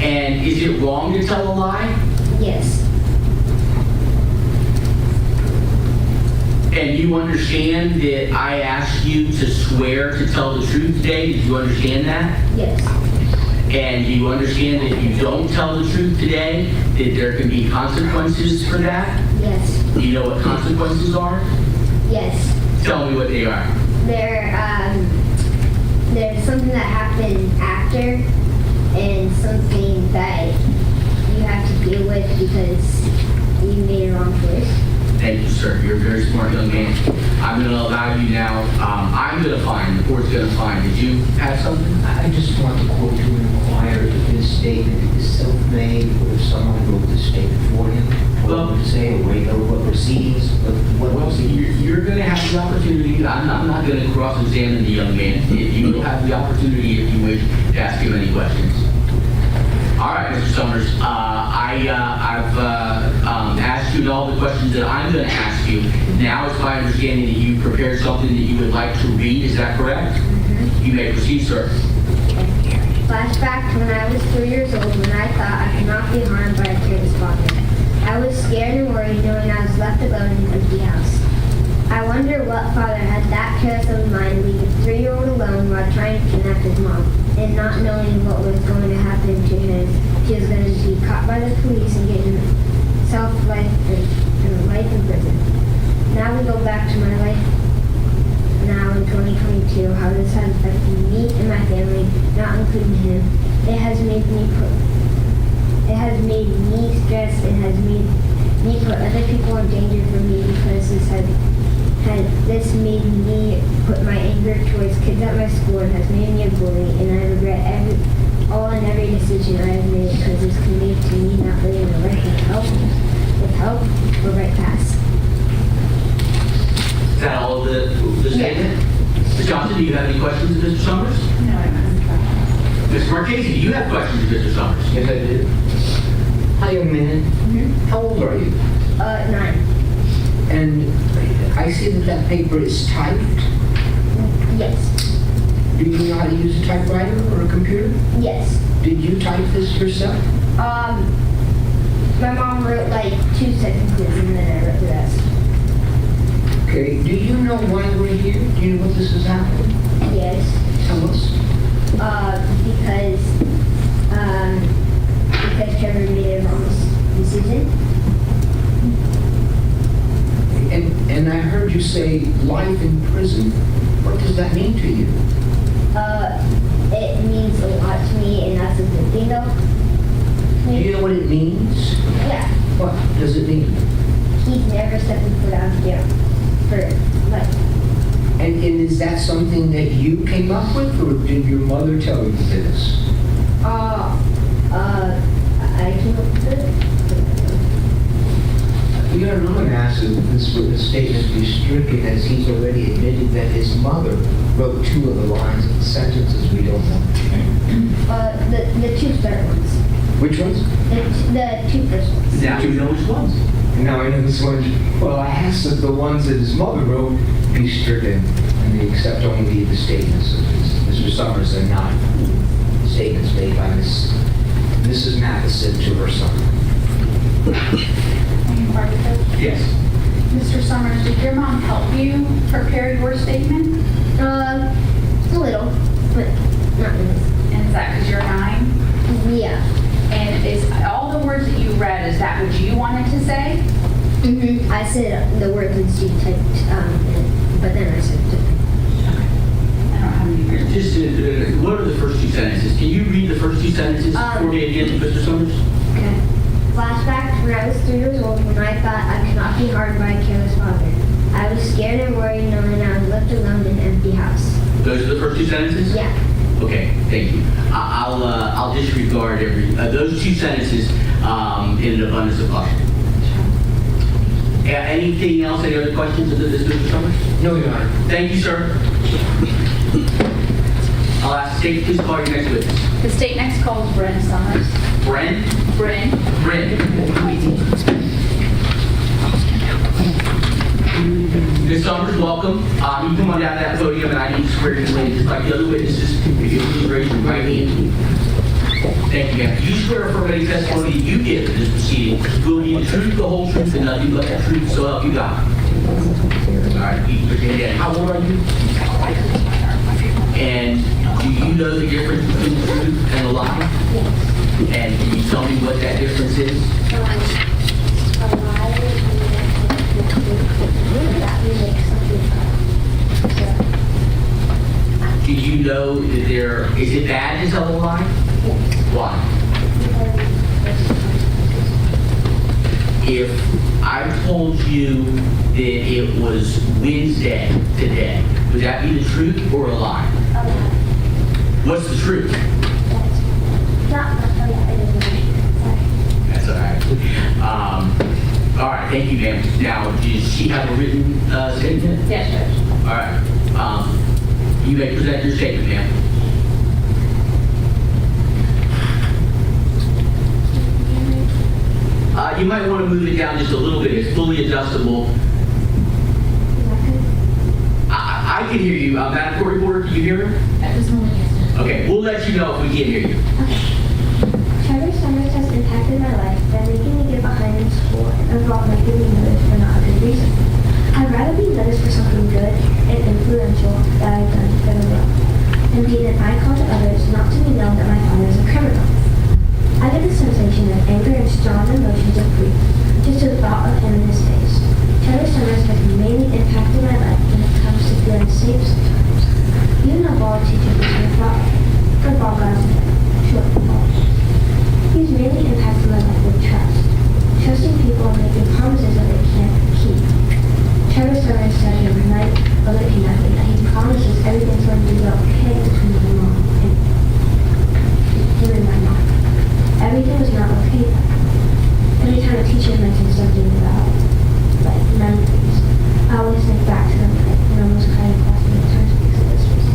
And is it wrong to tell a lie? Yes. And you understand that I asked you to swear to tell the truth today? Did you understand that? Yes. And you understand that if you don't tell the truth today, that there can be consequences for that? Yes. Do you know what consequences are? Yes. Tell me what they are. There's something that happened after, and something that you have to deal with because you made a wrong choice. Thank you, sir. You're a very smart young man. I'm going to allow you now. I'm going to find, the court's going to find. Did you have something? I just want the court to inquire if his statement is self-made or if someone wrote the statement for him. Well, What to say, or wait, or what proceedings, what Well, you're going to have the opportunity. I'm not going to cross-examine the young man. You will have the opportunity, if you wish, to ask him any questions. All right, Mr. Summers. I've asked you all the questions that I'm going to ask you. Now it's my understanding that you prepared something that you would like to read. Is that correct? You may proceed, sir. Flashback to when I was 3 years old, when I thought I could not be harmed by a careless father. I was scared and worried knowing I was left alone in an empty house. I wonder what father had that careless of a mind, leaving a 3-year-old alone while trying to kidnap his mom, and not knowing what was going to happen to him. He was going to be caught by the police and get himself life in prison. Now we go back to my life now in 2022, how this has affected me and my family, not including him. It has made me stressed. It has made me put other people in danger for me because this made me put my anger towards kids at my school and has made me a bully, and I regret every decision I have made because it's conveyed to me not living the right with help or right paths. Is that all of the statement? Ms. Johnson, do you have any questions of Mr. Summers? No, I haven't. Ms. Marchese, do you have questions of Mr. Summers? Yes, I did. Hi, young man. How old are you? 9. And I see that paper is typed. Yes. Do you know how to use a typewriter or a computer? Yes. Did you type this yourself? My mom wrote like 2 sentences and then I wrote the rest. Okay. Do you know why we're here? Do you know what this is happening? Yes. Tell us. Because Trevor made a wrong decision. And I heard you say life in prison. What does that mean to you? It means a lot to me, and that's a good thing, though. Do you know what it means? Yeah. What does it mean? He's never stepping foot out of jail for life. And is that something that you came up with, or did your mother tell you this? I came up with it. Your Honor, I'm going to ask that this witness statement be stricken, as he's already admitted that his mother wrote 2 of the lines of the sentences we don't know. The 2 start ones. Which ones? The 2 first ones. Now you know which ones. Now I know this one. Well, I asked that the ones that his mother wrote be stricken, and they accept only the statements of Mr. Summers and not statements made by Mrs. Mathewson to her son. Yes. Mr. Summers, did your mom help you prepare your statement? A little, but not really. And is that because you're 9? Yeah. And is all the words that you read, is that what you wanted to say? Mm-hmm. I said the words and she typed, but then I said different. I don't have any words. Just, what are the first two sentences? Can you read the first two sentences for me again, Mr. Summers? Okay. Flashback to when I was 3 years old when I thought I could not be harmed by a careless father. I was scared and worried knowing I was left alone in an empty house. Those are the first two sentences? Yeah. Okay, thank you. I'll disregard those two sentences in an abundance of caution. Anything else? Any other questions of this, Mr. Summers? No, Your Honor. Thank you, sir. I'll ask the state, please call your next witness. The state next calls Brent Summers. Brent? Brent. Ms. Summers, welcome. You come on down that podium and I need to swear you in just like the other witnesses. If you please raise your right hand. Thank you, ma'am. Do you swear affirm any testimony that you give in this proceeding will be the truth, the whole truth, and nothing but the truth, so help you God? All right, you put your hand down. How old are you? And do you know the difference between the truth and a lie? And can you tell me what that difference is? A lie Do you know that is it bad to tell a lie? Why? If I told you that it was Wednesday today, would that be the truth or a lie? What's the truth? That's all right. All right, thank you, ma'am. Now, does she have a written statement? Yes, Judge. All right. You may present your statement, ma'am. You might want to move it down just a little bit. It's fully adjustable. I can hear you. Madam Court Reporter, can you hear her? At this moment, yes. Okay, we'll let you know if we can't hear you. Trevor Summers has impacted my life by making me get behind in school and involved making me noticed for not a good reason. I'd rather be noticed for something good and influential that I've done than a will, and being an icon to others, not to be known that my father is a criminal. I get the sensation of anger and strong emotions of grief just to the thought of him in his face. Trevor Summers has mainly impacted my life when it comes to feeling safe sometimes. Even a ball teacher is my father. Football guys, short football. He's mainly impacted my life with trust. Trusting people and making promises that they can't keep. Trevor Summers said the other night of the kidnapping that he promises everything's going to be okay between my mom and him and my mom. Everything was not okay then. Every time a teacher mentioned something about, like, memories, I always think back to them and almost cry across many times because of this was.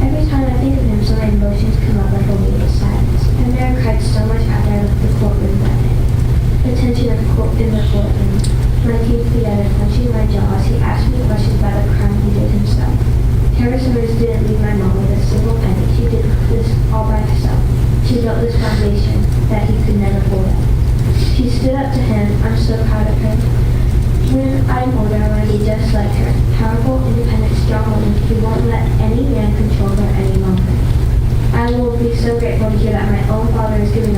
Every time I think of him, so my emotions come up like a wave of sadness. I've never cried so much after I left the courtroom that day. The tension in the courtroom, my teeth together, clenching my jaw as he asked me questions about the crime he did himself. Trevor Summers didn't leave my mom with a single penny. She did this all by herself. She built this foundation that he could never hold up. She stood up to him. I'm so proud of her. When I'm older, I want to be just like her. Powerful, independent, strong woman who won't let any man control her any longer. I will be so grateful to hear that my own father is giving a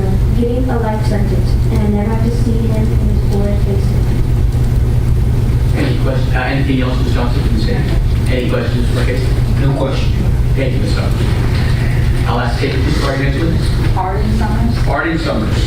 life sentence, and I never have to see him in his bored face again. Any questions? Anything else, Ms. Johnson, from the stand? Any questions for Casey? No question. Thank you, Ms. Summers. I'll ask Kate, please call your next witness. Arden Summers. Arden Summers.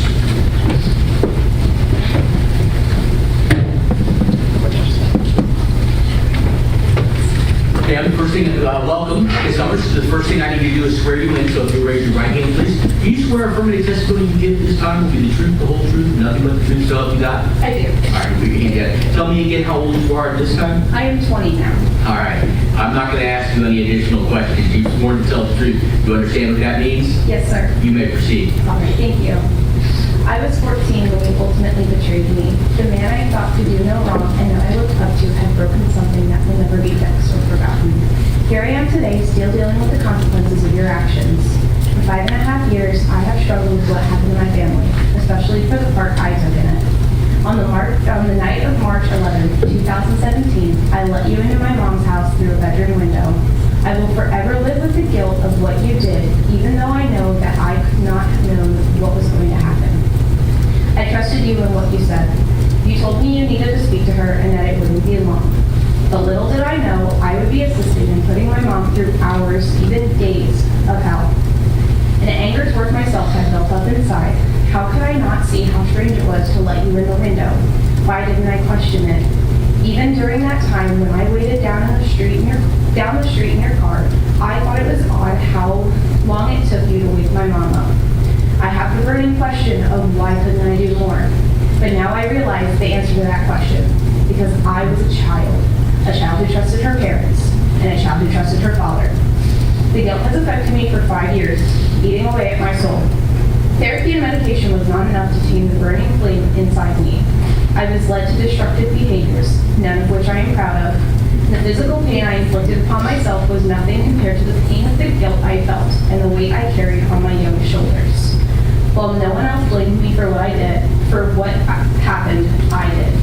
Okay, the first thing, welcome, Ms. Summers. The first thing I need to do is swear you in, so if you raise your right hand, please. Do you swear affirmative testimony you give this time will be the truth, the whole truth, nothing but the truth, so help you God? I do. All right, we can get it. Tell me again how old you are at this time. I am 20 now. All right. I'm not going to ask you any additional questions. You've sworn to tell the truth. Do you understand what that means? Yes, sir. You may proceed. All right, thank you. I was 14 when he ultimately betrayed me. The man I thought could do no wrong and that I looked up to had broken something that will never be fixed or forgotten. Here I am today, still dealing with the consequences of your actions. For 5.5 years, I have struggled with what happened to my family, especially for the part I took in it. On the night of March 11, 2017, I let you into my mom's house through a bedroom window. I will forever live with the guilt of what you did, even though I know that I could not Why didn't I question it? Even during that time when I waited down the street in your car, I thought it was odd how long it took you to wake my mom up. I have the burning question of why couldn't I do more? But now I realize the answer to that question. Because I was a child who trusted her parents, and a child who trusted her father. The guilt has affected me for 5 years, eating away at my soul. Therapy and medication was not enough to tame the burning flame inside me. I was led to destructive behaviors, none of which I am proud of. The physical pain I inflicted upon myself was nothing compared to the pain of the guilt I felt and the weight I carried on my young shoulders. While no one else blamed me for what I did, for what happened, I did.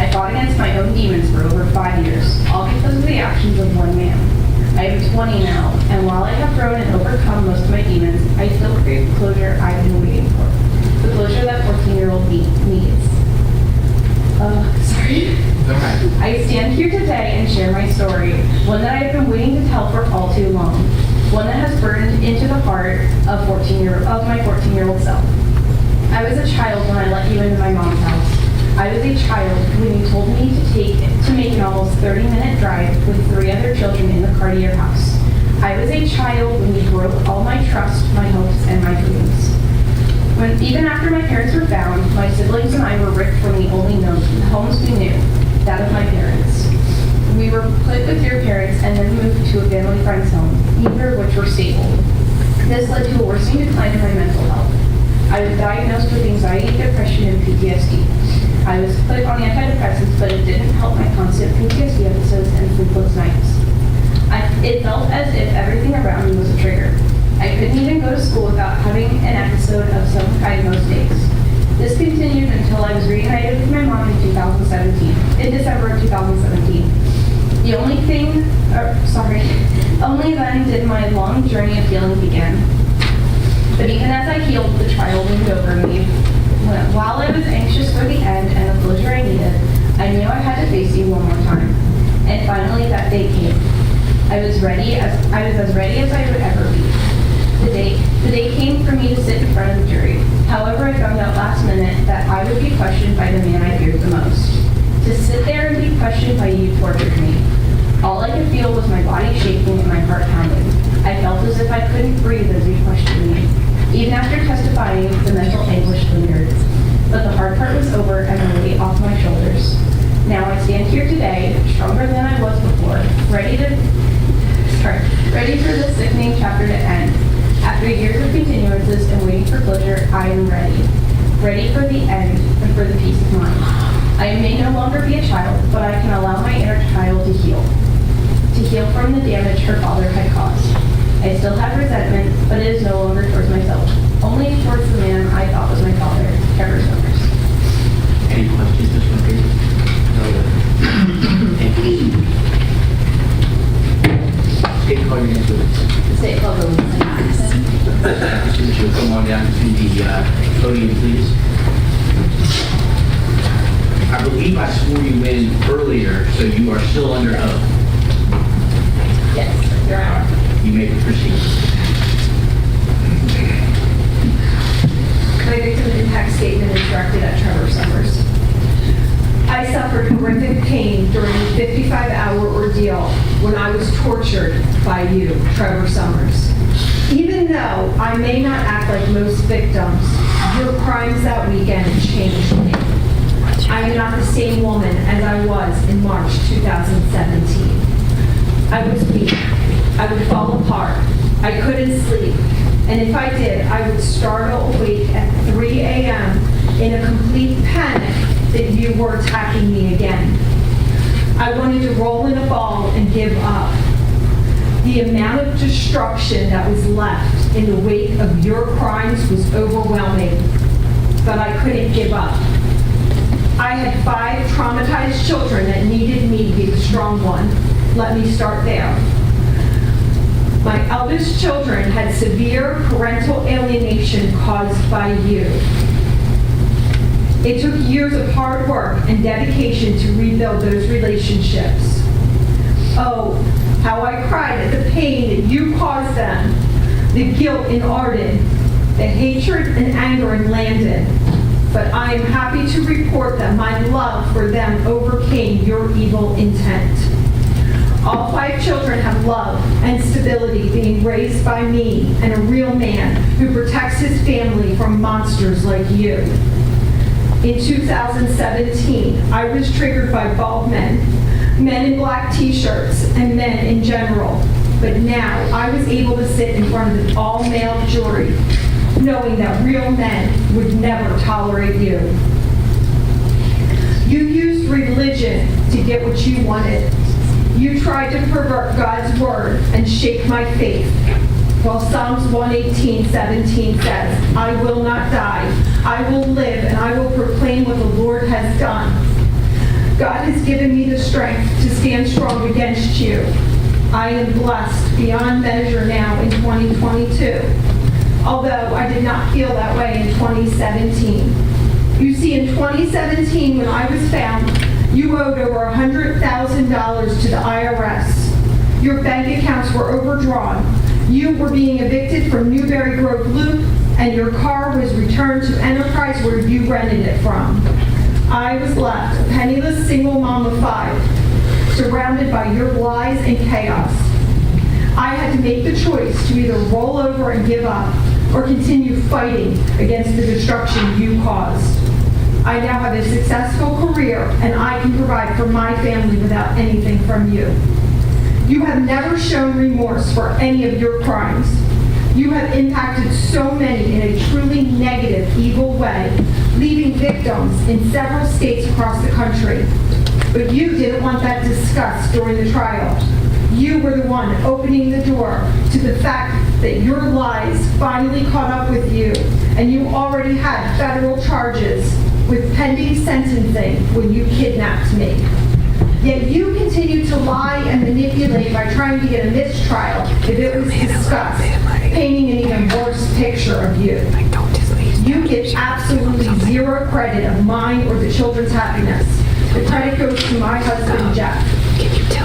I fought against my own demons for over 5 years, all because of the actions of one man. I am 20 now, and while I have grown and overcome most of my demons, I still crave the closure I've been waiting for. The closure that 14-year-old me needs. Sorry. I stand here today and share my story, one that I have been waiting to tell for all too long, one that has burned into the heart of my 14-year-old self. I was a child when I let you into my mom's house. I was a child when you told me to make an almost 30-minute drive with 3 other children in the car to your house. I was a child when you broke all my trust, my hopes, and my dreams. Even after my parents were found, my siblings and I were ripped from the only known homes we knew, that of my parents. We were put with your parents and then moved to a family friend's home, neither of which were stable. This led to a worsening decline in my mental health. I was diagnosed with anxiety, depression, and PTSD. I was put on antidepressants, but it didn't help my constant PTSD episodes and sleepless nights. It felt as if everything around me was a trigger. I couldn't even go to school without having an episode of some kind most days. This continued until I was reunited with my mom in December of 2017. Only then did my long journey of healing begin. But even as I healed, the trial loomed over me. While I was anxious for the end and the closure I needed, I knew I had to face you one more time. And finally, that day came. I was as ready as I would ever be. The day came for me to sit in front of the jury. However, I found out last minute that I would be questioned by the man I feared the most. To sit there and be questioned by you tortured me. All I could feel was my body shaking and my heart pounding. I felt as if I couldn't breathe as you questioned me. Even after testifying, the mental anguish lingered. But the hard part was over and the weight off my shoulders. Now I stand here today, stronger than I was before, ready for this sickening chapter to end. After years of continuances and waiting for closure, I am ready. Ready for the end and for the peace of mind. I may no longer be a child, but I can allow my inner child to heal. To heal from the damage her father had caused. I still have resentment, but it is no longer towards myself. Only towards the man I thought was my father, Trevor Summers. Any questions, Mr. McCready? No. Thank you. State call your influence. State call Alisa Mathewson. You'll come on down to the podium, please. I believe I swore you in earlier, so you are still under oath. Yes, Your Honor. You may proceed. My victim impact statement is directed at Trevor Summers. I suffered horrific pain during a 55-hour ordeal when I was tortured by you, Trevor Summers. Even though I may not act like most victims, your crimes that weekend changed me. I am not the same woman as I was in March 2017. I was weak. I would fall apart. I couldn't sleep. And if I did, I would startle awake at 3 a.m. in a complete panic that you were attacking me again. I wanted to roll in a ball and give up. The amount of destruction that was left in the wake of your crimes was overwhelming, but I couldn't give up. I had 5 traumatized children that needed me to be the strong one. Let me start there. My eldest children had severe parental alienation caused by you. It took years of hard work and dedication to rebuild those relationships. Oh, how I cried at the pain that you caused them, the guilt in Arden, the hatred and anger in Landon. but I am happy to report that my love for them overcame your evil intent. All 5 children have love and stability, being raised by me and a real man who protects his family from monsters like you. In 2017, I was triggered by bald men in black t-shirts, and men in general. But now I was able to sit in front of an all-male jury, knowing that real men would never tolerate you. You used religion to get what you wanted. You tried to pervert God's word and shake my faith. While Psalms 118:17 says, I will not die, I will live, and I will proclaim what the Lord has done. God has given me the strength to stand strong against you. I am blessed beyond measure now in 2022, although I did not feel that way in 2017. You see, in 2017, when I was found, you owed over $100,000 to the IRS. Your bank accounts were overdrawn. You were being evicted from Newberry Grove Loop, and your car was returned to Enterprise where you rented it from. I was left, a penniless single mom of 5, surrounded by your lies and chaos. I had to make the choice to either roll over and give up or continue fighting against the destruction you caused. I now have a successful career, and I can provide for my family without anything from you. You have never shown remorse for any of your crimes. You have impacted so many in a truly negative, evil way, leaving victims in several states across the country. But you didn't want that discussed during the trial. You were the one opening the door to the fact that your lies finally caught up with you, and you already had federal charges with pending sentencing when you kidnapped me. Yet you continue to lie and manipulate by trying to get a mistrial if it was discussed, painting an even worse picture of you. You get absolutely zero credit of mine or the children's happiness. The credit goes to my husband, Jeff.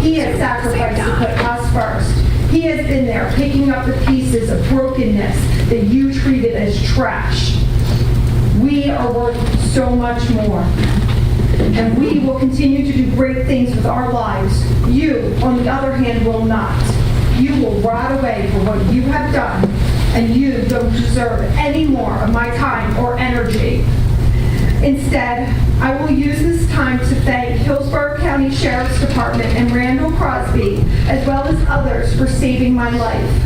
He has sacrificed to put us first. He has been there picking up the pieces of brokenness that you treated as trash. We are worth so much more. And we will continue to do great things with our lives. You, on the other hand, will not. You will rot away for what you have done, and you don't deserve any more of my time or energy. Instead, I will use this time to thank Hillsborough County Sheriff's Department and Randall Crosby, as well as others, for saving my life.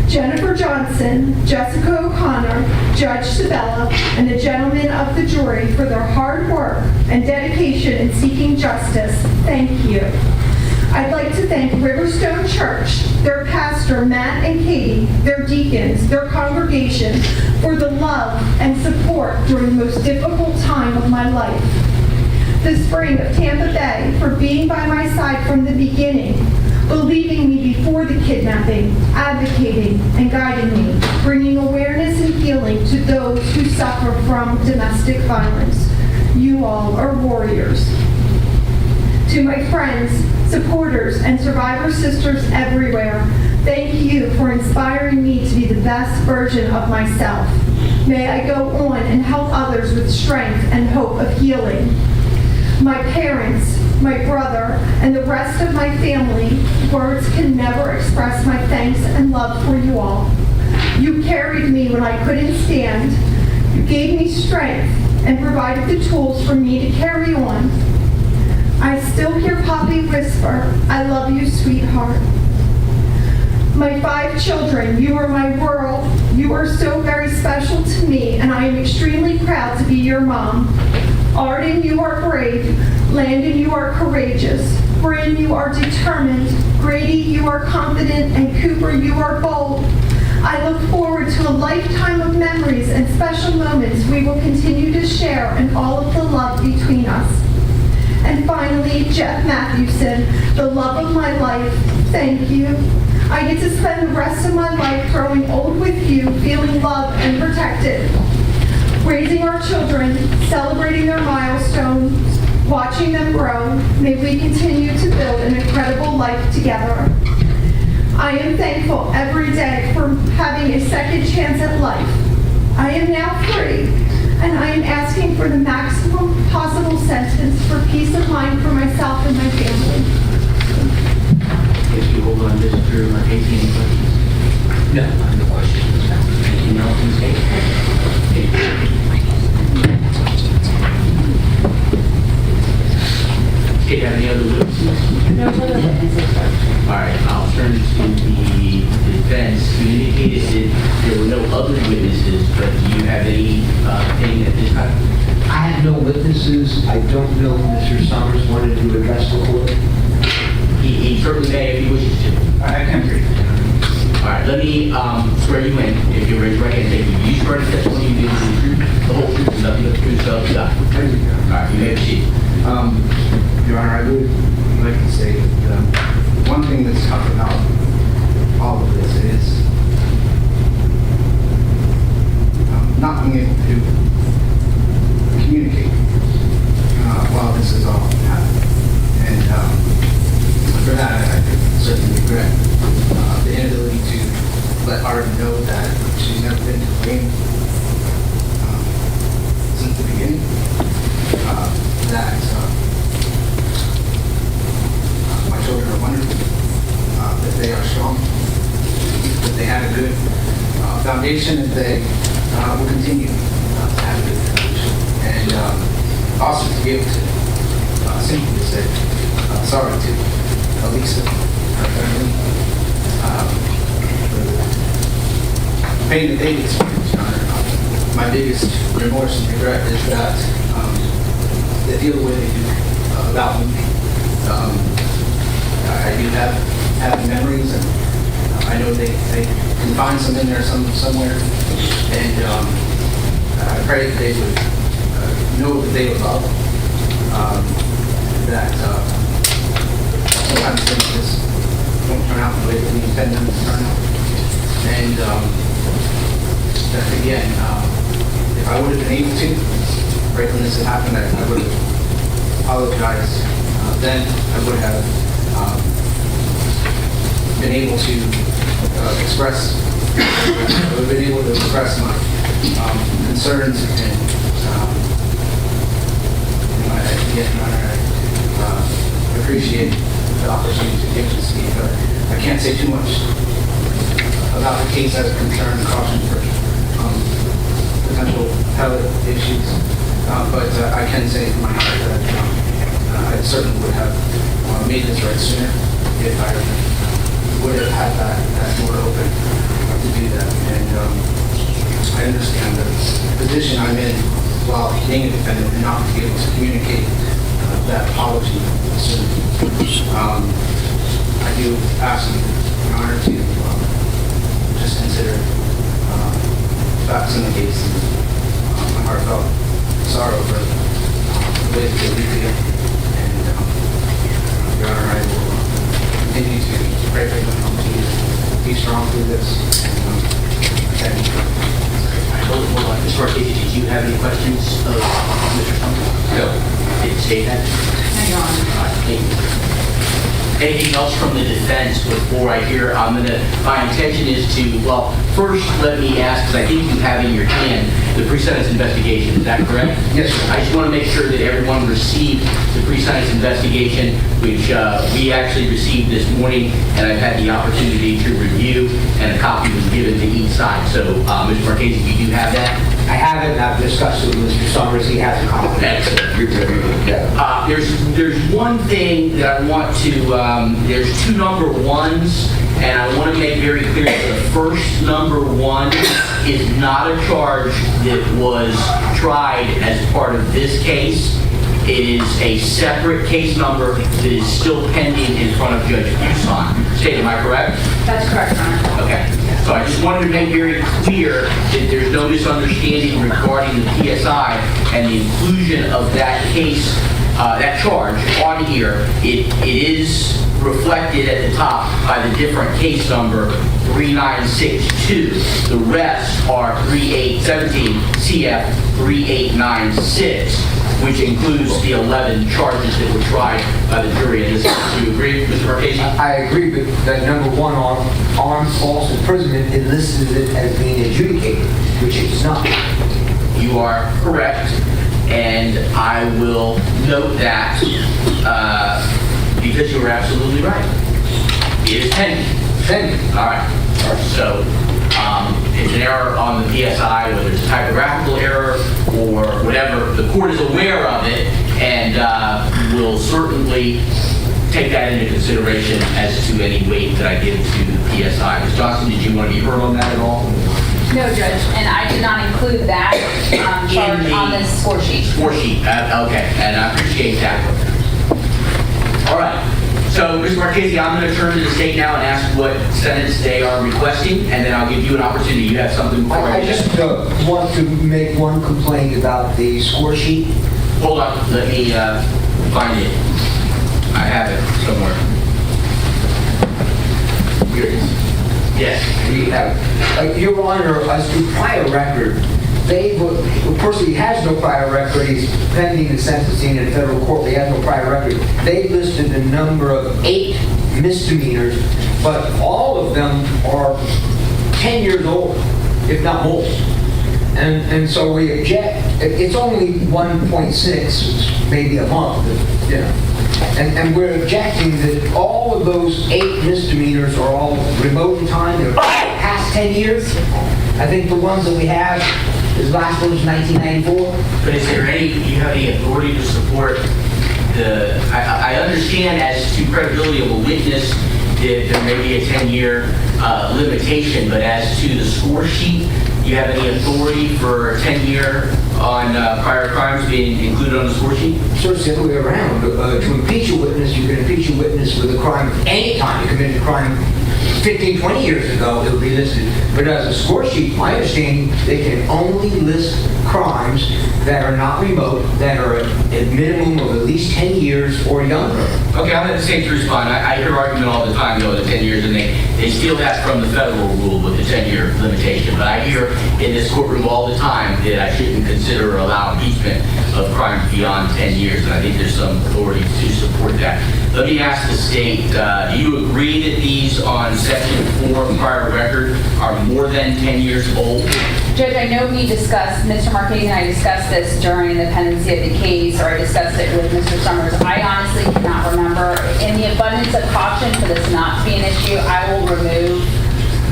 Jennifer Johnson, Jessica O'Connor, Judge Sabella, and the gentlemen of the jury for their hard work and dedication in seeking justice, thank you. I'd like to thank Riverstone Church, their pastor Matt and Katie, their deacons, their congregation, for the love and support during the most difficult time of my life. The Spring of Tampa Bay for being by my side from the beginning, believing me before the kidnapping, advocating and guiding me, bringing awareness and healing to those who suffer from domestic violence. You all are warriors. To my friends, supporters, and survivor sisters everywhere, thank you for inspiring me to be the best version of myself. May I go on and help others with strength and hope of healing. My parents, my brother, and the rest of my family, words can never express my thanks and love for you all. You carried me when I couldn't stand. You gave me strength and provided the tools for me to carry on. I still hear Poppy whisper, I love you, sweetheart. My 5 children, you are my world. You are so very special to me, and I am extremely proud to be your mom. Arden, you are brave. Landon, you are courageous. Bryn, you are determined. Grady, you are confident. And Cooper, you are bold. I look forward to a lifetime of memories and special moments we will continue to share and all of the love between us. And finally, Jeff Mathewson, the love of my life, thank you. I get to spend the rest of my life growing old with you, feeling loved and protected. Raising our children, celebrating their milestones, watching them grow, may we continue to build an incredible life together. I am thankful every day for having a second chance at life. I am now free, and I I am asking for the maximum possible sentence for peace of mind for myself and my family. If you hold on, Mr. Marchese, any questions? No, no questions. Anything else in the Okay, have any other witnesses? No other witnesses, sir. All right, I'll turn to the defense. You indicated that there were no other witnesses, but do you have anything at this time? I have no witnesses. I don't know if Mr. Summers wanted to address the court. He certainly may if he wishes to. I can agree. All right, let me swear you in. If you raise your right hand, thank you. You swear to testimony you give the truth, the whole truth, and nothing but the truth, so help you God. All right, you may proceed. Your Honor, I would like to say that one thing that's tough about all of this is not being able to communicate while this is all happening. And for that, I certainly regret the inability to let Arden know that she's never been to blame since the beginning. That my children are wonderful, that they are strong, that they have a good foundation, and they will continue to have a good foundation. And also to be able to simply say sorry to Alisa, her family, for the pain that they've experienced. My biggest remorse and regret is that they feel the way they do about me. I do have happy memories, and I know they can find some in there somewhere. And I pray that they would know that they would love. That sometimes things just don't turn out the way that we intend them to turn out. And that again, if I would have been able to, right when this had happened, I would have apologized. Then I would have been able to express. I would have been able to express my concerns and again, I appreciate the opportunity to give to speak. But I can't say too much about the case as a concern and caution for potential appellate issues. But I can say from my heart that I certainly would have made this right sooner if I would have had that door open to do that. And I understand the position I'm in while being a defendant and not be able to communicate that apology soon. I do ask you, Your Honor, to just consider facts in the case and my heartfelt sorrow for the way that they leave you. And Your Honor, I will continue to pray for them to be strong through this. Thank you. Hold on. Mr. Marchese, did you have any questions of Mr. Summers? No. Did you say that? No, Your Honor. Thank you. Anything else from the defense before I hear? My intention is to, well, first let me ask, because I think you have in your hand the pre-sentence investigation. Is that correct? Yes, sir. I just want to make sure that everyone received the pre-sentence investigation, which we actually received this morning, and I've had the opportunity to review, and a copy was given to each side. So, Mr. Marchese, if you do have that. I haven't. I've discussed it with Mr. Summers. He has a copy. Excellent. There's one thing that I want to, there's two number ones, and I want to make very clear that the first number one is not a charge that was tried as part of this case. It is a separate case number that is still pending in front of Judge Busan. State, am I correct? That's correct, Your Honor. Okay. So I just wanted to make very clear that there's no misunderstanding regarding the PSI and the inclusion of that case, that charge on here. It is reflected at the top by the different case number 3962. The rest are 3817 CF 3896, which includes the 11 charges that were tried by the jury in this case. Do you agree, Mr. Marchese? I agree, but that number one on armed false imprisonment, it listed it as being adjudicated, which it's not. You you are correct, and I will note that because you were absolutely right. It is pending. All right. So it's an error on the PSI, whether it's a typographical error or whatever. The court is aware of it and will certainly take that into consideration as to any weight that I give to the PSI. Ms. Johnson, did you want to be heard on that at all? No, Judge, and I did not include that charge on the score sheet. Score sheet, okay, and I appreciate that. All right, so Ms. Marchese, I'm going to turn to the state now and ask what sentence they are requesting, and then I'll give you an opportunity. You have something before I just want to make one complaint about the score sheet. Hold on, let me find it. I have it somewhere. Here it is. Yes. We have, Your Honor, as to prior record, of course, he has no prior record. He's pending the sentencing in federal court. He has no prior record. They listed a number of 8 misdemeanors, but all of them are 10 years old, if not more. And so we object. It's only 1.6, maybe a month, you know. And we're objecting that all of those 8 misdemeanors are all remote in time. They're past 10 years. I think the ones that we have, his last one was 1994. But is there do you have any authority to support I understand as to credibility of a witness, there may be a 10-year limitation, but as to the score sheet, do you have any authority for a 10-year on prior crimes being included on the score sheet? Sort of the other way around. To impeach a witness, you can impeach a witness with a crime any time you committed a crime 15, 20 years ago, it would be listed. But as a score sheet, my understanding, they can only list crimes that are not remote, that are a minimum of at least 10 years or younger. Okay, I'm going to say to respond. I hear argument all the time, the 10 years, and they steal that from the federal rule with the 10-year limitation. But I hear in this courtroom all the time that I shouldn't consider or allow impeachment of crimes beyond 10 years, and I think there's some authority to support that. Let me ask the state, do you agree that these on Section 4 prior record are more than 10 years old? Judge, I know we discussed, Mr. Marchese and I discussed this during the pendency of the case, or I discussed it with Mr. Summers. I honestly cannot remember. In the abundance of caution for this not to be an issue, I will remove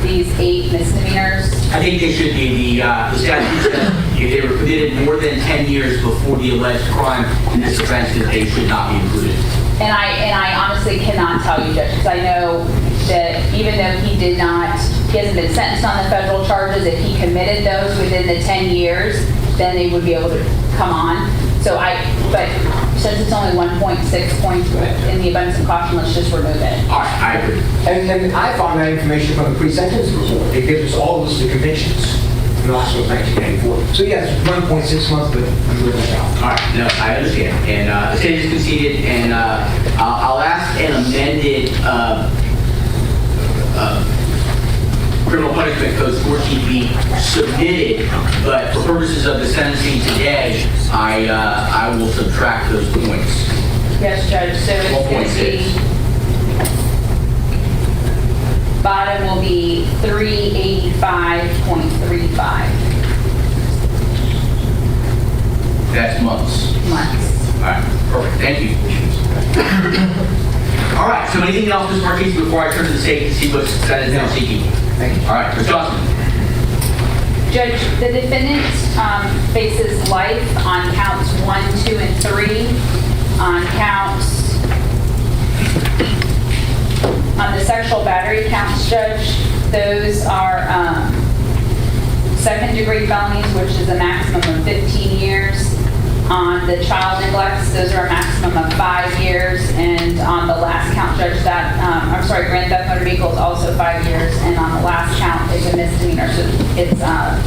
these 8 misdemeanors. I think they should be. The statute says if they were committed more than 10 years before the alleged crime in this offense, that they should not be included. And I honestly cannot tell you, Judge, because I know that even though he hasn't been sentenced on the federal charges, if he committed those within the 10 years, then they would be able to come on. But since it's only 1.6 points in the abundance of caution, let's just remove it. All right, I agree. And I found that information from the pre-sentence report. It gives us all lists of convictions. The last one was 1994. So yes, 1.6 months, but I'm moving that out. All right, no, I understand. And the state is conceded, and I'll ask an amended criminal punishment code 14B submitted, but for purposes of the sentencing today, I will subtract those points. Yes, Judge. So it's going to be, bottom will be 385.35. That's months. Months. All right, perfect. Thank you. All right, so anything else, Ms. Marquez, before I turn to the state to see what sentence they're seeking? Thank you. All right, Ms. Johnson. Judge, the defendant faces life on counts 1, 2, and 3. On the sexual battery counts, Judge, those are second-degree felonies, which is a maximum of 15 years. On the child neglects, those are a maximum of 5 years. And on the last count, Judge, grand theft motor vehicle is also 5 years. And on the last count is a misdemeanor. So it's a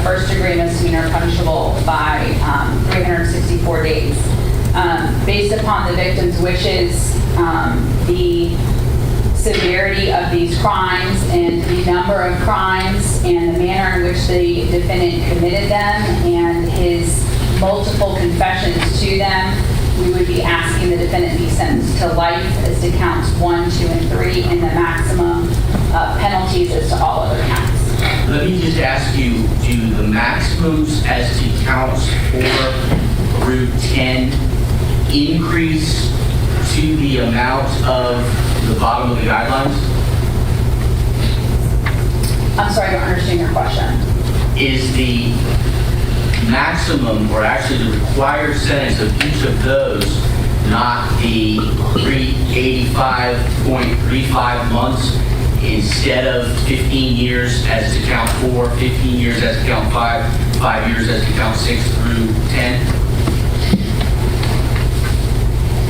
first-degree misdemeanor punishable by 364 days. Based upon the victim's wishes, the severity of these crimes and the number of crimes and the manner in which the defendant committed them and his multiple confessions to them, we would be asking the defendant be sentenced to life as to counts 1, 2, and 3, and the maximum penalties as to all other counts. let me just ask you, do the maximums as to counts 4 through 10 increase to the amount of the bottom of the guidelines? I'm sorry, I don't understand your question. Is the maximum, or actually the required sentence of each of those, not the 385.35 months instead of 15 years as to count 4, 15 years as to count 5, 5 years as to count 6 through 10?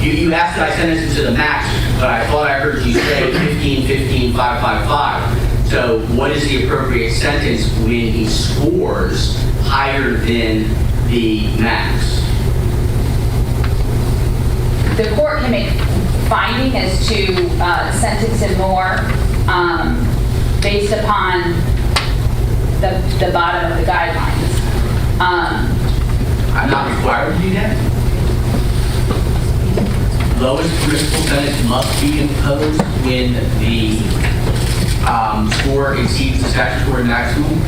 You asked that I sentence to the max, but I thought I heard you say 15, 15, 5, 5, 5. So what is the appropriate sentence when he scores higher than the max? The court can make finding as to sentence him more based upon the bottom of the guidelines. I'm not required to do that. Lowest permissible sentence must be imposed when the score exceeds the statutory maximum.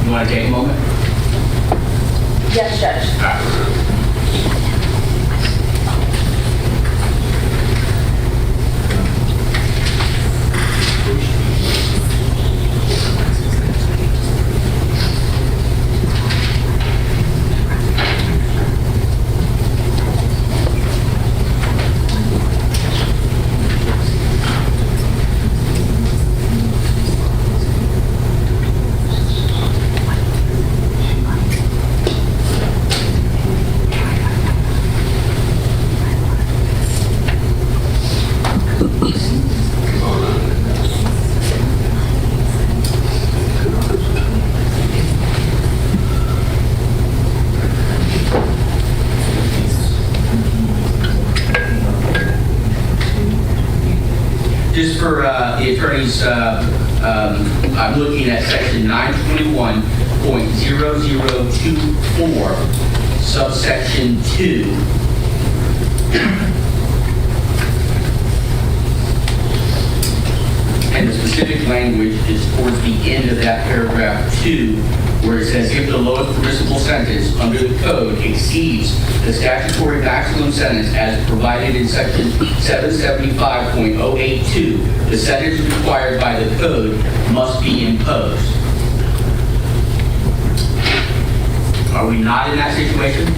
You want to take a moment? Yes, Judge. All right. Just for the attorneys, I'm looking at section 921.0024, subsection 2. And the specific language is towards the end of that paragraph 2, where it says, if the lowest permissible sentence under the code exceeds the statutory maximum sentence as provided in section 775.082, the sentence required by the code must be imposed. Are we not in that situation?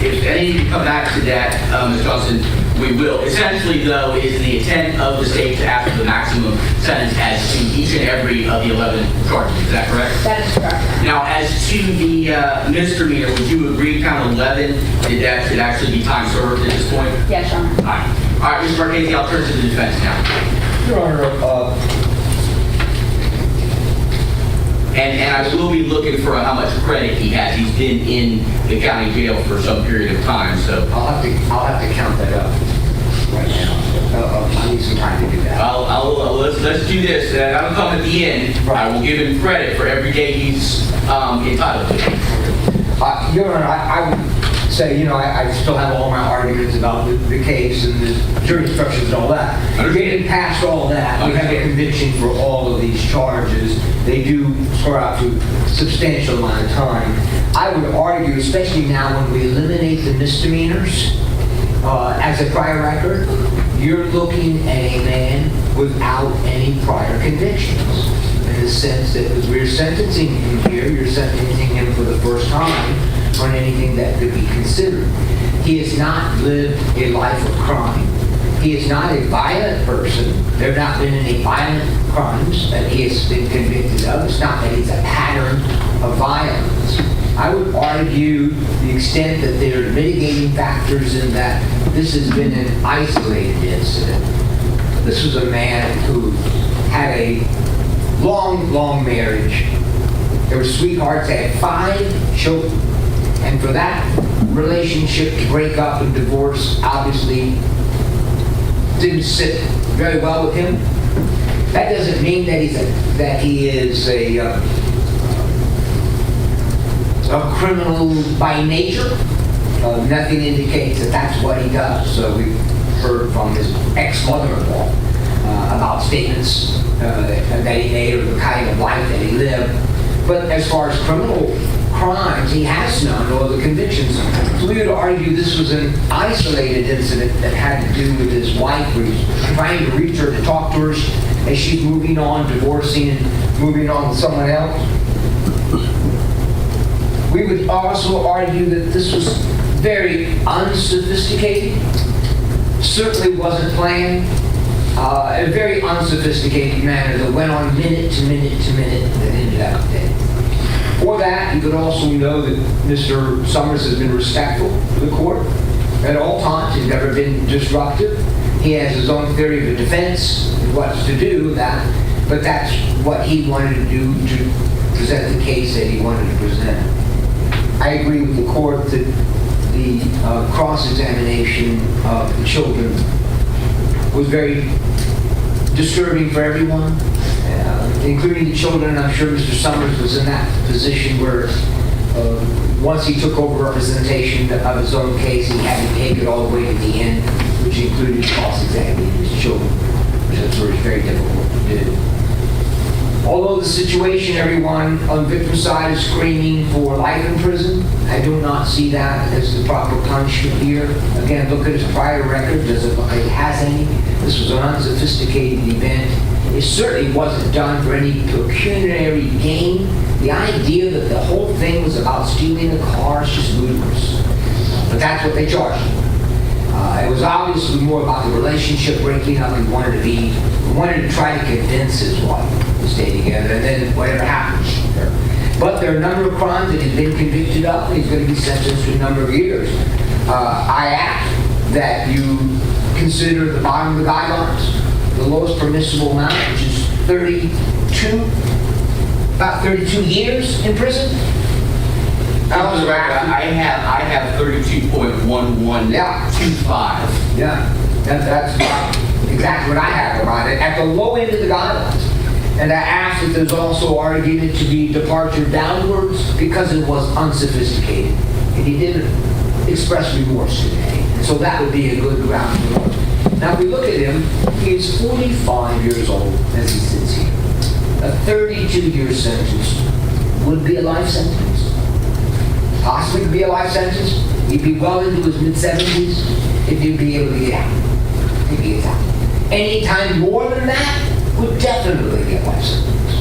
If any of you come back to that, Ms. Johnson, we will. Essentially, though, is the intent of the state to ask for the maximum sentence as to each and every of the 11 charges. Is that correct? That is correct. Now, as to the misdemeanor, would you agree count 11 that should actually be time served at this point? Yes, Your Honor. All right, Mr. Marchese, I'll turn to the defense now. Your Honor, And I will be looking for how much credit he has. He's been in the county jail for some period of time, so. I'll have to count that up right now. I need some time to do that. Let's do this. That'll come at the end. I will give him credit for every day he's entitled to. Your Honor, I would say, I still have all my arguments about the case and the jury instructions and all that. Getting past all that, we have a conviction for all of these charges. They do score out to a substantial amount of time. I would argue, especially now when we eliminate the misdemeanors as a prior record, you're looking at a man without any prior convictions. In the sense that as we're sentencing him here, you're sentencing him for the first time on anything that could be considered. He has not lived a life of crime. He is not a violent person. There have not been any violent crimes that he has been convicted of. It's not that he's a pattern of violence. I would argue the extent that there are mitigating factors in that this has been an isolated incident. This was a man who had a long marriage. They were sweethearts. They had 5 children. And for that relationship to break up and divorce obviously didn't sit very well with him. That doesn't mean that he is a criminal by nature. Nothing indicates that that's what he does. So we've heard from his ex-mother-in-law about statements that he made or the kind of life that he lived. But as far as criminal crimes, he has none, or the convictions. So we would argue this was an isolated incident that had to do with his wife, who was trying to reach her to talk to her as she's moving on, divorcing and moving on with someone else. We would also argue that this was very unsophisticated, certainly wasn't planned, a very unsophisticated manner that went on minute to minute to minute that ended up dead. For that, you could also know that Mr. Summers has been respectful to the court at all times. He's never been disruptive. He has his own theory of the defense and what's to do with that, but that's what he wanted to do to present the case that he wanted to present. I agree with the court that the cross-examination of the children was very disturbing for everyone, including the children. I'm sure Mr. Summers was in that position where once he took over representation of his own case, he had to take it all the way to the end, which included cross-examining his children, which I'm sure is very difficult to do. Although the situation, everyone on the victim's side is screaming for life in prison, I do not see that as the proper punishment here. Again, look at his prior record. Does it look like he has any? This was an unsophisticated event. It certainly wasn't done for any pecuniary gain. The idea that the whole thing was about stealing a car is just ludicrous. But that's what they charged him. It was obviously more about the relationship breaking up. He wanted to try to convince his wife to stay together, and then whatever happens. But there are a number of crimes that he's been convicted of, and he's going to be sentenced to a number of years. I ask that you consider the bottom of the guidelines, the lowest permissible amount, which is about 32 years in prison. I have 32.1125. Yeah, that's exactly what I have about it. At the low end of the guidelines. And I ask that there's also argument to be departure downwards because it was unsophisticated. And he didn't express remorse today. And so that would be a good ground for it. Now, if we look at him, he is 45 years old as he sits here. A 32-year sentence would be a life sentence. Possibly could be a life sentence. He'd be well into his mid-70s if he'd be able to get out. If he gets out. Any time more than that would definitely get life sentence.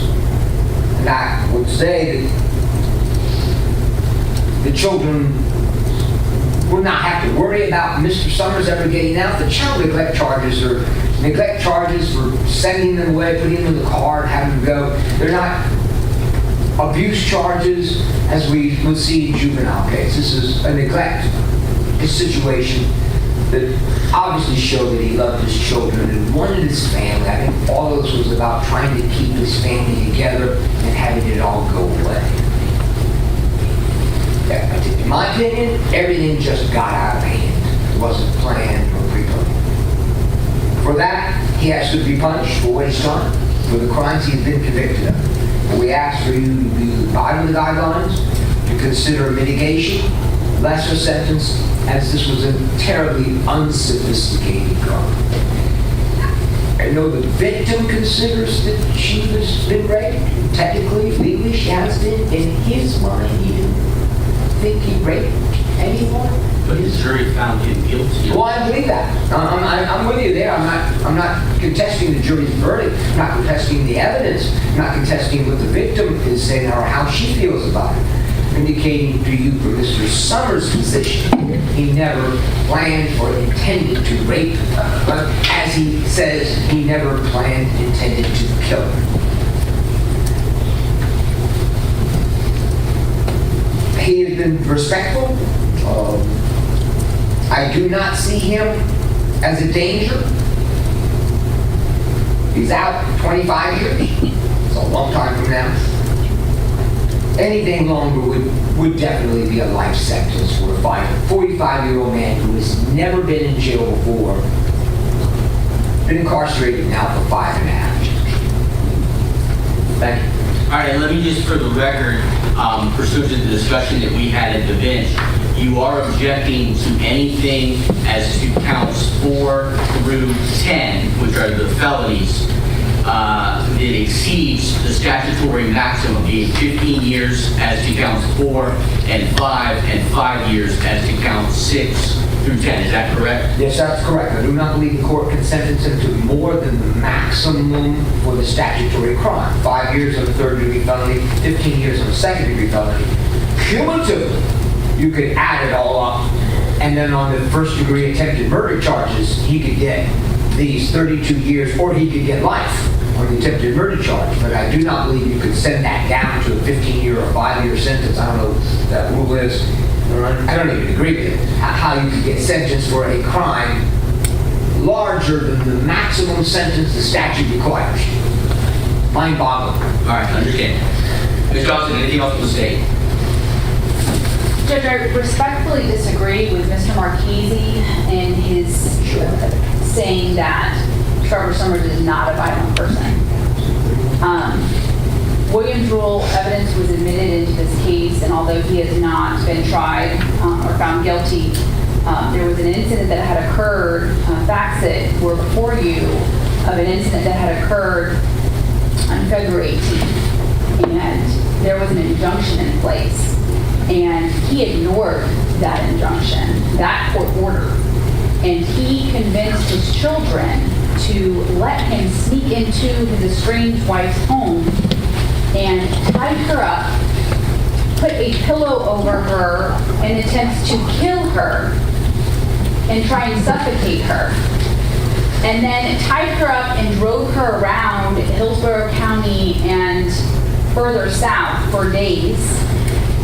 And I would say that the children would not have to worry about Mr. Summers ever getting out. The child neglect charges are neglect charges for sending them away, putting them in the car, and having them go. They're not abuse charges as we would see in juvenile case. This is a neglect situation that obviously showed that he loved his children and wanted his family. I think all of this was about trying to keep his family together and having it all go away. In my opinion, everything just got out of hand. It wasn't planned or pre-planned. For that, he has to be punished for what he's done, for the crimes he's been convicted of. But we ask for you to be abide with the guidelines, to consider mitigation, lesser sentence, as this was a terribly unsophisticated crime. I know the victim considers that she has been raped. Technically, legally, she has been. In his mind, he didn't think he raped anyone. But the jury found him guilty. Well, I believe that. I'm with you there. I'm not contesting the jury's verdict. I'm not contesting the evidence. I'm not contesting what the victim is saying or how she feels about it. Indicating to you from Mr. Summers' position, he never planned or intended to rape her. But as he says, he never planned, intended to kill her. He has been respectful. I do not see him as a danger. He's out 25 years. It's a long time from now. Anything longer would definitely be a life sentence for a 45-year-old man who has never been in jail before, been incarcerated now for 5.5 years. Thank you. All right, and let me just, for the record, pursuant to the discussion that we had at the bench, you are objecting to anything as to counts 4 through 10, which are the felonies, that exceeds the statutory maximum being 15 years as to counts 4 and 5, and 5 years as to counts 6 through 10. Is that correct? Yes, that's correct. I do not believe the court can sentence him to more than the maximum for the statutory crime. 5 years on a third-degree felony, 15 years on a second-degree felony. Cumulatively, you could add it all up, and then on the first-degree attempted murder charges, he could get these 32 years, or he could get life on the attempted murder charge. But I do not believe you could send that down to a 15-year or 5-year sentence. I don't know what that rule is. I don't even agree with it. How you could get sentenced for a crime larger than the maximum sentence the statute requires. Mind-boggling. All right, understand. Ms. Johnson, anything else to say? Judge, I respectfully disagree with Mr. Marchese in his saying that Trevor Summers is not a violent person. William's rule evidence was admitted into this case, and although he has not been tried or found guilty, there was an incident that had occurred, facts that were before you, of an incident that had occurred on February 18th, and there was an injunction in place, and he ignored that injunction, that court order, and he convinced his children to let him sneak into his estranged wife's home and tied her up, put a pillow over her in attempts to kill her and try and suffocate her, and then tied her up and drove her around Hillsborough County and further south for days,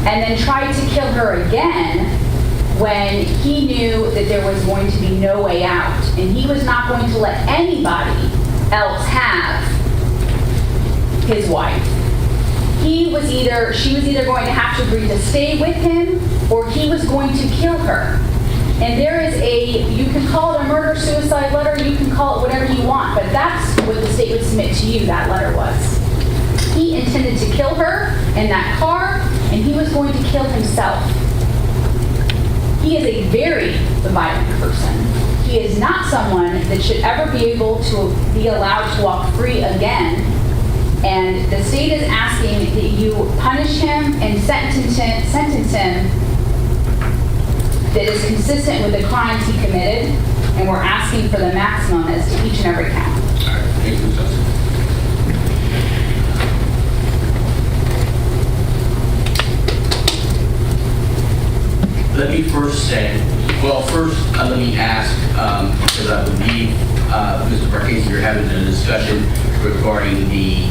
and then tried to kill her again when he knew that there was going to be no way out, and he was not going to let anybody else have his wife. She was either going to have to agree to stay with him, or he was going to kill her. And there is you can call it a murder-suicide letter, you can call it whatever you want, but that's what the state would submit to you that letter was. He intended to kill her in that car, and he was going to kill himself. He is a very violent person. He is not someone that should ever be able to be allowed to walk free again. And the state is asking that you punish him and sentence him that is consistent with the crimes he committed, and we're asking for the maximum as to each and every count. All right, thank you, Justice. Let me first say, let me ask, because I believe, Mr. Marchese, you're having a discussion regarding the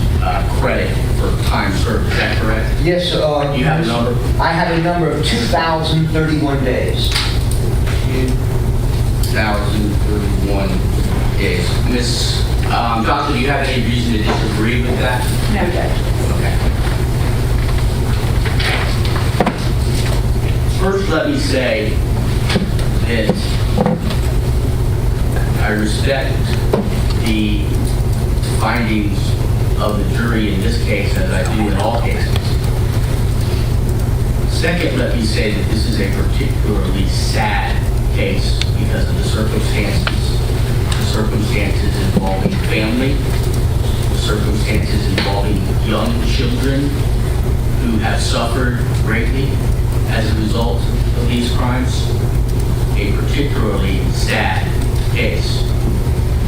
credit for time served. Is that correct? Yes. Do you have a number? I have a number of 2,031 days. 2,031 days. Ms. Johnson, do you have any reason to disagree with that? No, Judge. Okay. First, let me say that I respect the findings of the jury in this case, as I do in all cases. Second, let me say that this is a particularly sad case because of the circumstances involving family, the circumstances involving young children who have suffered greatly as a result of these crimes. A particularly sad case.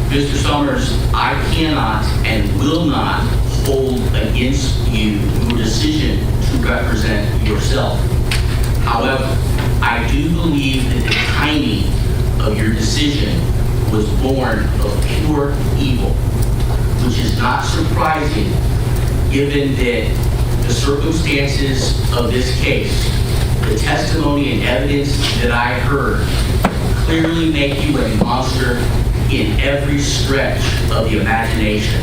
Mr. Summers, I cannot and will not hold against you your decision to represent yourself. However, I do believe that the timing of your decision was born of pure evil, which is not surprising given that the circumstances of this case, the testimony and evidence that I heard, clearly make you a monster in every stretch of the imagination.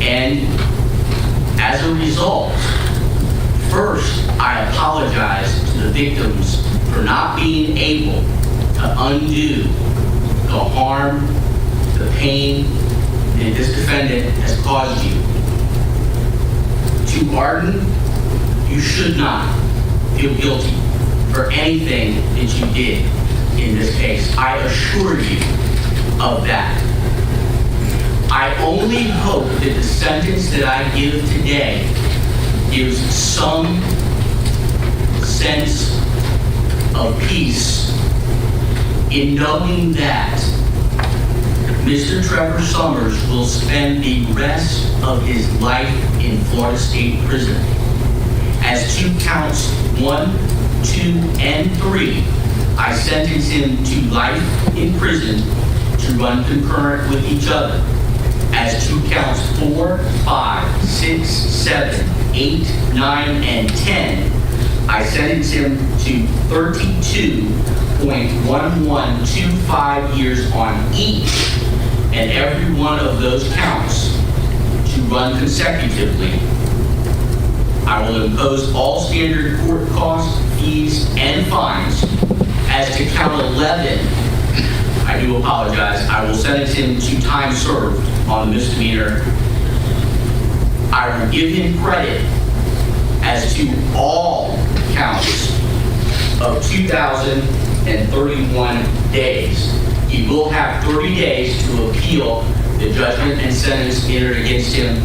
And as a result, first, I apologize to the victims for not being able to undo the harm, the pain that this defendant has caused you. To Arden, you should not feel guilty for anything that you did in this case. I assure you of that. I only hope that the sentence that I give today gives some sense of peace in knowing that Mr. Trevor Summers will spend the rest of his life in Florida State Prison. As to counts 1, 2, and 3, I sentence him to life in prison to run concurrent with each other. As to counts 4, 5, 6, 7, 8, 9, and 10, I sentence him to 32.1125 years on each and every one of those counts to run consecutively. I will impose all standard court costs, fees, and fines. As to count 11, I do apologize. I will sentence him to time served on the misdemeanor. I will give him credit as to all counts of 2,031 days. He will have 30 days to appeal the judgment and sentence entered against him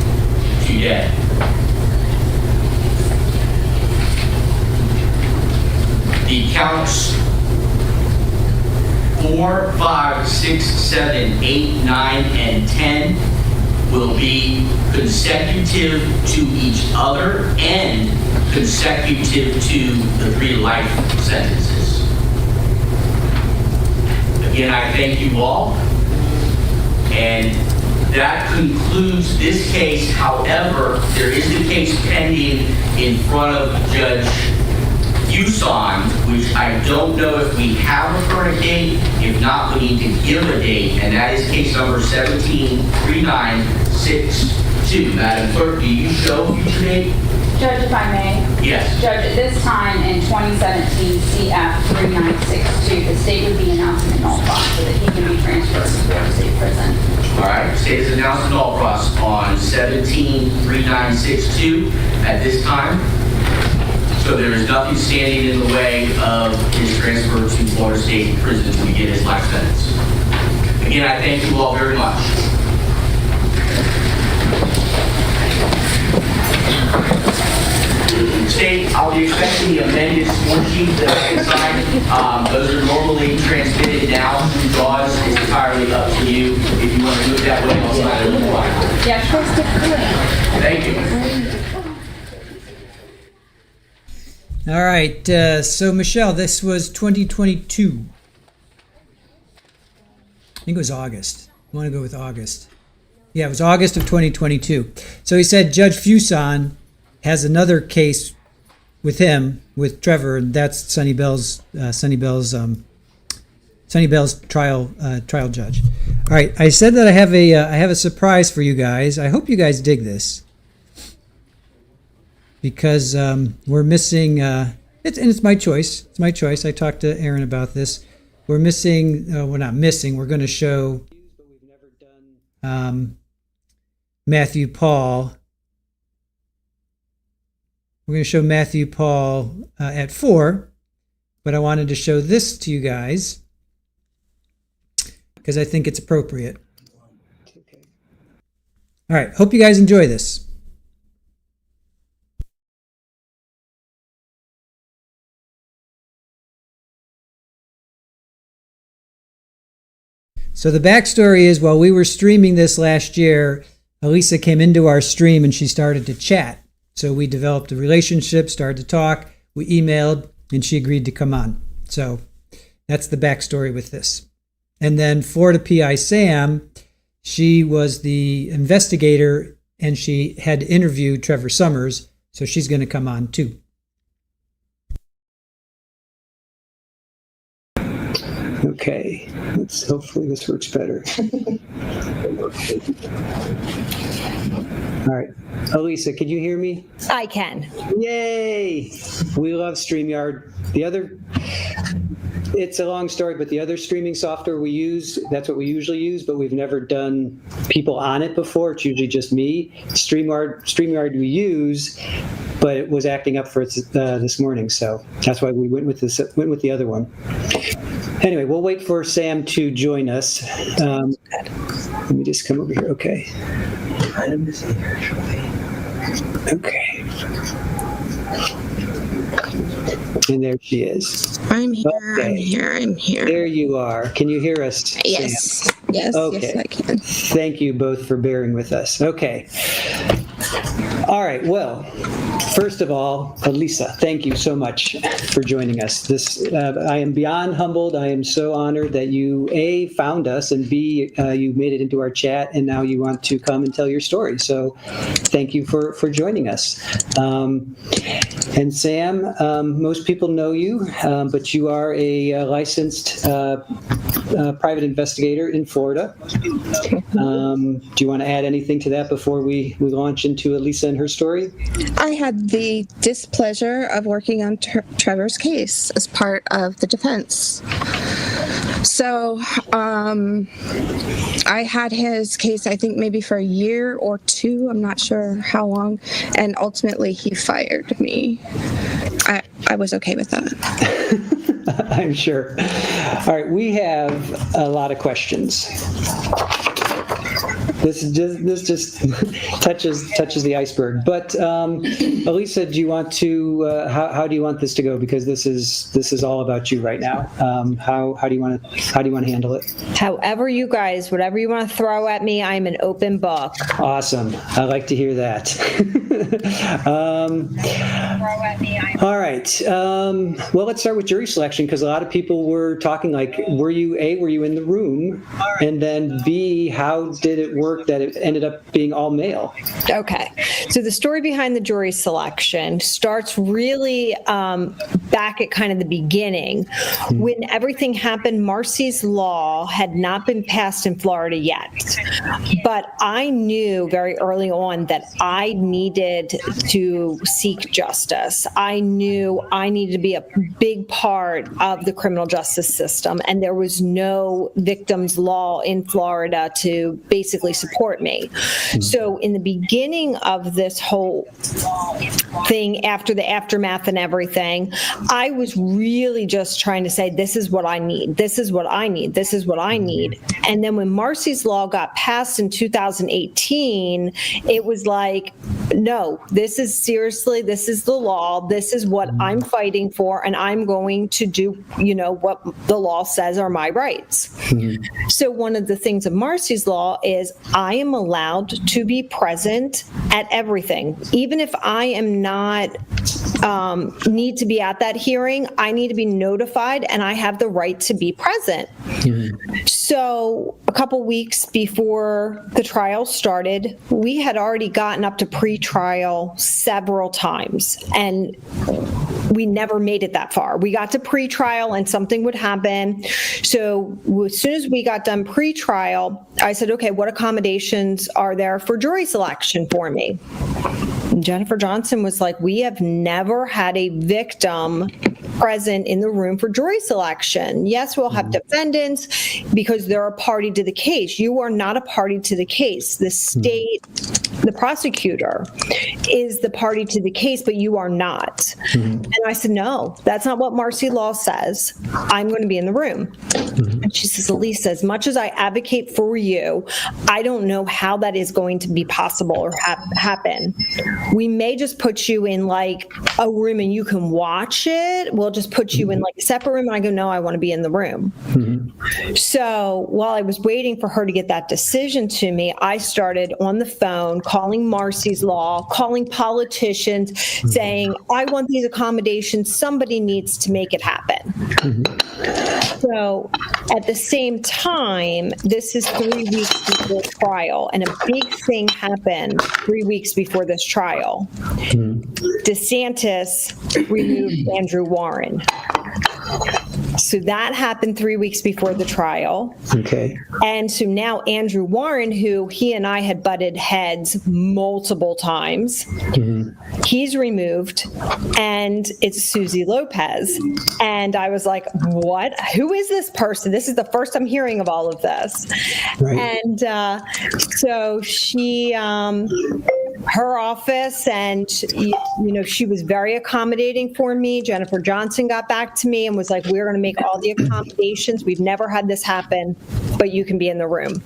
today. The counts 4, 5, 6, 7, 8, 9, and 10 will be consecutive to each other and consecutive to the 3 life sentences. Again, I thank you all. And that concludes this case. However, there is a case pending in front of Judge Fuson, which I don't know if we have a current date. If not, we need to give a date, and that is case number 173962. Madam Clerk, do you show a future date? Judge, if I may. Yes. Judge, at this time in 2017 CF 3962, the state would be announcing an all-cross so that he can be transferred to Florida State Prison. All right. State is announcing all cross on 173962 at this time. So there is nothing standing in the way of his transfer to Florida State Prison to begin his life sentence. Again, I thank you all very much. State, I'll be expecting the amended score sheet that I can sign. Those are normally transmitted now through JAWS. It's entirely up to you. If you want to do it that way, I'll sign it a little while. Yeah, Thank you. All right. So, Michelle, this was 2022. I think it was August. I want to go with August. Yeah, it was August of 2022. So he said Judge Fuson has another case with him, with Trevor, and that's Sunny Bell's Sunnybell's trial judge. All right, I said that I have a surprise for you guys. I hope you guys dig this, because we're missing. It's my choice. It's my choice. I talked to Aaron about this. We're missing. We're not missing. We're going to show Matthew Paul. We're going to show Matthew Paul at 4, but I wanted to show this to you guys because I think it's appropriate. All right, hope you guys enjoy this. So the backstory is, while we were streaming this last year, Alisa came into our stream and she started to chat. So we developed a relationship, started to talk, we emailed, and she agreed to come on. So that's the backstory with this. And then Florida PI Sam, she was the investigator and she had to interview Trevor Summers, so she's going to come on too. Okay, hopefully this works better. All right, Alisa, can you hear me? I can. Yay! We love StreamYard. It's a long story, but the other streaming software we use, that's what we usually use, but we've never done people on it before. It's usually just me. StreamYard we use, but it was acting up for it this morning, so that's why we went with the other one. Anyway, we'll wait for Sam to join us. Let me just come over here. Okay. I'm missing her, actually. Okay. And there she is. I'm here. Okay. I'm here. There you are. Can you hear us? Yes. Sam? Yes. Okay. Yes, I can. Thank you both for bearing with us. Okay. All right. Well, first of all, Alisa, thank you so much for joining us. I am beyond humbled. I am so honored that you, A, found us, and B, you made it into our chat, and now you want to come and tell your story. So thank you for joining us. And Sam, most people know you, but you are a licensed private investigator in Florida. Do you want to add anything to that before we launch into Alisa and her story? I had the displeasure of working on Trevor's case as part of the defense. So I had his case, I think maybe for a year or two, I'm not sure how long, and ultimately he fired me. I was okay with that. I'm sure. All right, we have a lot of questions. This just touches the iceberg. But Alisa, do you want to? How do you want this to go? Because this is all about you right now. How do you want to handle it? However you guys, whatever you want to throw at me, I'm an open book. Awesome. I like to hear that. All right. Well, let's start with jury selection, because a lot of people were talking like, were you in the room? And then B, how did it work that it ended up being all male? Okay. So the story behind the jury selection starts really back at kind of the beginning. When everything happened, Marsy's Law had not been passed in Florida yet. But I knew very early on that I needed to seek justice. I knew I needed to be a big part of the criminal justice system, and there was no victims law in Florida to basically support me. So in the beginning of this whole thing, after the aftermath and everything, I was really just trying to say, this is what I need. This is what I need. This is what I need. And then when Marsy's Law got passed in 2018, it was like, no, this is seriously, this is the law. This is what I'm fighting for, and I'm going to do, what the law says are my rights. So one of the things of Marsy's Law is I am allowed to be present at everything. Even if I am not need to be at that hearing, I need to be notified, and I have the right to be present. So a couple weeks before the trial started, we had already gotten up to pre-trial several times. And we never made it that far. We got to pretrial and something would happen. So as soon as we got done pretrial, I said, okay, what accommodations are there for jury selection for me? And Jennifer Johnson was like, we have never had a victim present in the room for jury selection. Yes, we'll have defendants because they're a party to the case. You are not a party to the case. The state, the prosecutor, is the party to the case, but you are not. And I said, no, that's not what Marcy Law says. I'm going to be in the room. And she says, Alisa, as much as I advocate for you, I don't know how that is going to be possible or happen. We may just put you in like a room and you can watch it. We'll just put you in like a separate room. And I go, no, I want to be in the room. So while I was waiting for her to get that decision to me, I started on the phone calling Marcy's Law, calling politicians, saying, I want these accommodations. Somebody needs to make it happen. So at the same time, this is 3 weeks before trial, and a big thing happened 3 weeks before this trial. DeSantis removed Andrew Warren. So that happened 3 weeks before the trial. Okay. And so now Andrew Warren, who he and I had butted heads multiple times, he's removed, and it's Susie Lopez. And I was like, what? Who is this person? This is the first I'm hearing of all of this. Right. And so she, her office, and she was very accommodating for me. Jennifer Johnson got back to me and was like, we're going to make all the accommodations. We've never had this happen, but you can be in the room.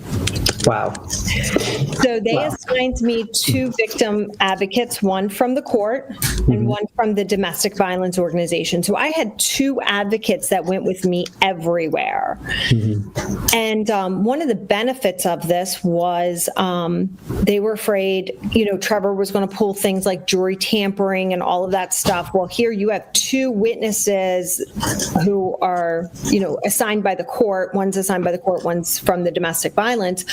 Wow. So they assigned me 2 victim advocates, one from the court and one from the domestic violence organization. So I had 2 advocates that went with me everywhere. And one of the benefits of this was they were afraid, Trevor was going to pull things like jury tampering and all of that stuff. Well, here you have 2 witnesses who are, assigned by the court. One's assigned by the court, one's from the domestic violence,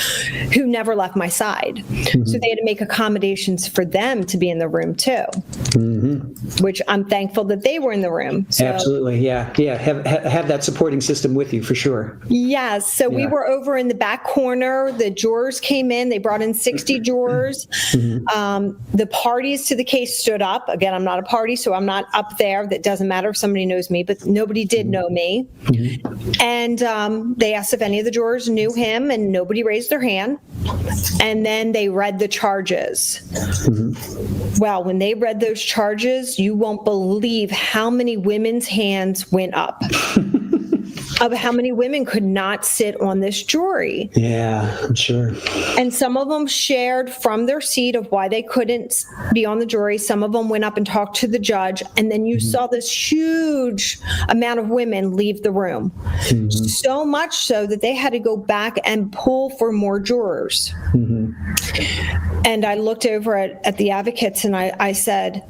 who never left my side. So they had to make accommodations for them to be in the room too, which I'm thankful that they were in the room. So, absolutely. Yeah. Have that supporting system with you for sure. Yes. So we were over in the back corner. The jurors came in. They brought in 60 jurors. The parties to the case stood up. Again, I'm not a party, so I'm not up there. That doesn't matter if somebody knows me, but nobody did know me. And they asked if any of the jurors knew him, and nobody raised their hand. And then they read the charges. Well, when they read those charges, you won't believe how many women's hands went up. Of how many women could not sit on this jury. Yeah, I'm sure. And some of them shared from their seat of why they couldn't be on the jury. Some of them went up and talked to the judge. And then you saw this huge amount of women leave the room. So much so that they had to go back and pull for more jurors. And I looked over at the advocates and I said,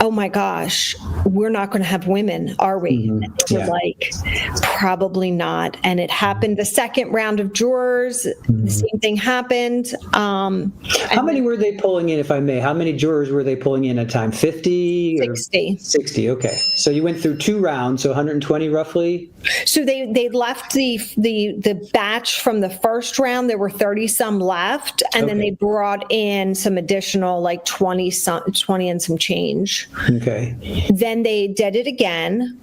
oh my gosh, we're not going to have women, are we? And they were like, probably not. And it happened the second round of jurors. The same thing happened. How many were they pulling in, if I may? How many jurors were they pulling in at a time? 50? 60. 60, okay. So you went through 2 rounds, so 120 roughly? So they left the batch from the first round. There were 30 some left. And then they brought in some additional like 20 and some change. Okay. Then they did it again.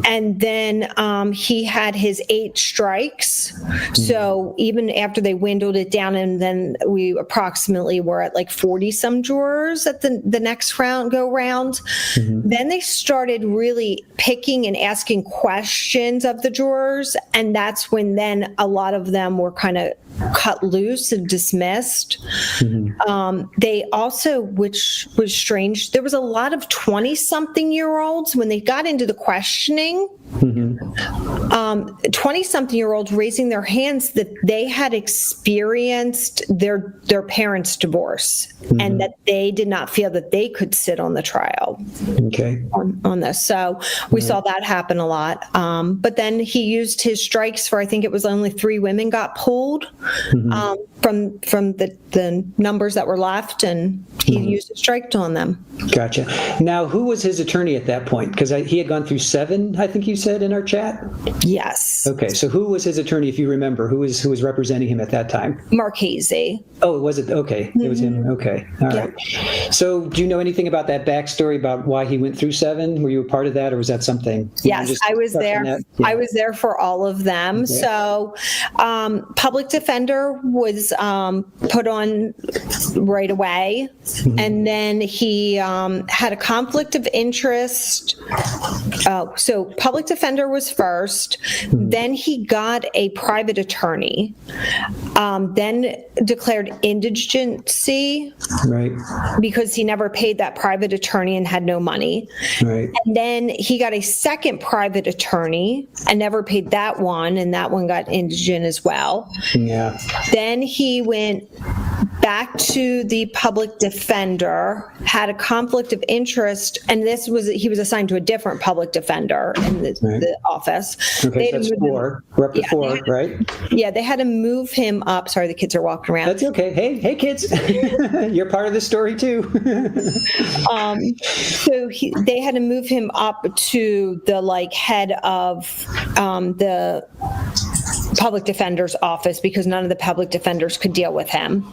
And then he had his 8 strikes. So even after they dwindled it down, and then we approximately were at like 40 some jurors at the next go round. Then they started really picking and asking questions of the jurors. And that's when then a lot of them were kind of cut loose and dismissed. They also, which was strange, there was a lot of 20-something-year-olds when they got into the questioning. 20-something-year-olds raising their hands that they had experienced their parents' divorce and that they did not feel that they could sit on the trial on this. So we saw that happen a lot. But then he used his strikes for, I think it was only 3 women got pulled from the numbers that were left, and he used a strike on them. Gotcha. Now, who was his attorney at that point? Because he had gone through 7, I think you said in our chat? Yes. Okay, so who was his attorney, if you remember? Who was representing him at that time? Marchese. Oh, was it? Okay, it was him. Okay, all right. So do you know anything about that backstory about why he went through 7? Were you a part of that, or was that something? Yes, I was there. Yeah. I was there for all of them. Okay. So public defender was put on right away, and then he had a conflict of interest. So public defender was first, then he got a private attorney, then declared indigency, right, because he never paid that private attorney and had no money. Right. And then he got a second private attorney and never paid that one, and that one got indigent as well. Yeah. Then he went back to the public defender, had a conflict of interest, and he was assigned to a different public defender in the office. Okay, so that's 4. We're up to 4, right? Yeah, they had to move him up. Sorry, the kids are walking around. That's okay. Hey, kids, you're part of the story too. So they had to move him up to the head of the public defender's office because none of the public defenders could deal with him.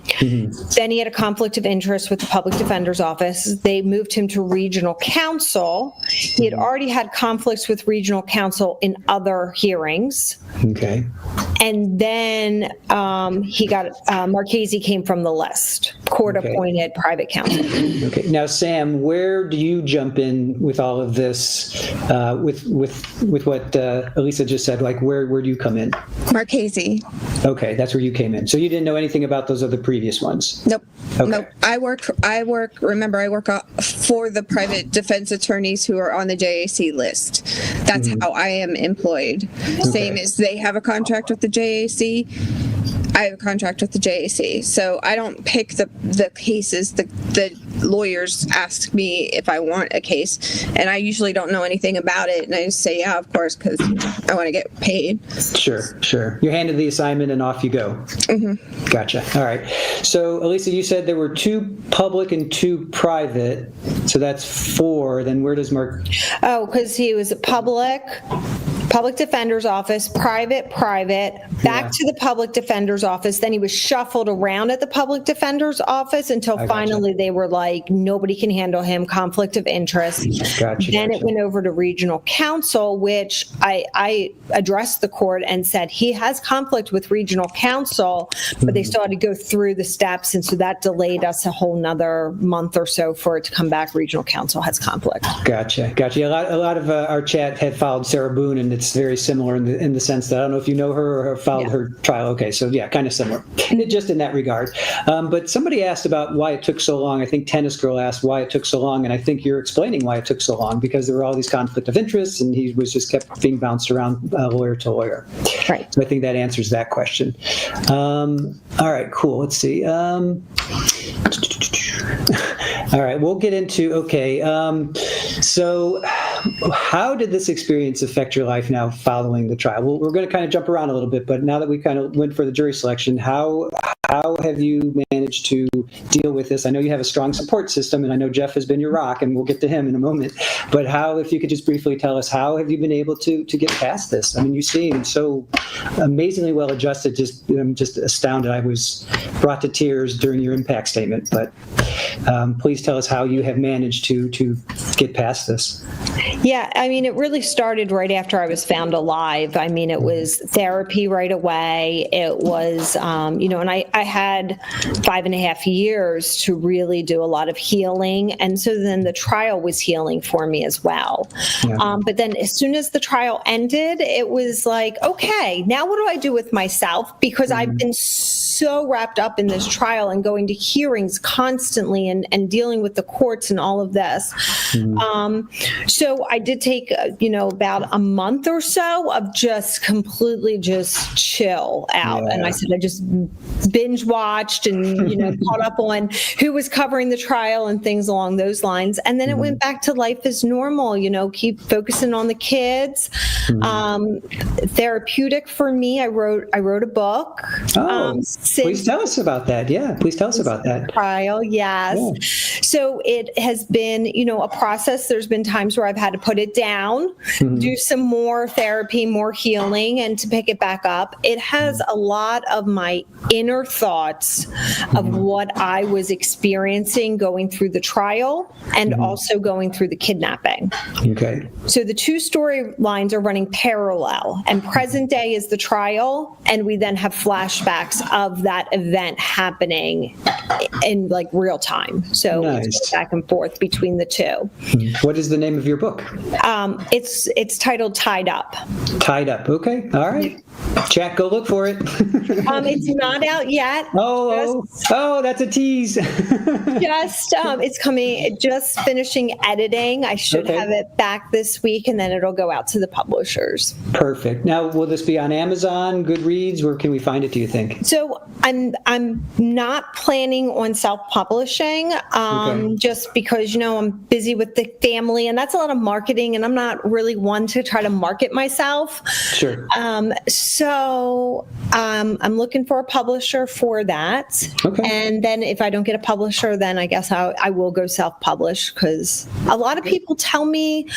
Then he had a conflict of interest with the public defender's office. They moved him to regional counsel. He had already had conflicts with regional counsel in other hearings. Okay. And then he got Marchese came from the list, court-appointed private counsel. Okay. Now, Sam, where do you jump in with all of this? With what Alisa just said, where do you come in? Marchese. Okay, that's where you came in. So you didn't know anything about those other previous ones? Nope. Okay. Nope. I work for the private defense attorneys who are on the JAC list. That's how I am employed. Okay. Same as they have a contract with the JAC. I have a contract with the JAC. So I don't pick the cases. The lawyers ask me if I want a case, and I usually don't know anything about it, and I just say, yeah, of course, because I want to get paid. Sure. You're handed the assignment and off you go. Gotcha. All right. So, Alisa, you said there were 2 public and 2 private, so that's 4. Then where does Mark? Oh, because he was a public defender's office, private, back to the public defender's office. Then he was shuffled around at the public defender's office until finally they were like, nobody can handle him, conflict of interest. Then it went over to regional counsel, which I addressed the court and said he has conflict with regional counsel, but they still had to go through the steps. And so that delayed us a whole nother month or so for it to come back. Regional counsel has conflict. Gotcha. A lot of our chat had followed Sarah Boone, and it's very similar in the sense that I don't know if you know her or have followed her trial. Okay, so yeah, kind of similar, just in that regard. But somebody asked about why it took so long. I think Tennis Girl asked why it took so long, and I think you're explaining why it took so long, because there were all these conflict of interest, and he was just kept being bounced around lawyer to lawyer. Right. So I think that answers that question. All right, cool. Let's see. All right, we'll get into, so how did this experience affect your life now following the trial? Well, we're going to kind of jump around a little bit, but now that we kind of went for the jury selection, how have you managed to deal with this? I know you have a strong support system, and I know Jeff has been your rock, and we'll get to him in a moment, but if you could just briefly tell us, how have you been able to get past this? I mean, you seem so amazingly well adjusted. I'm just astounded. I was brought to tears during your impact statement, but please tell us how you have managed to get past this. Yeah, I mean, it really started right after I was found alive. I mean, it was therapy right away. It was, and I had 5.5 years to really do a lot of healing. And so then the trial was healing for me as well. Yeah. But then as soon as the trial ended, it was like, okay, now what do I do with myself? Because I've been so wrapped up in this trial and going to hearings constantly and dealing with the courts and all of this. So I did take, about a month or so of just completely just chill out. Yeah. And I said, I just binge watched and, caught up on who was covering the trial and things along those lines. And then it went back to life as normal, keep focusing on the kids. Therapeutic for me, I wrote a book. Please tell us about that. Yeah, please tell us about that. Trial, yes. Yeah. So it has been, a process. There's been times where I've had to put it down, do some more therapy, more healing, and to pick it back up. It has a lot of my inner thoughts of what I was experiencing going through the trial and also going through the kidnapping. Okay. So the two storylines are running parallel, and present day is the trial, and we then have flashbacks of that event happening in like real time. So it's back and forth between the two. What is the name of your book? It's titled Tied Up. Tied Up. Okay. All right. Chat, go look for it. It's not out yet. Oh, that's a tease. It's coming. Just finishing editing. I should have it back this week, and then it'll go out to the publishers. Perfect. Now, will this be on Amazon, Goodreads? Where can we find it, do you think? So I'm not planning on self-publishing, just because, I'm busy with the family, and that's a lot of marketing, and I'm not really one to try to market myself. Sure. So I'm looking for a publisher for that. Okay. And then if I don't get a publisher, then I guess I will go self-publish, because a lot of people tell me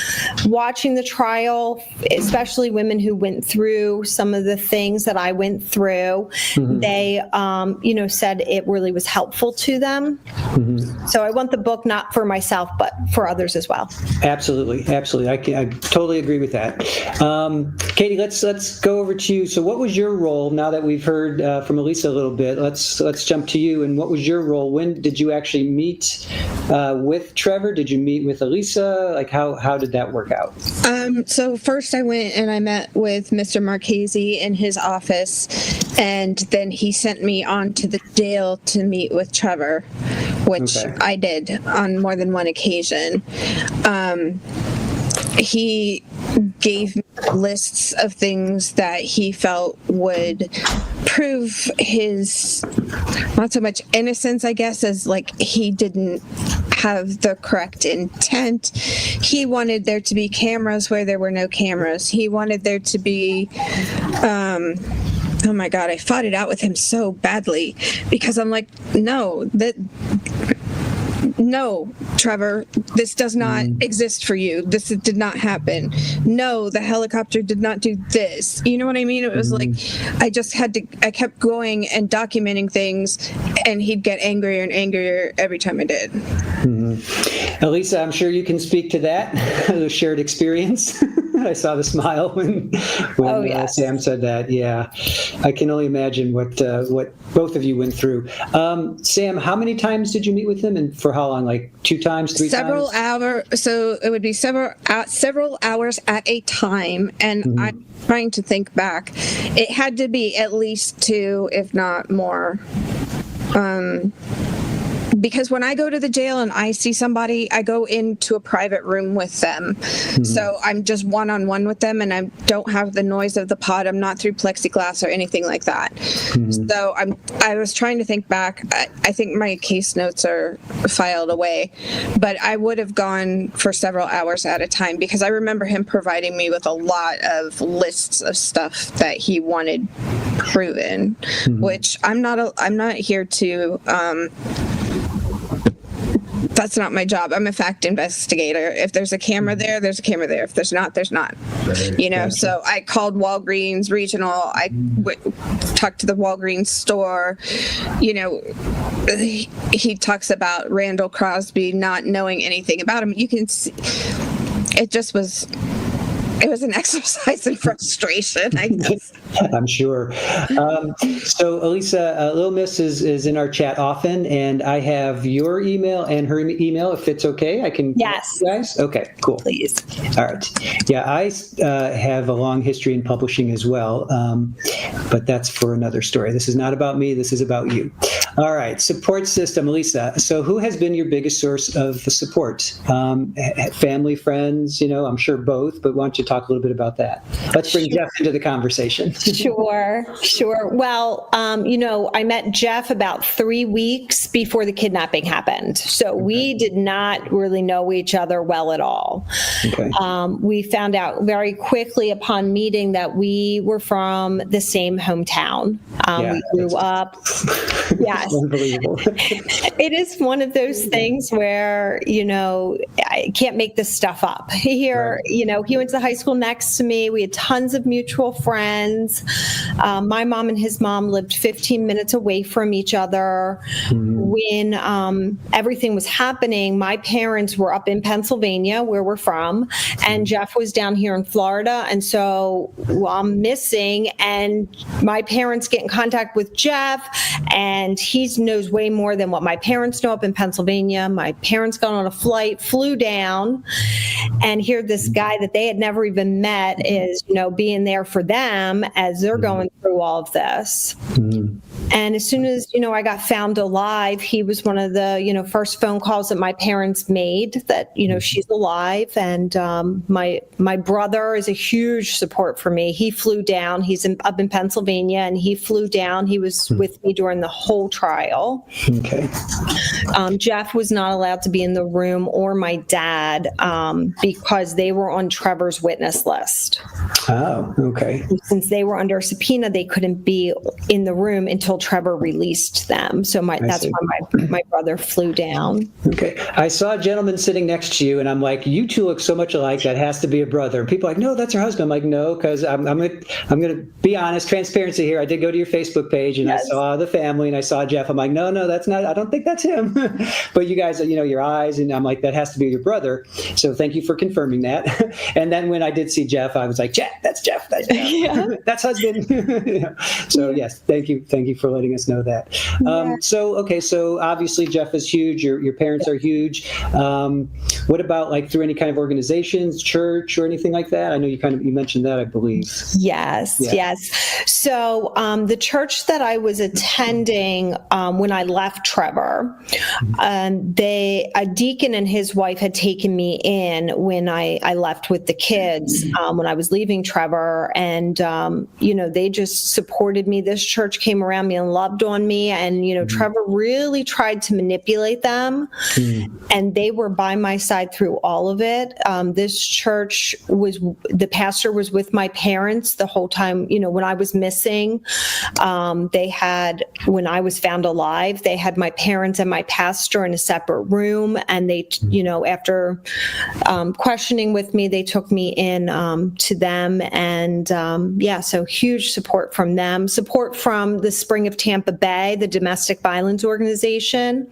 watching the trial, especially women who went through some of the things that I went through, they, said it really was helpful to them. So I want the book not for myself, but for others as well. Absolutely. I totally agree with that. Katie, let's go over to you. So what was your role, now that we've heard from Alisa a little bit? Let's jump to you. And what was your role? When did you actually meet with Trevor? Did you meet with Alisa? Like how did that work out? So first I went and I met with Mr. Marchese in his office, and then he sent me on to the jail to meet with Trevor, which I did on more than one occasion. He gave me lists of things that he felt would prove his, not so much innocence, I guess, as like he didn't have the correct intent. He wanted there to be cameras where there were no cameras. He wanted there to be, oh my God, I fought it out with him so badly, because I'm like, no, Trevor, this does not exist for you. This did not happen. No, the helicopter did not do this. You know what I mean? It was like, I kept going and documenting things, and he'd get angrier and angrier every time I did. Alisa, I'm sure you can speak to that, the shared experience. I saw the smile when Sam said that. Yeah, I can only imagine what both of you went through. Sam, how many times did you meet with him, and for how long? Like 2 times, 3 times? Several hours. So it would be several hours at a time, and I'm trying to think back. It had to be at least 2, if not more. Because when I go to the jail and I see somebody, I go into a private room with them. So I'm just one-on-one with them, and I don't have the noise of the pod. I'm not through plexiglass or anything like that. So I was trying to think back. I think my case notes are filed away, but I would have gone for several hours at a time, because I remember him providing me with a lot of lists of stuff that he wanted proven, which I'm not here to, that's not my job. I'm a fact investigator. If there's a camera there, there's a camera there. If there's not, there's not. So I called Walgreens Regional. I talked to the Walgreens store. He talks about Randall Crosby not knowing anything about him. You can see, it was an exercise in frustration, I guess. I'm sure. So, Alisa, Little Miss is in our chat often, and I have your email and her email, if it's okay. I can. Yes. You guys? Okay, cool. Please. All right. Yeah, I have a long history in publishing as well, but that's for another story. This is not about me. This is about you. All right, support system, Alisa. So who has been your biggest source of support? Family, friends, I'm sure both, but why don't you talk a little bit about that? Let's bring Jeff into the conversation. Sure. Well, I met Jeff about 3 weeks before the kidnapping happened. So we did not really know each other well at all. Okay. We found out very quickly upon meeting that we were from the same hometown. We grew up. Yes. Unbelievable. It is one of those things where, I can't make this stuff up. Here, he went to high school next to me. We had tons of mutual friends. My mom and his mom lived 15 minutes away from each other. When everything was happening, my parents were up in Pennsylvania, where we're from, and Jeff was down here in Florida. And so I'm missing, and my parents get in contact with Jeff, and he knows way more than what my parents know up in Pennsylvania. My parents got on a flight, flew down, and here this guy that they had never even met is, being there for them as they're going through all of this. And as soon as, I got found alive, he was one of the, first phone calls that my parents made that, she's alive. And my brother is a huge support for me. He flew down. He's up in Pennsylvania, and he flew down. He was with me during the whole trial. Okay. Jeff was not allowed to be in the room, or my dad, because they were on Trevor's witness list. Oh, okay. Since they were under subpoena, they couldn't be in the room until Trevor released them. So that's why my brother flew down. Okay. I saw a gentleman sitting next to you, and I'm like, you two look so much alike. That has to be a brother. And people are like, no, that's her husband. I'm like, no, because I'm going to be honest, transparency here. I did go to your Facebook page, and I saw the family, and I saw Jeff. I'm like, no, that's not. I don't think that's him. But you guys, your eyes, and I'm like, that has to be your brother. So thank you for confirming that. And then when I did see Jeff, I was like, Jeff, that's Jeff. That's Jeff. Yeah. That's husband. So yes, thank you for letting us know that. So obviously Jeff is huge. Your parents are huge. What about through any kind of organizations, church, or anything like that? I know you mentioned that, I believe. Yes. So the church that I was attending when I left Trevor, a deacon and his wife had taken me in when I left with the kids when I was leaving Trevor, and they just supported me. This church came around me and loved on me, and Trevor really tried to manipulate them, and they were by my side through all of it. This church the pastor was with my parents the whole time, when I was missing. When I was found alive, they had my parents and my pastor in a separate room, and they, after questioning with me, they took me in to them, and so huge support from them. Support from the Spring of Tampa Bay, the domestic violence organization.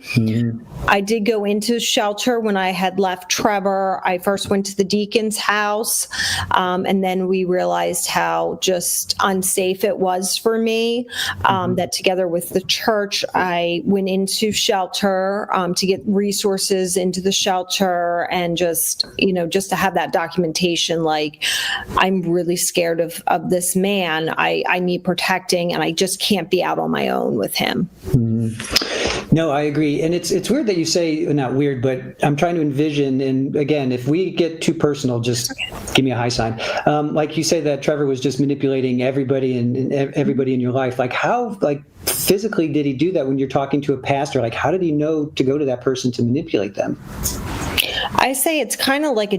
I did go into shelter when I had left Trevor. I first went to the deacon's house, and then we realized how just unsafe it was for me, that together with the church, I went into shelter to get resources into the shelter, and just to have that documentation, like, I'm really scared of this man. I need protecting, and I just can't be out on my own with him. No, I agree. And it's weird that you say, not weird, but I'm trying to envision, and again, if we get too personal, just give me a high sign. Like you say that Trevor was just manipulating everybody and everybody in your life. Like, how physically did he do that when you're talking to a pastor? Like, how did he know to go to that person to manipulate them? I say it's kind of like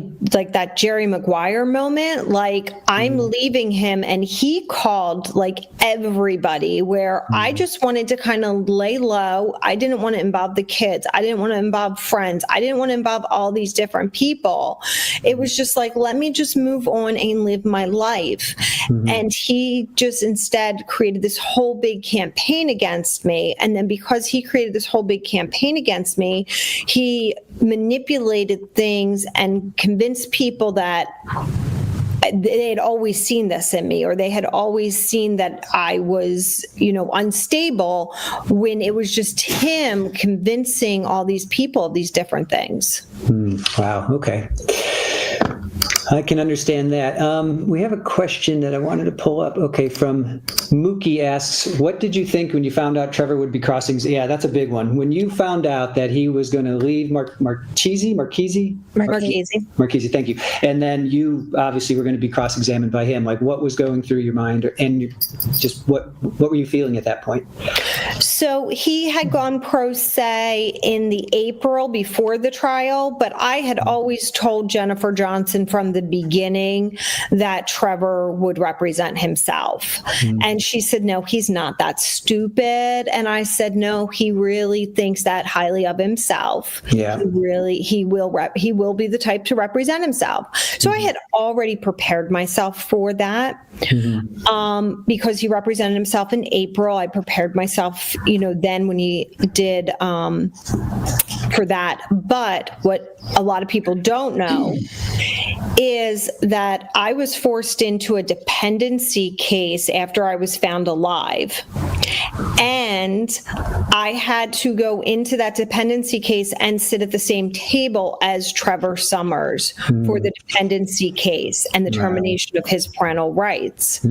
that Jerry Maguire moment. Like, I'm leaving him, and he called everybody, where I just wanted to kind of lay low. I didn't want to involve the kids. I didn't want to involve friends. I didn't want to involve all these different people. It was just like, let me just move on and live my life. And he just instead created this whole big campaign against me. And then because he created this whole big campaign against me, he manipulated things and convinced people that they had always seen this in me, or they had always seen that I was, unstable, when it was just him convincing all these people of these different things. Wow. Okay. I can understand that. We have a question that I wanted to pull up. Okay, from Mookie asks, what did you think when you found out Trevor would be crossing? Yeah, that's a big one. When you found out that he was going to leave Marchese, thank you. And then you obviously were going to be cross-examined by him. Like, what was going through your mind, and just what were you feeling at that point? So he had gone pro se in the April before the trial, but I had always told Jennifer Johnson from the beginning that Trevor would represent himself. And she said, no, he's not that stupid. And I said, no, he really thinks that highly of himself. Yeah. He will be the type to represent himself. So I had already prepared myself for that. Because he represented himself in April. I prepared myself, then when he did for that. But what a lot of people don't know is that I was forced into a dependency case after I was found alive. And I had to go into that dependency case and sit at the same table as Trevor Summers for the dependency case and the termination of his parental rights.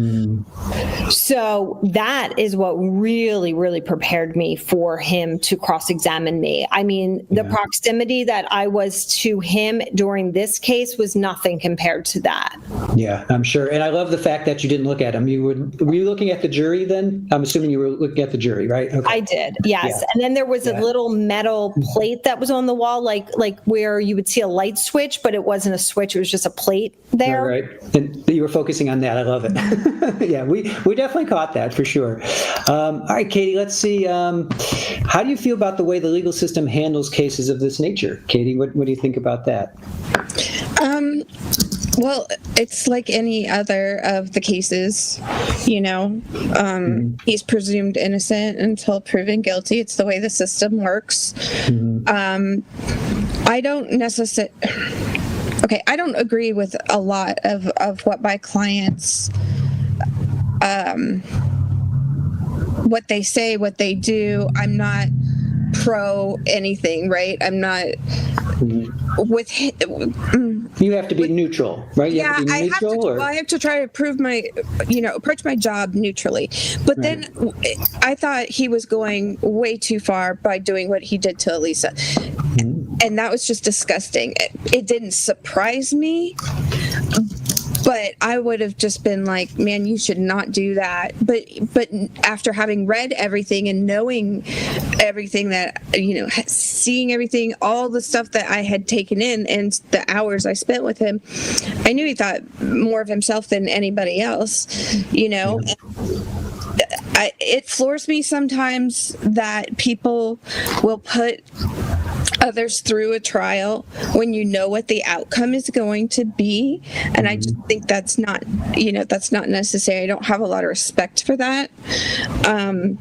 So that is what really, really prepared me for him to cross-examine me. I mean, the proximity that I was to him during this case was nothing compared to that. Yeah, I'm sure. And I love the fact that you didn't look at him. Were you looking at the jury then? I'm assuming you were looking at the jury, right? Okay. I did, yes. Yeah. And then there was a little metal plate that was on the wall, like where you would see a light switch, but it wasn't a switch. It was just a plate there. Right. And you were focusing on that. I love it. Yeah, we definitely caught that for sure. All right, Katie, let's see. How do you feel about the way the legal system handles cases of this nature? Katie, what do you think about that? Well, it's like any other of the cases, he's presumed innocent until proven guilty. It's the way the system works. I don't necessarily... Okay, I don't agree with a lot of what my clients... what they say, what they do. I'm not pro anything, right? I'm not with you have to be neutral, right? You have to be neutral, I have to try to prove approach my job neutrally. But then I thought he was going way too far by doing what he did to Alisa. And that was just disgusting. It didn't surprise me, but I would have just been like, man, you should not do that. But after having read everything and knowing everything that, seeing everything, all the stuff that I had taken in and the hours I spent with him, I knew he thought more of himself than anybody else, It floors me sometimes that people will put others through a trial when you know what the outcome is going to be, and I just think that's not necessary. I don't have a lot of respect for that, and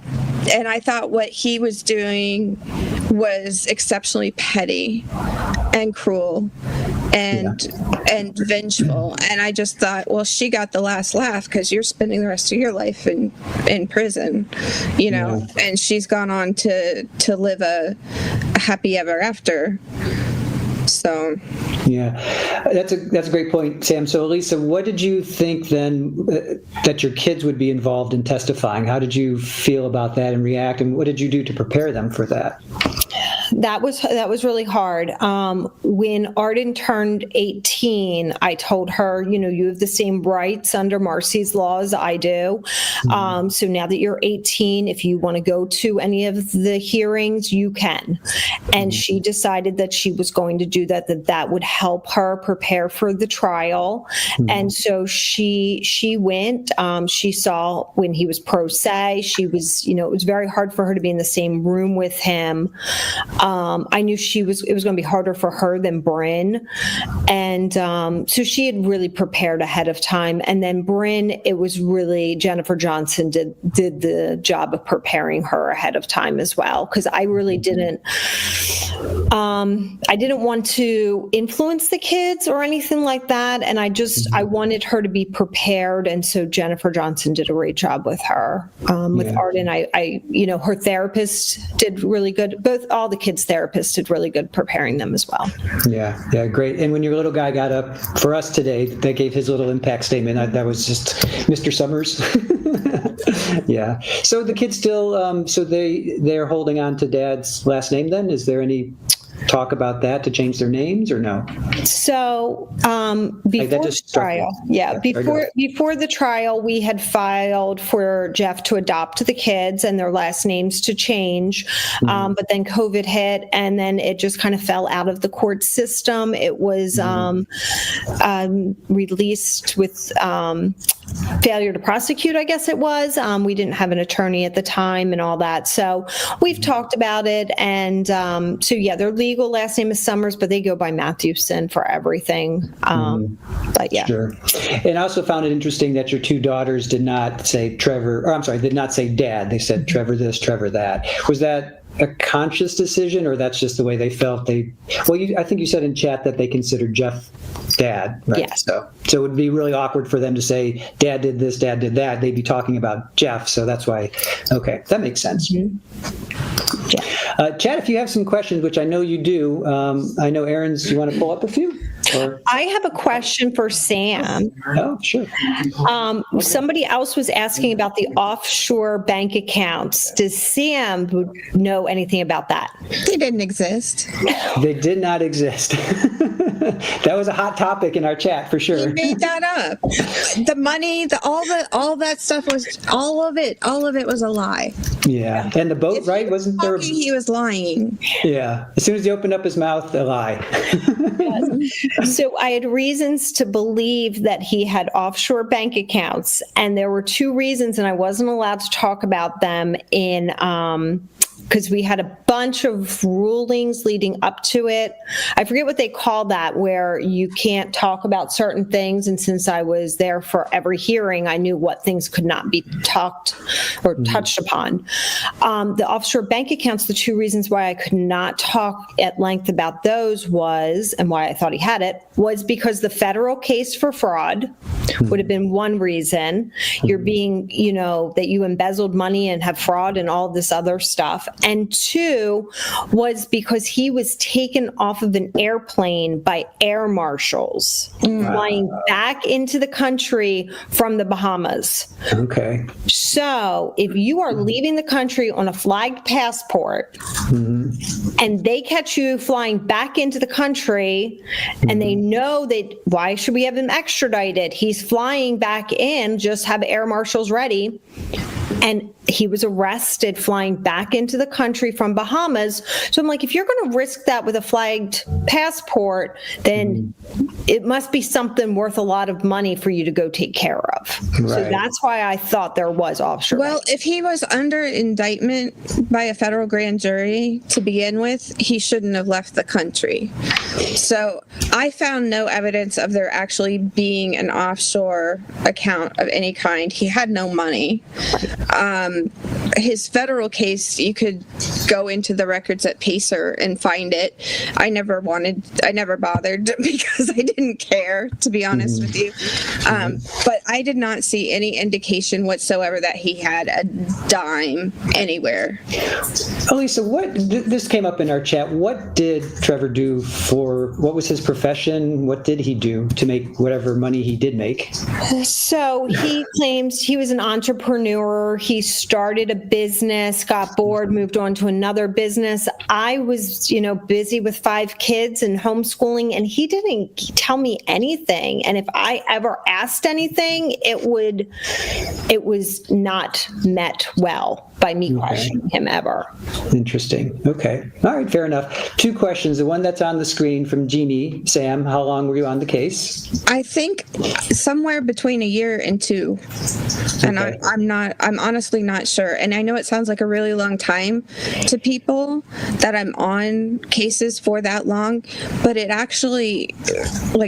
I thought what he was doing was exceptionally petty and cruel and vengeful, and I just thought, well, she got the last laugh because you're spending the rest of your life in prison, and she's gone on to live a happy ever after. So that's a great point, Sam. So Alisa, what did you think then that your kids would be involved in testifying? How did you feel about that and react, and what did you do to prepare them for that? That was really hard. When Arden turned 18, I told her, you have the same rights under Marcy's law as I do. So now that you're 18, if you want to go to any of the hearings, you can. And she decided that she was going to do that would help her prepare for the trial. And so she went. She saw when he was pro se. She was, it was very hard for her to be in the same room with him. I knew it was going to be harder for her than Bryn. And so she had really prepared ahead of time. And then Bryn, it was really Jennifer Johnson did the job of preparing her ahead of time as well. Because I really didn't, I didn't want to influence the kids or anything like that. And I wanted her to be prepared. And so Jennifer Johnson did a great job with her, with Arden. Her therapist did really good. All the kids' therapists did really good preparing them as well. Yeah, great. And when your little guy got up for us today, they gave his little impact statement. That was just Mr. Summers. Yeah. So the kids still, they're holding on to Dad's last name then? Is there any talk about that to change their names or no? So before the trial, before the trial, we had filed for Jeff to adopt the kids and their last names to change. But then COVID hit, and then it just kind of fell out of the court system. It was released with failure to prosecute, I guess it was. We didn't have an attorney at the time and all that. So we've talked about it. And their legal last name is Summers, but they go by Mathewson for everything. But yeah. Sure. And I also found it interesting that your two daughters did not say did not say Dad. They said Trevor this, Trevor that. Was that a conscious decision, or that's just the way they felt? I think you said in chat that they considered Jeff Dad, right? Yes. So it would be really awkward for them to say Dad did this, Dad did that. They'd be talking about Jeff, so that's why. Okay, that makes sense. Chad, if you have some questions, which I know you do, I know Aaron's. You want to pull up a few? Or? I have a question for Sam. Oh, sure. Somebody else was asking about the offshore bank accounts. Does Sam know anything about that? They didn't exist. They did not exist. That was a hot topic in our chat for sure. He made that up. The money, all that stuff all of it was a lie. Yeah, and the boat, right? Wasn't there? He was lying. Yeah, as soon as he opened up his mouth, a lie. So I had reasons to believe that he had offshore bank accounts, and there were two reasons, and I wasn't allowed to talk about them because we had a bunch of rulings leading up to it. I forget what they call that, where you can't talk about certain things. And since I was there for every hearing, I knew what things could not be talked or touched upon. The offshore bank accounts, the two reasons why I could not talk at length about those and why I thought he had it, was because the federal case for fraud would have been one reason. You're being, that you embezzled money and have fraud and all this other stuff. And two was because he was taken off of an airplane by air marshals flying back into the country from the Bahamas. Okay. So if you are leaving the country on a flagged passport and they catch you flying back into the country and they know that, why should we have him extradited? He's flying back in, just have air marshals ready. And he was arrested flying back into the country from Bahamas. So I'm like, if you're going to risk that with a flagged passport, then it must be something worth a lot of money for you to go take care of. Right. So that's why I thought there was offshore. Well, if he was under indictment by a federal grand jury to begin with, he shouldn't have left the country. So I found no evidence of there actually being an offshore account of any kind. He had no money. His federal case, you could go into the records at Pacer and find it. I never bothered because I didn't care, to be honest with you. But I did not see any indication whatsoever that he had a dime anywhere. Alisa, this came up in our chat. What did Trevor do what was his profession? What did he do to make whatever money he did make? So he claims he was an entrepreneur. He started a business, got bored, moved on to another business. I was, busy with 5 kids and homeschooling, and he didn't tell me anything. And if I ever asked anything, it was not met well by me questioning him ever. Interesting. Okay. All right. Fair enough. 2 questions. The one that's on the screen from Jeannie. Sam, how long were you on the case? I think somewhere between a year and 2. And okay. I'm honestly not sure. And I know it sounds like a really long time to people that I'm on cases for that long, but it actually,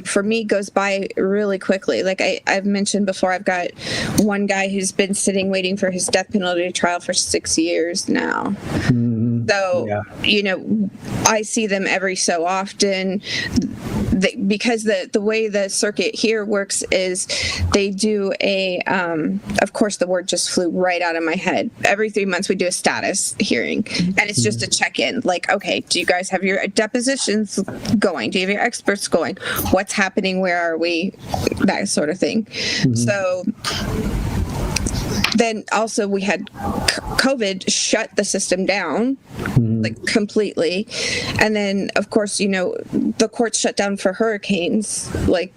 for me, goes by really quickly. Like I've mentioned before, I've got one guy who's been sitting waiting for his death penalty trial for 6 years now. So, I see them every so often. Because the way the circuit here works is they do of course the word just flew right out of my head. Every 3 months we do a status hearing, and it's just a check-in. Like, okay, do you guys have your depositions going? Do you have your experts going? What's happening? Where are we? That sort of thing. So then also we had COVID shut the system down, like completely. And then, of course, the courts shut down for hurricanes, like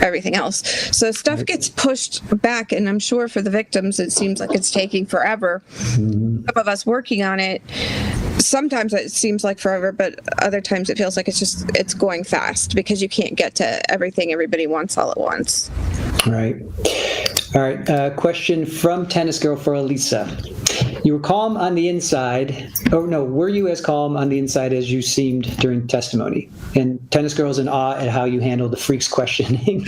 everything else. So stuff gets pushed back, and I'm sure for the victims, it seems like it's taking forever. Some of us working on it, sometimes it seems like forever, but other times it feels like it's going fast because you can't get to everything everybody wants all at once. Right. All right. Question from Tennis Girl for Alisa. You were calm on the inside. Oh, no. Were you as calm on the inside as you seemed during testimony? And Tennis Girl's in awe at how you handled the freaks questioning.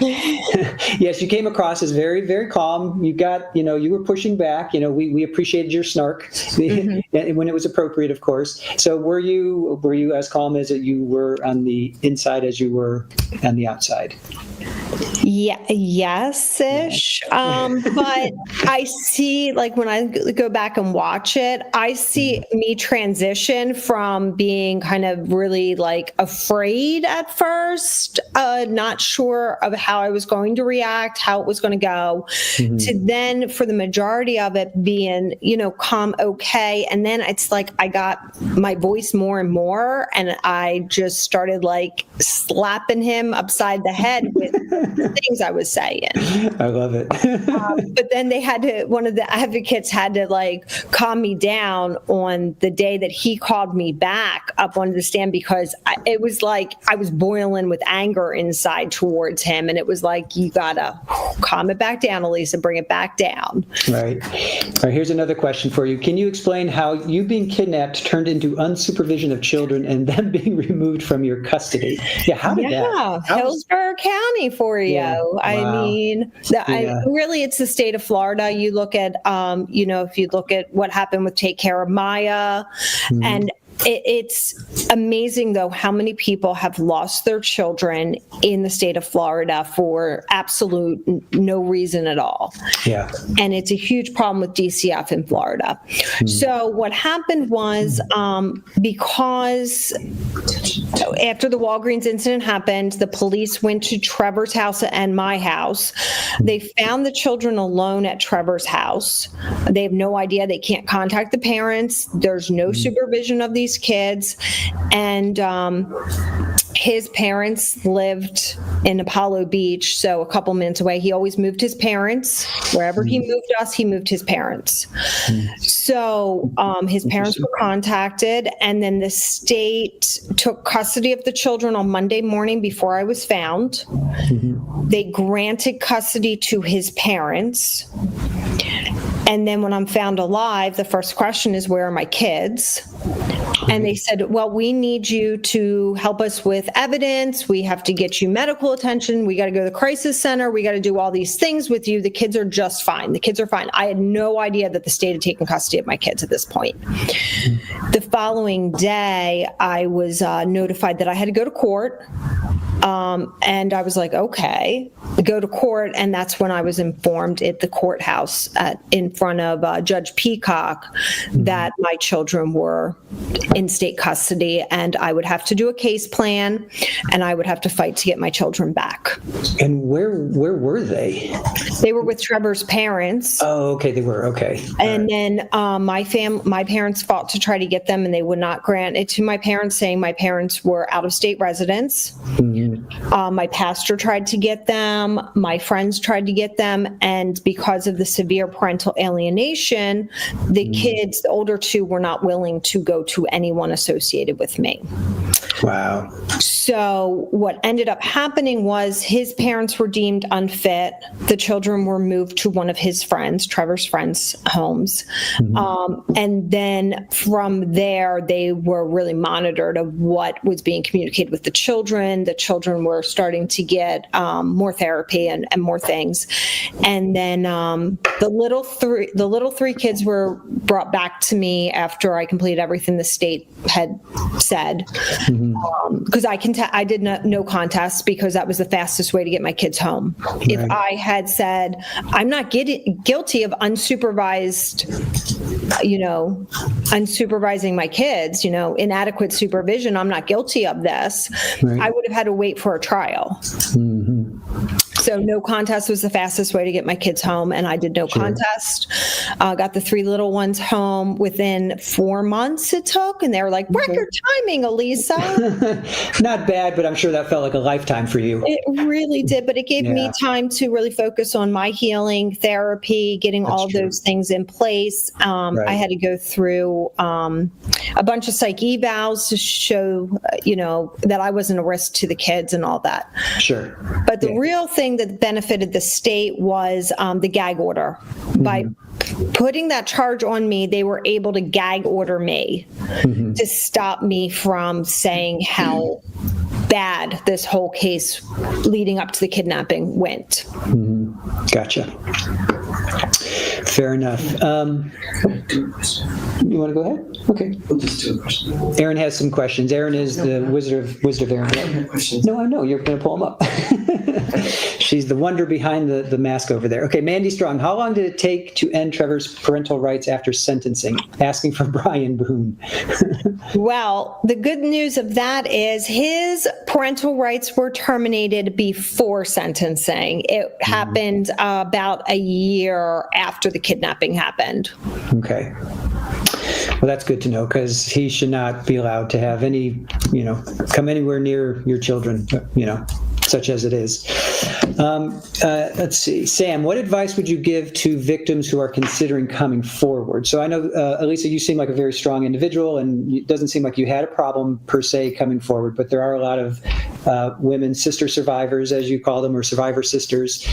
Yes, you came across as very, very calm. You got, you were pushing back. We appreciated your snark when it was appropriate, of course. So were you as calm as you were on the inside as you were on the outside? Yeah, yes-ish. But I see, like, when I go back and watch it, I see me transition from being kind of really, like, afraid at first, not sure of how I was going to react, how it was going to go, to then, for the majority of it, being, calm, okay. And then it's like I got my voice more and more, and I just started, like, slapping him upside the head with the things I was saying. I love it. But then one of the advocates had to, like, calm me down on the day that he called me back up on the stand, because it was like I was boiling with anger inside towards him. And it was like, you gotta calm it back down, Alisa, bring it back down. Right. All right. Here's another question for you. Can you explain how you being kidnapped turned into unsupervision of children and them being removed from your custody? Yeah. How did that? Yeah. Hillsborough County for you. Yeah. I Wow. mean, really, it's the state of Florida. You look at, if you look at what happened with Take Care of Maya, and it's amazing, though, how many people have lost their children in the state of Florida for absolute no reason at all. Yeah. And it's a huge problem with DCF in Florida. So what happened was, because after the Walgreens incident happened, the police went to Trevor's house and my house. They found the children alone at Trevor's house. They have no idea. They can't contact the parents. There's no supervision of these kids. And his parents lived in Apollo Beach, so a couple minutes away. He always moved his parents. Wherever he moved us, he moved his parents. So his parents were contacted, and then the state took custody of the children on Monday morning before I was found. They granted custody to his parents. And then when I'm found alive, the first question is, where are my kids? And they said, well, we need you to help us with evidence. We have to get you medical attention. We got to go to the crisis center. We got to do all these things with you. The kids are just fine. The kids are fine. I had no idea that the state had taken custody of my kids at this point. The following day, I was notified that I had to go to court. And I was like, okay, go to court. And that's when I was informed at the courthouse in front of Judge Peacock that my children were in state custody, and I would have to do a case plan, and I would have to fight to get my children back. And where were they? They were with Trevor's parents. Oh, okay, they were, okay. And then my parents fought to try to get them, and they would not grant it to my parents, saying my parents were out-of-state residents. My pastor tried to get them. My friends tried to get them. And because of the severe parental alienation, the kids, the older two, were not willing to go to anyone associated with me. Wow. So what ended up happening was his parents were deemed unfit. The children were moved to one of his friends, Trevor's friends' homes. And then from there, they were really monitored of what was being communicated with the children. The children were starting to get more therapy and more things. And then the little three kids were brought back to me after I completed everything the state had said. Because I did no contest, because that was the fastest way to get my kids home. Right. If I had said, I'm not guilty of unsupervising my kids, inadequate supervision, I'm not guilty of this, right, I would have had to wait for a trial. So no contest was the fastest way to get my kids home, and I did no contest. Got the three little ones home within 4 months it took, and they were like, record timing, Alisa. Not bad, but I'm sure that felt like a lifetime for you. It really did, but it gave me time to really focus on my healing, therapy, getting all those things in place. I had to go through a bunch of psych evals to show, that I wasn't a risk to the kids and all that. Sure. But the real thing that benefited the state was the gag order. By putting that charge on me, they were able to gag order me to stop me from saying how bad this whole case leading up to the kidnapping went. Gotcha. Fair enough. You want to go ahead? Okay. We'll just do a question. Aaron has some questions. Aaron is the Wizard of Aaron. I have questions. No, I know. You're going to pull them up. She's the wonder behind the mask over there. Okay, Mandy Strong, how long did it take to end Trevor's parental rights after sentencing? Asking for Brian Boone. Well, the good news of that is his parental rights were terminated before sentencing. It happened about a year after the kidnapping happened. Okay. Well, that's good to know, because he should not be allowed to have any, come anywhere near your children, such as it is. Let's see. Sam, what advice would you give to victims who are considering coming forward? So I know, Alisa, you seem like a very strong individual, and it doesn't seem like you had a problem per se coming forward, but there are a lot of women, sister survivors, as you call them, or survivor sisters.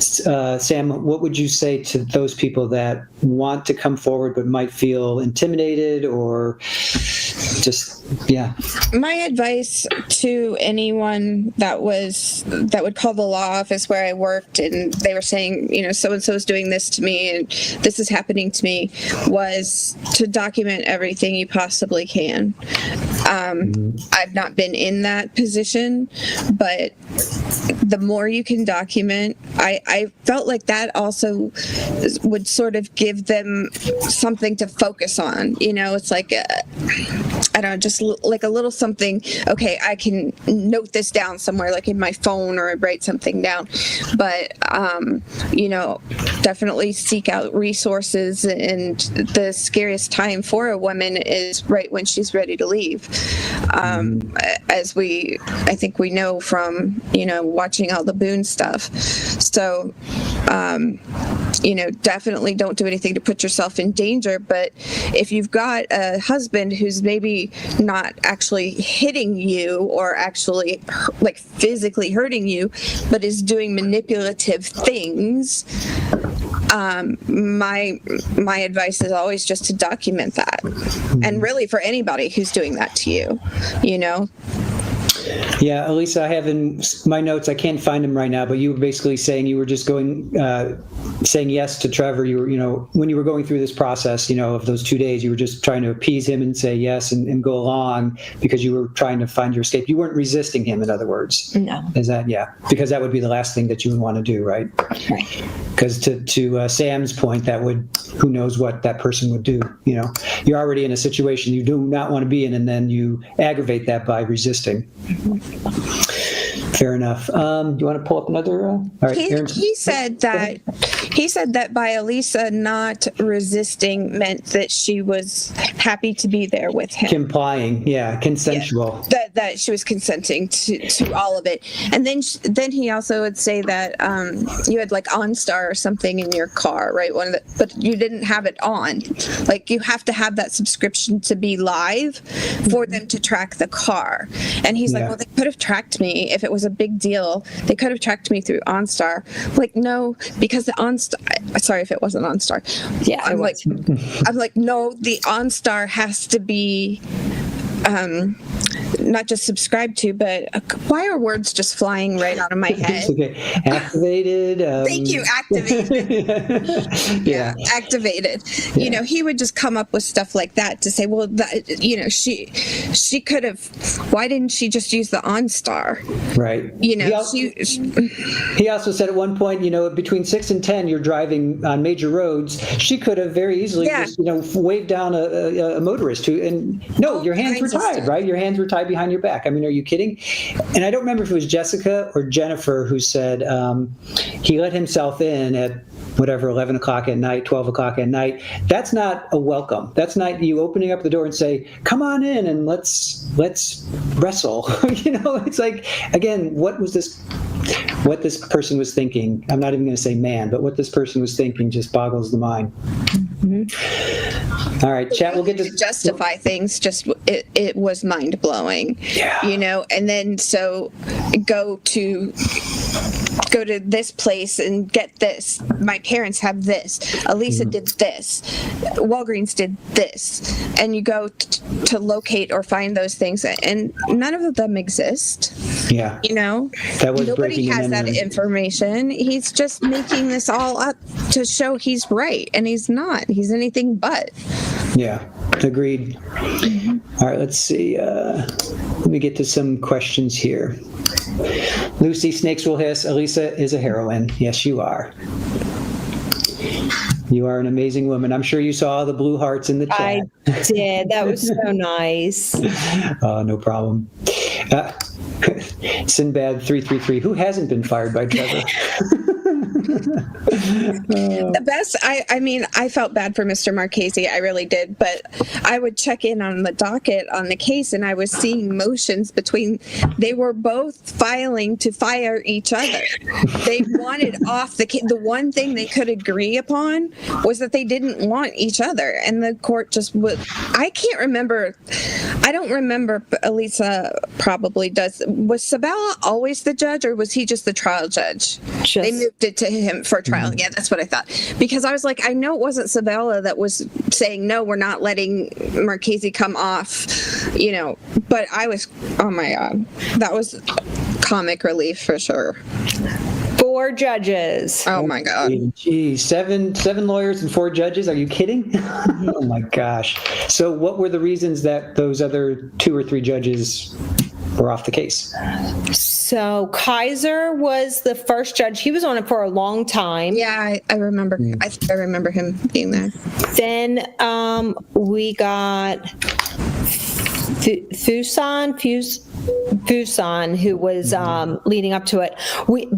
Sam, what would you say to those people that want to come forward but might feel intimidated or just, My advice to anyone that would call the law office where I worked and they were saying, so-and-so is doing this to me and this is happening to me, was to document everything you possibly can. I've not been in that position, but the more you can document, I felt like that also would sort of give them something to focus on. It's like, I don't know, just like a little something. Okay, I can note this down somewhere, like in my phone, or write something down. But, definitely seek out resources. And the scariest time for a woman is right when she's ready to leave. As I think we know from, watching all the Boone stuff. So, definitely don't do anything to put yourself in danger. But if you've got a husband who's maybe not actually hitting you or actually like physically hurting you, but is doing manipulative things, my advice is always just to document that. And really for anybody who's doing that to you, Yeah, Alisa, I have in my notes, I can't find them right now, but you were basically saying you were just saying yes to Trevor. You were, when you were going through this process, of those 2 days, you were just trying to appease him and say yes and go along because you were trying to find your escape. You weren't resisting him, in other words. No. Is that, because that would be the last thing that you would want to do, right? Right. Because to Sam's point, that would, who knows what that person would do. You're already in a situation you do not want to be in, and then you aggravate that by resisting. Fair enough. Do you want to pull up another? All right, Aaron. He said that by Alisa not resisting meant that she was happy to be there with him. Complying, yeah, consensual. Yeah, that she was consenting to all of it. And then he also would say that you had like OnStar or something in your car, right? But you didn't have it on. Like you have to have that subscription to be live for them to track the car. And he's like, well, they could have tracked me if it was a big deal. They could have tracked me through OnStar. Like, no, because the OnStar, sorry if it wasn't OnStar. Yeah, I'm like, no, the OnStar has to be not just subscribed to, but why are words just flying right out of my head? Okay. Activated. Thank you, activated. Yeah, activated. Yeah. You know, he would just come up with stuff like that to say, well, that, you know, she could have. Why didn't she just use the OnStar? Right. You know, he also said at one point, you know, between 6 and 10, you're driving on major roads. She could have very easily just, you know, waved down a motorist who, and no, your hands were tied, right? Your hands were tied behind your back. I mean, are you kidding? And I don't remember if it was Jessica or Jennifer who said he let himself in at whatever, 11 o'clock at night, 12 o'clock at night. That's not a welcome. That's not you opening up the door and say, come on in and let's wrestle. You know, it's like, again, what this person was thinking. I'm not even going to say man, but what this person was thinking just boggles the mind. Mm-hmm. All right, chat. We'll get to justify things. Just it was mind blowing. Yeah. You know, and then so go to this place and get this. My parents have this. Alisa did this. Walgreens did this. And you go to locate or find those things, and none of them exist. Yeah. You know, that was nobody has that information. He's just making this all up to show he's right, and he's not. He's anything but. Yeah, agreed. All right, let's see. Let me get to some questions here. Lucy, snakes will hiss. Alisa is a heroine. Yes, you are. You are an amazing woman. I'm sure you saw all the blue hearts in the chat. I did. That was so nice. No problem. Sinbad 333. Who hasn't been fired by Trevor? The best, I mean, I felt bad for Mr. Marchese, I really did, but I would check in on the docket on the case, and I was seeing motions they were both filing to fire each other. They wanted off the one thing they could agree upon was that they didn't want each other, and the court just would. I don't remember, Alisa probably does. Was Sabella always the judge, or was he just the trial judge? They moved it to him for trial. Yeah, that's what I thought. Because I was like, I know it wasn't Sabella that was saying, no, we're not letting Marchese come off, you know, but I was, oh my God, that was comic relief for sure. 4 judges. Oh my God. Geez, seven lawyers and 4 judges. Are you kidding? Oh my gosh. So what were the reasons that those other 2 or 3 judges were off the case? So Kaiser was the first judge. He was on it for a long time. Yeah, I remember. I remember him being there. Then we got Fuson, who was leading up to it.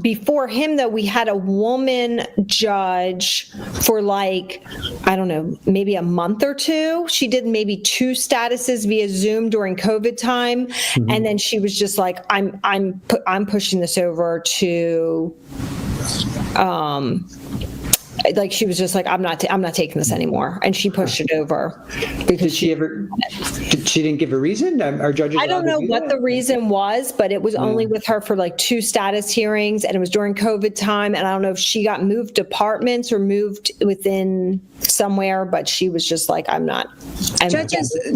Before him, though, we had a woman judge for like, I don't know, maybe a month or 2. She did maybe 2 statuses via Zoom during COVID time, and then she was just like, I'm pushing this over to. Like she was just like, I'm not taking this anymore, and she pushed it over because she didn't give a reason. Our judges. I don't know what the reason was, but it was only with her for like 2 status hearings, and it was during COVID time, and I don't know if she got moved departments or moved within somewhere, but she was just like,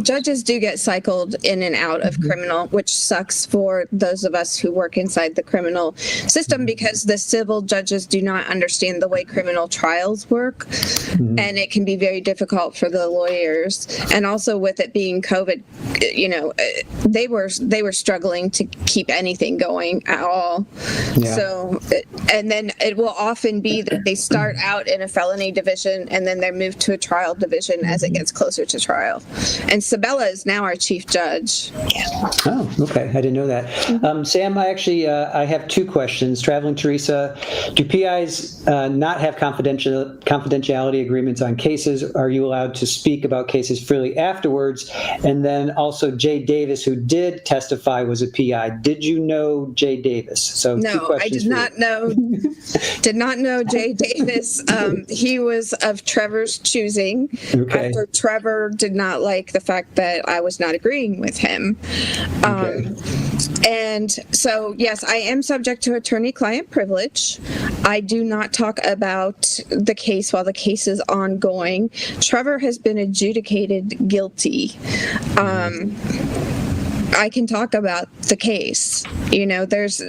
Judges do get cycled in and out of criminal, which sucks for those of us who work inside the criminal system, because the civil judges do not understand the way criminal trials trials work, and it can be very difficult for the lawyers. And also with it being COVID, you know, they were struggling to keep anything going at all. Yeah. So, and then it will often be that they start out in a felony division and then they're moved to a trial division as it gets closer to trial. And Sabella is now our chief judge. Oh, okay. I didn't know that. Sam, I have two questions. Traveling Teresa, do PIs not have confidentiality agreements on cases? Are you allowed to speak about cases freely afterwards? And then also Jay Davis, who did testify, was a PI. Did you know Jay Davis? So no, I did not know. Did not know Jay Davis. He was of Trevor's choosing. Okay. After Trevor did not like the fact that I was not agreeing with him. And so, yes, I am subject to attorney-client privilege. I do not talk about the case while the case is ongoing. Trevor has been adjudicated guilty. I can talk about the case. You know, there's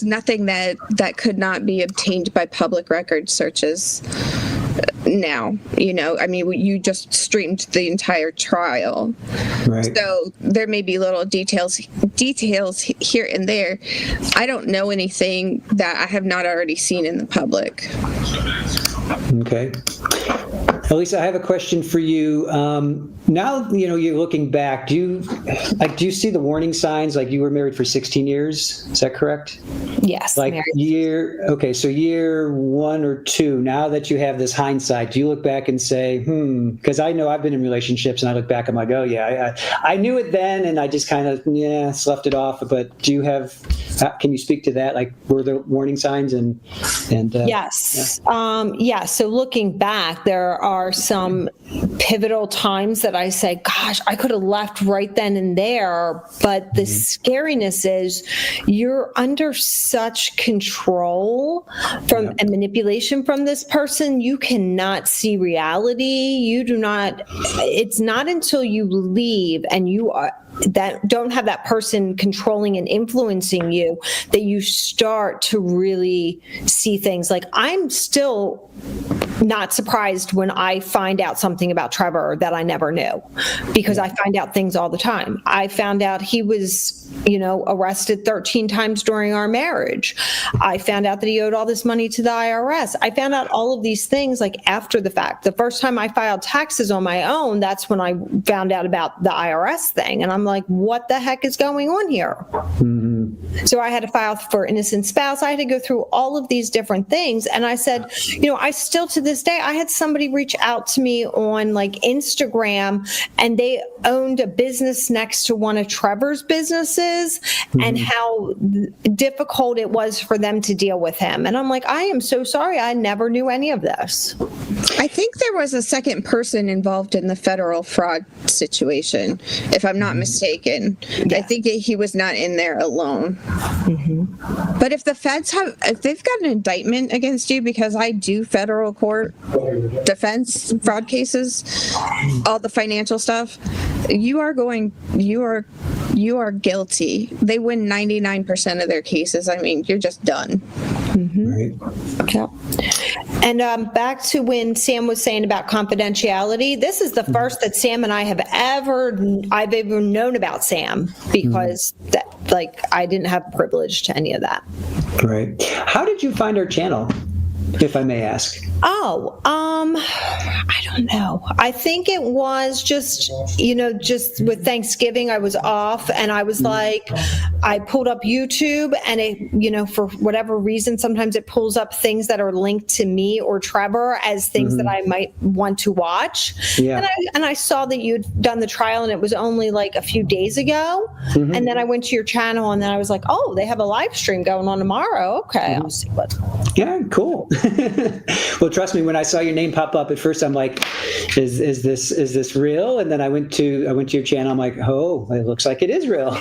nothing that could not be obtained by public record searches now. You know, I mean, you just streamed the entire trial. Right. So there may be little details here and there. I don't know anything that I have not already seen in the public. Okay. Alisa, I have a question for you. Now, you know, you're looking back, do you see the warning signs? Like, you were married for 16 years, is that correct? Yes. Like year 1 or 2, now that you have this hindsight, do you look back and say, because I know I've been in relationships and I look back, I'm like, oh yeah, I knew it then and I just kind of, sloughed it off. But do you have, can you speak to that? Like, were there warning signs and yes. Yeah. So looking back, there are some pivotal times that I say, gosh, I could have left right then and there. But the scariness is you're under such control from and manipulation from this person. You cannot see reality. You do not, it's not until you leave and you are that don't have that person controlling and influencing you that you start to really see things. Like, I'm still not surprised when I find out something about Trevor that I never knew, because I find out things all the time. I found out he was, arrested 13 times during our marriage. I found out that he owed all this money to the IRS. I found out all of these things like after the fact. The first time I filed taxes on my own, that's when I found out about the IRS thing. And I'm like, what the heck is going on here? So I had to file for innocent spouse. I had to go through all of these different things. And I said, I still to this day, I had somebody reach out to me on like Instagram, and they owned a business next to one of Trevor's businesses, and how difficult it was for them to deal with him. And I'm like, I am so sorry. I never knew any of this. I think there was a second person involved in the federal fraud situation, if I'm not mistaken. Yeah. I think he was not in there alone. But if the feds if they've got an indictment against you, because I do federal court defense fraud cases, all the financial stuff, you are guilty. They win 99% of their cases. I mean, you're just done. Right. Yeah. And back to when Sam was saying about confidentiality, this is the first that Sam and I have ever known about Sam, because I didn't have privilege to any of that. Right. How did you find our channel, if I may ask? I don't know. I think it was just with Thanksgiving, I was off and I was like, I pulled up YouTube, and it, for whatever reason, sometimes it pulls up things that are linked to me or Trevor as things that I might want to watch. Yeah. And I saw that you'd done the trial, and it was only like a few days ago. And then I went to your channel, and then I was like, oh, they have a live stream going on tomorrow. Okay. I'll see what. Yeah, cool. Well, trust me, when I saw your name pop up at first, I'm like, is this real? And then I went to your channel. I'm like, oh, it looks like it is real.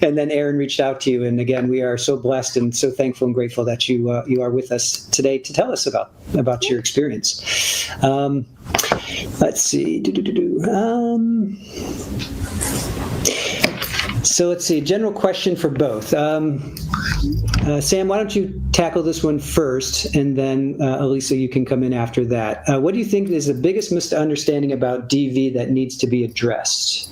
And then Aaron reached out to you, and again, we are so blessed and so thankful and grateful that you are with us today to tell us about your experience. Let's see. So let's see. General question for both. Sam, why don't you tackle this one first, and then Alisa, you can come in after that. What do you think is the biggest misunderstanding about DV that needs to be addressed?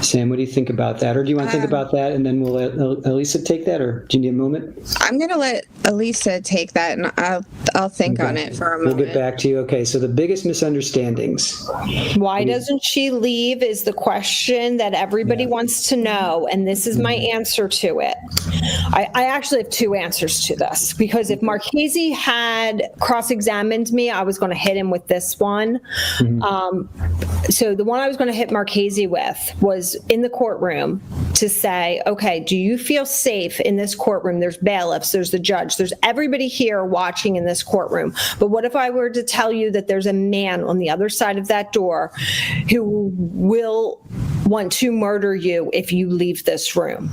Sam, what do you think about that? Or do you want to think about that and then we'll let Alisa take that, or do you need a moment? I'm going to let Alisa take that, and I'll think on it for a moment. We'll get back to you. Okay, so the biggest misunderstandings. Why doesn't she leave is the question that everybody wants to know, and this is my answer to it. I actually have two answers to this, because if Marchese had cross-examined me, I was going to hit him with this one. So the one I was going to hit Marchese with was in the courtroom to say, okay, do you feel safe in this courtroom? There's bailiffs, there's the judge, there's everybody here watching in this courtroom. But what if I were to tell you that there's a man on the other side of that door who will want to murder you if you leave this room?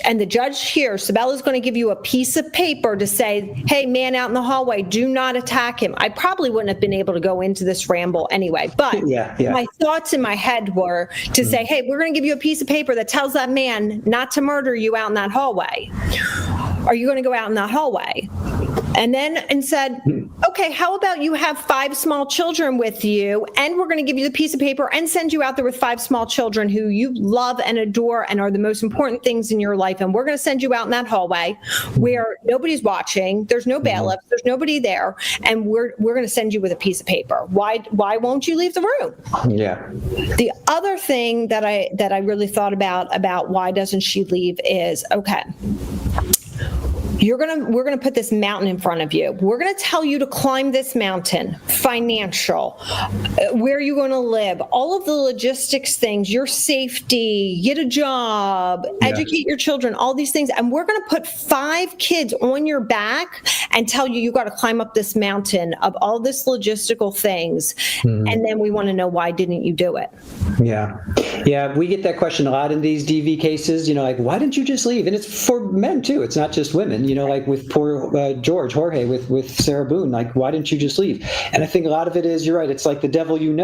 And the judge here, Sabella's going to give you a piece of paper to say, hey, man out in the hallway, do not attack him. I probably wouldn't have been able to go into this ramble anyway, but my thoughts in my head were to say, hey, we're going to give you a piece of paper that tells that man not to murder you out in that hallway. Are you going to go out in that hallway? And said, okay, how about you have 5 small children with you, and we're going to give you the piece of paper and send you out there with 5 small children who you love and adore and are the most important things in your life. And we're going to send you out in that hallway where nobody's watching. There's no bailiffs. There's nobody there. And we're going to send you with a piece of paper. Why won't you leave the room? Yeah. The other thing that I really thought about why doesn't she leave is, okay, we're going to put this mountain in front of you. We're going to tell you to climb this mountain, financial, where are you going to live, all of the logistics things, your safety, get a job, educate your children, all these things. And we're going to put 5 kids on your back and tell you got to climb up this mountain of all this logistical things. And then we want to know, why didn't you do it? Yeah, we get that question a lot in these DV cases, like, why didn't you just leave? And it's for men too. It's not just women. Like with poor Jorge with Sarah Boone, like, why didn't you just leave? And I think a lot of it is, you're right, it's like the devil you'd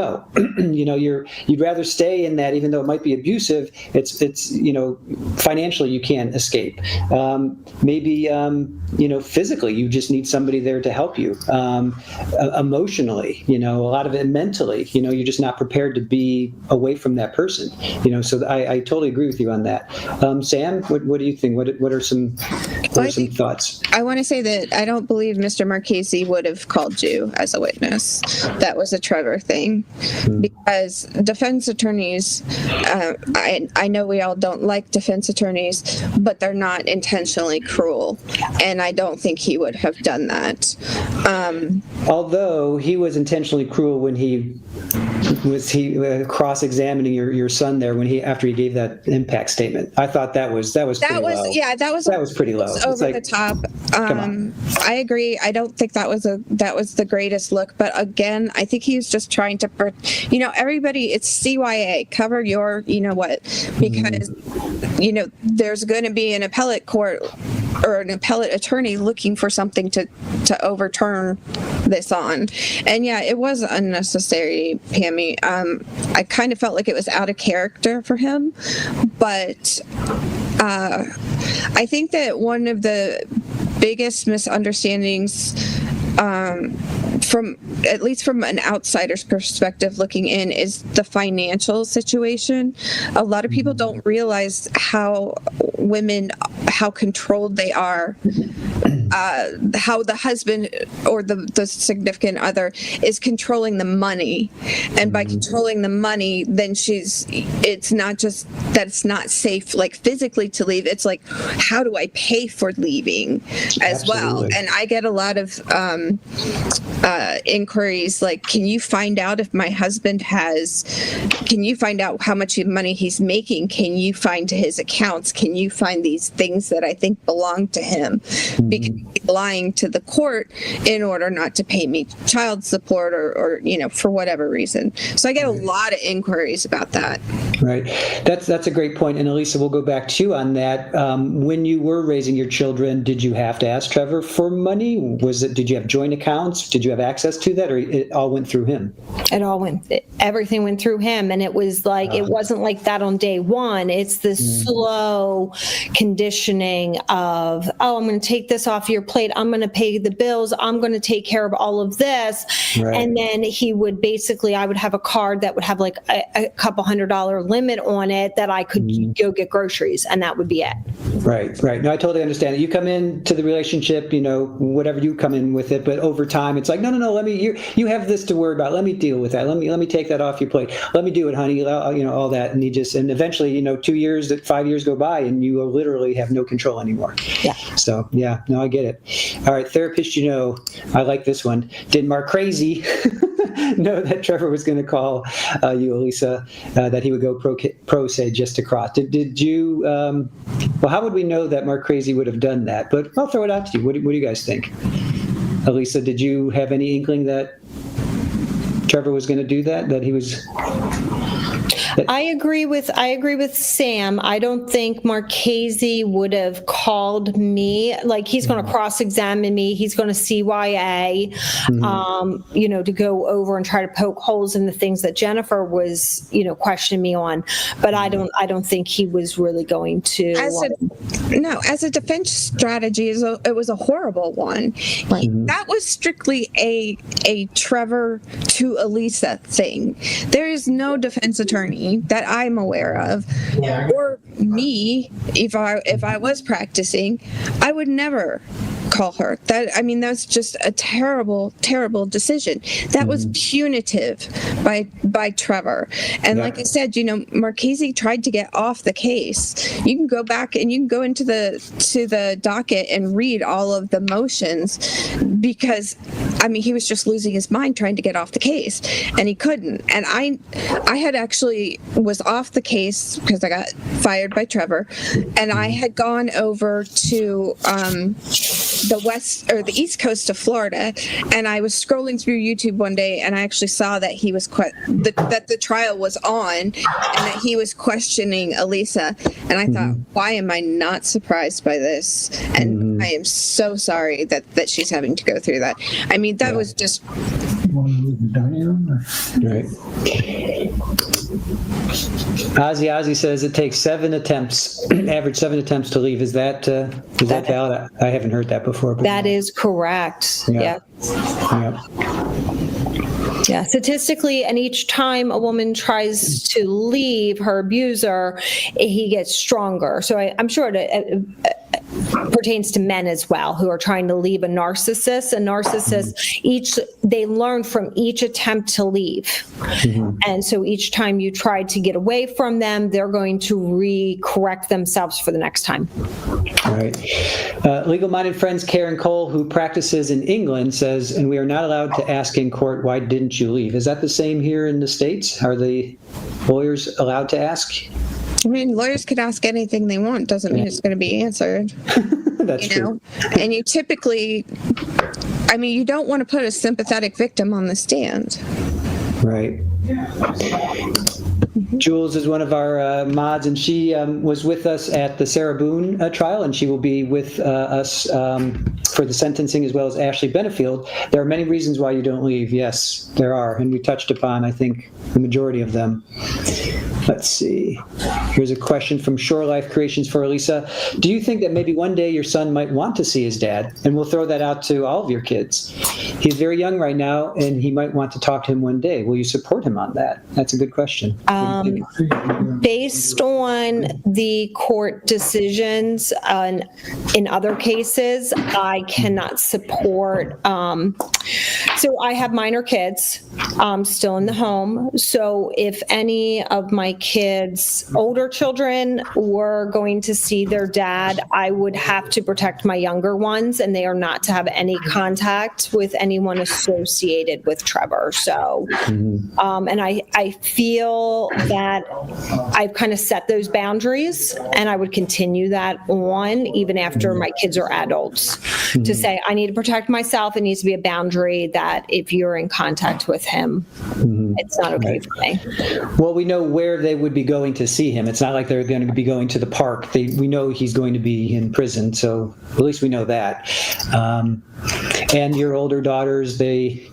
rather stay in that, even though it might be abusive. It's financially you can't escape. Maybe physically you just need somebody there to help you. Emotionally, a lot of it mentally, you're just not prepared to be away from that person. So I totally agree with you on that. Sam, what do you think? What are some thoughts? I want to say that I don't believe Mr. Marchese would have called you as a witness. That was a Trevor thing, because defense attorneys, I know we all don't like defense attorneys, but they're not intentionally cruel, and I don't think he would have done that. Although he was intentionally cruel when he was cross-examining your son there after he gave that impact statement. I thought that was pretty low. Yeah, that was pretty low. Over the top. I agree. I don't think that was the greatest look, but again, I think he was just trying to, everybody. It's CYA. Cover your, because there's going to be an appellate court or an appellate attorney looking for something to overturn this on. And yeah, it was unnecessary, Pammy. I kind of felt like it was out of character for him, but I think that one of the biggest misunderstandings, at least from an outsider's perspective looking in, is the financial situation. A lot of people don't realize how controlled they are, how the husband or the significant other is controlling the money. And by controlling the money, then it's not just that it's not safe, like physically to leave. It's like, how do I pay for leaving as well? And I get a lot of inquiries like, can you find out if my husband can you find out how much money he's making? Can you find his accounts? Can you find these things that I think belong to him? Because he's lying to the court in order not to pay me child support or for whatever reason. So I get a lot of inquiries about that. Right. That's that's a great point. And Alisa, we'll go back to you on that. When you were raising your children, did you have to ask Trevor for money? Did you have joint accounts? Did you have access to that, or it all went through him? Everything went through him. And it was like, it wasn't like that on day one. It's the slow conditioning of, oh, I'm going to take this off your plate. I'm going to pay the bills. I'm going to take care of all of this. Right. And then he would basically, I would have a card that would have like a couple $100 limit on it that I could go get groceries, and that would be it. Right. No, I totally understand it. You come into the relationship, whatever you come in with it, but over time, it's like, no, you have this to worry about. Let me deal with that. Let me take that off your plate. Let me do it, honey. All that, and eventually, 2 years, 5 years go by, and you literally have no control anymore. Yeah. So yeah, no, I get it. All right, therapist, I like this one. Did Mark Crazy know that Trevor was going to call you, Alisa, that he would go pro se just to cross? Did you? Well, how would we know that Mark Crazy would have done that? But I'll throw it out to you. What do you guys think? Alisa, did you have any inkling that Trevor was going to do that? That he was? I agree with Sam. I don't think Marchese would have called me. Like, he's going to cross-examine me. He's going to CYA, to go over and try to poke holes in the things that Jennifer was, questioning me on. But I don't think he was really going to. As a defense strategy, it was a horrible one. That was strictly a Trevor to Alisa thing. There is no defense attorney that I'm aware of, or me, if I was practicing, I would never call her. That's just a terrible decision. That was punitive by Trevor. And like I said, Marchese tried to get off the case. You can go back and you can go into the docket and read all of the motions, because he was just losing his mind trying to get off the case, and he couldn't. And I had actually was off the case because I got fired by Trevor, and I had gone over to the east coast of Florida, and I was scrolling through YouTube one day, and I actually saw that he was that the trial was on, and that he was questioning Alisa, and I thought, why am I not surprised by this? And I am so sorry that she's having to go through that. That was just right. Ozzy says it takes 7 attempts, average 7 attempts to leave. Is that valid? I haven't heard that before. That is correct. Yeah. Yeah, statistically, and each time a woman tries to leave her abuser, he gets stronger. So I'm sure it pertains to men as well who are trying to leave a narcissist. They learn from each attempt to leave. And so each time you try to get away from them, they're going to correct themselves for the next time. All right. Legal-minded friends Karen Cole, who practices in England, says, and we are not allowed to ask in court, why didn't you leave? Is that the same here in the States? Are the lawyers allowed to ask? Lawyers could ask anything they want. Doesn't mean it's going to be answered. That's true. And you typically, you don't want to put a sympathetic victim on the stand. Right. Jules is one of our mods, and she was with us at the Sarah Boone trial, and she will be with us for the sentencing, as well as Ashley Benefield. There are many reasons why you don't leave. Yes, there are, and we touched upon, I think, the majority of them. Let's see. Here's a question from Shore Life Creations for Alisa. Do you think that maybe one day your son might want to see his dad? And we'll throw that out to all of your kids. He's very young right now, and he might want to talk to him one day. Will you support him on that? That's a good question. Based on the court decisions in other cases, I cannot support. So I have minor kids still in the home. So if any of my kids' older children were going to see their dad, I would have to protect my younger ones, and they are not to have any contact with anyone associated with Trevor. So, and I feel that I've kind of set those boundaries, and I would continue that on even after my kids are adults, to say, I need to protect myself. It needs to be a boundary that if you're in contact with him, it's not okay for me. Well, we know where they would be going to see him. it's not like they're going to be going to the park. We know he's going to be in prison, so at least we know that. And your older daughters, the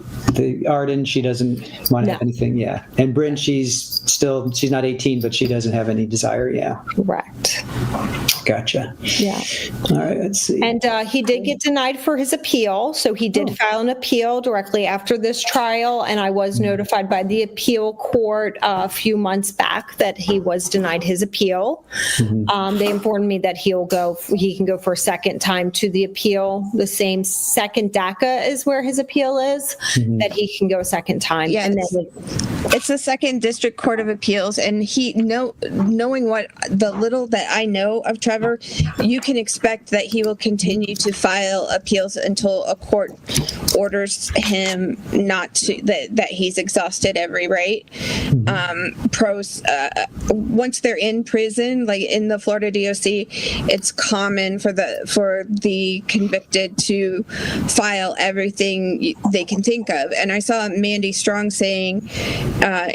Arden, she doesn't want to have anything. Yeah. And Bryn, she's not 18, but she doesn't have any desire. Yeah. Correct. Gotcha. Yeah. All right, let's see. And he did get denied for his appeal. So he did file an appeal directly after this trial. And I was notified by the appeal court a few months back that he was denied his appeal. They informed me that he can go for a second time to the appeal. The same second DACA is where his appeal is, that he can go a second time. Yeah, And then it's the Second District Court of Appeals, and knowing what the little that I know of Trevor, you can expect that he will continue to file appeals until a court orders him not to, that he's exhausted every right. Once they're in prison, like in the Florida DOC, it's common for the convicted to file everything they can think of. And I saw Mandy Strong saying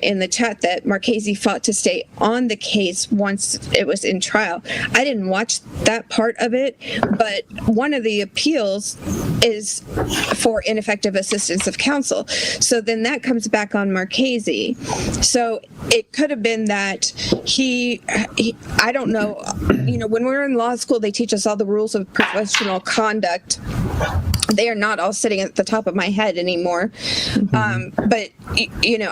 in the chat that Marchese fought to stay on the case once it was in trial. I didn't watch that part of it, but one of the appeals is for ineffective assistance of counsel. So then that comes back on Marchese. So it could have been that he I don't know, when we're in law school, they teach us all the rules of professional conduct. They are not all sitting at the top of my head anymore. But,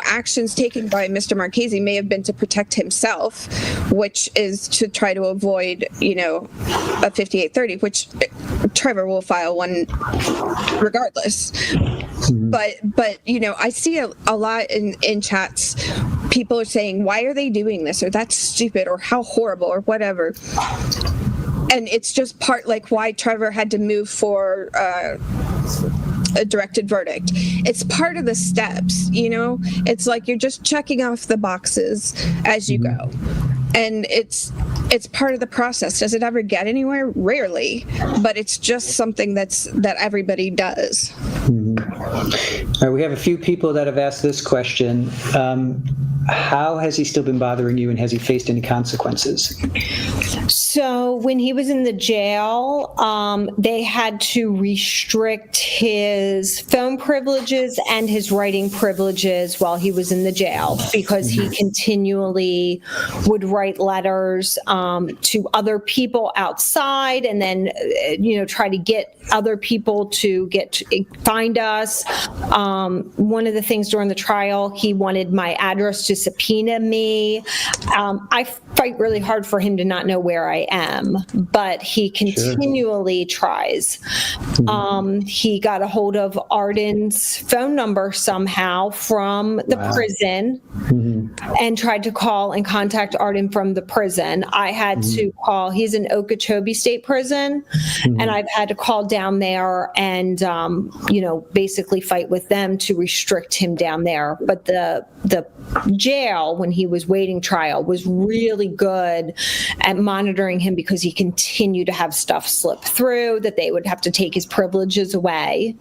actions taken by Mr. Marchese may have been to protect himself, which is to try to avoid, a 5830, which Trevor will file one regardless. But I see a lot in chats. People are saying, why are they doing this? Or that's stupid, or how horrible, or whatever. And it's just why Trevor had to move for a directed verdict. It's part of the steps, It's like you're just checking off the boxes as you go. And it's part of the process. Does it ever get anywhere? Rarely. But it's just something that everybody does. All right, we have a few people that have asked this question. How has he still been bothering you, and has he faced any consequences? So when he was in the jail, they had to restrict his phone privileges and his writing privileges while he was in the jail, because he continually would write letters to other people outside, and then try to get other people to find us. One of the things during the trial, he wanted my address to subpoena me. I fight really hard for him to not know where I am, but he continually tries. He got a hold of Arden's phone number somehow from the prison and tried to call and contact Arden from the prison. I had to call. He's in Okeechobee State Prison, and I've had to call down there and basically fight with them to restrict him down there. But the jail, when he was waiting trial, was really good at monitoring him, because he continued to have stuff slip through that they would have to take his privileges away.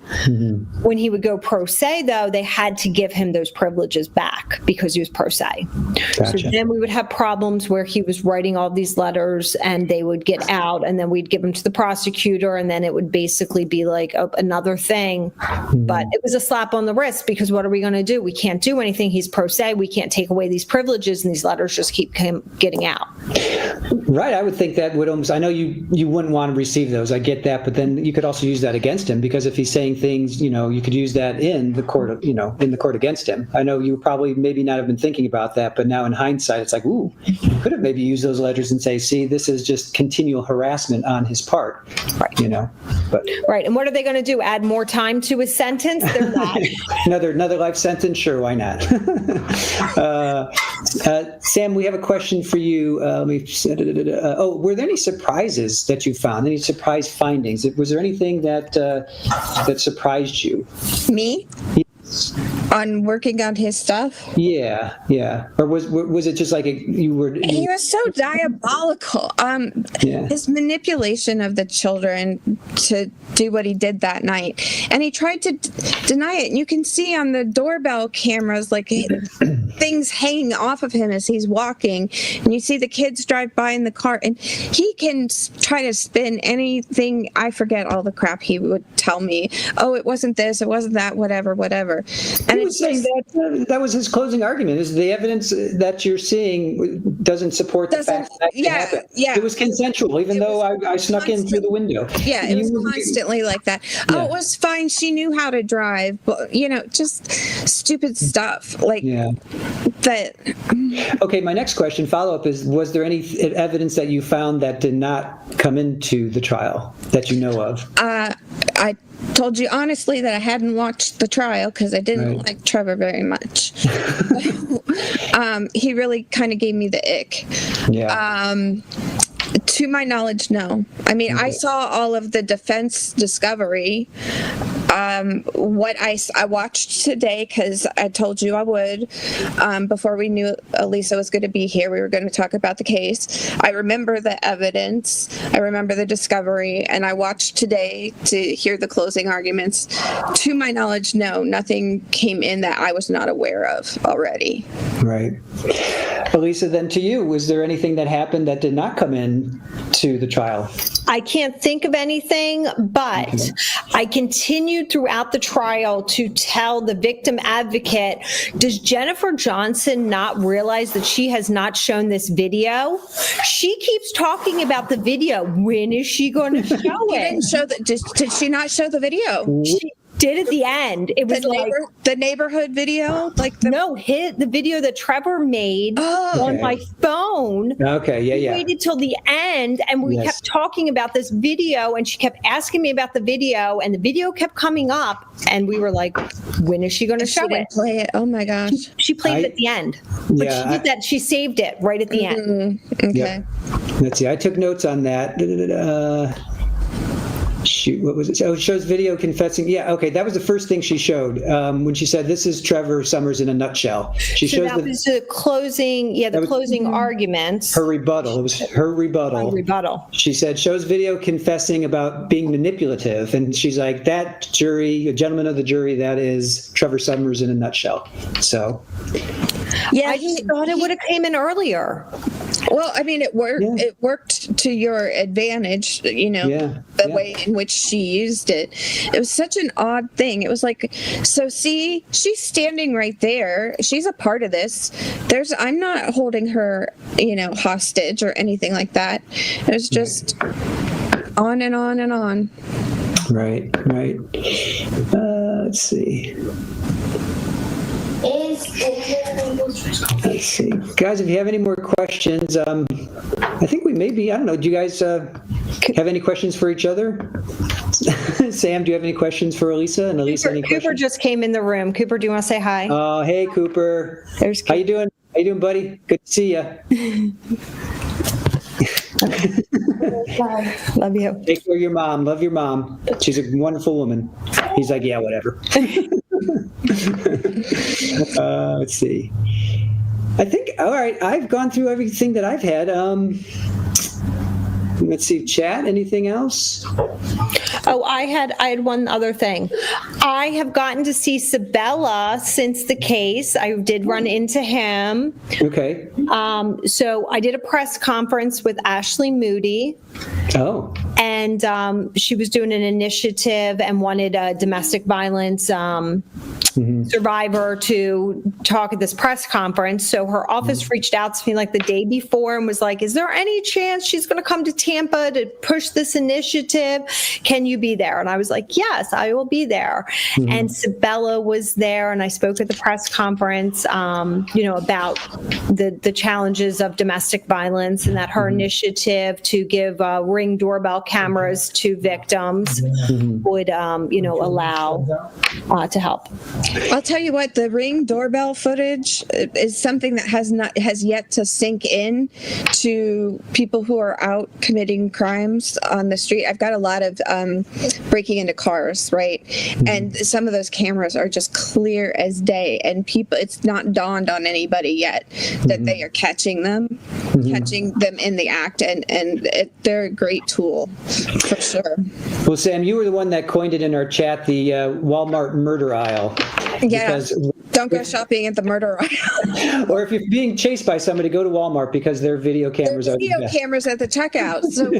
When he would go pro se, though, they had to give him those privileges back because he was pro se. Gotcha. So then we would have problems where he was writing all these letters and they would get out, and then we'd give them to the prosecutor, and then it would basically be like another thing. But it was a slap on the wrist, because what are we going to do? We can't do anything. He's pro se. We can't take away these privileges, and these letters just keep getting out. Right. I would think that would almost, I know you wouldn't want to receive those. I get that. But then you could also use that against him, because if he's saying things, you could use that in the court, in the court against him. I know you probably maybe not have been thinking about that, but now in hindsight, it's like, ooh, you could have maybe used those letters and say, see, this is just continual harassment on his part. Right. But right. And what are they going to do? Add more time to his sentence? They're not. another life sentence? Sure, why not? Sam, we have a question for you. Were there any surprises that you found? Any surprise findings? Was there anything that surprised you? Me? Yes. On working on his stuff. Yeah. Or was it just like He was so diabolical. His manipulation of the children to do what he did that night, and he tried to deny it. And you can see on the doorbell cameras like things hanging off of him as he's walking, and you see the kids drive by in the car, and he can try to spin anything. I forget all the crap he would tell me. Oh, it wasn't this, it wasn't that, whatever. And he was saying that was his closing argument, is the evidence that you're seeing doesn't support the fact that it happened. It was consensual, even though I snuck in through the window. Yeah, it was constantly like that. Yeah. Oh, it was fine. She knew how to drive, but just stupid stuff like that. Okay, my next question, follow-up, is: was there any evidence that you found that did not come into the trial that you know of? I told you honestly that I hadn't watched the trial because I didn't like Trevor very much. He really kind of gave me the ick. Yeah. To my knowledge, no. I mean, I saw all of the defense discovery. What I watched today, because I told you I would, before we knew Alisa was going to be here, we were going to talk about the case. I remember the evidence, I remember the discovery, and I watched today to hear the closing arguments. To my knowledge, no, nothing came in that I was not aware of already. Right. Alisa, then to you, was there anything that happened that did not come in to the trial? I can't think of anything, but I continued throughout the trial to tell the victim advocate, does Jennifer Johnson not realize that she has not shown this video? She keeps talking about the video. When is she going to show it? Did she not show the video? She did at the end. It was the neighborhood video, the video that Trevor made on my phone. Okay, yeah. We waited till the end, and we kept talking about this video, and she kept asking me about the video, and the video kept coming up, and we were like, "When is she going to show it?" Play it. Oh my gosh! She played it at the end, but she did that. She saved it right at the end. Okay. Yep. Let's see. I took notes on that. Shoot, what was it? Oh, it shows video confessing. Yeah, okay, that was the first thing she showed when she said, "This is Trevor Summers in a nutshell." That was the closing. Yeah, the closing arguments. Her rebuttal. It was her rebuttal. She said, "Shows video confessing about being manipulative," and she's like, "That jury, a gentleman of the jury, that is Trevor Summers in a nutshell." So, yeah, I just thought it would have came in earlier. Well, I mean, it worked. Yeah. It worked to your advantage, the way in which she used it. It was such an odd thing. It was like, so see, she's standing right there. She's a part of this. I'm not holding her, hostage or anything like that. It was just on and on and on. Right. Let's see. Let's see. Guys, if you have any more questions, I think we may be, I don't know, do you guys have any questions for each other? Sam, do you have any questions for Alisa? And Alisa, any questions? Cooper just came in the room. Cooper, do you want to say hi? Oh, hey, Cooper. How you doing? How you doing, buddy? Good to see you. Love you. Take care of your mom. Love your mom. She's a wonderful woman. He's like, yeah, whatever. Let's see. I think, all right, I've gone through everything that I've had. Let's see, chat, anything else? Oh, I had one other thing. I have gotten to see Sabella since the case. I did run into him. Okay. So I did a press conference with Ashley Moody. Oh. And she was doing an initiative and wanted a domestic violence survivor to talk at this press conference. So her office reached out to me like the day before and was like, is there any chance she's going to come to Tampa to push this initiative? Can you be there? And I was like, yes, I will be there. And Sabella was there, and I spoke at the press conference, about the challenges of domestic violence, and that her initiative to give Ring doorbell cameras to victims would, allow to help. I'll tell you what, the Ring doorbell footage is something that has yet to sink in to people who are out committing crimes on the street. I've got a lot of breaking into cars, right? And some of those cameras are just clear as day, and it's not dawned on anybody yet that they are catching them in the act, and they're a great tool for sure. Well, Sam, you were the one that coined it in our chat, the Walmart murder aisle. Yeah. Don't go shopping at the murder aisle. Or if you're being chased by somebody, go to Walmart because their video cameras are video cameras at the checkout. So,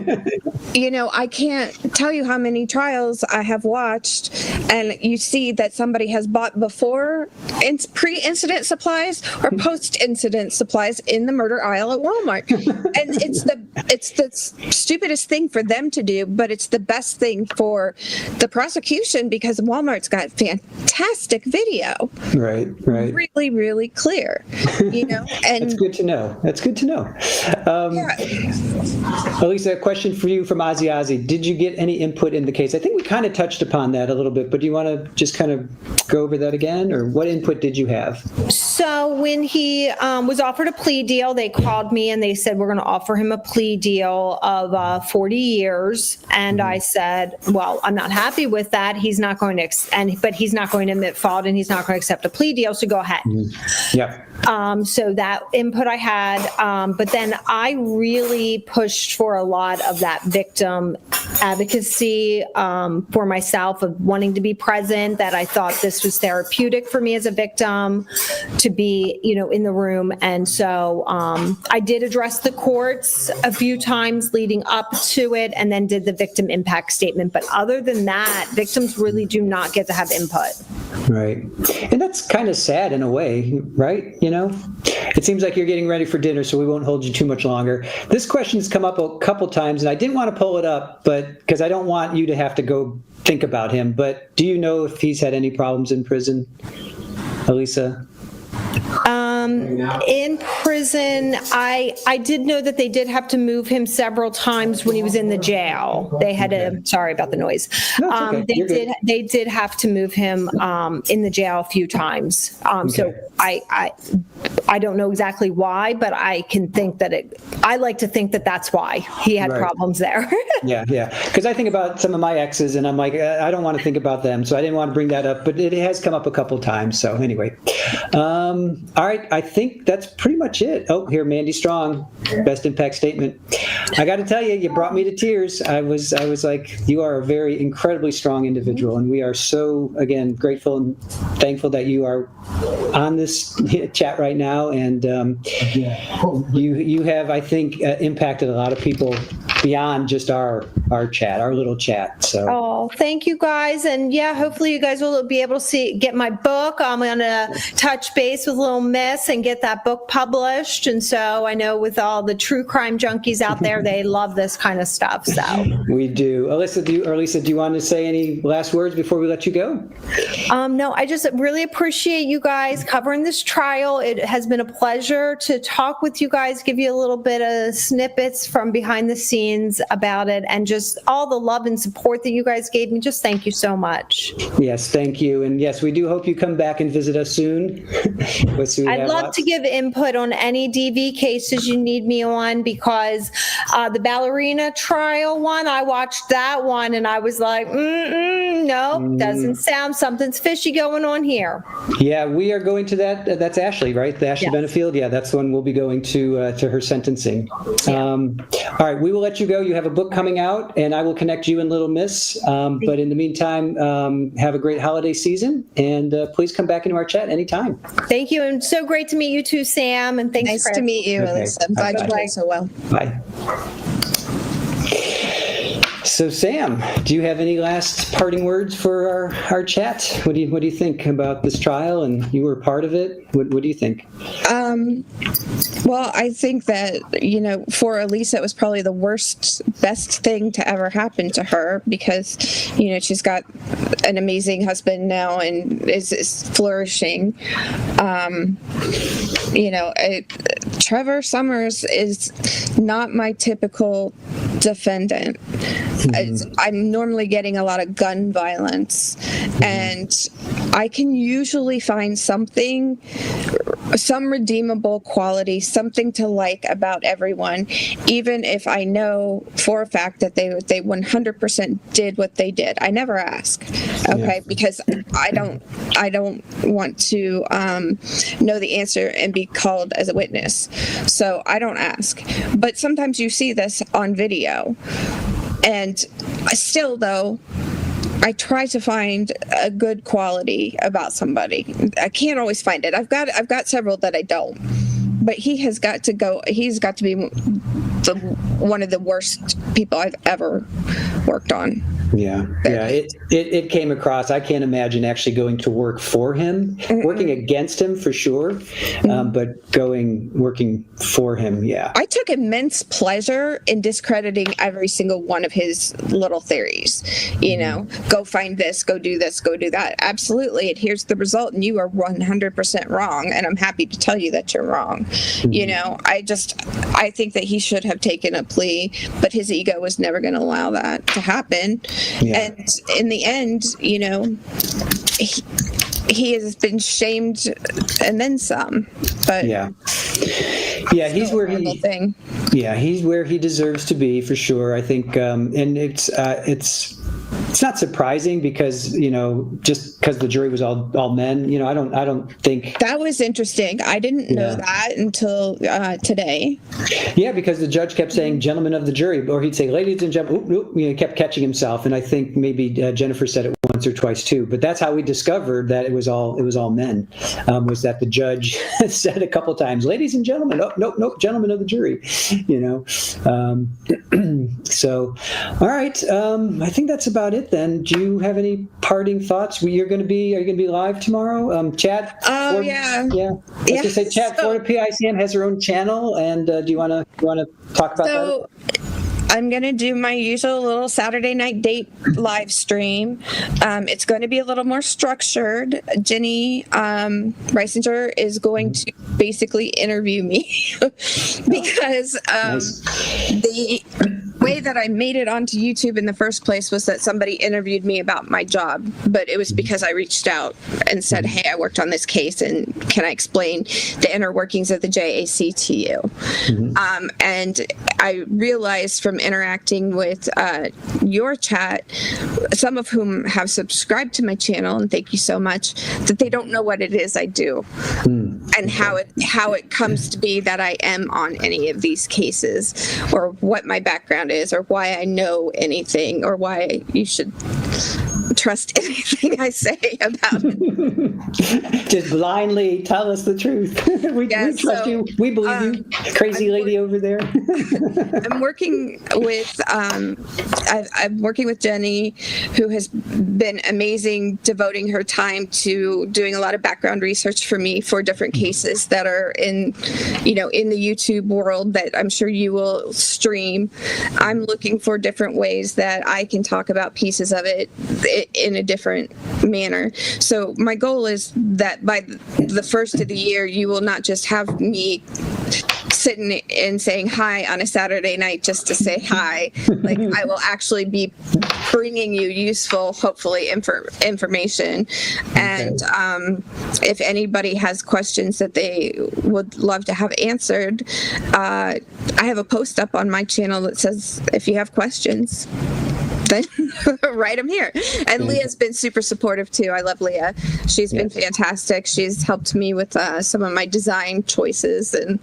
I can't tell you how many trials I have watched, and you see that somebody has bought before pre-incident supplies or post-incident supplies in the murder aisle at Walmart. And it's the stupidest thing for them to do, but it's the best thing for the prosecution because Walmart's got fantastic video. Right. Really, really clear, and That's good to know. Alisa, a question for you from Ozzy. Did you get any input in the case? I think we kind of touched upon that a little bit, but do you want to just kind of go over that again, or what input did you have? So when he was offered a plea deal, they called me and they said, we're going to offer him a plea deal of 40 years. And I said, well, I'm not happy with that. He's not going to, but he's not going to admit fault, and he's not going to accept a plea deal. So go ahead. Yeah. So that input I had, but then I really pushed for a lot of that victim advocacy for myself, of wanting to be present, that I thought this was therapeutic for me as a victim to be, in the room. And so I did address the courts a few times leading up to it, and then did the victim impact statement. But other than that, victims really do not get to have input. Right. And that's kind of sad in a way, right? It seems like you're getting ready for dinner, so we won't hold you too much longer. This question's come up a couple times, and I didn't want to pull it up, but because I don't want you to have to go think about him. But do you know if he's had any problems in prison, Alisa? In prison, I did know that they did have to move him several times when he was in the jail. They had sorry about the noise. No, it's okay. They did have to move him in the jail a few times. So I don't know exactly why, but I can think that I like to think that that's why he had problems there. Yeah. Because I think about some of my exes, and I'm like, I don't want to think about them, so I didn't want to bring that up, but it has come up a couple times. So anyway, all right, I think that's pretty much it. Oh, here, Mandy Strong, best impact statement. I got to tell you, you brought me to tears. I was like, you are a very incredibly strong individual, and we are so, again, grateful and thankful that you are on this chat right now, and you have, I think, impacted a lot of people beyond just our chat, our little chat. So. Oh, thank you guys, and hopefully you guys will be able to get my book. I'm going to touch base with Little Miss and get that book published. And so I know with all the true crime junkies out there, they love this kind of stuff. So we do. Alisa, do you want to say any last words before we let you go? No, I just really appreciate you guys covering this trial. It has been a pleasure to talk with you guys, give you a little bit of snippets from behind the scenes about it, and just all the love and support that you guys gave me. Just thank you so much. Yes, thank you. And yes, we do hope you come back and visit us soon. I'd love to give input on any DV cases you need me on, because the ballerina trial one, I watched that one and I was like, doesn't sound, something's fishy going on here. Yeah, we are going to that. That's Ashley, right? The Ashley Benefield. Yeah, that's the one we'll be going to her sentencing. Yeah. All right, we will let you go. You have a book coming out, and I will connect you and Little Miss. But in the meantime, have a great holiday season, and please come back into our chat anytime. Thank you, and so great to meet you too, Sam, and thanks. Nice to meet you, Alisa. I'm glad you're doing so well. Bye. So, Sam, do you have any last parting words for our chat? What do you think about this trial? And you were part of it. What do you think? Well, I think that, for Alisa, it was probably the best thing to ever happen to her, because, she's got an amazing husband now and is flourishing. Trevor Summers is not my typical defendant. I'm normally getting a lot of gun violence, and I can usually find something, some redeemable quality, something to like about everyone, even if I know for a fact that they 100% did what they did. I never ask, okay, because I don't want to know the answer and be called as a witness, so I don't ask. But sometimes you see this on video, and still, though, I try to find a good quality about somebody. I can't always find it. I've got several that I don't. But he has got to go. He's got to be one of the worst people I've ever worked on. Yeah. It came across. I can't imagine actually going to work for him, working against him for sure, but working for him. Yeah. I took immense pleasure in discrediting every single one of his little theories. You know, go find this, go do this, go do that. Absolutely. And here's the result. And you are 100% wrong. And I'm happy to tell you that you're wrong. You know, I think that he should have taken a plea, but his ego was never going to allow that to happen. Yeah. And in the end, you know, he has been shamed and then some. But he's where he's where he deserves to be for sure. I think, and it's not surprising because, you know, just because the jury was all men, you know, I don't think that was interesting. I didn't know that until today. Yeah, because the judge kept saying "gentlemen of the jury," or he'd say "ladies and gentlemen." You know, he kept catching himself, and I think maybe Jennifer said it once or twice too. But that's how we discovered that it was all men. Was that the judge said a couple times, "Ladies and gentlemen," nope, gentlemen of the jury. You know, so all right. I think that's about it. Then, do you have any parting thoughts? Are you going to be live tomorrow? Chat. Oh, yeah. I was going to say, Chat. Florida PICM has her own channel, and do you want to talk about that? I'm going to do my usual little Saturday night date live stream. It's going to be a little more structured. Jenny Reisinger is going to basically interview me because the way that I made it onto YouTube in the first place was that somebody interviewed me about my job, but it was because I reached out and said, "Hey, I worked on this case, and can I explain the inner workings of the JAC to you?" And I realized from interacting with your chat, some of whom have subscribed to my channel, and thank you so much, that they don't know what it is I do and how it comes to be that I am on any of these cases, or what my background is, or why I know anything, or why you should trust anything I say about it. Just blindly tell us the truth. we trust you. We believe you, crazy lady over there. I'm working with I'm working with Jenny, who has been amazing, devoting her time to doing a lot of background research for me for different cases that are in the YouTube world that I'm sure you will stream. I'm looking for different ways that I can talk about pieces of it in a different manner. So my goal is that by the first of the year, you will not just have me sitting and saying hi on a Saturday night just to say hi. Like, I will actually be bringing you useful, hopefully, information. And if anybody has questions that they would love to have answered, I have a post up on my channel that says, if you have questions, then write them here. And Leah's been super supportive too. I love Leah. She's been fantastic. She's helped me with some of my design choices, and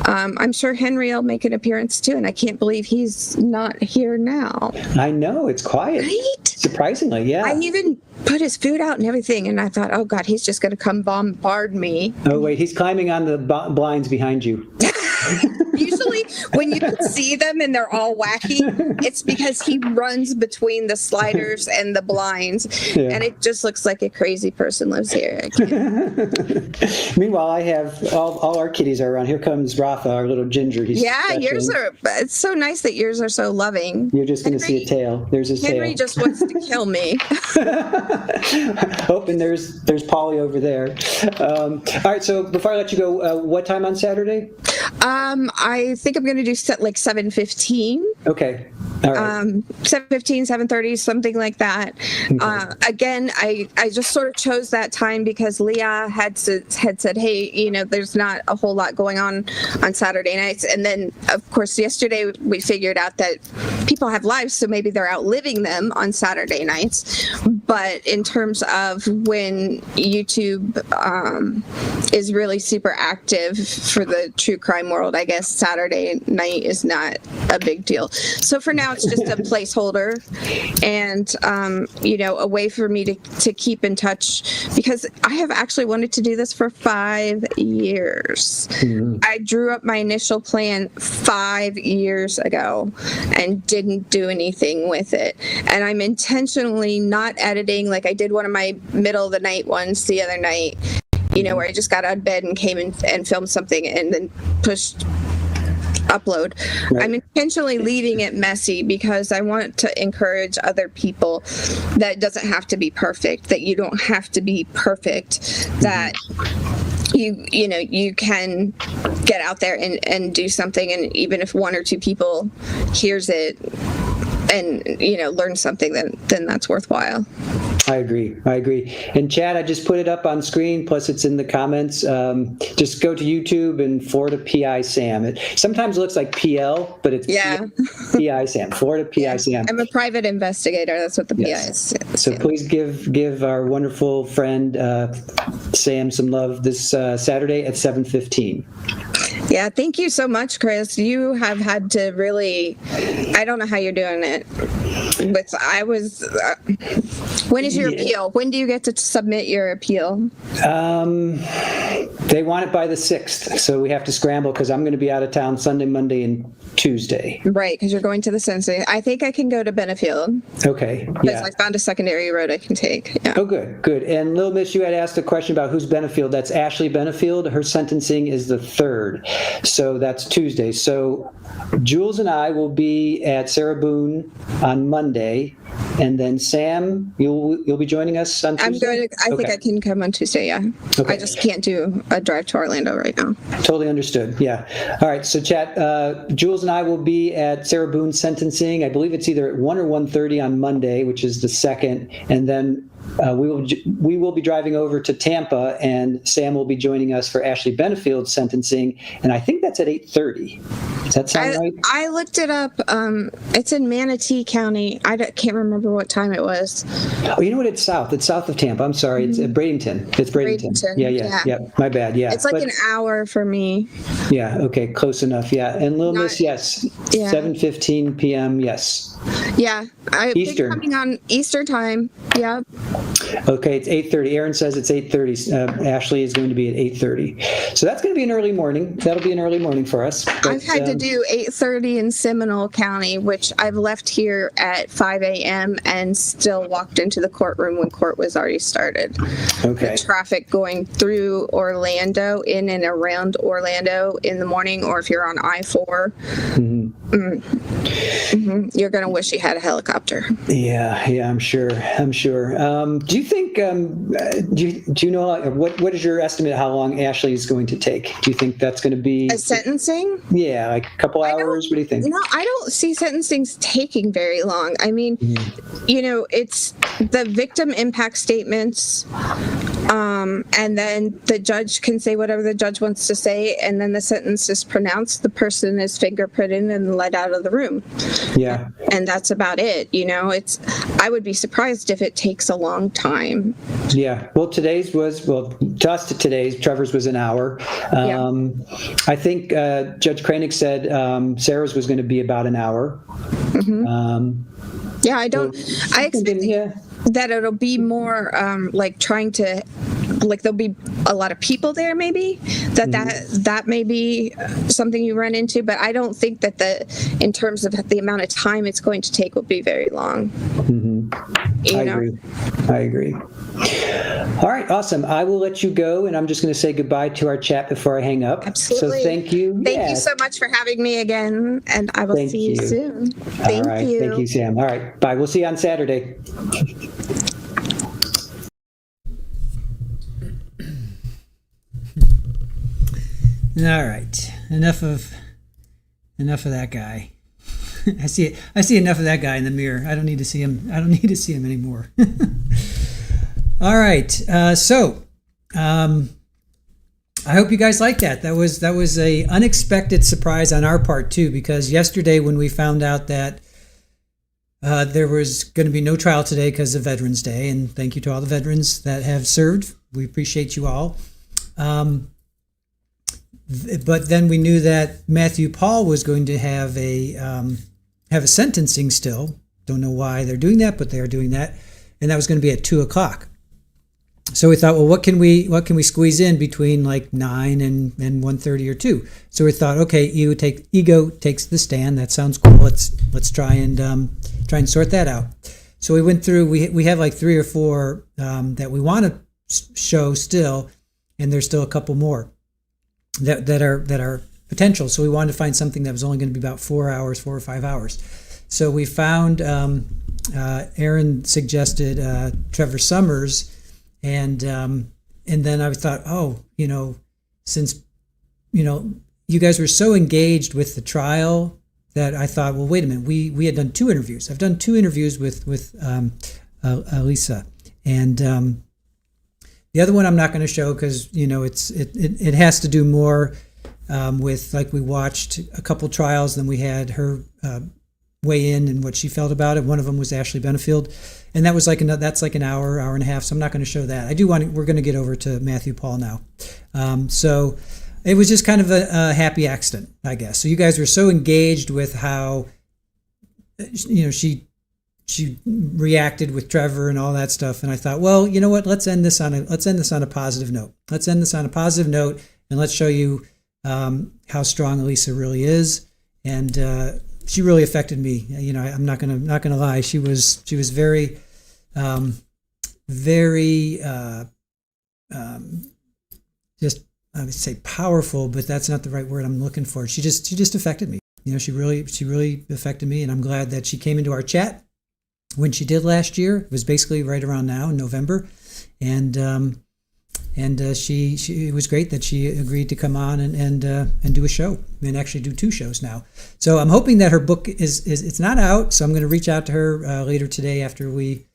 I'm sure Henry will make an appearance too. And I can't believe he's not here now. I know, it's quiet. Right? Surprisingly, yeah. I even put his food out and everything, and I thought, oh God, he's just going to come bombard me. Oh wait, he's climbing on the blinds behind you. Usually when you can see them and they're all wacky, it's because he runs between the sliders and the blinds, and it just looks like a crazy person lives here. Meanwhile, I have all our kitties are around. Here comes Rafa, our little ginger. He's yours are. It's so nice that yours are so loving. You're just going to see a tail. There's his Henry tail. just wants to kill me. Oh, and there's Polly over there. All right, so before I let you go, what time on Saturday? I think think I'm going to do like 7:15. Okay. All right. 7:15, 7:30, something like that. Again, I just sort of chose that time because Leah had said, hey, there's not a whole lot going on Saturday nights. And then, of course, yesterday we figured out that people have lives, so maybe they're outliving them on Saturday nights. But in terms of when YouTube is really super active for the true crime world, I guess Saturday night is not a big deal. So for now, it's just a placeholder and, a way for me to keep in touch, because I have actually wanted to do this for 5 years. I drew up my initial plan 5 years ago and didn't do anything with it. And I'm intentionally not editing. Like I did one of my middle of the night ones the other night, where I just got out of bed and came in and filmed something and then pushed upload. Right. I'm intentionally leaving it messy because I want to encourage other people that it doesn't have to be perfect, that you don't have to be perfect, that you can get out there and do something, and even if one or two people hears it and learn something, then that's worthwhile. I agree. And Chad, I just put it up on screen, plus it's in the comments. Just go to YouTube and Florida PI Sam. It sometimes looks like PL, but it's PI Sam, Florida PI Sam. I'm a private investigator. That's what the PI is. So please give our wonderful friend Sam some love this Saturday at 7:15. Yeah, thank you so much, Chris. You have had to really, I don't know how you're doing it. But when is your appeal? When do you get to submit your appeal? They want it by the 6th, so we have to scramble because I'm going to be out of town Sunday, Monday, and Tuesday. Right, because you're going to the Sensei. I think I can go to Benefield. Okay, because I found a secondary road I can take. Yeah. Oh, good. And Little Miss, you had asked a question about who's Benefield. That's Ashley Benefield. Her sentencing is the 3rd, so that's Tuesday. So Jules and I will be at Sarah Boone on Monday, and then Sam, you'll be joining us on Tuesday? I think I can come on Tuesday, yeah. Okay. I just can't do a drive to Orlando right now. Totally understood, yeah. All right, so chat, Jules and I will be at Sarah Boone's sentencing. I believe it's either at 1 or 1:30 on Monday, which is the 2nd, and then we will be driving over to Tampa, and Sam will be joining us for Ashley Benefield's sentencing, and I think that's at 8:30. Does that sound right? I looked it up. It's in Manatee County. I can't remember what time it was. Oh, you know what? It's south. It's south of Tampa. I'm sorry. It's Bradenton. It's Bradenton. Yeah. My bad. Yeah. It's like an hour for me. Yeah. Okay. Close enough. Yeah. And Little Miss, yes. 7:15 p.m. Yes. Yeah. I think Eastern. coming on Eastern time. Yeah. Okay, it's 8:30. Aaron says it's 8:30. Ashley is going to be at 8:30. So that's going to be an early morning. That'll be an early morning for us. But, I've had to do 8:30 in Seminole County, which I've left here at 5 a.m. and still walked into the courtroom when court was already started. Okay. The traffic going through Orlando, in and around Orlando in the morning, or if you're on I-4, you're going to wish you had a helicopter. Yeah, I'm sure. Do you think, do you know, what is your estimate of how long Ashley is going to take? Do you think that's going to be... A sentencing? Yeah, like a couple hours? What do you think? I don't see sentencings taking very long. I mean, it's the victim impact statements, and then the judge can say whatever the judge wants to say, and then the sentence is pronounced, the person is fingerprinted and let out of the room. Yeah. And that's about it. I would be surprised if it takes a long time. Yeah. Well, to us, Trevor's was an hour. I think Judge Kranig said Sarah's was going to be about an hour. I expect that it'll be more there'll be a lot of people there, maybe that may be something you run into, but I don't think that in terms of the amount of time it's going to take will be very long. I agree. All right, awesome. I will let you go, and I'm just going to say goodbye to our chat before I hang up. Absolutely. So thank you. Thank you so much for having me again, and I will see you soon. Thank you. Thank you, Sam. All right, bye. We'll see you on Saturday. All right, enough of Enough of that guy. I see enough of that guy in the mirror. I don't need to see him. I don't need to see him anymore. All right. So I hope you guys like that. That was a unexpected surprise on our part too, because yesterday when we found out that there was going to be no trial today because of Veterans Day, and thank you to all the veterans that have served. We appreciate you all. But then we knew that Matthew Paul was going to have a sentencing still. Don't know why they're doing that, but they are doing that, and that was going to be at 2:00. So we thought, well, what can we squeeze in between like 9 and 1:30 or 2? So we thought, okay, Ego takes the stand. That sounds cool. Let's try and sort that out. So we went through. We have like 3 or 4 that we want to show still, and there's still a couple more that are potential. So we wanted to find something that was only going to be about 4 or 5 hours. So we found Aaron suggested Trevor Summers. And then I thought, since, you guys were so engaged with the trial that I thought, well, wait a minute, we had done 2 interviews. I've done 2 interviews with Alisa, and the other one I'm not going to show because it has to do more with, like, we watched a couple trials, then we had her weigh in and what she felt about it. One of them was Ashley Benefield, and that was that's like an hour and a half. So I'm not going to show that. We're going to get over to Matthew Paul now. So it was just kind of a happy accident, I guess. So you guys were so engaged with how, she reacted with Trevor and all that stuff, and I thought, well, you know what? Let's end this on a positive note. Let's end this on a positive note, and let's show you how strong Alisa really is, and she really affected me. I'm not gonna lie. She was very, very, just, I would say powerful, but that's not the right word I'm looking for. She just affected me. She really affected me, and I'm glad that she came into our chat when she did last year. It was basically right around now in November, and it was great that she agreed to come on and do a show, and actually do 2 shows now. So I'm hoping that her book it's not out. So I'm going to reach out to her later today after we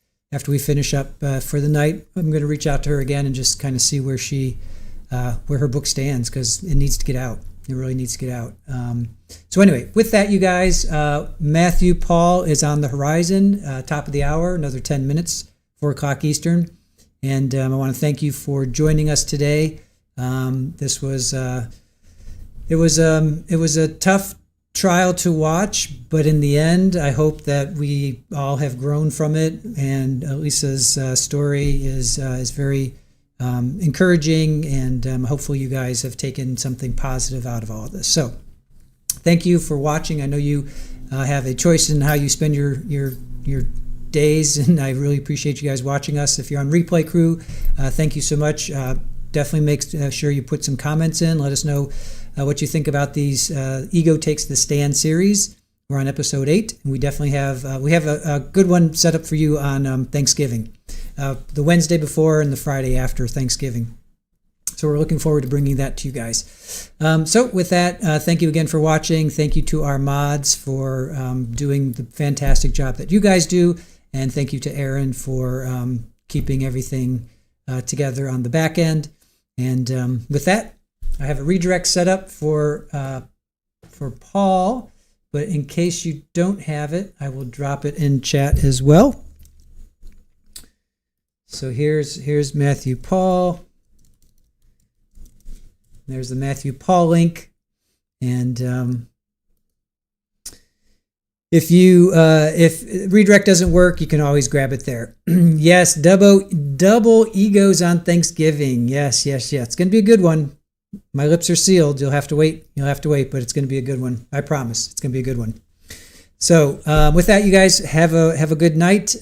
finish up for the night. I'm going to reach out to her again and just kind of see where her book stands, because it needs to get out. It really needs to get out. So anyway, with that, you guys, Matthew Paul is on the horizon, top of the hour, another 10 minutes, 4:00 Eastern. And I want to thank you for joining us today. This was it was a tough trial to watch, but in the end, I hope that we all have grown from it. And Alisa's story is very encouraging, and hopefully you guys have taken something positive out of all of this. So thank you for watching. I know you have a choice in how you spend your days, and I really appreciate you guys watching us. If you're on Replay Crew, thank you so much. Definitely make sure you put some comments in. Let us know what you think about these Ego Takes the Stand series. We're on episode 8, and we definitely have a good one set up for you on Thanksgiving, the Wednesday before and the Friday after Thanksgiving. So we're looking forward to bringing that to you guys. So with that, thank you again for watching. Thank you to our mods for doing the fantastic job that you guys do. And thank you to Aaron for keeping everything together on the back end. And with that, I have a redirect set up for Paul. But in case you don't have it, I will drop it in chat as well. So here's Matthew Paul. There's the Matthew Paul link. And if redirect doesn't work, you can always grab it there. Yes, double egos on Thanksgiving. Yes. It's going to be a good one. My lips are sealed. You'll have to wait, but it's going to be a good one. I promise. It's going to be a good one. So with that, you guys have a good night.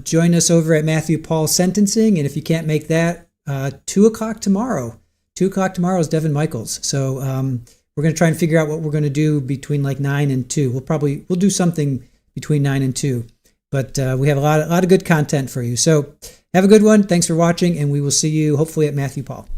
Join us over at Matthew Paul sentencing, and if you can't make that, 2:00 tomorrow. 2:00 tomorrow is Devin Michaels. So we're going to try and figure out what we're going to do between like 9 and 2. We'll do something between 9 and 2. But we have a lot of good content for you. So have a good one. Thanks for watching, and we will see you hopefully at Matthew Paul.